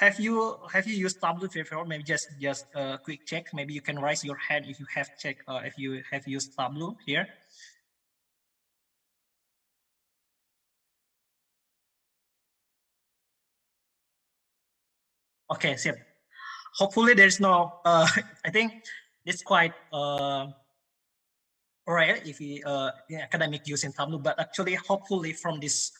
Have you used Tableau before? Maybe just a quick check. Maybe you can raise your hand if you have checked if you have used Tableau here. Okay, so hopefully there's no. I think it's quite rare if we academic using Tableau, but actually, hopefully from these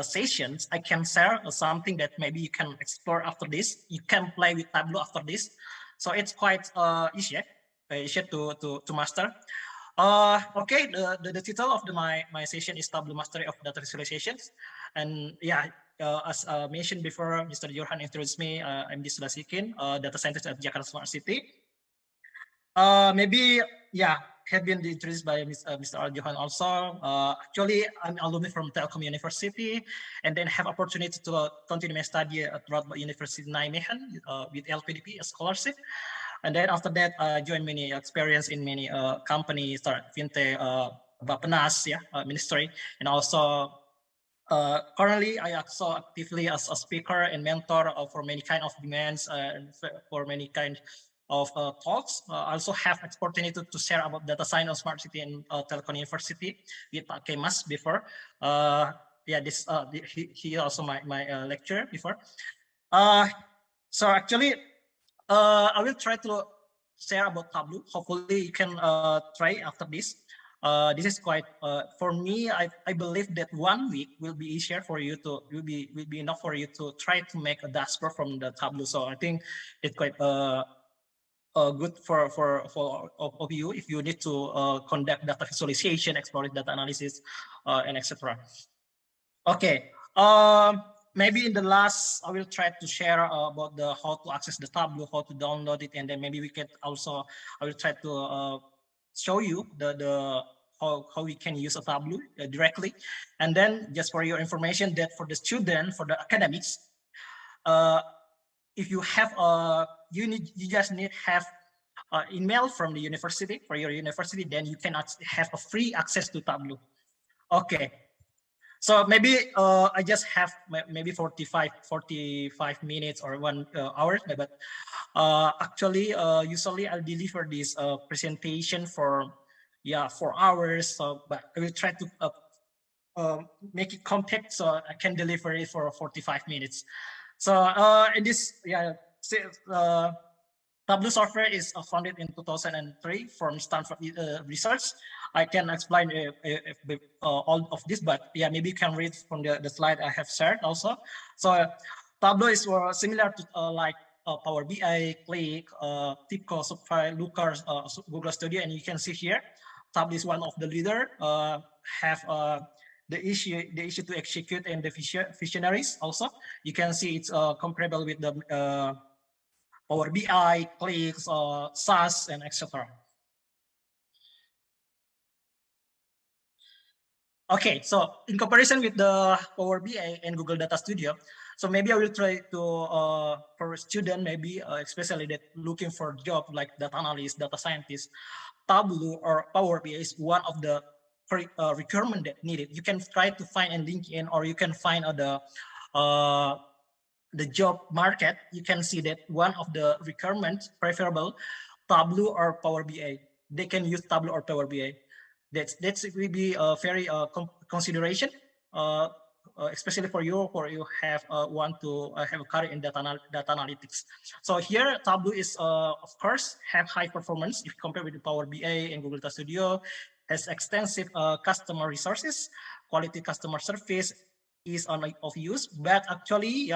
sessions, I can share something that maybe you can explore after this. You can play with Tableau after this, so it's quite easy to master. Okay, the title of my session is Tableau Mastery of Data Visualizations, and yeah, as mentioned before, Mr. Johan introduced me. I'm Andi Sulasikin, data scientist at Jakarta Smart City. Maybe have been introduced by Mr. Johan also. Actually, I'm alumni from Telkom University, and then have opportunity to continue my study at Radboud University Nijmegen with LPDP, a scholarship. And then after that, I joined many experience in many companies, fintech, Bappenas, ministry, and also currently I also actively as a speaker and mentor for many kind of demands and for many kind of talks. I also have opportunity to share about data science and smart city in Telkom University with Pak Kemas before. He also my lecturer before. So actually, I will try to share about Tableau. Hopefully you can try after this. This is quite for me. I believe that 1 week will be easier for you to will be enough for you to try to make a dashboard from the Tableau. So I think it's quite good for of you if you need to conduct data visualization, explore data analysis, and etc. Okay. maybe in the last, I will try to share about the how to access the Tableau, how to download it, and then maybe we can also, I will try to show you the how we can use a Tableau directly. And then just for your information, that for the student, for the academics, if you have you just need have email from the university for your university, then you can have a free access to Tableau. Okay. So maybe I just have maybe 45 minutes or 1 hour, but actually usually I'll deliver this presentation for 4 hours. So, but I will try to make it compact so I can deliver it for 45 minutes. So in this, Tableau software is founded in 2003 from Stanford Research. I can explain all of this, but maybe you can read from the slide I have shared also. So Tableau is similar to like Power BI, Click, TIBCO, Software, Looker, Google Studio, and you can see here, Tableau is one of the leader, have the issue to execute and the visionaries also. You can see it's comparable with the Power BI, Clicks, SAS, and etc. Okay, so in comparison with the Power BI and Google Data Studio, so maybe I will try to, for a student, maybe especially that looking for a job like data analyst, data scientist, Tableau or Power BI is one of the requirement that needed. You can try to find in LinkedIn, or you can find the job market. You can see that one of the requirements preferable, Tableau or Power BI. They can use Tableau or Power BI. That's will be a very consideration, especially for you have want to have a career in data analytics. So here Tableau is of course have high performance if you compare with the Power BI and Google Data Studio, has extensive customer resources, quality customer service, is of use. But actually,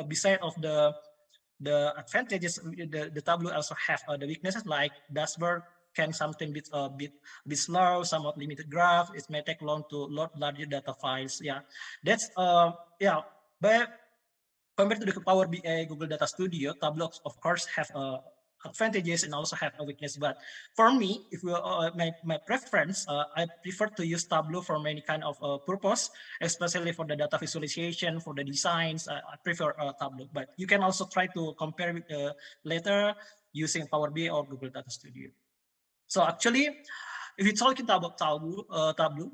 beside of the advantages, the Tableau also have the weaknesses like dashboard can sometimes be a bit slow, somewhat limited graph. It may take long to load larger data files. That's but compared to the Power BI, Google Data Studio, Tableau of course have advantages and also have a weakness. But for me, if you my preference, I prefer to use Tableau for many kind of purpose, especially for the data visualization, for the designs. I prefer Tableau, but you can also try to compare with later using Power BI or Google Data Studio. So actually, if you're talking about Tableau,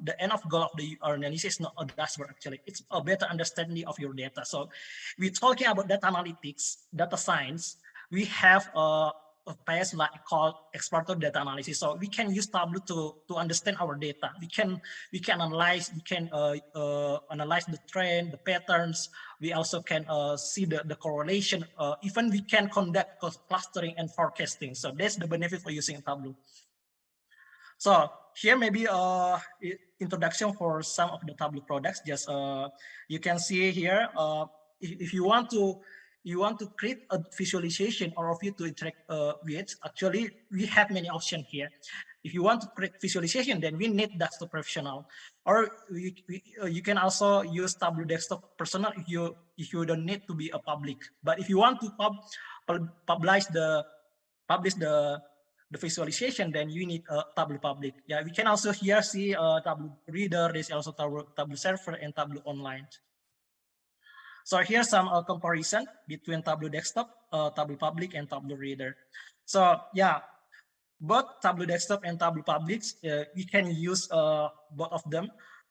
the end of goal of our analysis is not a dashboard. Actually, it's a better understanding of your data. So we're talking about data analytics, data science. We have a page like called exploratory data analysis. So we can use Tableau to understand our data. We can analyze. We can analyze the trend, the patterns. We also can see the correlation. Even we can conduct clustering and forecasting. So that's the benefit for using Tableau. So here maybe introduction for some of the Tableau products. Just you can see here, if you want to create a visualization or of you to interact with, actually we have many options here. If you want to create visualization, then we need desktop professional, or you can also use Tableau desktop personal if you don't need to be a public. But if you want to publish the visualization, then you need a Tableau public. We can also here see Tableau Reader. There's also Tableau Server and Tableau Online. So here's some comparison between Tableau Desktop, Tableau Public, and Tableau Reader. So both Tableau Desktop and Tableau Public, you can use both of them.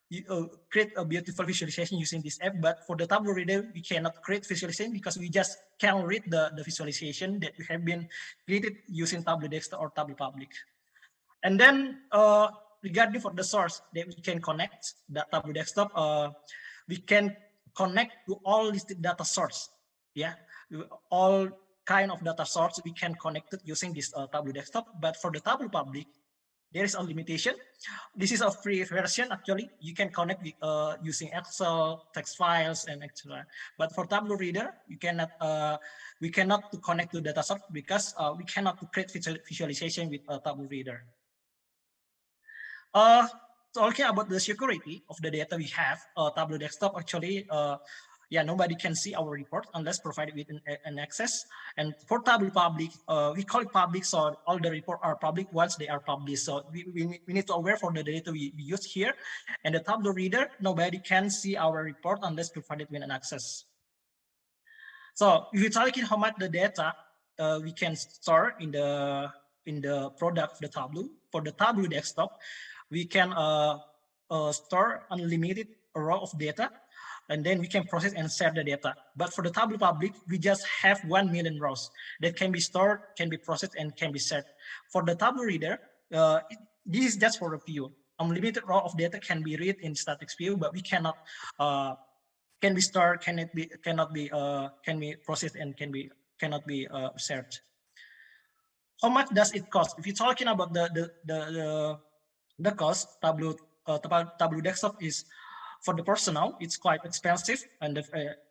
You create a beautiful visualization using this app, but for the Tableau Reader, we cannot create visualization because we just can read the visualization that we have been created using Tableau Desktop or Tableau Public. And then regarding for the source that we can connect the Tableau Desktop, we can connect to all listed data source. All kind of data source we can connect it using this Tableau Desktop. But for the Tableau Public, there is a limitation. This is a free version. Actually, you can connect with, using Excel, text files, and etc. But for Tableau Reader, we cannot to connect to data source because we cannot to create visualization with Tableau Reader. talking about the security of the data we have, Tableau Desktop actually, nobody can see our report unless provided with an access. And for Tableau Public, we call it public, so all the reports are public once they are published. So we need to aware for the data we use here. And the Tableau Reader, nobody can see our report unless provided with an access. So if you're talking how much the data we can store in the product, the Tableau, for the Tableau Desktop, we can store unlimited row of data, and then we can process and share the data. But for the Tableau Public, we just have 1 million rows that can be stored, can be processed, and can be shared. For the Tableau Reader, this is just for a view. Unlimited row of data can be read in static view, but we cannot can be stored, can be processed, and cannot be shared. How much does it cost? If you're talking about the cost, Tableau Desktop is, for the personal, it's quite expensive, and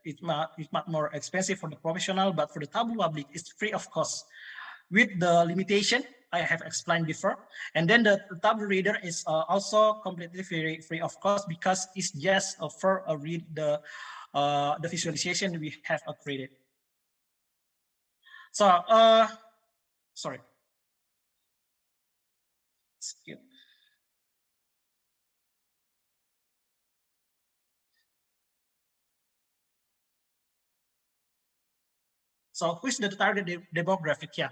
it's much more expensive for the professional. But for the Tableau Public, it's free of cost, with the limitation I have explained before. And then the Tableau Reader is also completely free of cost, because it's just for read the visualization we have created. So sorry. Skip. So who's the target demographic? Yeah.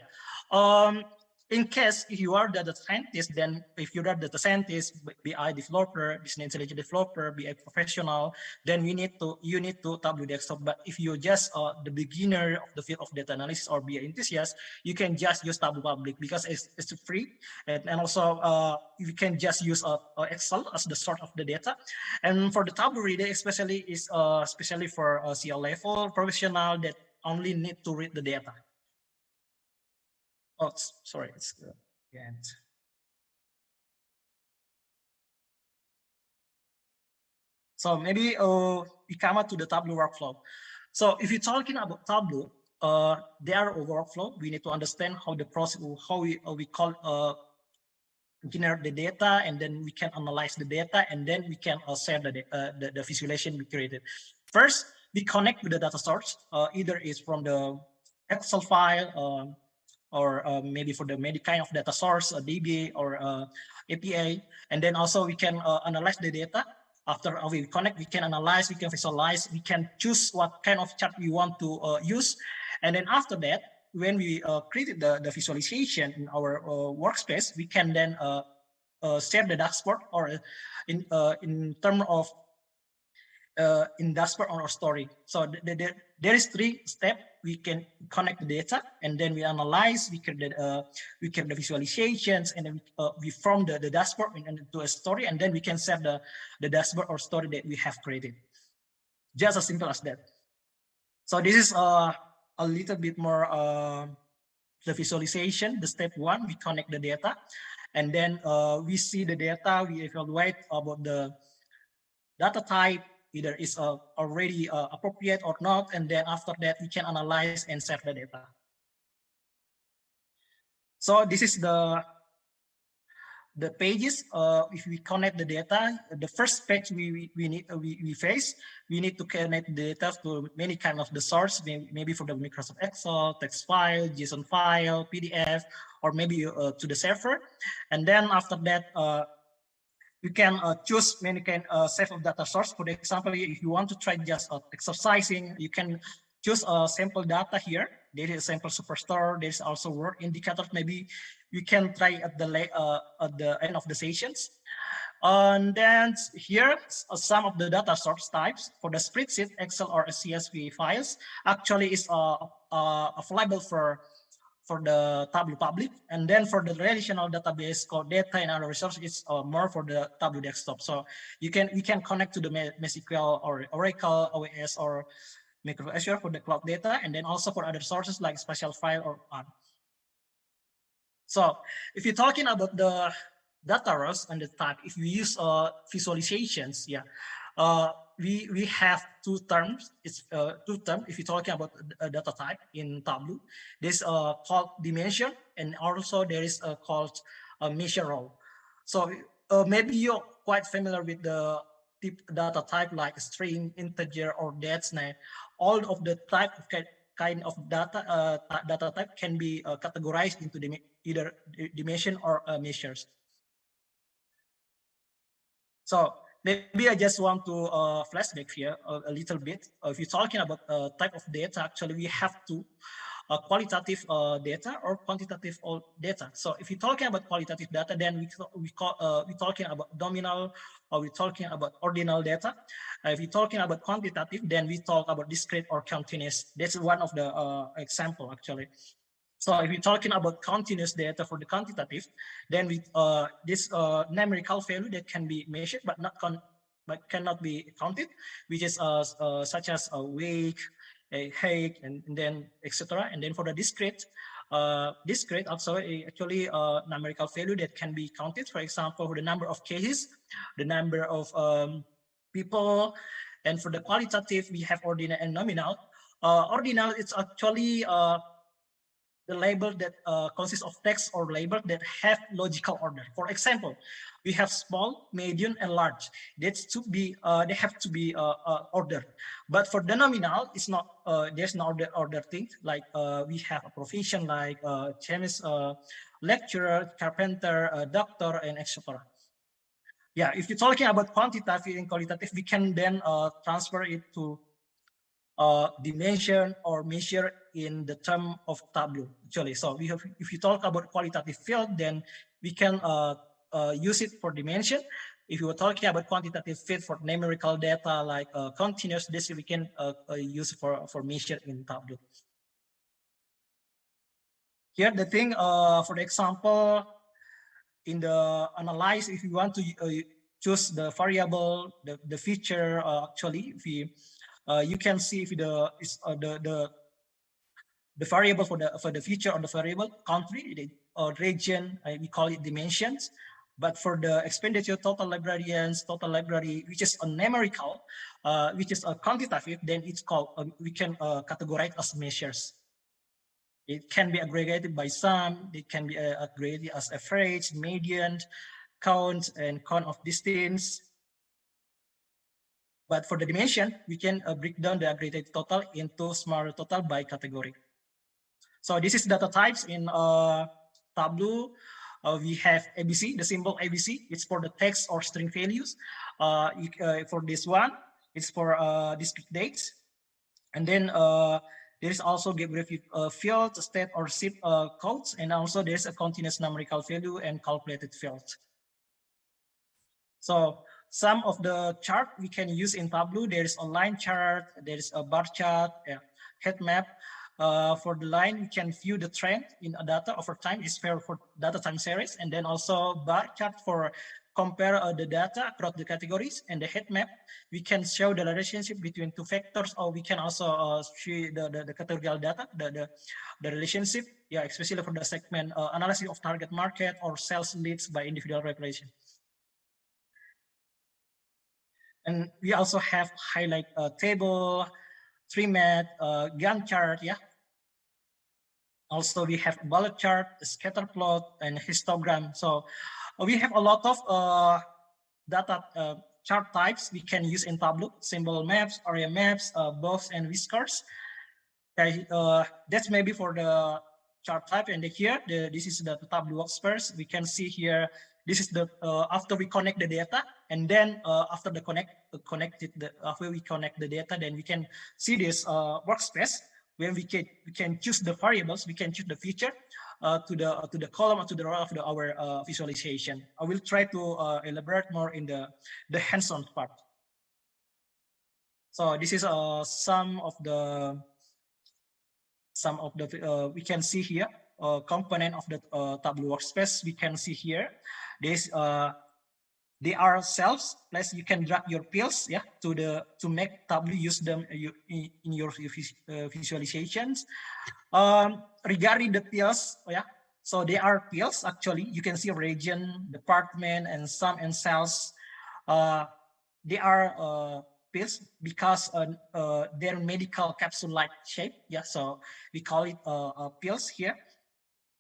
In case if you are data scientist, then if you're a data scientist, BI developer, business intelligence developer, BI professional, then you need to Tableau Desktop. But if you're just the beginner of the field of data analysis or BI enthusiast, you can just use Tableau Public, because it's free, and also you can just use Excel as the source of the data. And for the Tableau Reader, especially is especially for CL level professional that only need to read the data. Oh, sorry, it's again. So maybe we come up to the Tableau workflow. So if you're talking about Tableau, there are a workflow. We need to understand how the process, how we call generate the data, and then we can analyze the data, and then we can share the visualization we created. First, we connect with the data source, either is from the Excel file, or maybe for the many kind of data source, DB or API. And then also we can analyze the data. After we connect, we can analyze, we can visualize, we can choose what kind of chart we want to use. And then after that, when we created the visualization in our workspace, we can then share the dashboard, or in terms of in dashboard on our story. So there is 3 steps. We can connect the data, and then we analyze, we create the visualizations, and then we form the dashboard into a story, and then we can share the dashboard or story that we have created. Just as simple as that. So this is a little bit more the visualization. The step 1, we connect the data, and then we see the data, we evaluate about the data type, either is already appropriate or not, and then after that we can analyze and share the data. So this is the pages. If we connect the data, the first page we need to connect the data to many kind of the source, maybe from the Microsoft Excel, text file, JSON file, PDF, or maybe to the server. And then after that, you can choose many kind set of data source. For example, if you want to try just exercising, you can choose sample data here. There is a sample superstore. There's also word indicators. Maybe you can try at the end of the sessions. And then here some of the data source types for the spreadsheet, Excel or CSV files actually is available for the Tableau Public, and then for the relational database called data and other resources, it's more for the Tableau Desktop. So we can connect to the MySQL or Oracle, OAS, or Microsoft Azure for the cloud data, and then also for other sources like spatial file or on. So if you're talking about the data rows and the type, if we use visualizations, we have 2 terms. It's 2 terms. If you're talking about a data type in Tableau, there's called dimension, and also there is called measure row. So maybe you're quite familiar with the data type like string, integer, or dates. Now, all of the type of kind of data data type can be categorized into either dimension or measures. So maybe I just want to flashback here a little bit. If you're talking about type of data, actually we have two. Qualitative data or quantitative data. So if you're talking about qualitative data, then we're talking about nominal, or we're talking about ordinal data. If you're talking about quantitative, then we talk about discrete or continuous. That's one of the example actually. So if you're talking about continuous data for the quantitative, then we this numerical value that can be measured but cannot be counted, which is such as a weight, a height, and then etc. And then for the discrete also actually numerical value that can be counted. For example, for the number of cases, the number of people, and for the qualitative we have ordinal and nominal. Ordinal it's actually the label that consists of text or label that have logical order. For example, we have small, medium, and large. That's to be they have to be ordered. But for the nominal, it's not. There's no order thing. Like we have a profession like chemist, lecturer, carpenter, doctor, and etc. Yeah, if you're talking about quantitative and qualitative, we can then transfer it to dimension or measure in the term of Tableau actually. So we have, if you talk about qualitative field, then we can use it for dimension. If you were talking about quantitative field for numerical data like continuous, this we can use for measure in Tableau. Here the thing, for the example, in the analyze, if you want to choose the variable, the feature, actually, if we you can see if the variable for the feature or the variable country or region, we call it dimensions. But for the expenditure total librarians, total library, which is a numerical, which is a quantitative, then it's called we can categorize as measures. It can be aggregated by sum. It can be aggregated as average, median, count, and count of distance. But for the dimension, we can break down the aggregated total into smaller total by category. So this is data types in Tableau. We have ABC, the symbol ABC. It's for the text or string values. For this one, it's for discrete dates. And then there is also geographic field, state or zip codes. And also there's a continuous numerical value and calculated field. So some of the chart we can use in Tableau. There is a line chart, there is a bar chart, heat map. For the line, we can view the trend in a data over time. Is fair for data time series, and then also bar chart for compare the data across the categories. And the heat map, we can show the relationship between two factors, or we can also see the categorical data, the relationship, yeah, especially for the segment analysis of target market or sales leads by individual regulation. And we also have highlight table, tree mat, Gantt chart, yeah. Also, we have bullet chart, scatter plot, and histogram. So we have a lot of data chart types we can use in Tableau: symbol maps, area maps, box, and whiskers. Okay, that's maybe for the chart type. And here, this is the Tableau workspace. We can see here. This is the after we connect the data, and then after the after we connect the data, then we can see this workspace where we can choose the variables, we can choose the feature to the column or to the row of our visualization. I will try to elaborate more in the hands-on part. So this is some of the we can see here. Component of the Tableau workspace we can see here. This they are cells. Plus you can drag your pills, yeah, to make Tableau use them in your visualizations. Regarding the pills, yeah, so they are pills actually. You can see region, department, and sum and cells. They are pills because they're medical capsule-like shape. Yeah, so we call it pills here.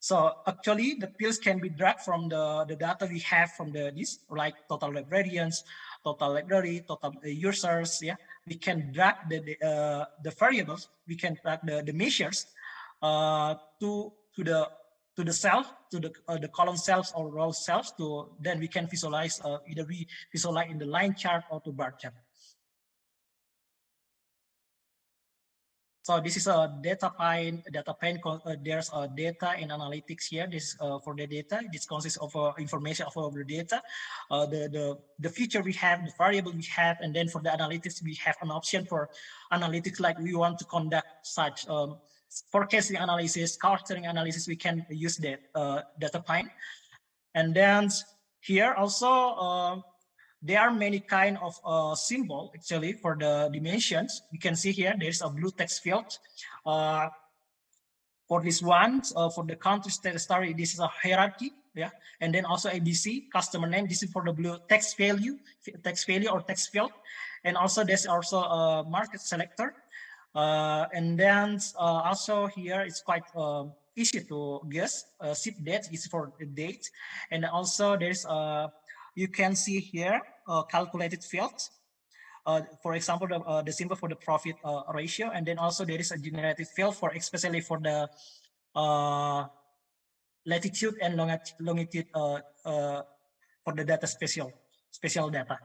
So actually, the fields can be dragged from the data we have from this, like total librarians, total library, total users. Yeah, we can drag the variables. We can drag the measures to the cell, to the column cells or row cells. Then we can visualize, either we visualize in the line chart or the bar chart. So this is a data pane. There's a data and analytics here. This for the data. This consists of information of the data, the feature we have, the variable we have, and then for the analytics we have an option for analytics, like we want to conduct such forecasting analysis, clustering analysis. We can use that data pane, and then here also. There are many kind of symbol actually for the dimensions. You can see here there's a blue text field. For this one, for the country status story, this is a hierarchy, yeah, and then also ABC customer name. This is for the blue text value or text field, and also there's also a market selector, and then also here it's quite easy to guess. Ship date is for the date, and also there's you can see here calculated fields. For example, the symbol for the profit ratio, and then also there is a generated field for especially for the latitude and longitude for the data special data.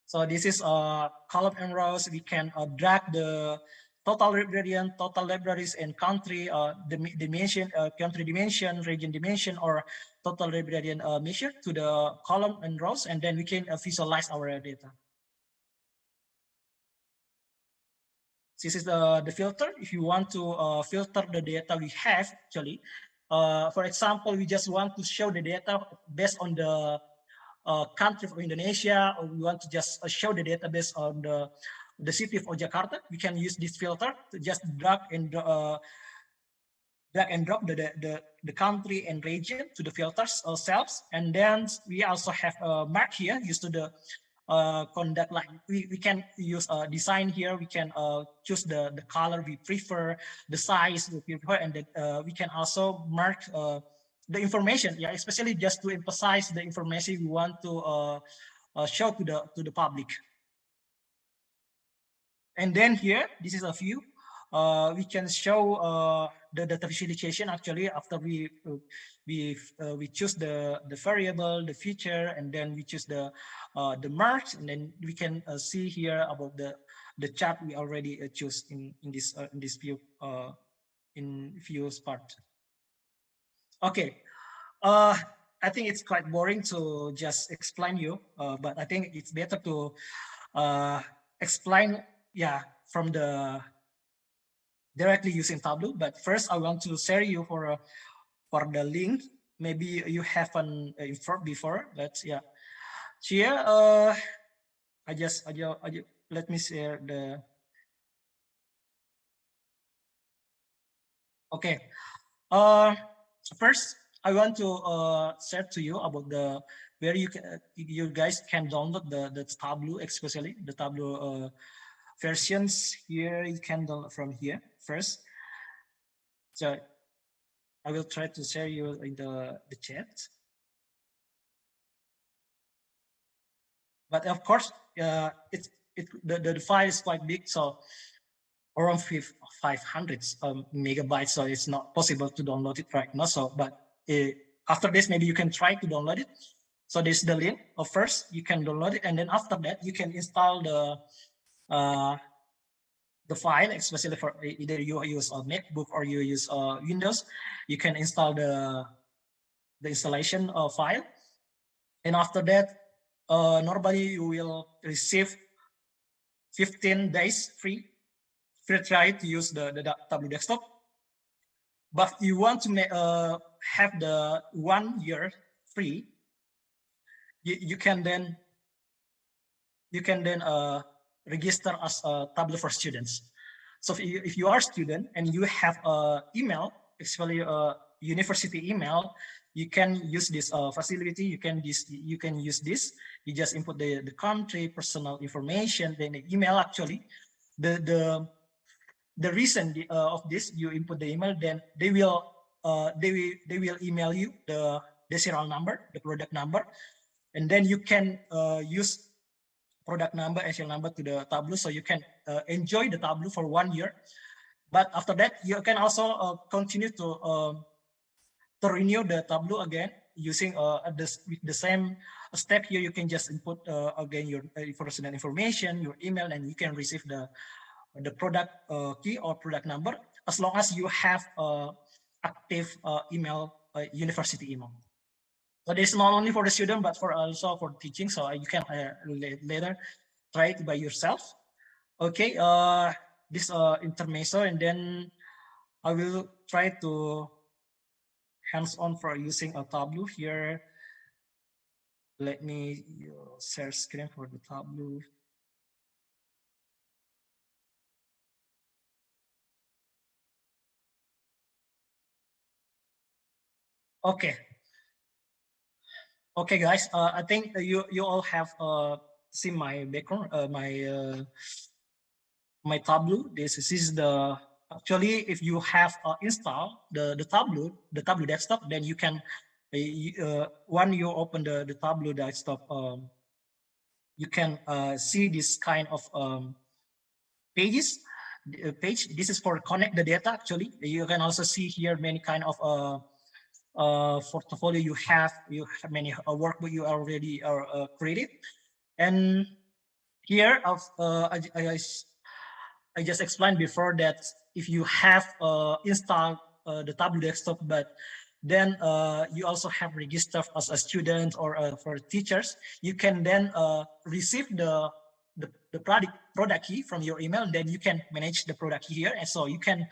So this is column and rows. We can drag the total librarian, total libraries, and country dimension, country dimension, region dimension, or total librarian measure to the column and rows, and then we can visualize our data. This is the filter. If you want to filter the data we have, actually, for example, we just want to show the data based on the country of Indonesia, or we want to just show the data based on the city of Jakarta. We can use this filter to just drag and drop the country and region to the filters cells. And then we also have a mark here used to the conduct, like we can use design here. We can choose the color we prefer, the size we prefer, and we can also mark the information, yeah, especially just to emphasize the information we want to show to the public. And then here, this is a view. We can show the data visualization actually after we choose the variable, the feature, and then we choose the marks, and then we can see here about the chart we already choose in this view in views part. Okay, I think it's quite boring to just explain you, but I think it's better to explain, yeah, from the directly using Tableau. But first, I want to share you for the link. Maybe you haven't informed before, but yeah, here I just let me share the. Okay, first I want to share to you about the where you guys can download the Tableau, especially the Tableau versions. Here you can download from here first. So I will try to share you in the chat. But of course, the file is quite big, so around 500 megabytes. So it's not possible to download it right now. So, but after this, maybe you can try to download it. So this is the link. First, you can download it, and then after that, you can install the file, especially for either you use a MacBook or you use Windows. You can install the installation file, and after that, normally you will receive 15 days free trial to use the Tableau desktop. But you want to have the 1 year free, you can then register as a Tableau for students. So if you are a student and you have email, especially university email, you can use this facility. You can use this. You just input the country, personal information, then the email. Actually, the the reason of this, you input the email, then they will email you the serial number, the product number, and then you can use product number and serial number to the Tableau, so you can enjoy the Tableau for 1 year. But after that, you can also continue to renew the Tableau again using with the same step here. You can just input again your personal information, your email, and you can receive the product key or product number as long as you have active email, university email. So this is not only for the student, but for also for teaching. So you can later try it by yourself. Okay, this intermezzo, and then I will try to hands-on for using a Tableau here. Let me share screen for the Tableau. Okay. Okay, guys. I think you all have seen my background, my Tableau. This is the actually, if you have installed the Tableau desktop, then you can when you open the Tableau desktop, you can see this kind of page. This is for connect the data. Actually, you can also see here many kind of portfolio you have many workbook you already created, and here I just explained before that if you have installed the Tableau desktop, but then you also have registered as a student or for teachers, you can then receive the product key from your email, and then you can manage the product key here, and so you can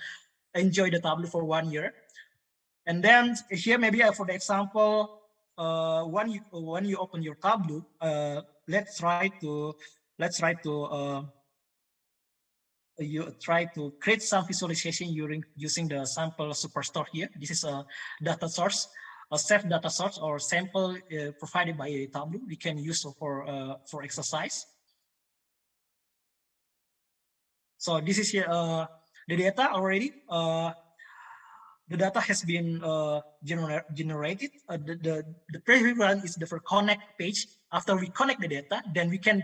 enjoy the Tableau for 1 year. And then here, maybe for the example, when you open your Tableau, let's try to create some visualization using the sample superstore here. This is a data source, a safe data source or sample provided by Tableau. We can use for exercise. So this is here the data already. The data has been generated. The previous one is the for connect page. After we connect the data, then we can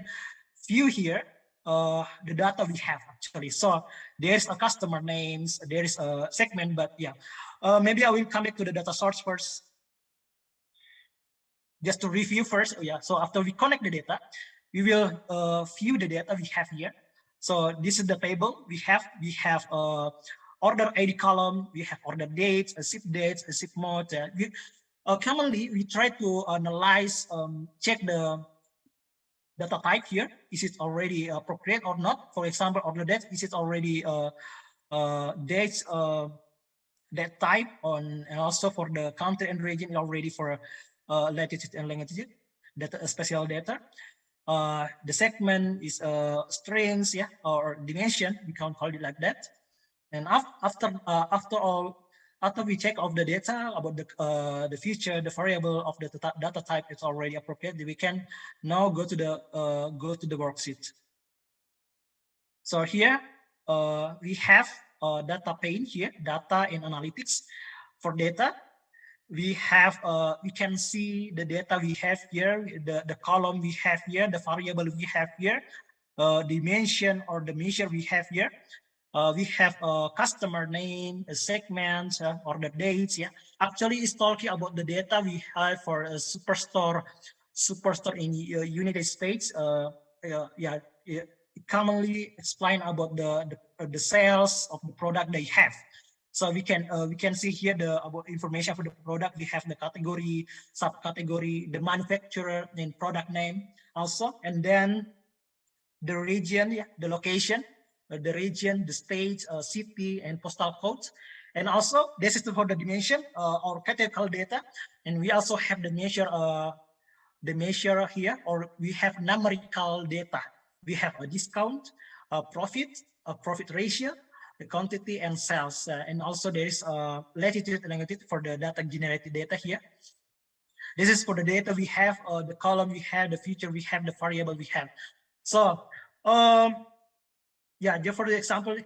view here the data we have actually. So there's a customer names, there is a segment, but yeah, maybe I will come back to the data source first. Just to review first, yeah. So after we connect the data, we will view the data we have here. So this is the table we have. We have order ID column, we have order dates, a ship mode. Commonly, we try to analyze, check the data type here. Is it already appropriate or not? For example, order date, is it already dates that type on, and also for the country and region already for latitude and longitude, data special data. The segment is strings, yeah, or dimension. We can call it like that. And after we check of the data about the feature, the variable of the data type is already appropriate, we can now go to the worksheet. So here we have data pane here, data and analytics. For data, we have we can see the data we have here, the column we have here, the variable we have here, dimension or the measure we have here. We have a customer name, a segment, or the dates. Yeah, actually, it's talking about the data we have for a superstore in United States. Yeah, it commonly explain about the sales of the product they have. So we can see here about information for the product. We have the category, subcategory, the manufacturer, and product name also, and then the region, yeah, the location. The region, the state, city, and postal code. And also, this is for the dimension or categorical data. And we also have the measure here, or we have numerical data. We have a discount, a profit ratio, the quantity, and sales. And also there is latitude and longitude for the data generated data here. This is for the data we have, the column we have, the feature we have, the variable we have. So, yeah, just for the example,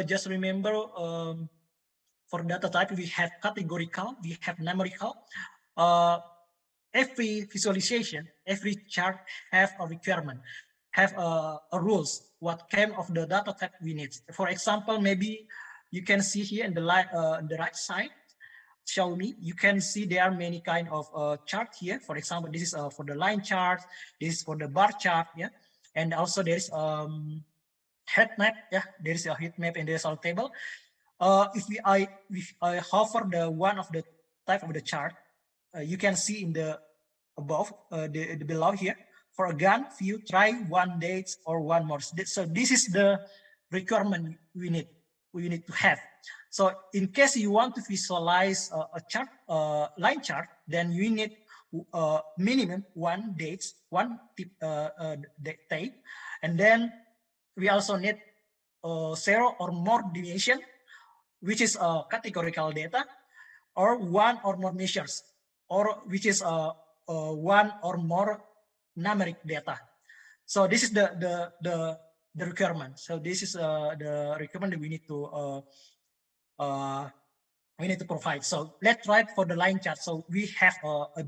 just remember for data type, we have categorical, we have numerical. Every visualization, every chart have a requirement, have a rules, what kind of the data type we need. For example, maybe you can see here in the right side, show me, you can see there are many kind of chart here. For example, this is for the line chart, this is for the bar chart, yeah, and also there is heat map, yeah, there is a heat map and there's a table. If I hover the one of the type of the chart, you can see in the above, the below here, for a gun view, try one date or one more. So this is the requirement we need to have. So in case you want to visualize a chart, line chart, then you need minimum one date, one tape, and then we also need 0 or more dimension, which is categorical data, or 1 or more measures, or which is 1 or more numeric data. So this is the requirement. So this is the requirement that we need to provide. So let's try it for the line chart. So we have a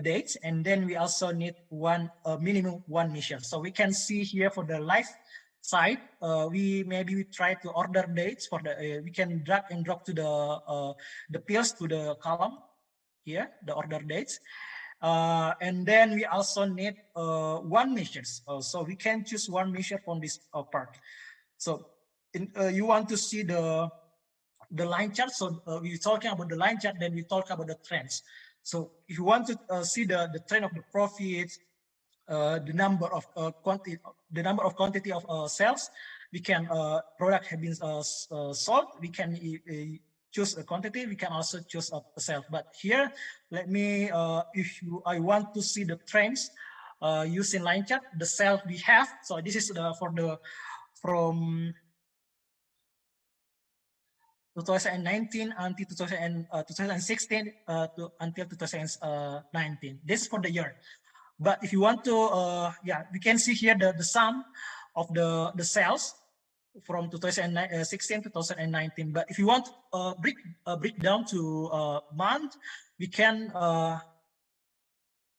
date, and then we also need minimum one measure. So we can see here for the live side, we try to order dates for the we can drag and drop to the pills to the column here, the order dates. And then we also need one measures. So we can choose one measure from this part. So you want to see the line chart. So we're talking about the line chart, then we talk about the trends. So if you want to see the trend of the profits, the number of quantity of sales, we can product have been sold. We can choose a quantity. We can also choose a sale. But here, let me I want to see the trends using line chart, the sales we have. So this is from 2019 until 2016 until 2019. This is for the year. But if you want to, we can see here the sum of the sales from 2016 to 2019. But if you want break down to month, we can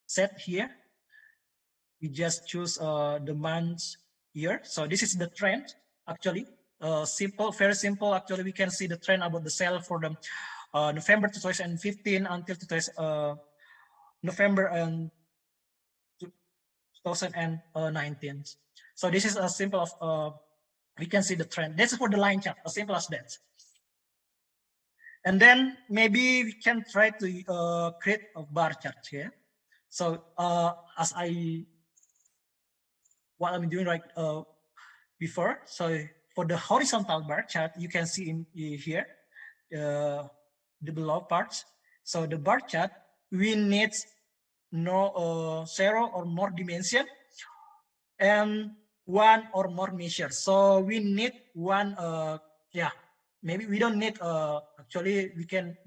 set here. We just choose the month year. So this is the trend actually. Simple, very simple. Actually, we can see the trend about the sale for the November 2015 until November 2019. So this is a simple of we can see the trend. This is for the line chart, as simple as that. And then maybe we can try to create a bar chart here. So what I'm doing right before. So for the horizontal bar chart, you can see in here the below parts. So the bar chart, we need no 0 or more dimension and 1 or more measure. So we need one. Maybe we don't need. Actually, we can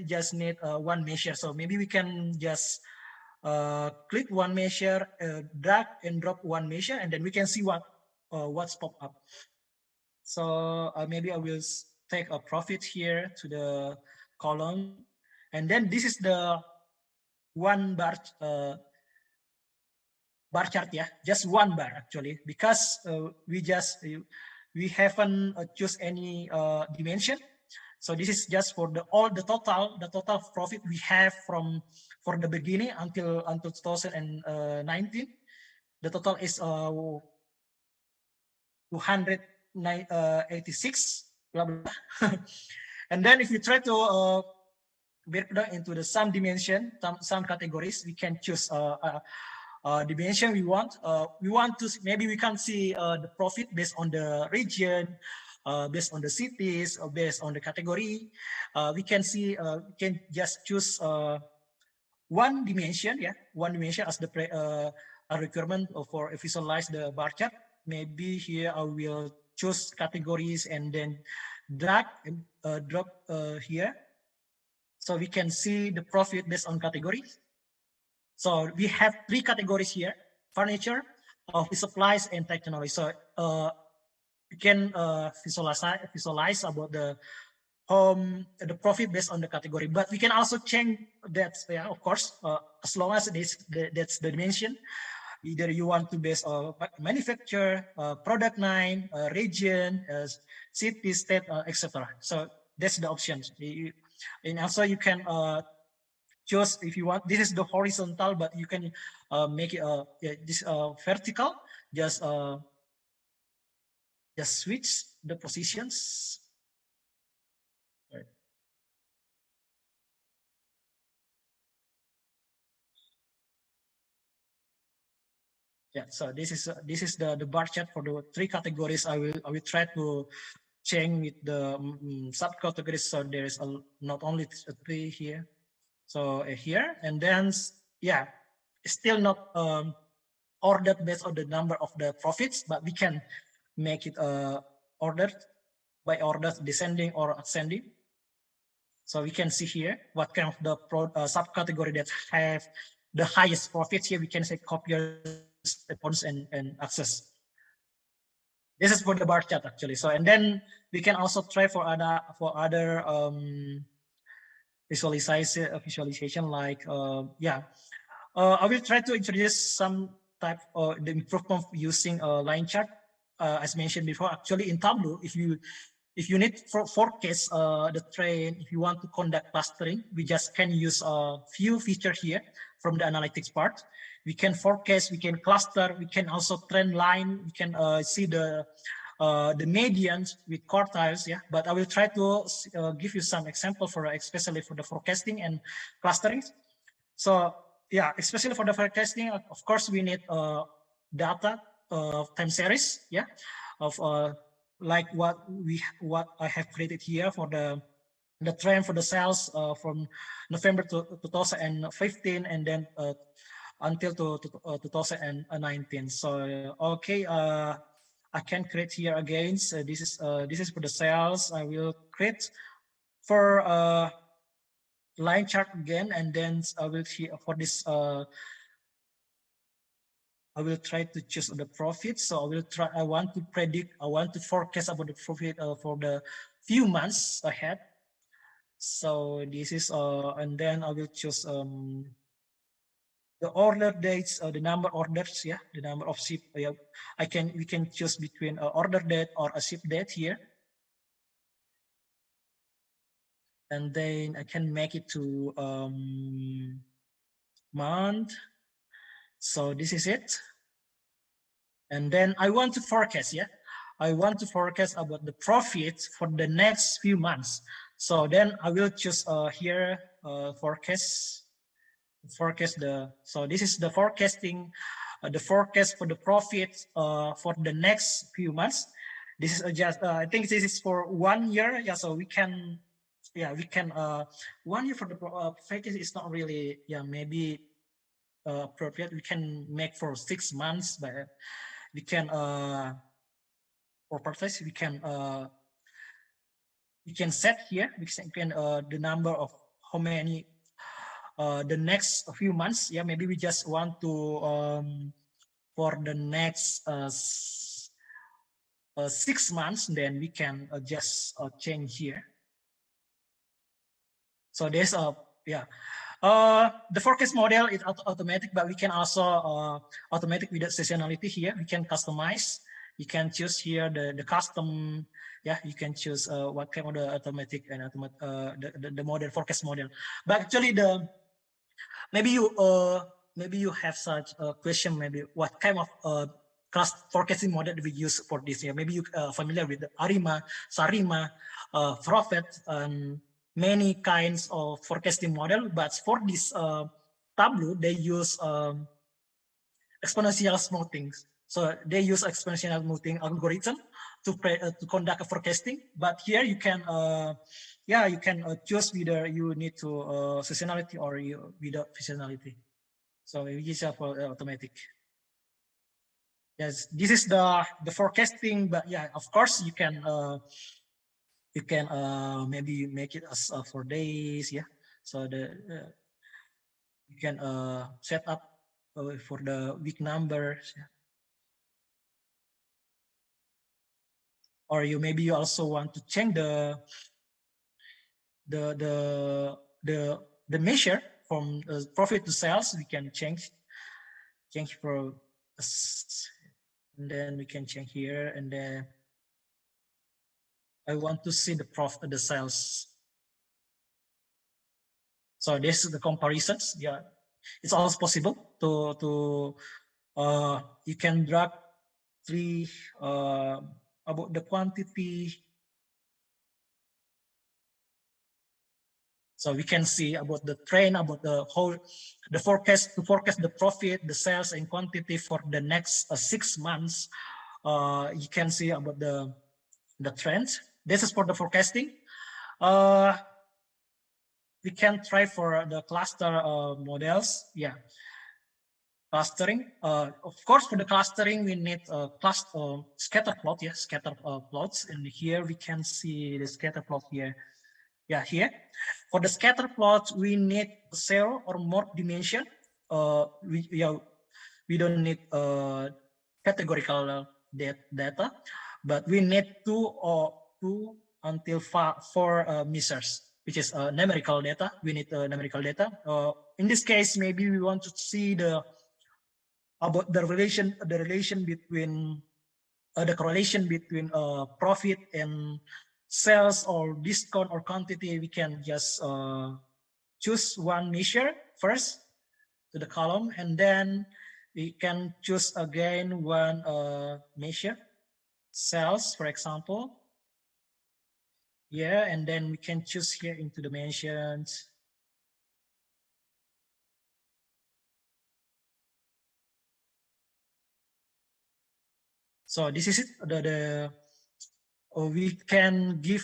just need one measure. So maybe we can just click one measure, drag and drop one measure, and then we can see what's pop up. So maybe I will take a profit here to the column, and then this is the one bar chart, just one bar actually, because we haven't choose any dimension. So this is just for the total profit we have for the beginning until 2019. The total is 286, blah, blah, blah. And then if you try to break down into the some dimension, some categories, we can choose dimension we want. We want to, maybe we can see the profit based on the region, based on the cities, or based on the category. We can see, we can just choose one dimension, one dimension as the requirement for visualize the bar chart. Maybe here I will choose categories and then drag and drop here. So we can see the profit based on categories. So we have 3 categories here: furniture, office supplies, and technology. So you can visualize about the profit based on the category, but we can also change that, yeah, of course, as long as that's the dimension. Either you want to base manufacturer, product line, region, city, state, etc. So that's the options. And also you can choose if you want. This is the horizontal, but you can make it this vertical. Just switch the positions. Right. Yeah, so this is the bar chart for the 3 categories. I will try to change with the subcategories. So there is not only 3 here. So here, and then yeah, still not ordered based on the number of the profits, but we can make it ordered by orders descending or ascending. So we can see here what kind of the subcategory that have the highest profits. Here we can say copiers, response, and access. This is for the bar chart actually. So and then we can also try for other visualization like yeah. I will try to introduce some type of the improvement using a line chart. As mentioned before, actually in Tableau, if you need for forecast the trend, if you want to conduct clustering, we just can use a few features here from the analytics part. We can forecast, we can cluster, we can also trend line, we can see the medians with quartiles, yeah. But I will try to give you some example for especially for the forecasting and clustering. So yeah, especially for the forecasting, of course, we need data time series, yeah, of like what I have created here for the trend for the sales from November to 2015 and then until to 2019. So okay, I can create here again. So this is for the sales. I will create for line chart again, and then I will see for this. I will try to choose the profit. So I will try. I want to predict. I want to forecast about the profit for the few months ahead. So this is and then I will choose the order dates, the number orders, yeah, the number of ship. Yeah, we can choose between order date or a ship date here, and then I can make it to month. So this is it. And then I want to forecast, yeah. I want to forecast about the profit for the next few months. So then I will choose here forecast so this is the forecasting, the forecast for the profit for the next few months. This is just I think this is for 1 year, yeah. So we can 1 year for the profit is not really, yeah, maybe appropriate. We can make for 6 months, but we can for purpose we can set here. We can the number of how many the next few months. Yeah, maybe we just want to for the next 6 months. Then we can just change here. So there's yeah. The forecast model is automatic, but we can also automatic with the seasonality here. We can customize. You can choose here the custom. Yeah, you can choose what kind of the automatic and the model forecast model. But actually maybe you have such a question. Maybe what kind of forecasting model do we use for this year? Maybe you familiar with the Arima, Sarima, Prophet, and many kinds of forecasting model, but for this Tableau, they use exponential smoothing. So they use exponential smoothing algorithm to conduct a forecasting. But here you can, yeah, you can choose whether you need to seasonality or without seasonality. So we use for automatic. Yes, this is the forecasting, but yeah, of course you can maybe make it as for days, yeah. So you can set up for the week numbers, yeah. or maybe you also want to change the measure from profit to sales. We can change for, and then we can change here, and then I want to see the profit, the sales. So this is the comparisons. Yeah, it's also possible to you can drag three about the quantity. So we can see about the trend, about the whole, the forecast, to forecast the profit, the sales and quantity for the next 6 months. You can see about the trends. This is for the forecasting. We can try for the cluster models. Yeah, clustering. Of course, for the clustering, we need scatter plot. Yeah, scatter plots. And here we can see the scatter plot here. Yeah, here. For the scatter plot, we need 0 or more dimension. We don't need categorical data, but we need 2 until 4 measures, which is numerical data. We need numerical data. In this case, maybe we want to see about the relation between the correlation between profit and sales or discount or quantity. We can just choose one measure first to the column, and then we can choose again one measure, sales, for example. Yeah, and then we can choose here into dimensions. So this is it. We can give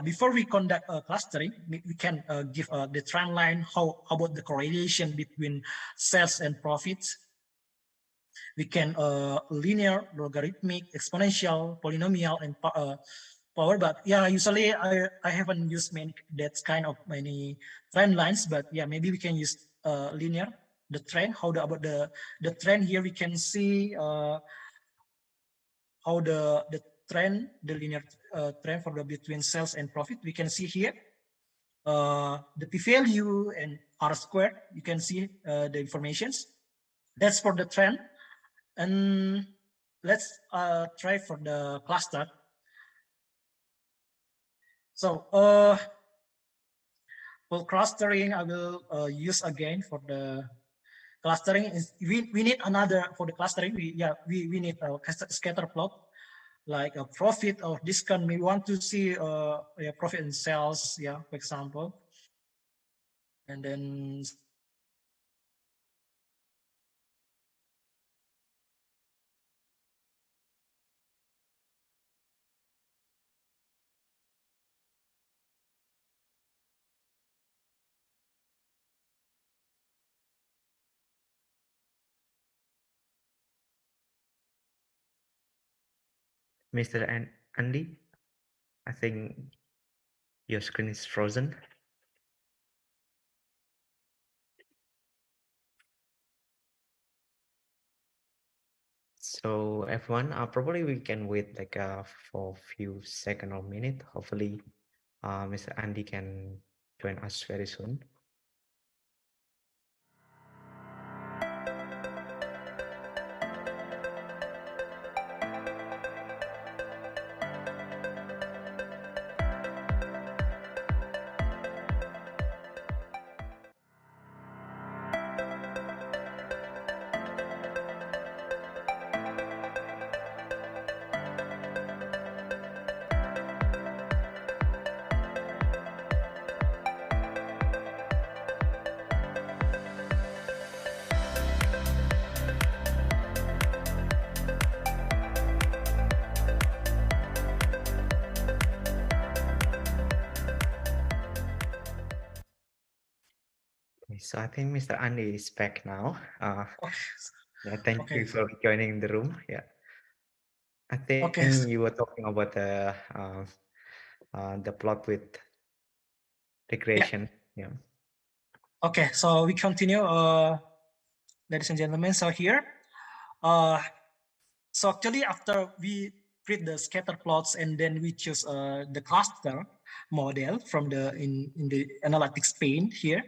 before we conduct clustering, we can give the trend line. How about the correlation between sales and profits? We can linear, logarithmic, exponential, polynomial, and power. But yeah, usually I haven't used that kind of many trend lines. But yeah, maybe we can use linear, the trend. How about the trend here? We can see how the trend, the linear trend for the between sales and profit. We can see here the p-value and r squared. You can see the informations. That's for the trend. And let's try for the cluster. So for clustering, I will use again for the clustering. We need another for the clustering. We need a scatter plot, like a profit or discount. We want to see profit and sales, yeah, for example. And then Mr. Andy, I think your screen is frozen. So everyone, probably we can wait like for a few seconds or minute. Hopefully, Mr. Andy can join us very soon. So I think Mr. Andy is back now. Yeah, thank you for joining the room. Yeah, I think you were talking about the plot with regression. Yeah. Okay, so we continue, ladies and gentlemen. So here, so actually after we create the scatter plots, and then we choose the cluster model from the in the analytics pane here.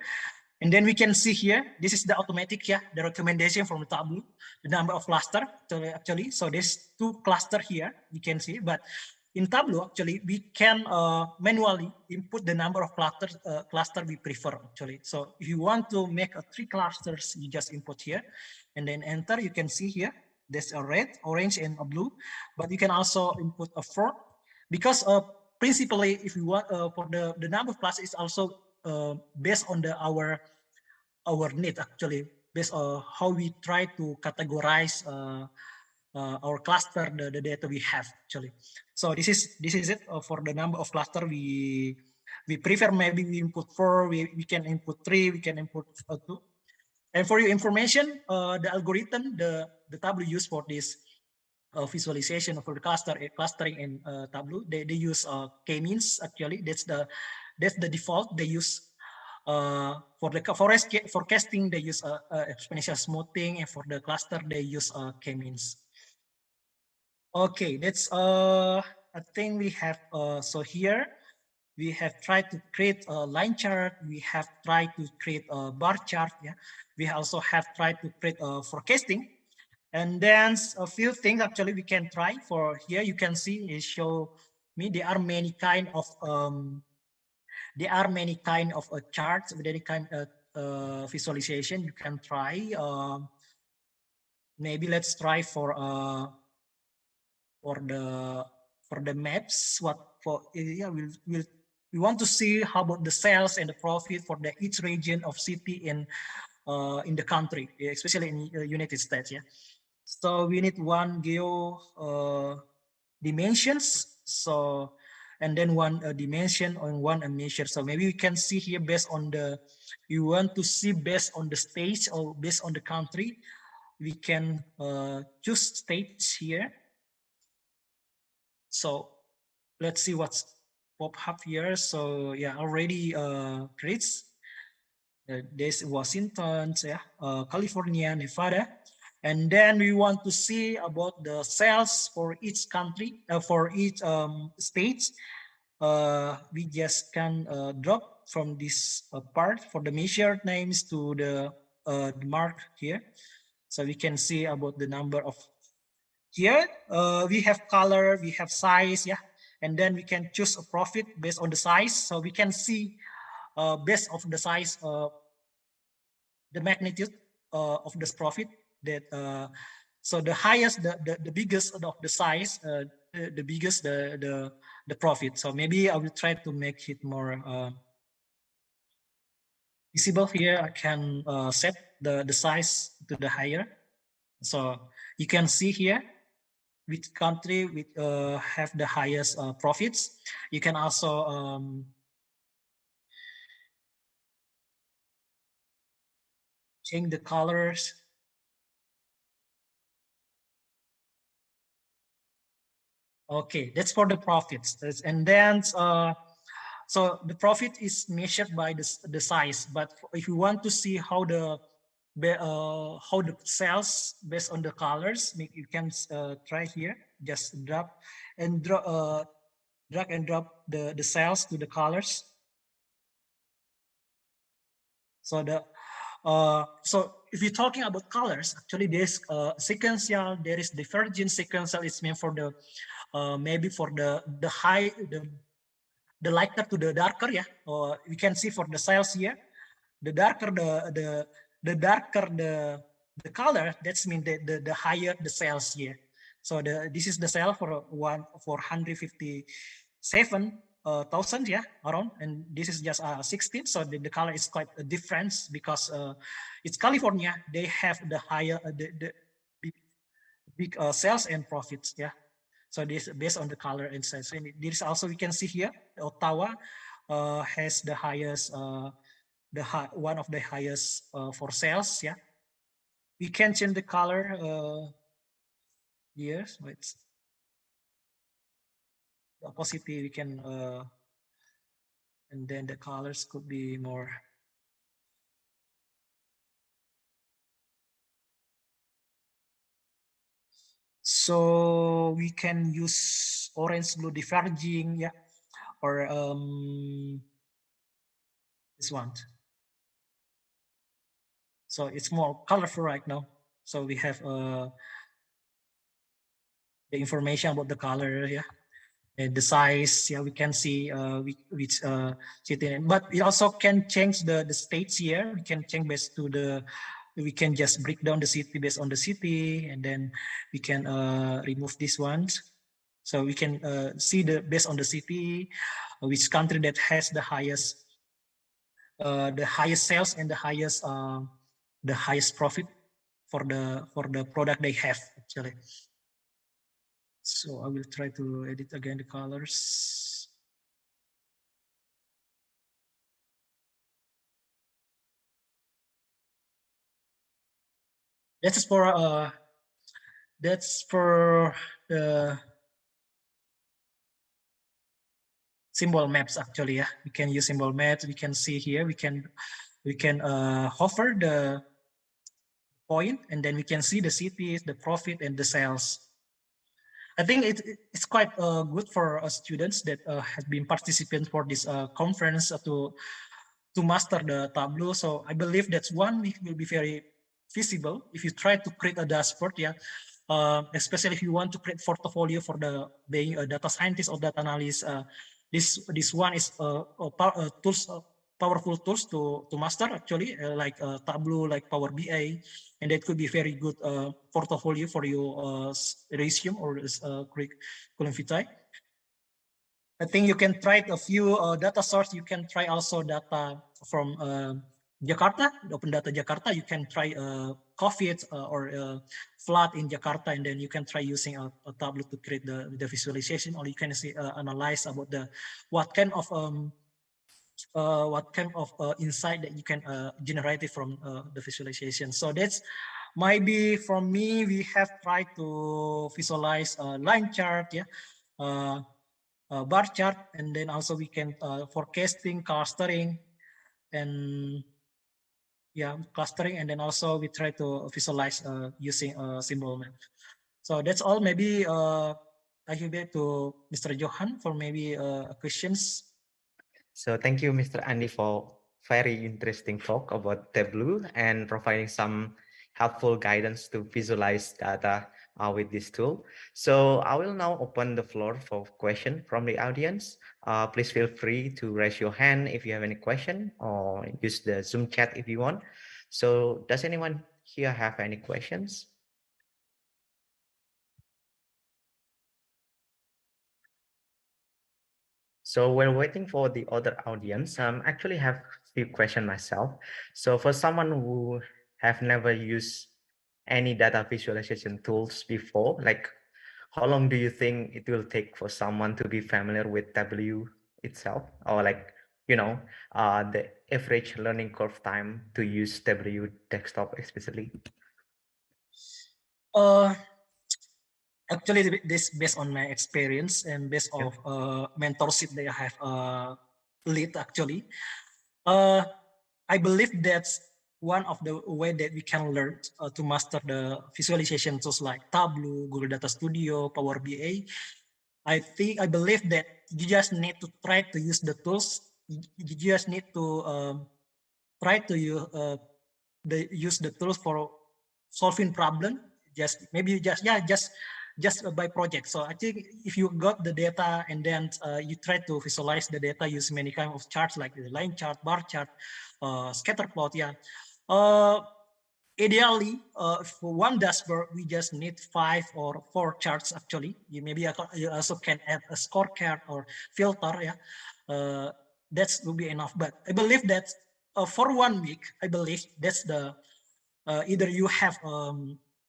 And then we can see here, this is the automatic, the recommendation from the Tableau, the number of cluster actually. So there's 2 cluster here, you can see, but in Tableau, actually, we can manually input the number of cluster we prefer, actually. So if you want to make 3 clusters, you just input here, and then enter. You can see here, there's a red, orange, and a blue, but you can also input a 4, because principally, if you want for the number of clusters is also based on our need, actually, based on how we try to categorize our cluster, the data we have, actually. So this is it for the number of cluster we prefer. Maybe we input 4, we can input 3, we can input 2. And for your information, the algorithm the Tableau use for this visualization for the clustering in Tableau, they use k-means, actually. That's the default they use. For the forecasting, they use exponential smoothing, and for the cluster, they use k-means. Okay, that's I think we have so here we have tried to create a line chart. We have tried to create a bar chart. Yeah, we also have tried to create a forecasting, and then a few things actually we can try. For here, you can see it show me there are many kind of charts with any kind of visualization you can try. Maybe let's try for the maps. We want to see how about the sales and the profit for the each region of city in the country, especially in United States. Yeah. So we need one geo dimensions. So and then one dimension and one measure. So maybe we can see here based on you want to see based on the stage or based on the country. We can choose states here. So let's see what's pop up here. So yeah, already creates. There's Washington, California, Nevada. And then we want to see about the sales for each country, for each state. We just can drop from this part for the measured names to the mark here. So we can see about the number of here. We have color, we have size, and then we can choose a profit based on the size. So we can see based on the size, the magnitude of this profit. That so the highest, the biggest of the size, the biggest the profit. So maybe I will try to make it more visible here. I can set the size to the higher. So you can see here which country have the highest profits. You can also change the colors. Okay, that's for the profits. And then so the profit is measured by the size. But if you want to see how the sales based on the colors, you can try here. Just drag and drop the sales to the colors. So so if you're talking about colors, actually there's sequential, there is divergent sequential. It's meant for the maybe for the lighter to the darker, or we can see for the sales here, the darker the darker the color, that's mean the higher the sales here. So this is the sale for 157,000 around, and this is just 16. So the color is quite a difference because it's California. They have the higher the big sales and profits. So this based on the color and size. And this also we can see here, Ottawa has the highest, one of the highest for sales. We can change the color here. So it's the opposite. We can, and then the colors could be more. So we can use orange blue diverging, yeah, or this one. So it's more colorful right now. So we have the information about the color, yeah, and the size, yeah, we can see which city, but we also can change the states here. We can change based to the, we can just break down the city based on the city, and then we can remove these ones. So we can see the based on the city, which country that has the highest sales and the highest profit for the product they have actually. So I will try to edit again the colors. That's for the symbol maps actually. Yeah, we can use symbol maps. We can see here. We can hover the point, and then we can see the cities, the profit, and the sales. I think it's quite good for students that have been participants for this conference to master the Tableau. So I believe that's one will be very feasible if you try to create a dashboard, yeah. Especially if you want to create portfolio for being a data scientist or data analyst. This one is powerful tools to master actually, like Tableau, like Power BI, and that could be very good portfolio for your resume or curriculum vitae. I think you can try a few data source. You can try also data from Jakarta, Open Data Jakarta. You can try COVID or flood in Jakarta, and then you can try using a Tableau to create the visualization, or you can see analyze about what kind of insight that you can generate from the visualization. So that's maybe from me. We have tried to visualize a line chart, yeah. Bar chart, and then also we can forecasting, clustering, and yeah, clustering, and then also we try to visualize using a symbol map. So that's all. Maybe I give it to Mr. Johan for maybe questions. So thank you, Mr. Andy, for very interesting talk about Tableau and providing some helpful guidance to visualize data with this tool. So I will now open the floor for question from the audience. Please feel free to raise your hand if you have any question, or use the Zoom chat if you want. So does anyone here have any questions? So while waiting for the other audience, actually have a few questions myself. So for someone who have never used any data visualization tools before, like how long do you think it will take for someone to be familiar with Tableau itself, or like, you know, the average learning curve time to use Tableau desktop especially? Actually, this based on my experience and based on mentorship that I have lead actually. I believe that's one of the way that we can learn to master the visualization tools like Tableau, Google Data Studio, Power BI. I believe that you just need to try to use the tools. You just need to try to use the tools for solving problem. Just maybe just by project. So I think if you got the data and then you try to visualize the data using many kind of charts like the line chart, bar chart, scatter plot, yeah. Ideally, for one dashboard, we just need 5 or 4 charts actually. You also can add a scorecard or filter, yeah. That will be enough. But I believe that for 1 week, I believe that's the either you have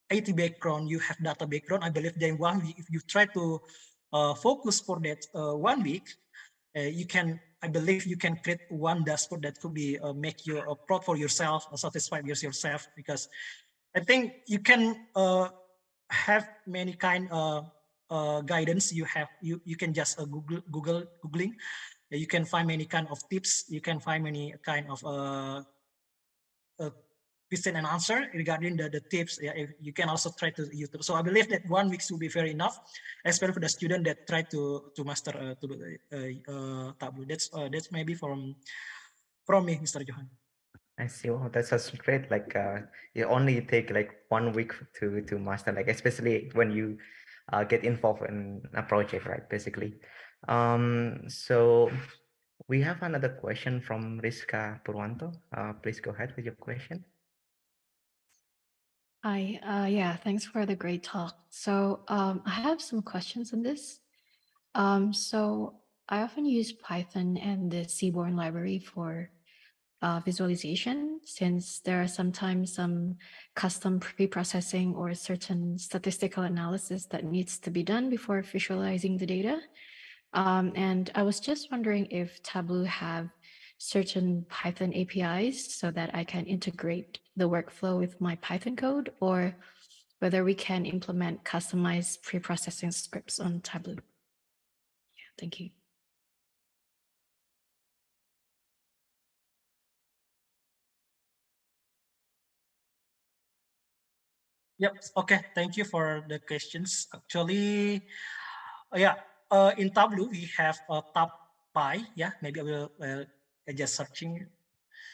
IT background, you have data background. I believe that in 1 week, if you try to focus for that 1 week, you can. I believe you can create one dashboard that could be make you proud for yourself, satisfied with yourself. Because I think you can have many kind guidance. You can just googling. You can find many kind of tips. You can find many kind of question and answer regarding the tips. Yeah, if you can also try to YouTube. So I believe that 1 week will be very enough, especially for the student that try to master Tableau. That's maybe from me, Mr. Johan. I see. Wow, that's just great. Like you only take like 1 week to master, like especially when you get involved in a project, right? Basically. So we have another question from Rizka Purwanto. Please go ahead with your question. Hi, yeah, thanks for the great talk. So I have some questions on this. So I often use Python and the Seaborn library for visualization, since there are sometimes some custom pre-processing or certain statistical analysis that needs to be done before visualizing the data. And I was just wondering if Tableau have certain Python APIs so that I can integrate the workflow with my Python code, or whether we can implement customized pre-processing scripts on Tableau. Yeah, thank you. Yep. Okay. Thank you for the questions. Actually, yeah. In Tableau we have a tab.py. Yeah. Maybe I will just searching.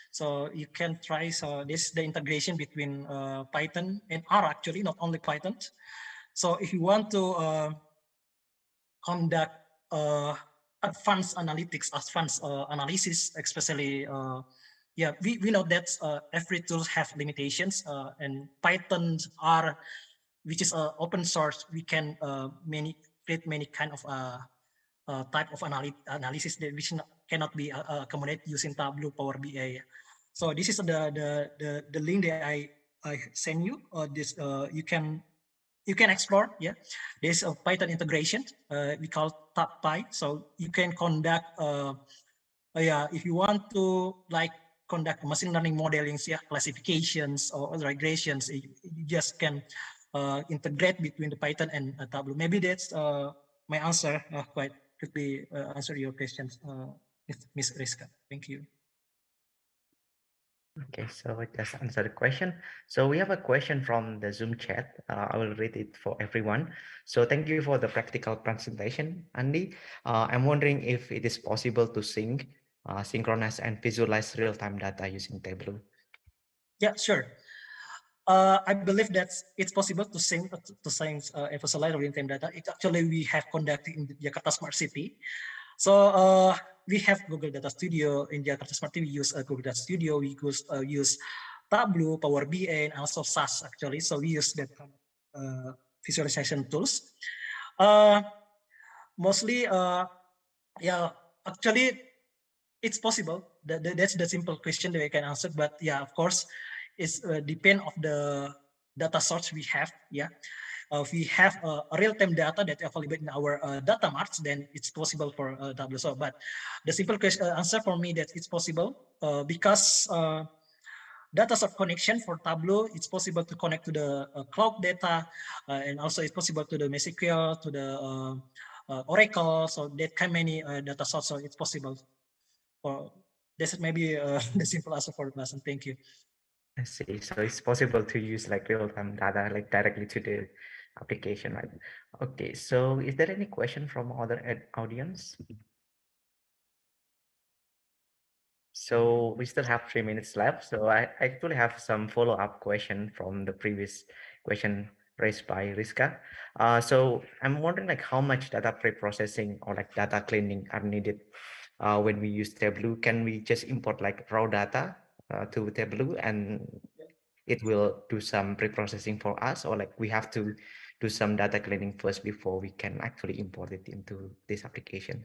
So you can try. So this is the integration between Python and R. Actually, not only Python. So if you want to conduct advanced analytics, advanced analysis, especially. Yeah, we know that every tool have limitations, and Python R, which is open source, we can create many kind of type of analysis that which cannot be accommodated using Tableau, Power BI. So this is the link that I send you. This you can explore. Yeah, there's a Python integration we call tab.py. So you can conduct. Yeah, if you want to like conduct machine learning modelings, yeah, classifications or regressions, you just can integrate between the Python and Tableau. Maybe that's my answer. Quite quickly answer your questions, Ms. Rizka. Thank you. Okay, so I just answered the question. So we have a question from the Zoom chat. I will read it for everyone. So thank you for the practical presentation, Andy. I'm wondering if it is possible to synchronize and visualize real-time data using Tableau. Yeah, sure. I believe that it's possible to visualize real-time data. It actually we have conducted in the Jakarta Smart City. So we have Google Data Studio in Jakarta Smart City. We use Google Data Studio. We use Tableau, Power BI, and also SAS actually. So we use that visualization tools. Mostly, yeah, actually, it's possible. That's the simple question that I can answer. But yeah, of course, it's depend of the data source we have. Yeah, if we have real-time data that available in our data marts, then it's possible for Tableau. So, but the simple answer for me that it's possible because data source connection for Tableau, it's possible to connect to the cloud data, and also it's possible to the MySQL, to the Oracle. So that kind of many data source. So it's possible. This is maybe the simple answer for the question. Thank you. I see. So it's possible to use like real-time data like directly to the application, right? Okay. So is there any question from other audience? So we still have 3 minutes left. So I actually have some follow-up question from the previous question raised by Rizka. So I'm wondering like how much data pre-processing or like data cleaning are needed when we use Tableau. Can we just import like raw data to Tableau and it will do some pre-processing for us, or like we have to do some data cleaning first before we can actually import it into this application?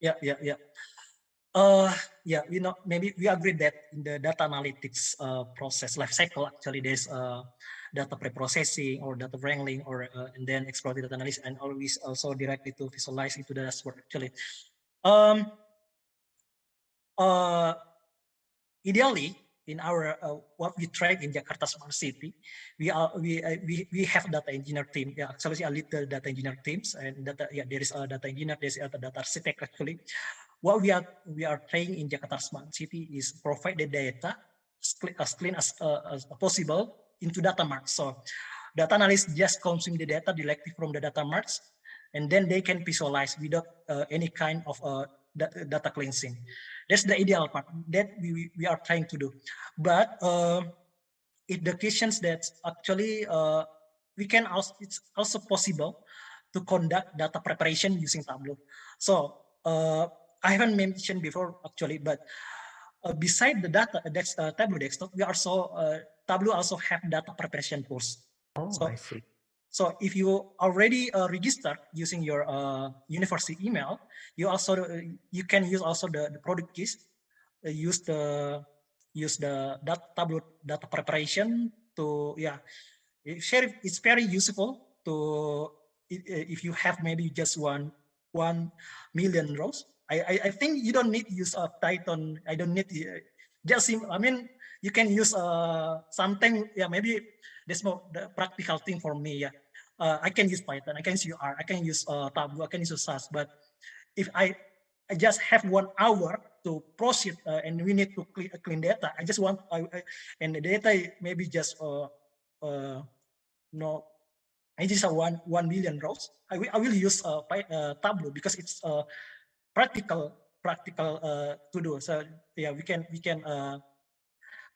Yeah. Yeah, maybe we agree that in the data analytics process life cycle, actually there's data pre-processing or data wrangling, or and then exploit data analysis, and always also directly to visualize into the dashboard. Actually, ideally, in our what we tried in Jakarta Smart City, we have data engineer team. Yeah, actually a little data engineer teams, and data. Yeah, there is a data engineer. There is a data architect actually. What we are trying in Jakarta Smart City is provide the data as clean as possible into data marts. So data analysts just consume the data directly from the data marts, and then they can visualize without any kind of data cleansing. That's the ideal part that we are trying to do. But the questions that actually we can also, it's also possible to conduct data preparation using Tableau. So I haven't mentioned before actually, but beside the data Tableau desktop, we also Tableau also have data preparation tools. Oh, so, I see. So if you already registered using your university email, you also you can use also the product keys, use the Tableau data preparation to it's very useful to if you have maybe just 1 million rows. I think you don't need to use Python. I don't need I mean you can use something. Maybe that's more the practical thing for me. I can use Python. I can use R. I can use Tableau. I can use SAS. But if I just have 1 hour to proceed and we need to clean data, I just want and the data maybe just no, I just have 1 million rows. I will use Tableau because it's practical to do. So yeah, we can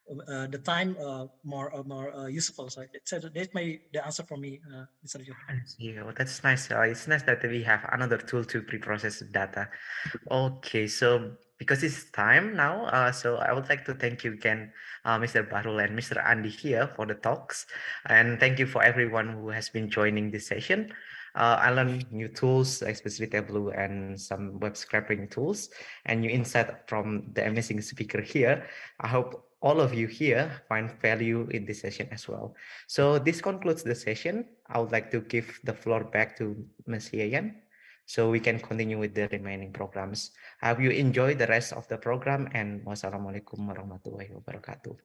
the time more useful. So that's the answer for me, Mr. Johan. Yeah, well, that's nice. It's nice that we have another tool to pre-process data. Okay, so because it's time now, so I would like to thank you again, Mr. Bahrul and Mr. Andi here for the talks, and thank you for everyone who has been joining this session. I learned new tools, especially Tableau and some web scraping tools, and new insight from the amazing speaker here. I hope all of you here find value in this session as well. So this concludes the session. I would like to give the floor back to Ms. Yayan so we can continue with the remaining programs. I hope you enjoy the rest of the program, and wassalamualaikum warahmatullahi wabarakatuh.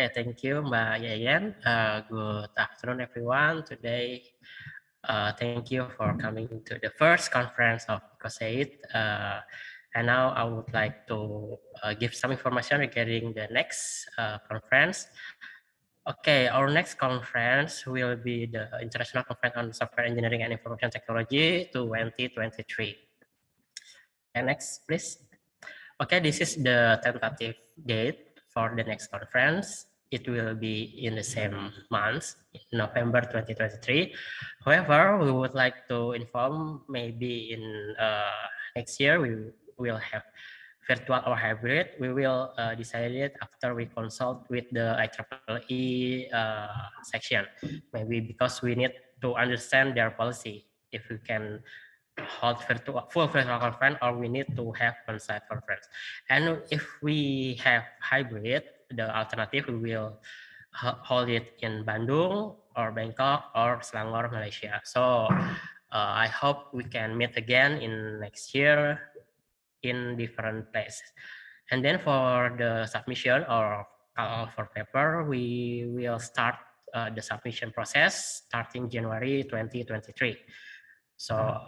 Okay, thank you, Mbak Yayan. Good afternoon, everyone. Today, thank you for coming to the first conference of ICoSEIT. And now I would like to give some information regarding the next conference. Okay, our next conference will be the International Conference on Software Engineering and Information Technology 2023. And next, please. Okay, this is the tentative date for the next conference. It will be in the same month, November 2023. However, we would like to inform maybe in next year we will have virtual or hybrid. We will decide it after we consult with the IEEE section. Maybe because we need to understand their policy. If we can hold full virtual conference or we need to have on-site conference. And if we have hybrid, the alternative we will hold it in Bandung or Bangkok or Selangor, Malaysia. So I hope we can meet again in next year in different places. And then for the submission or call for paper, we will start the submission process starting January 2023. So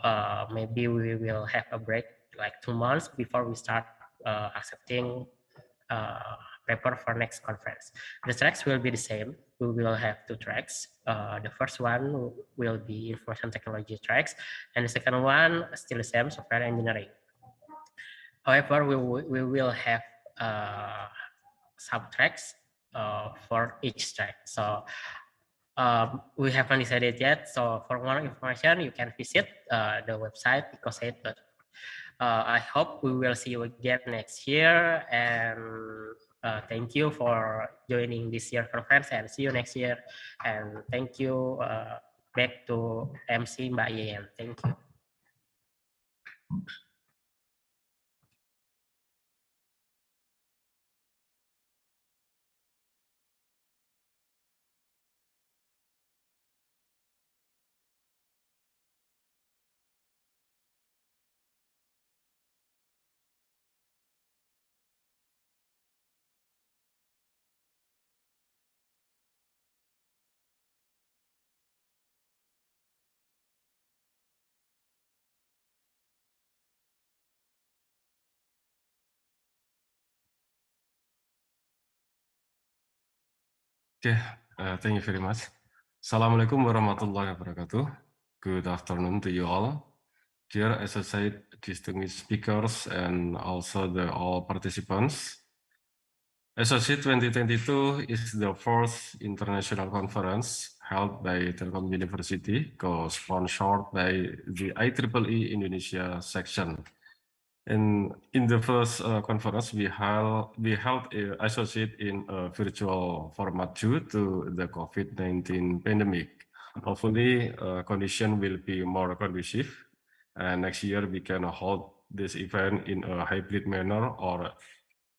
maybe we will have a break like 2 months before we start accepting paper for next conference. The tracks will be the same. We will have 2 tracks. The first one will be information technology tracks, and the second one still the same, software engineering. However, we will have sub tracks for each track. So we haven't decided yet. So for more information, you can visit the website ICoSEIT. I hope we will see you again next year. And thank you for joining this year conference, and see you next year. And thank you back to MC Mbak Yayan. Thank you. Okay, thank you very much. Assalamualaikum warahmatullahi wabarakatuh. Good afternoon to you all. Dear associate, distinguished speakers, and also all participants. ICoSEIT 2022 is the first international conference held by Telkom University, co-sponsored by the IEEE Indonesia section. And in the first conference, we held ICoSEIT in a virtual format due to the COVID-19 pandemic. Hopefully, condition will be more conducive, and next year we can hold this event in a hybrid manner or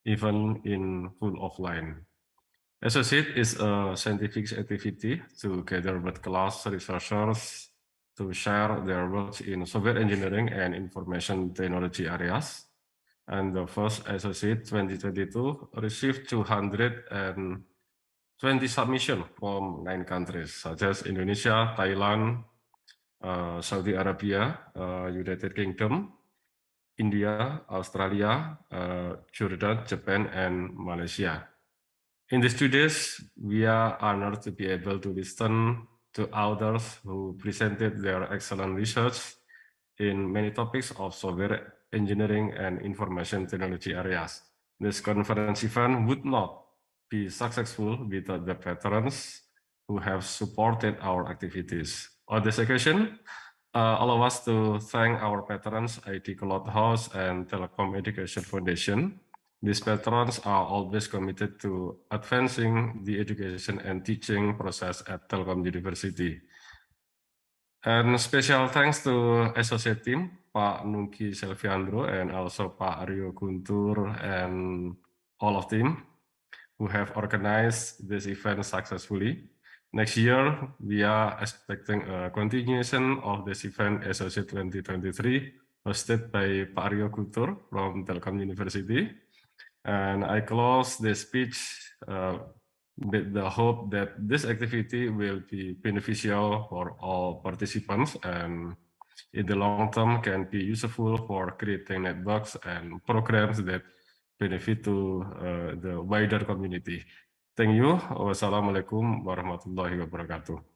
even in full offline. ICoSEIT is a scientific activity to gather world-class researchers to share their work in software engineering and information technology areas. And the first ICoSEIT 2022 received 220 submissions from 9 countries, such as Indonesia, Thailand, Saudi Arabia, United Kingdom, India, Australia, Jordan, Japan, and Malaysia. In these 2 days, we are honored to be able to listen to authors who presented their excellent research in many topics of software engineering and information technology areas. This conference event would not be successful without the veterans who have supported our activities. On this occasion, allow us to thank our veterans, IT Cloud House and Telkom Education Foundation. These veterans are always committed to advancing the education and teaching process at Telkom University. And special thanks to associate team, Pak Nungki Selviandro, and also Pak Rio Guntur and all of team who have organized this event successfully. Next year, we are expecting a continuation of this event ICoSEIT 2023, hosted by Pak Rio Guntur from Telkom University. And I close this speech with the hope that this activity will be beneficial for all participants and in the long term can be useful for creating networks and programs that benefit to the wider community. Thank you. Wassalamualaikum warahmatullahi wabarakatuh.